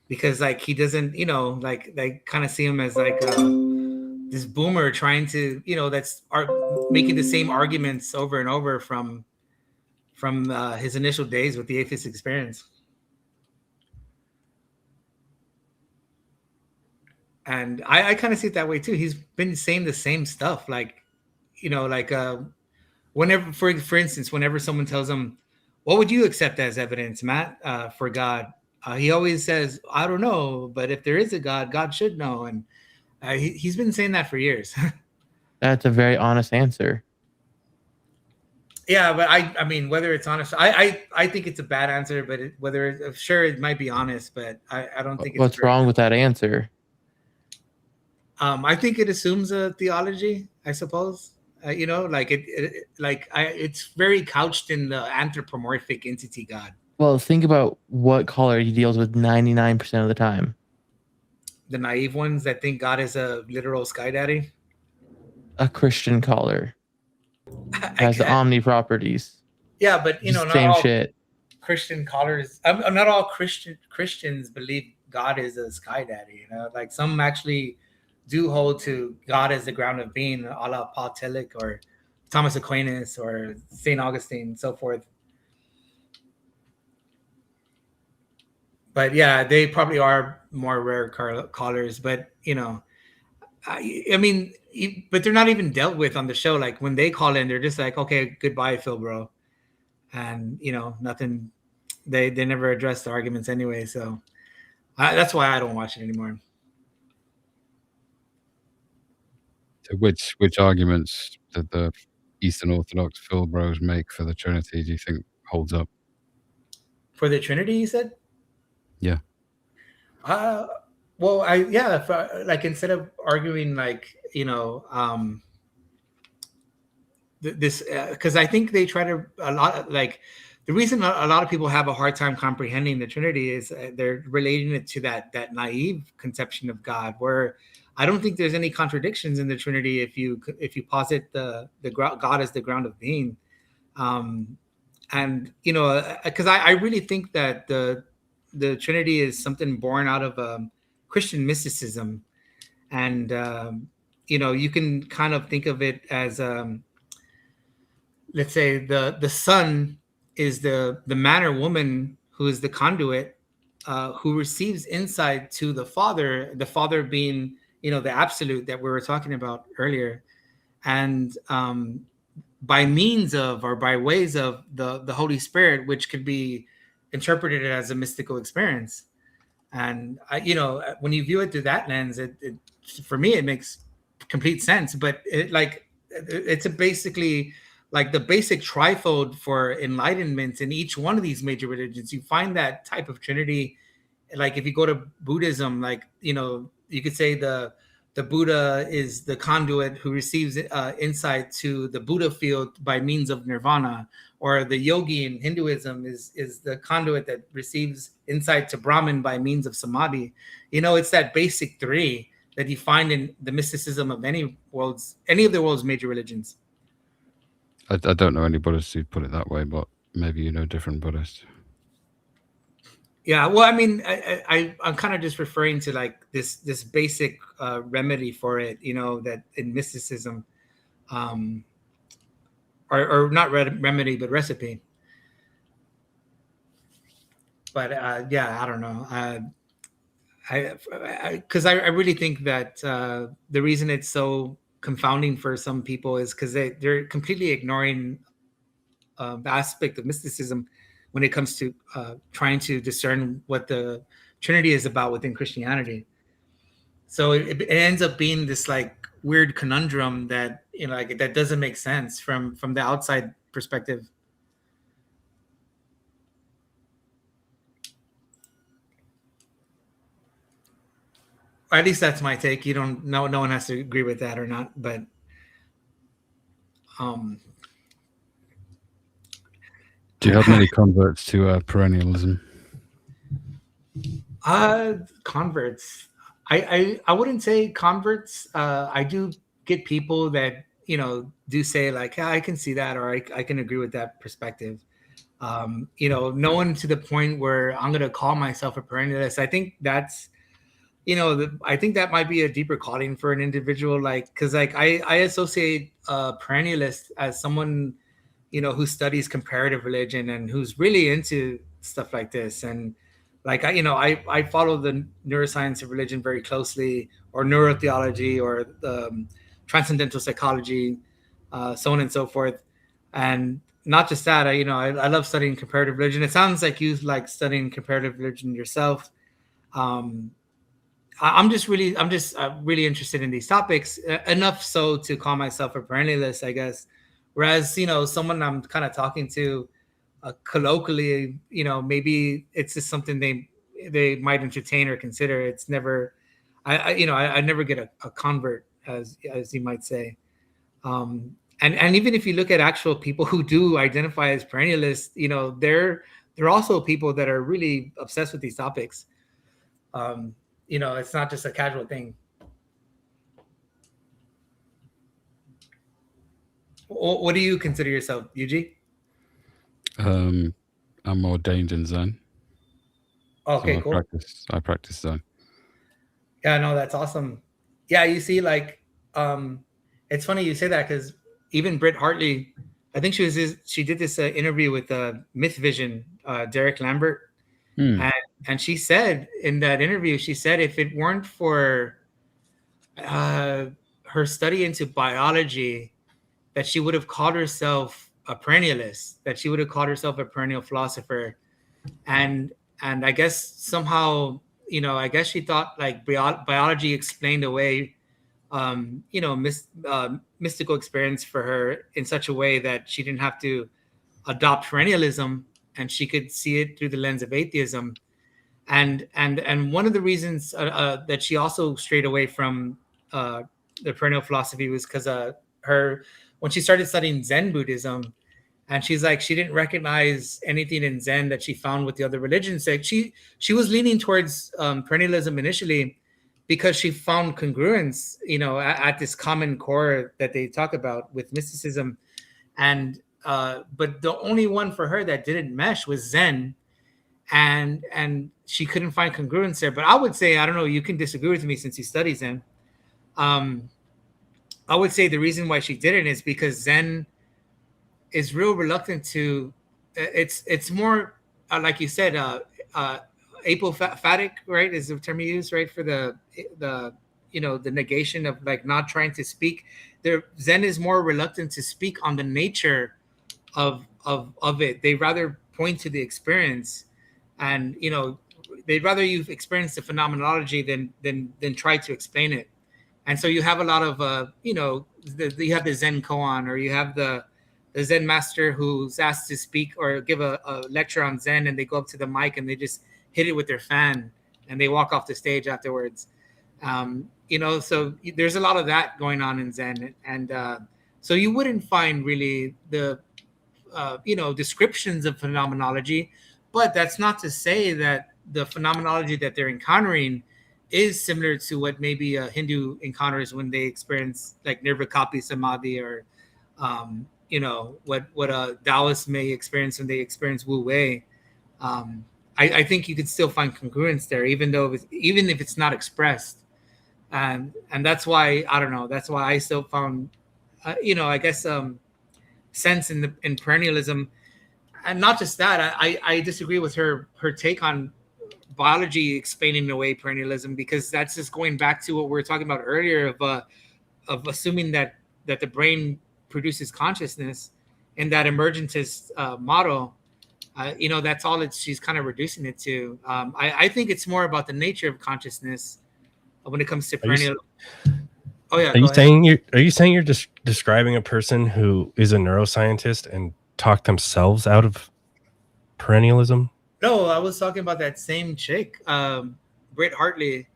Because like he doesn't, like they kind of see him as like this boomer trying to, that's making the same arguments over and over from his initial days with the Atheist Experience. And I kind of see it that way too. He's been saying the same stuff, like, whenever, for instance, whenever someone tells him, "What would you accept as evidence, Matt, for God?" He always says, "I don't know, but if there is a God, God should know." And he's been saying that for years.
That's a very honest answer.
Yeah, but I mean, whether it's honest, I think it's a bad answer. But sure, it might be honest, but I don't think.
What's wrong with that answer?
I think it assumes a theology, I suppose. It's very couched in the anthropomorphic entity God.
Well, think about what caller he deals with 99% of the time.
The naive ones that think God is a literal sky daddy.
A Christian caller has the omni properties.
Yeah, but not
same
all
shit.
Christian callers. Not all Christians believe God is a sky daddy. Like some actually do hold to God as the ground of being, a la Paul Tillich or Thomas Aquinas or St. Augustine and so forth. But yeah, they probably are more rare callers. But I mean, but they're not even dealt with on the show. Like when they call in, they're just like, "Okay, goodbye, Phil, bro," and nothing. They never address the arguments anyway. So that's why I don't watch it anymore.
So which arguments did the Eastern Orthodox Phil Bros make for the Trinity do you think holds up?
For the Trinity, you said?
Yeah.
Well, like instead of arguing like, this, because I think they try to a lot, like the reason a lot of people have a hard time comprehending the Trinity is they're relating it to that naive conception of God, where I don't think there's any contradictions in the Trinity if you posit the God as the ground of being, and because I really think that the Trinity is something born out of Christian mysticism, and you can kind of think of it as let's say the Son is the man or woman who is the conduit, who receives insight to the Father being the absolute that we were talking about earlier, and by means of or by ways of the Holy Spirit, which could be interpreted as a mystical experience. And when you view it through that lens, it for me it makes complete sense. But it's a basically like the basic trifold for enlightenment in each one of these major religions. You find that type of trinity. Like if you go to Buddhism, like, you know, you could say the Buddha is the conduit who receives insight to the Buddha field by means of nirvana, or the yogi in Hinduism is the conduit that receives insight to Brahman by means of samadhi. You know, it's that basic three that you find in the mysticism of any of the world's major religions.
I don't know any Buddhists who put it that way, but maybe you know different Buddhists.
Yeah, well, I mean, I'm kind of just referring to like this basic remedy for it, you know, that in mysticism, or not remedy, but recipe. But yeah, I don't know. Because I really think that the reason it's so confounding for some people is because they're completely ignoring the aspect of mysticism when it comes to trying to discern what the Trinity is about within Christianity. So it ends up being this like weird conundrum that, you know, like that doesn't make sense from the outside perspective. Or at least that's my take. You don't know, no one has to agree with that or not, but
do you have many converts to perennialism?
Converts. I wouldn't say converts. I do get people that, you know, do say like, yeah, I can see that, or I can agree with that perspective. You know, no one to the point where I'm going to call myself a perennialist. I think that's, you know, I think that might be a deeper calling for an individual. Like, cause like I associate a perennialist as someone, you know, who studies comparative religion and who's really into stuff like this. And like, I follow the neuroscience of religion very closely, or neurotheology, or transcendental psychology, so on and so forth. And not just that, I love studying comparative religion. It sounds like you like studying comparative religion yourself. I'm just really interested in these topics, enough so to call myself a perennialist, I guess. Whereas, you know, someone I'm kind of talking to colloquially, you know, maybe it's just something they might entertain or consider. It's never, I never get a convert, as you might say. And even if you look at actual people who do identify as perennialists, you know, they're also people that are really obsessed with these topics. You know, it's not just a casual thing. What do you consider yourself, Yuji?
I'm ordained in Zen.
Okay,
so
cool.
I practice Zen.
Yeah, no, that's awesome. Yeah, you see, like, it's funny you say that, because even Britt Hartley, I think she did this interview with Myth Vision, Derek Lambert, and she said in that interview, she said if it weren't for her study into biology, that she would have called herself a perennialist, that she would have called herself a perennial philosopher. And I guess somehow, you know, I guess she thought like biology explained away, you know, mystical experience for her in such a way that she didn't have to adopt perennialism, and she could see it through the lens of atheism. And one of the reasons that she also strayed away from the perennial philosophy was because when she started studying Zen Buddhism, and she's like, she didn't recognize anything in Zen that she found with the other religions. Like she was leaning towards perennialism initially because she found congruence, you know, at this common core that they talk about with mysticism. And but the only one for her that didn't mesh was Zen, and she couldn't find congruence there. But I would say, I don't know, you can disagree with me since you study Zen. I would say the reason why she didn't is because Zen is real reluctant to. It's more like you said, apophatic, right? Is the term you use, right, for the you know, the negation of like not trying to speak. Zen is more reluctant to speak on the nature of it. They rather point to the experience, and you know, they'd rather you've experienced the phenomenology than try to explain it. And so you have a lot of you have the Zen koan, or you have the Zen master who's asked to speak or give a lecture on Zen, and they go up to the mic and they just hit it with their fan and they walk off the stage afterwards. So there's a lot of that going on in Zen, and so you wouldn't find really the descriptions of phenomenology, but that's not to say that the phenomenology that they're encountering is similar to what maybe a Hindu encounters when they experience like Nirvikapi Samadhi, or what a Taoist may experience when they experience Wu Wei. I think you could still find congruence there, even if it's not expressed, and that's why I don't know. That's why I still found, I guess, sense in perennialism, and not just that. I disagree with her take on biology explaining away perennialism, because that's just going back to what we were talking about earlier of assuming that the brain produces consciousness in that emergentist model. That's all she's kind of reducing it to. I think it's more about the nature of consciousness when it comes to perennial. Oh yeah.
Are you saying you're just describing a person who is a neuroscientist and talk themselves out of perennialism?
No, I was talking about that same chick, Britt Hartley,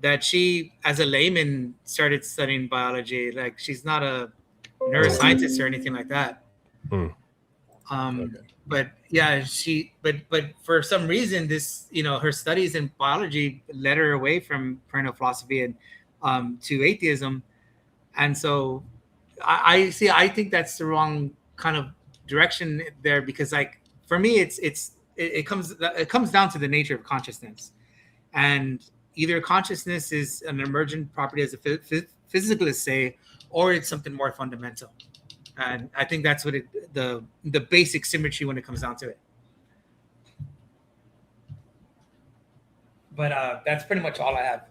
that she, as a layman, started studying biology. Like, she's not a neuroscientist or anything like that. But yeah, but for some reason, this, her studies in biology led her away from perennial philosophy and to atheism. And so I think that's the wrong kind of direction there, because like, for me, it comes down to the nature of consciousness, and either consciousness is an emergent property, as the physicalists say, or it's something more fundamental. And I think that's what the basic symmetry when it comes down to it. But that's pretty much all I have.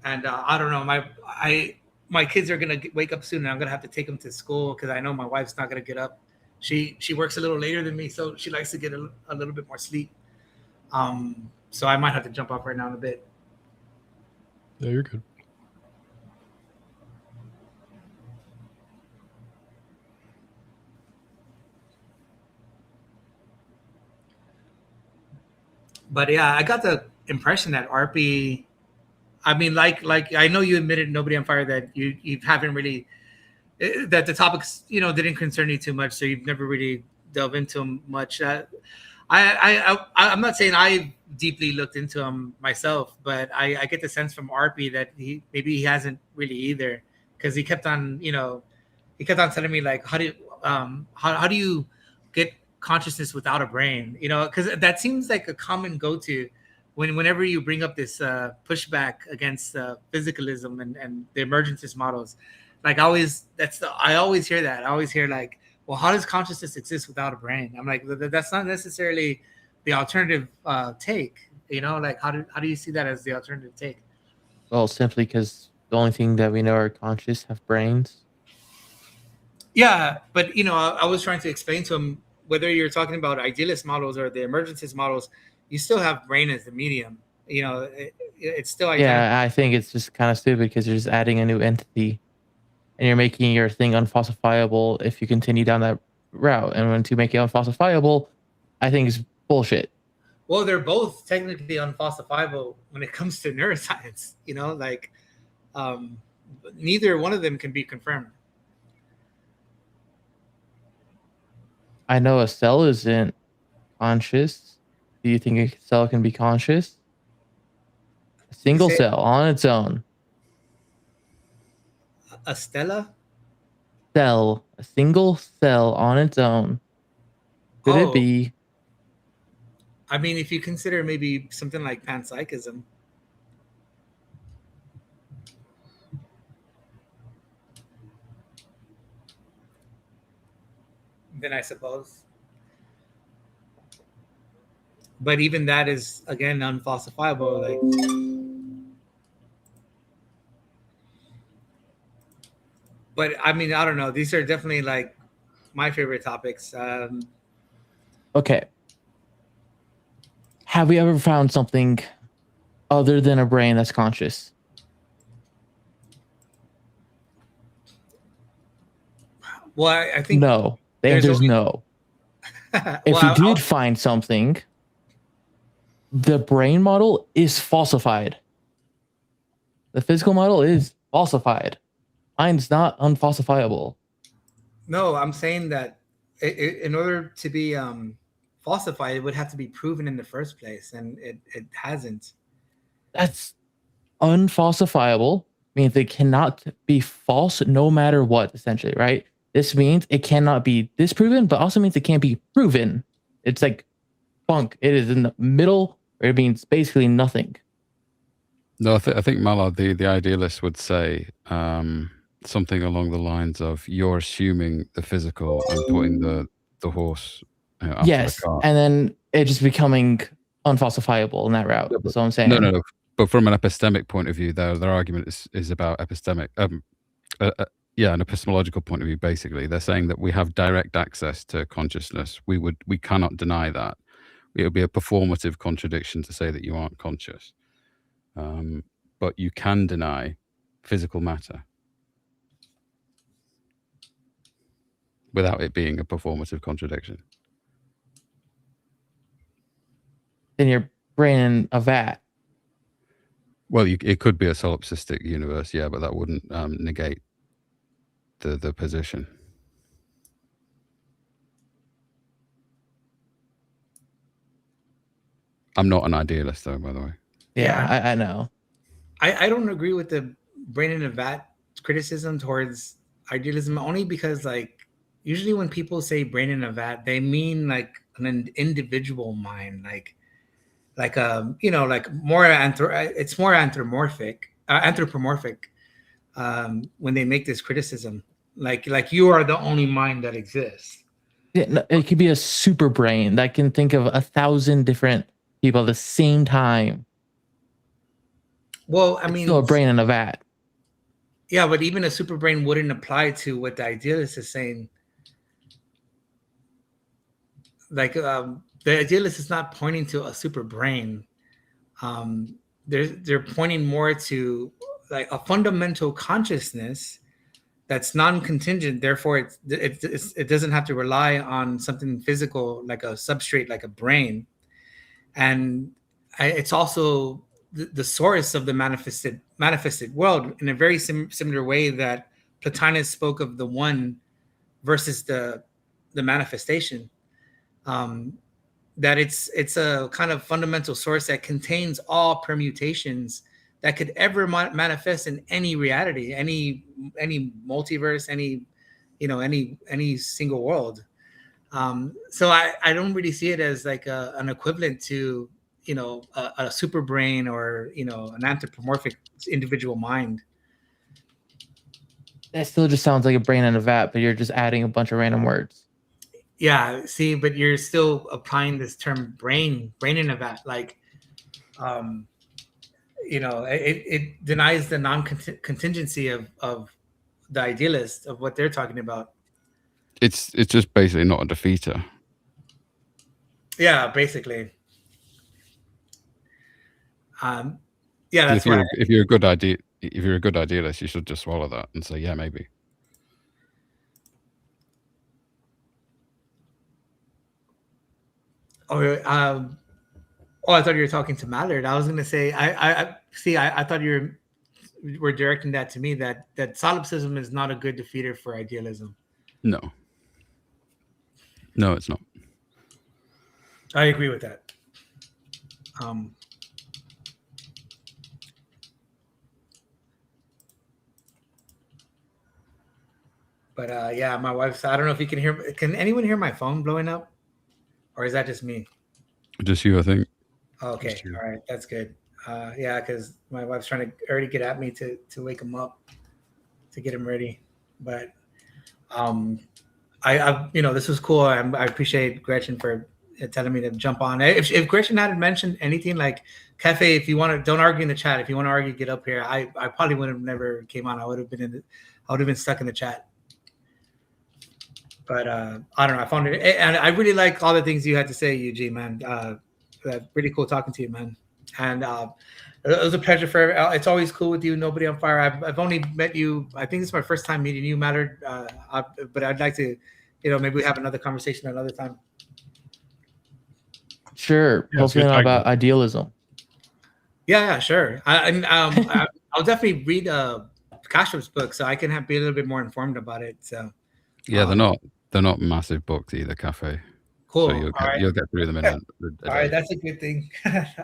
And I don't know, my kids are gonna wake up soon, and I'm gonna have to take them to school, because I know my wife's not gonna get up. She works a little later than me, so she likes to get a little bit more sleep. So I might have to jump off right now in a bit.
Yeah, you're good.
But yeah, I got the impression that RP, I mean, like I know you admitted, Nobody on Fire, that you haven't really, that the topics didn't concern you too much, so you've never really delved into them much. I'm not saying I deeply looked into them myself, but I get the sense from RP that he hasn't really either, because he kept on telling me, like, how do you get consciousness without a brain? Because that seems like a common go-to whenever you bring up this pushback against physicalism and the emergentist models. Like, I always hear that. I always hear, like, well, how does consciousness exist without a brain? I'm like, that's not necessarily the alternative take. Like, how do you see that as the alternative take?
Well, simply because the only thing that we know are conscious have brains.
Yeah, but I was trying to explain to him, whether you're talking about idealist models or the emergentist models, you still have brain as the medium. It's still identical.
Yeah, I think it's just kind of stupid, because you're just adding a new entity, and you're making your thing unfalsifiable if you continue down that route. And when to make it unfalsifiable, I think is bullshit.
Well, they're both technically unfalsifiable when it comes to neuroscience. Neither one of them can be confirmed.
I know a cell isn't conscious. Do you think a cell can be conscious? A single cell on its own.
A stella?
Cell. A single cell on its own. Could it be?
I mean, if you consider maybe something like panpsychism. Then I suppose. But even that is, again, unfalsifiable. But I mean, I don't know. These are definitely like my favorite topics.
Okay. Have we ever found something other than a brain that's conscious?
Well, I think
No. The
there's
answer is
only-
no.
Well,
If you
I'll-
did find something, the brain model is falsified. The physical model is falsified. Mine's not unfalsifiable.
No, I'm saying that in order to be falsified, it would have to be proven in the first place, and it hasn't.
That's unfalsifiable. Means it cannot be false no matter what, essentially, right? This means it cannot be disproven, but also means it can't be proven. It's like bunk. It is in the middle, where it means basically nothing.
No, I think Mallard, the idealist, would say something along the lines of, "You're assuming the physical and putting the horse after
Yes,
the cart."
and then it just becoming unfalsifiable in that route. That's what I'm saying.
No. But from an epistemic point of view, their argument is about epistemic. An epistemological point of view. Basically, they're saying that we have direct access to consciousness. We cannot deny that. It would be a performative contradiction to say that you aren't conscious. But you can deny physical matter without it being a performative contradiction.
Then your brain in a vat.
Well, it could be a solipsistic universe, yeah, but that wouldn't negate the position. I'm not an idealist, though, by the way.
Yeah. I know.
I don't agree with the brain in a vat criticism towards idealism, only because like usually when people say brain in a vat, they mean like an individual mind, like more it's more anthropomorphic when they make this criticism, like you are the only mind that exists.
Yeah, no, it could be a super brain that can think of 1,000 different people at the same time.
Well, I
It's
mean,
still a brain in a vat.
yeah, but even a super brain wouldn't apply to what the idealist is saying. Like the idealist is not pointing to a super brain. They're pointing more to like a fundamental consciousness that's non-contingent. Therefore, it doesn't have to rely on something physical like a substrate, like a brain, and it's also the source of the manifested world in a very similar way that Plotinus spoke of the one versus the manifestation. That it's a kind of fundamental source that contains all permutations that could ever manifest in any reality, any multiverse, any single world. So I don't really see it as like an equivalent to a super brain or an anthropomorphic individual mind.
That still just sounds like a brain in a vat, but you're just adding a bunch of random words.
Yeah, see, but you're still applying this term brain in a vat, like it denies the non-contingency of the idealist, of what they're talking about.
It's just basically not a defeater.
Yeah, basically. Yeah, that's why.
If you're a good idealist, you should just swallow that and say, yeah, maybe.
I thought you were talking to Mallard. I was going to say, I thought you were directing that to me, that solipsism is not a good defeater for idealism.
No, it's not.
I agree with that. But yeah, my wife's, I don't know if you can hear, can anyone hear my phone blowing up? Or is that just me?
Just you, I think.
Okay, all right, that's good. Yeah, because my wife's trying to already get at me to wake him up, to get him ready. But I this was cool. I appreciate Gretchen for telling me to jump on. If Gretchen hadn't mentioned anything, like Cafe, if you want to, don't argue in the chat. If you want to argue, get up here. I probably would have never came on. I would have been stuck in the chat. But I don't know. I found it, and I really like all the things you had to say, Eugene, man. Really cool talking to you, man. And it was a pleasure for. It's always cool with you. Nobody on Fire. I've only met you. I think it's my first time meeting you, Matter. But I'd like to, maybe we have another conversation another time.
Sure.
Yeah,
Hopefully not about idealism.
Yeah, sure. I'll definitely read Kashrap's book so I can be a little bit more informed about it. So
Yeah, they're not massive books either, Cafe.
cool.
So you'll get through them in a
All
day.
right, that's a good thing.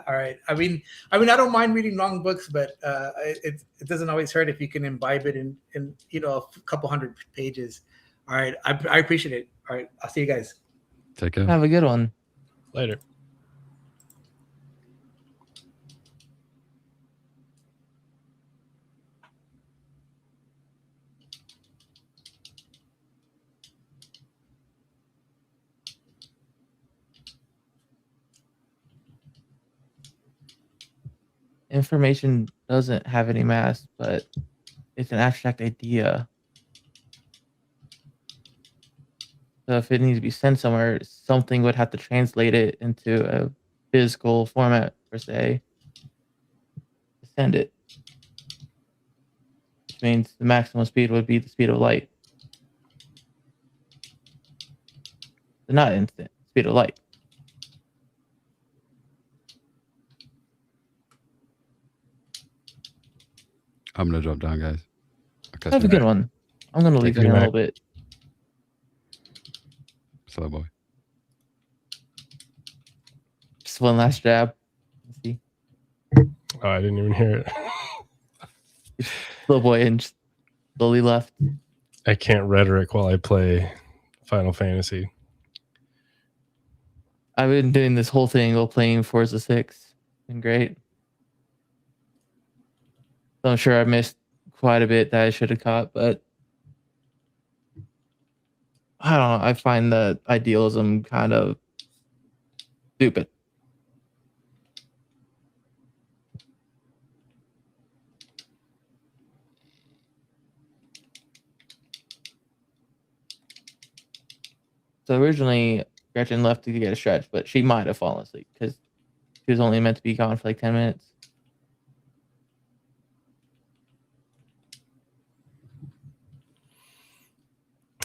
All right. I mean, I don't mind reading long books, but it doesn't always hurt if you can imbibe it in a couple hundred pages. All right, I appreciate it. All right, I'll see you guys.
Take care.
Have a good one.
Later.
Information doesn't have any mass, but it's an abstract idea. So if it needs to be sent somewhere, something would have to translate it into a physical format, per se, to send it. Which means the maximum speed would be the speed of light. But not instant, speed of light.
I'm gonna drop down, guys.
Have a good one. I'm gonna leave
Take
you in
care,
a little bit.
Slow boy.
Just one last jab. Let's see.
Oh, I didn't even hear it.
Little boy and slowly left.
I can't rhetoric while I play Final Fantasy.
I've been doing this whole thing while playing Forza 6. Been great. So I'm sure I missed quite a bit that I should have caught, but I don't know. I find the idealism kind of stupid. So originally, Gretchen left to get a stretch, but she might have fallen asleep because she was only meant to be gone for like 10 minutes.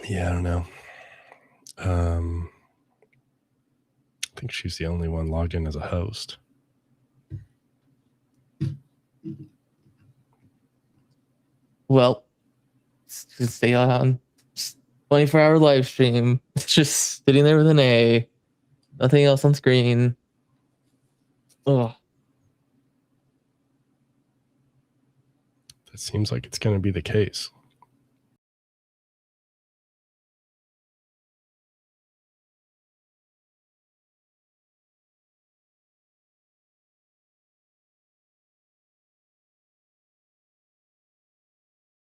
Yeah, I don't know. I think she's the only one logged in as a host.
Well, just stay on 24-hour live stream. It's just sitting there with an A. Nothing else on screen. Oh,
That seems like it's going to be the case.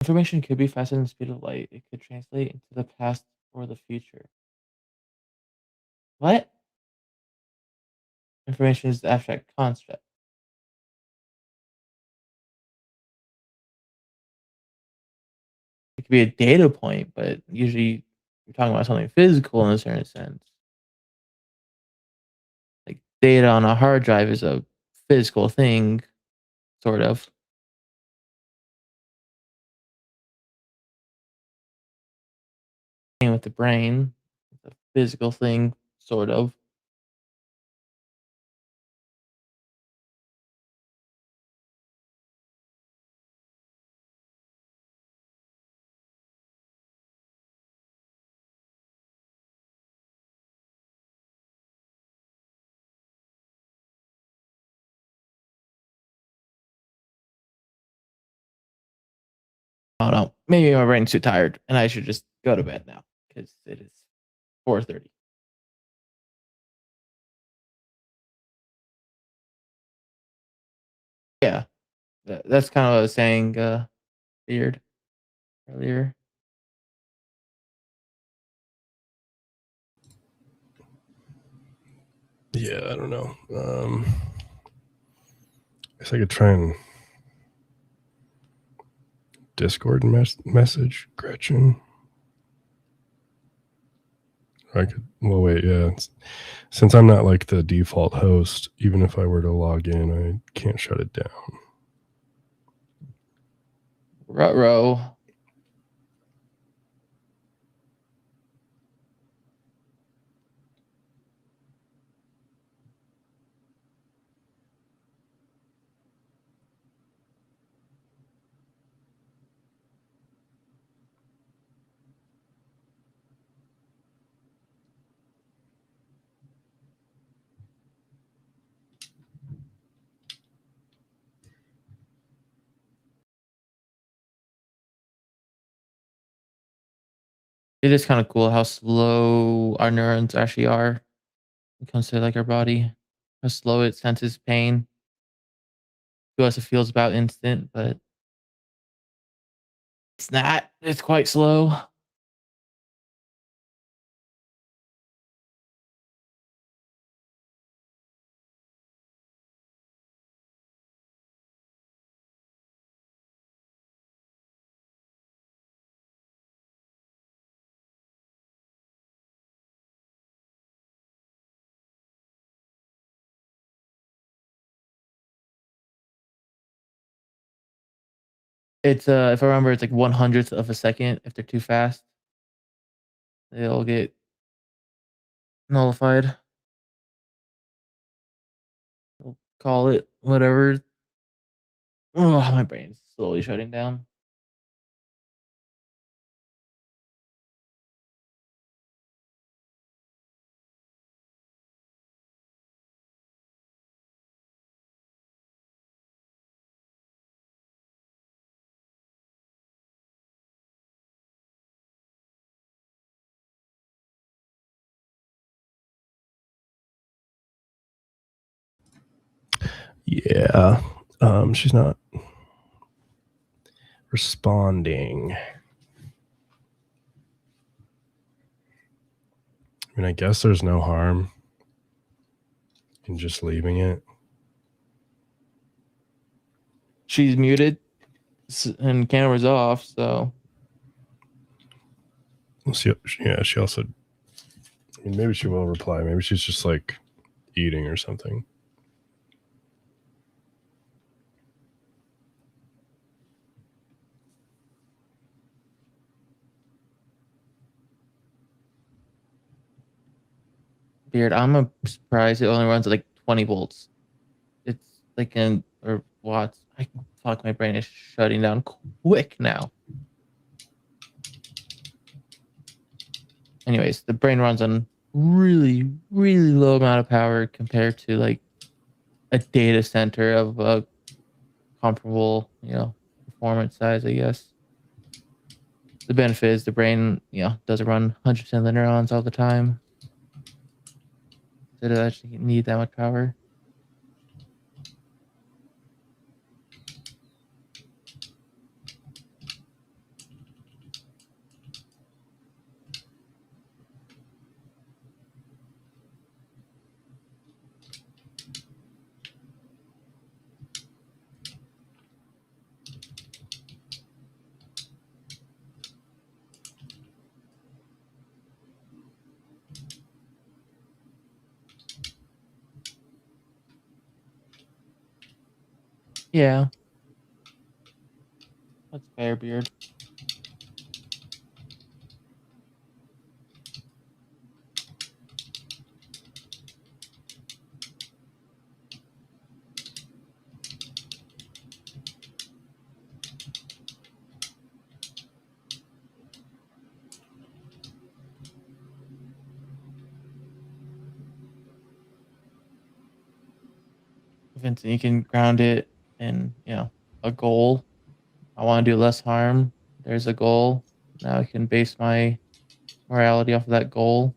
information could be faster than the speed of light. It could translate into the past or the future. What? Information is the abstract concept. It could be a data point, but usually you're talking about something physical in a certain sense. Like data on a hard drive is a physical thing, sort of. With the brain, it's a physical thing, sort of. I don't know. Maybe my brain's too tired, and I should just go to bed now because it is 4:30. Yeah, that's kind of what I was saying, Beard, earlier.
Yeah, I don't know. I guess I could try and Discord message Gretchen. I could. Well, wait. Yeah. Since I'm not like the default host, even if I were to log in, I can't shut it down.
Ruh-roh. It is kind of cool how slow our neurons actually are when it comes to like our body. How slow it senses pain. To us, it feels about instant, but it's not. It's quite slow. It's if I remember, it's like 1/100th of a second. If they're too fast, they'll get nullified. We'll call it whatever. Oh, my brain's slowly shutting down.
Yeah. She's not responding. I mean, I guess there's no harm in just leaving it.
She's muted and camera's off, so
We'll see. Yeah, she also. I mean, maybe she will reply. Maybe she's just like eating or something.
Beard. I'm surprised it only runs at like 20 volts. It's like in or watts. Fuck, my brain is shutting down quick now. Anyways, the brain runs on really, really low amount of power compared to like a data center of a comparable, performance size, I guess. The benefit is the brain, doesn't run 100% of the neurons all the time. So it doesn't actually need that much power. Yeah. That's fair, Beard. Vincent, you can ground it in, a goal. I want to do less harm. There's a goal. Now I can base my morality off of that goal.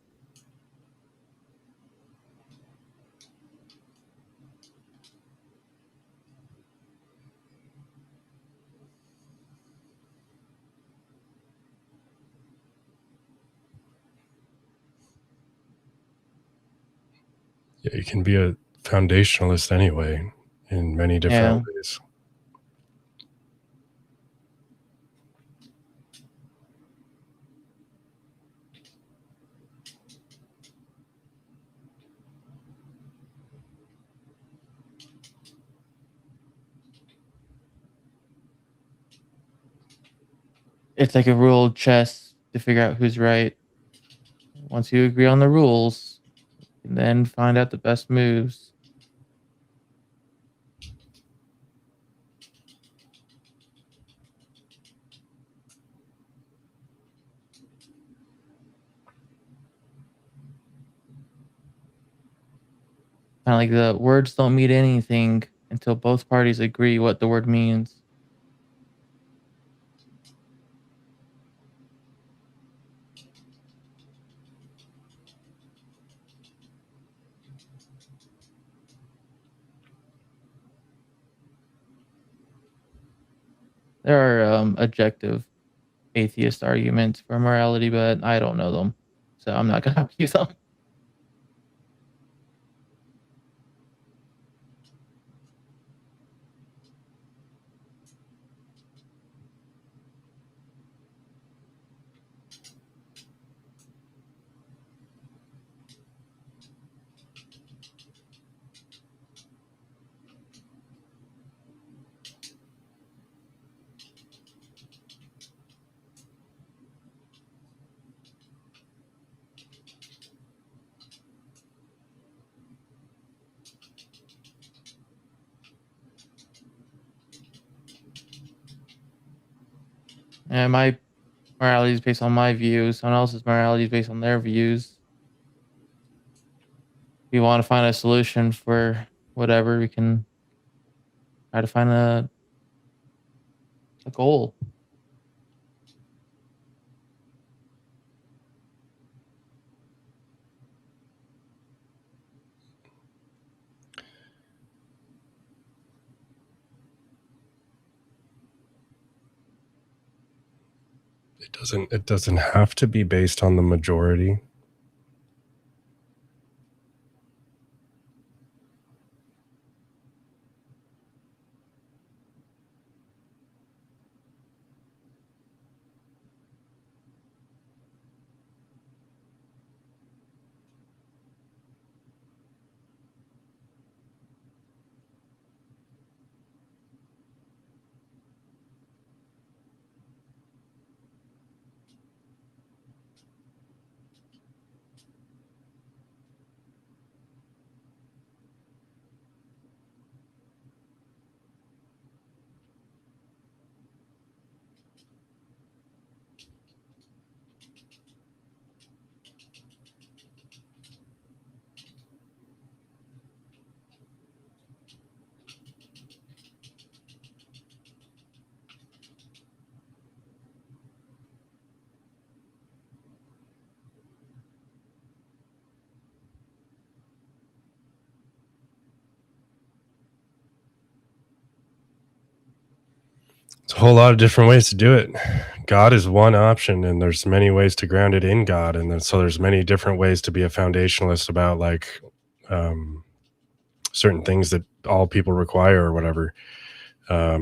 Yeah, you can be a foundationalist anyway in many different ways.
it's like a rule chess to figure out who's right. Once you agree on the rules, you can then find out the best moves. Kind of like the words don't mean anything until both parties agree what the word means. There are objective atheist arguments for morality, but I don't know them, so I'm not gonna use them. And my morality is based on my views. Someone else's morality is based on their views. If you want to find a solution for whatever, we can try to find a goal.
It doesn't have to be based on the majority. It's a whole lot of different ways to do it. God is one option, and there's many ways to ground it in God, and then, so there's many different ways to be a foundationalist about like certain things that all people require or whatever. I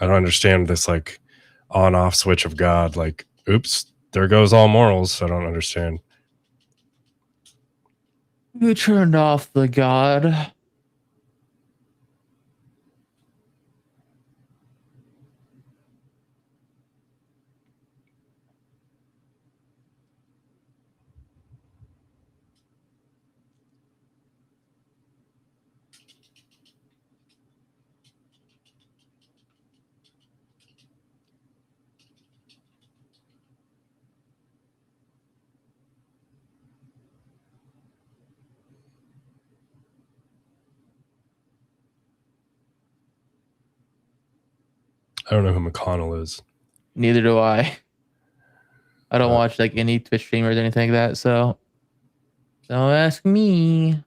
don't understand this like on-off switch of God. Like, oops, there goes all morals. I don't understand.
You turned off the God.
I don't know who McConnell is.
Neither do I. I don't watch like any Twitch streamers or anything like that, so don't ask me.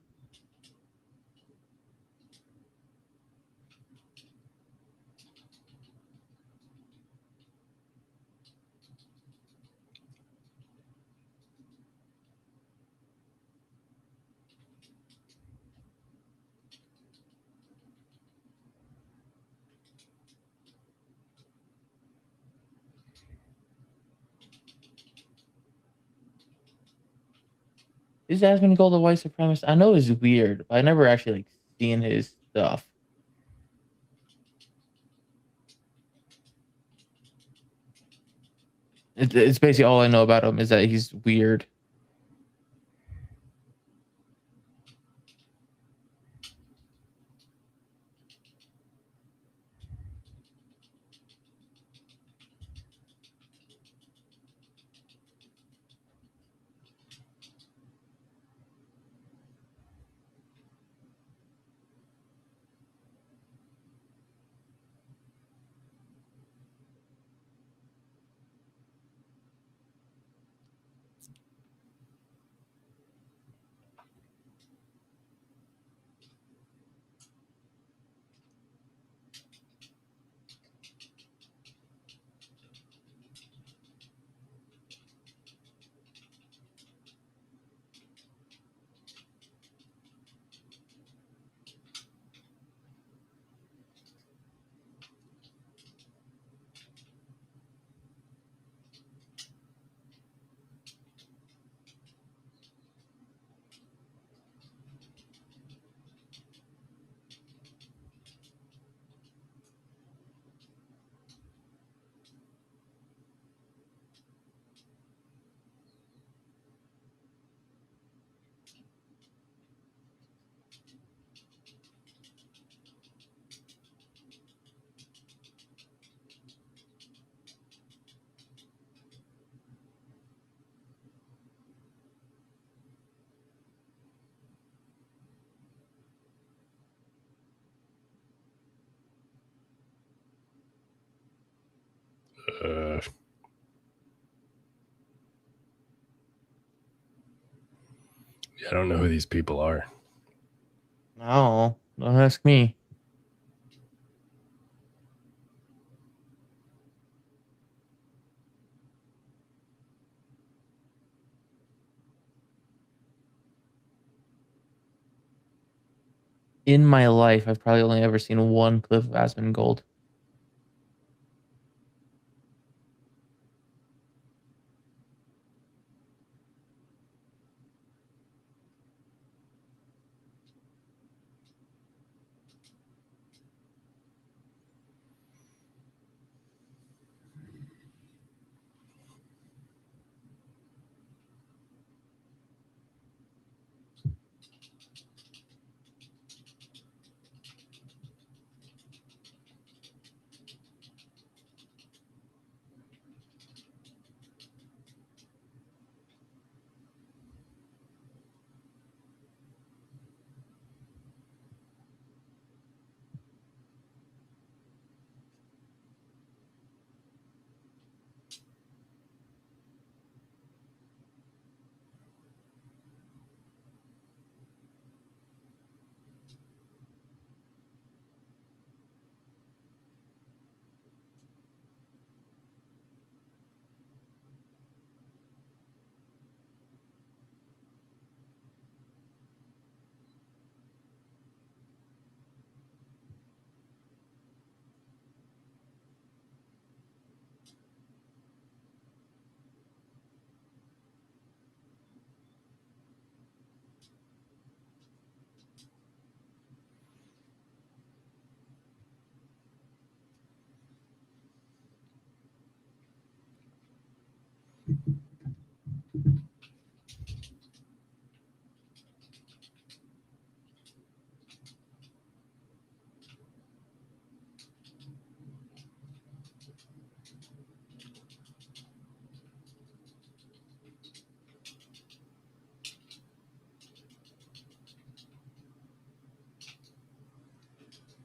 He's asking me to call the white supremacist. I know it's weird, but I never actually like seen his stuff. It's basically all I know about him is that he's weird.
I don't know who these people are.
No, don't ask me. In my life, I've probably only ever seen one clip of Asmongold.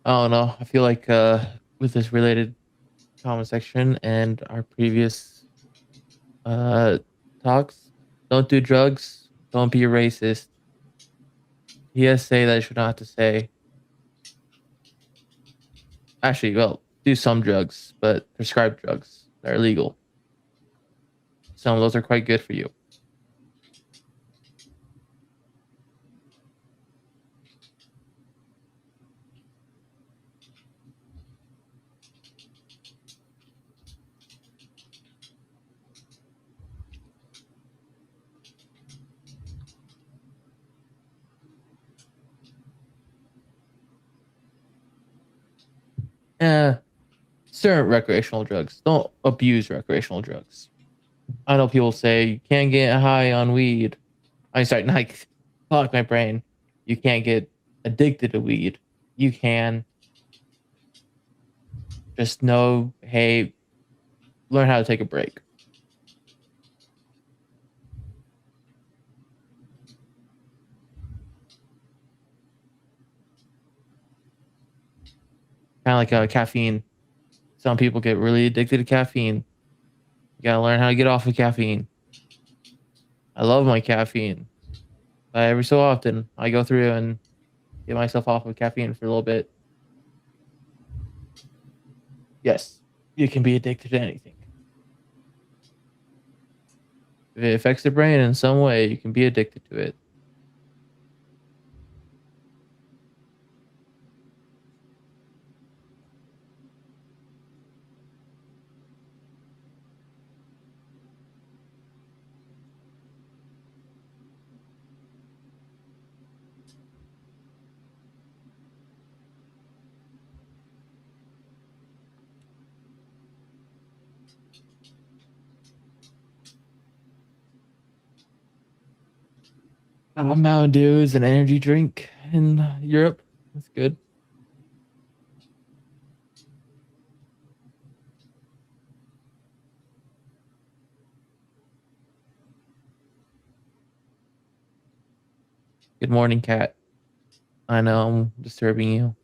I don't know. I feel like with this related comment section and our previous talks, don't do drugs, don't be a racist. PSA that I should not have to say. Actually, well, do some drugs, but prescribed drugs that are legal. Some of those are quite good for you. Certain recreational drugs. Don't abuse recreational drugs. I know people say you can't get high on weed. I start like, fuck my brain. You can't get addicted to weed. You can. Just know, hey, learn how to take a break. Kind of like caffeine. Some people get really addicted to caffeine. You gotta learn how to get off of caffeine. I love my caffeine. But every so often, I go through and get myself off of caffeine for a little bit. Yes, you can be addicted to anything. If it affects the brain in some way, you can be addicted to it. Mountain Dew is an energy drink in Europe. That's good. Good morning, Cat. I know I'm disturbing you.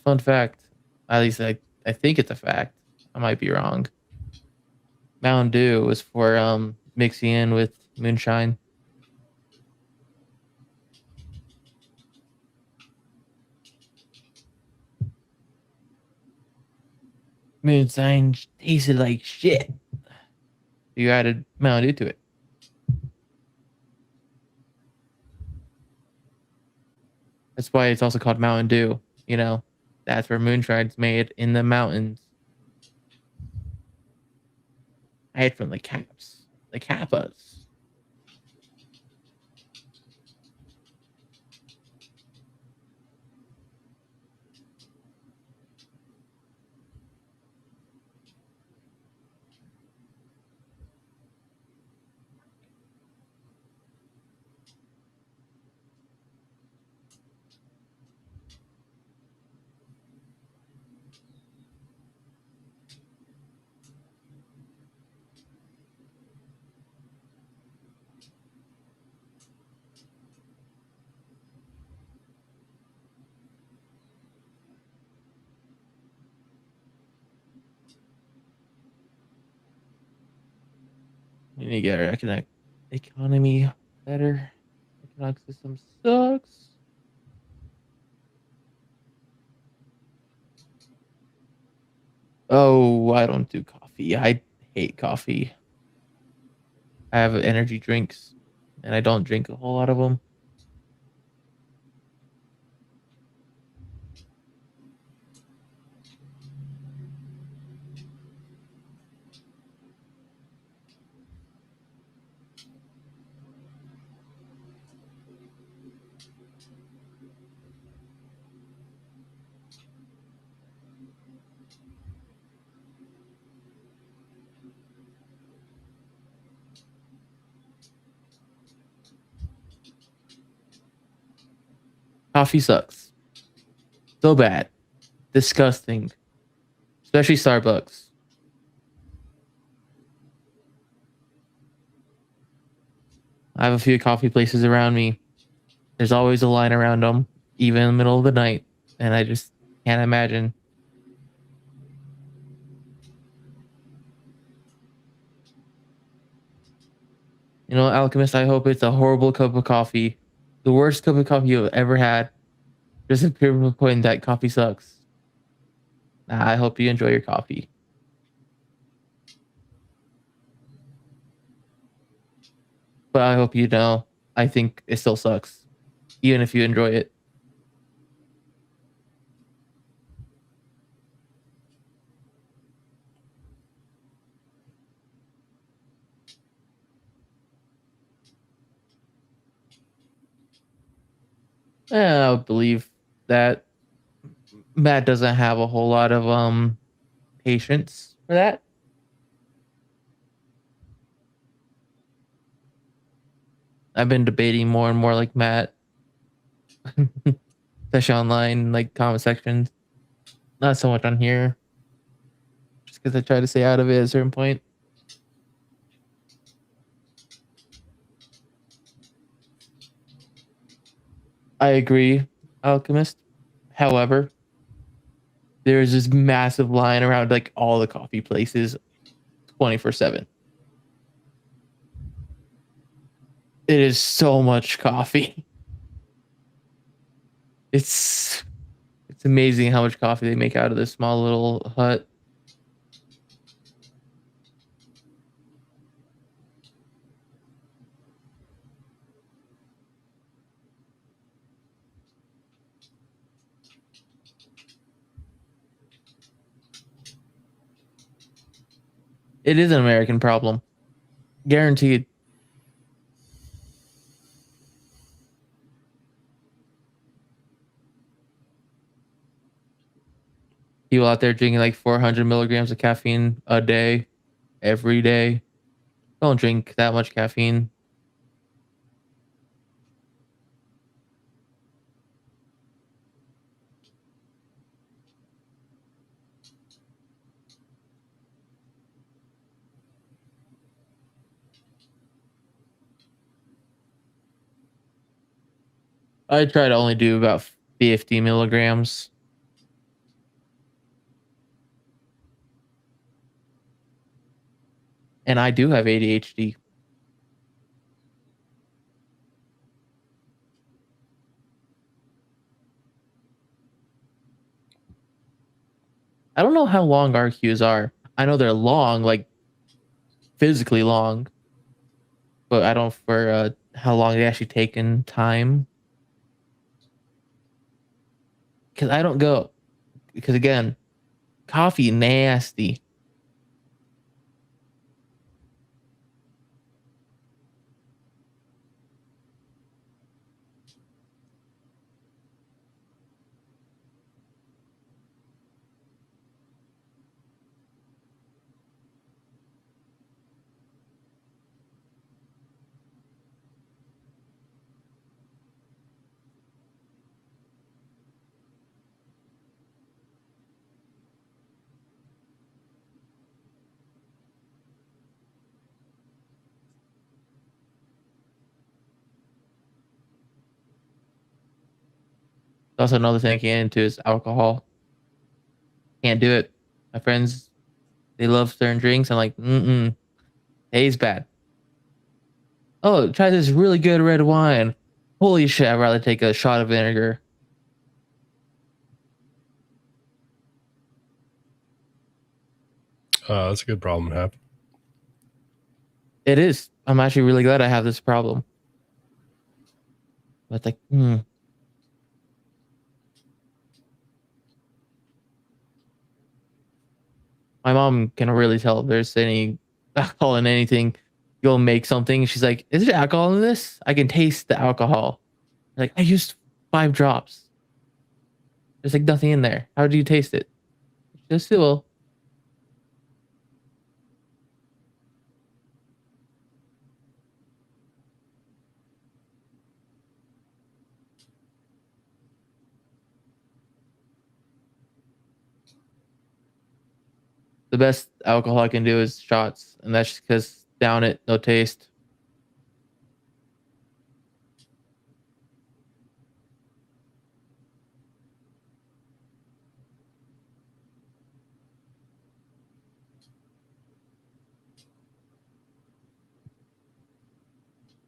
Fun fact, at least I think it's a fact. I might be wrong. Mountain Dew was for mixing in with moonshine. Moonshine tasted like shit. You added Mountain Dew to it. That's why it's also called Mountain Dew. You know, that's where moonshine's made in the mountains. I hate from the caps, the kappas. We need to get our economy better. Economic system sucks. Oh, I don't do coffee. I hate coffee. I have energy drinks, and I don't drink a whole lot of them. Coffee sucks. So bad. Disgusting. Especially Starbucks. I have a few coffee places around me. There's always a line around them, even in the middle of the night. And I just can't imagine. You know, Alchemist, I hope it's a horrible cup of coffee. The worst cup of coffee you've ever had. Just a pure point that coffee sucks. I hope you enjoy your coffee. But I hope you know, I think it still sucks. Even if you enjoy it. I would believe that Matt doesn't have a whole lot of patience for that. I've been debating more and more like Matt, especially online, like comment sections. Not so much on here, just because I try to stay out of it at a certain point. I agree, Alchemist. However, there's this massive line around like all the coffee places 24/7. It is so much coffee. It's amazing how much coffee they make out of this small little hut. It is an American problem. Guaranteed. People out there drinking like 400 milligrams of caffeine a day, every day. Don't drink that much caffeine. I try to only do about 50 milligrams. And I do have ADHD. I don't know how long RQs are. I know they're long, like physically long, but I don't for how long they actually take in time. Because I don't go. Because again, coffee nasty. Also, another thing I can't into is alcohol. Can't do it. My friends, they love certain drinks. I'm like, tastes bad. Oh, try this really good red wine. Holy shit, I'd rather take a shot of vinegar.
That's a good problem to have.
It is. I'm actually really glad I have this problem. But like, My mom can really tell if there's any alcohol in anything. You'll make something. She's like, is there alcohol in this? I can taste the alcohol. Like, I used 5 drops. There's like nothing in there. How do you taste it? Just well. The best alcohol I can do is shots, and that's just because down it, no taste.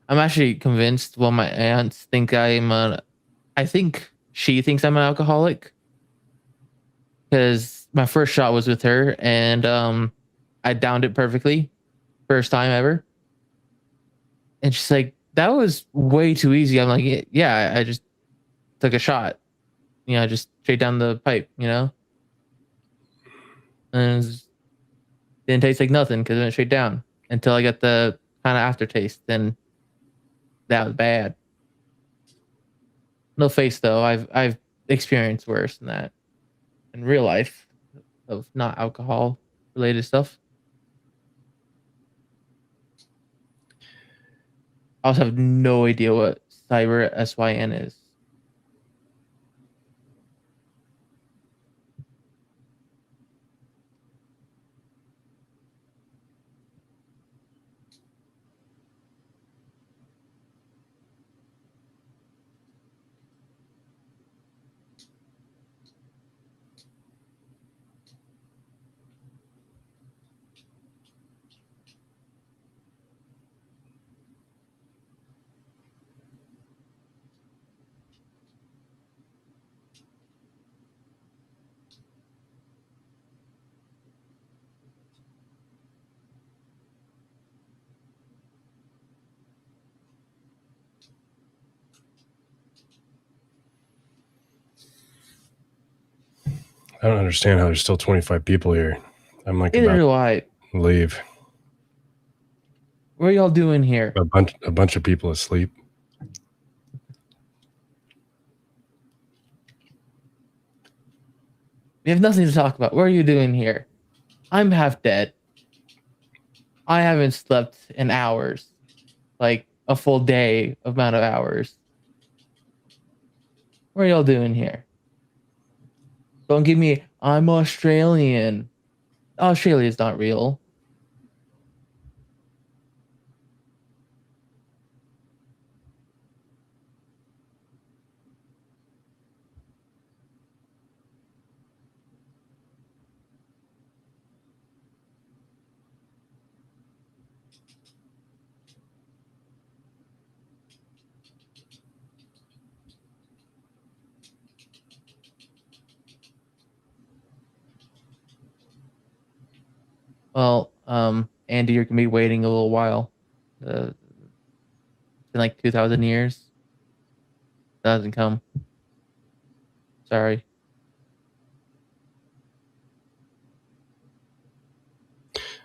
I'm actually convinced. Well, my aunts think I think she thinks I'm an alcoholic because my first shot was with her, and I downed it perfectly, first time ever. And she's like, "That was way too easy." I'm like, "Yeah, I just took a shot, just straight down the pipe, and it didn't taste like nothing because it went straight down until I got the kind of aftertaste. Then that was bad." No face though. I've experienced worse than that in real life of not alcohol related stuff. I also have no idea what cyber SYN is.
I don't understand how there's still 25 people here. I'm like
Neither
about
do I.
to leave.
What are y'all doing here?
A bunch of people asleep.
We have nothing to talk about. What are you doing here? I'm half dead. I haven't slept in hours. Like a full day amount of hours. What are y'all doing here? Don't give me, I'm Australian. Australia's not real. Well, Andy, you're gonna be waiting a little while. In like 2,000 years. Doesn't come. Sorry.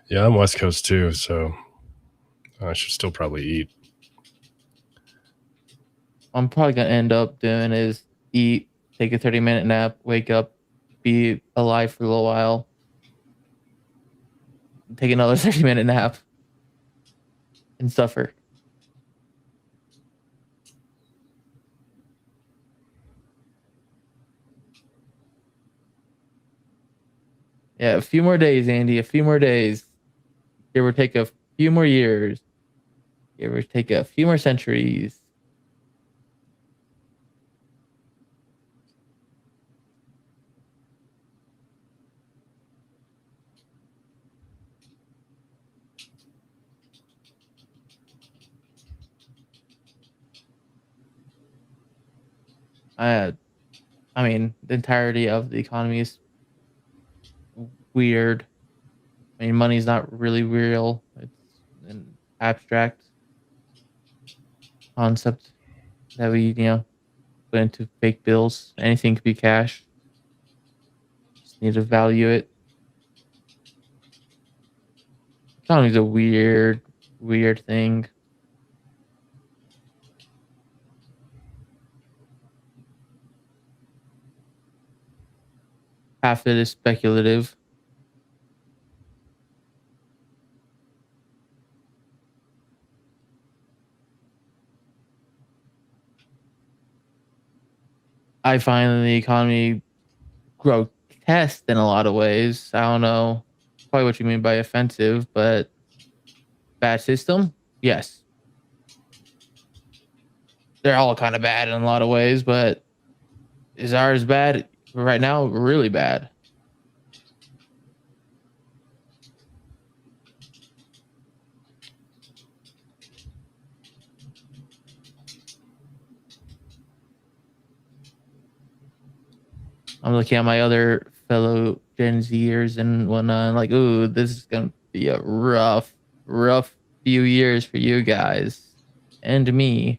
Yeah, I'm West Coast too, so I should still probably eat.
I'm probably gonna end up doing is eat, take a 30-minute nap, wake up, be alive for a little while, take another 30-minute nap, and suffer. Yeah, a few more days, Andy. A few more days. Give or take a few more years. Give or take a few more centuries. I mean, the entirety of the economy is weird. I mean, money's not really real. It's an abstract concept that we, put into fake bills. Anything could be cash. Just need to value it. Economy's a weird, weird thing. Half of it is speculative. I find the economy grotesque in a lot of ways. I don't know probably what you mean by offensive, but bad system? Yes. They're all kind of bad in a lot of ways, but is ours bad right now? Really bad. I'm looking at my other fellow Gen Zers and whatnot, like, ooh, this is gonna be a rough few years for you guys and me.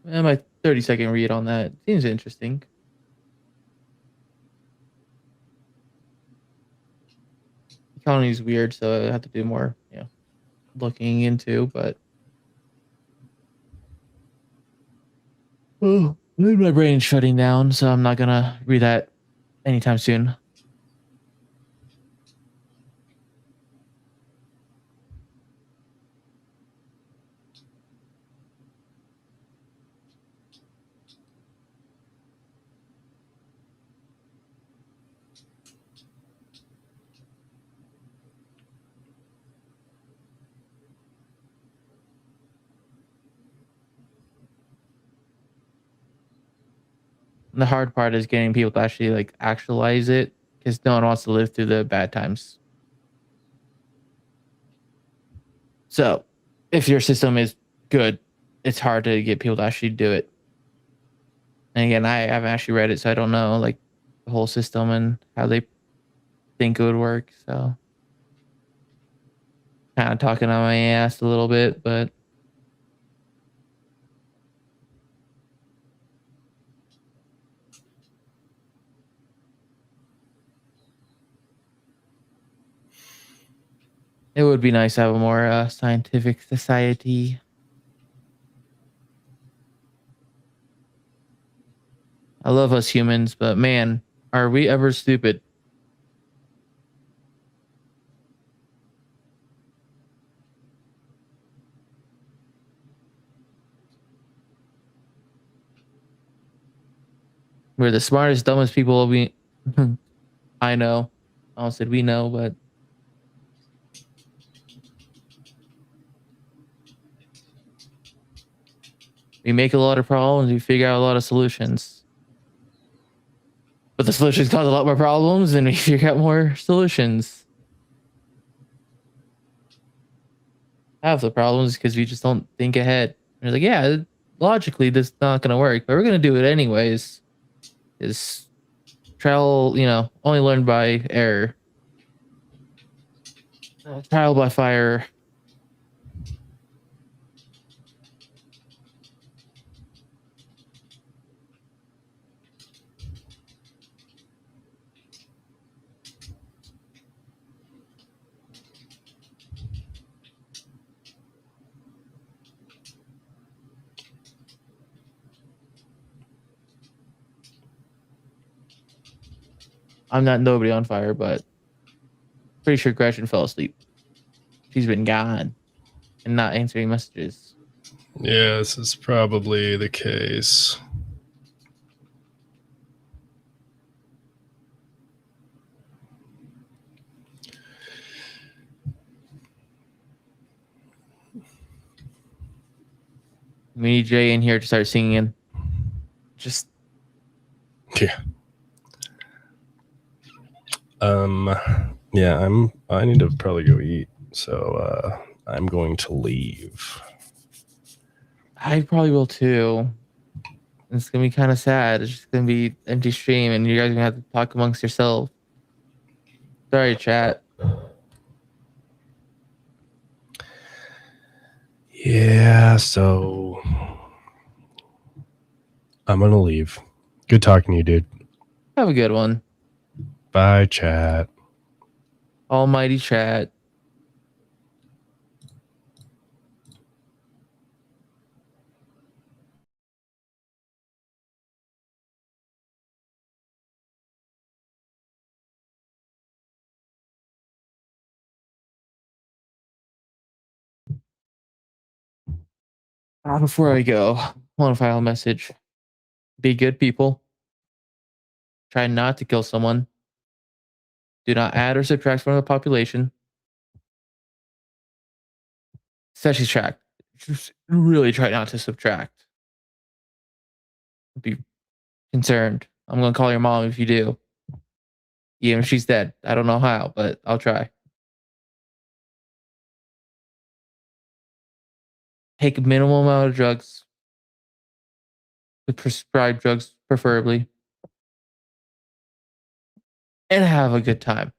My 30-second read on that seems interesting. Economy is weird, so I have to do more, looking into. But my brain's shutting down, so I'm not gonna read that anytime soon. The hard part is getting people to actually like actualize it, because no one wants to live through the bad times. So if your system is good, it's hard to get people to actually do it. And again, I haven't actually read it, so I don't know like the whole system and how they think it would work. So kind of talking on my ass a little bit, but it would be nice to have a more scientific society. I love us humans, but man, are we ever stupid? We're the smartest, dumbest people we. I know. I almost said we know, but we make a lot of problems. We figure out a lot of solutions. But the solutions cause a lot more problems, and we figure out more solutions. Half the problems because we just don't think ahead. We're like, yeah, logically this is not gonna work, but we're gonna do it anyways. Is trial, only learn by error. Trial by fire. I'm not nobody on fire, but pretty sure Gretchen fell asleep. She's been gone and not answering messages.
Yeah, this is probably the case.
We need Jay in here to start singing. Just
yeah. Yeah, I need to probably go eat, so I'm going to leave.
I probably will too. It's gonna be kind of sad. It's just gonna be empty stream, and you guys are gonna have to talk amongst yourself. Sorry, chat.
Yeah, so I'm gonna leave. Good talking to you, dude.
Have a good one.
Bye, chat.
Almighty chat. Before I go, one final message. Be good people. Try not to kill someone. Do not add or subtract from the population. Especially subtract. Just really try not to subtract. Be concerned. I'm going to call your mom if you do. Even if she's dead. I don't know how, but I'll try. Take a minimal amount of drugs. The prescribed drugs, preferably. And have a good time.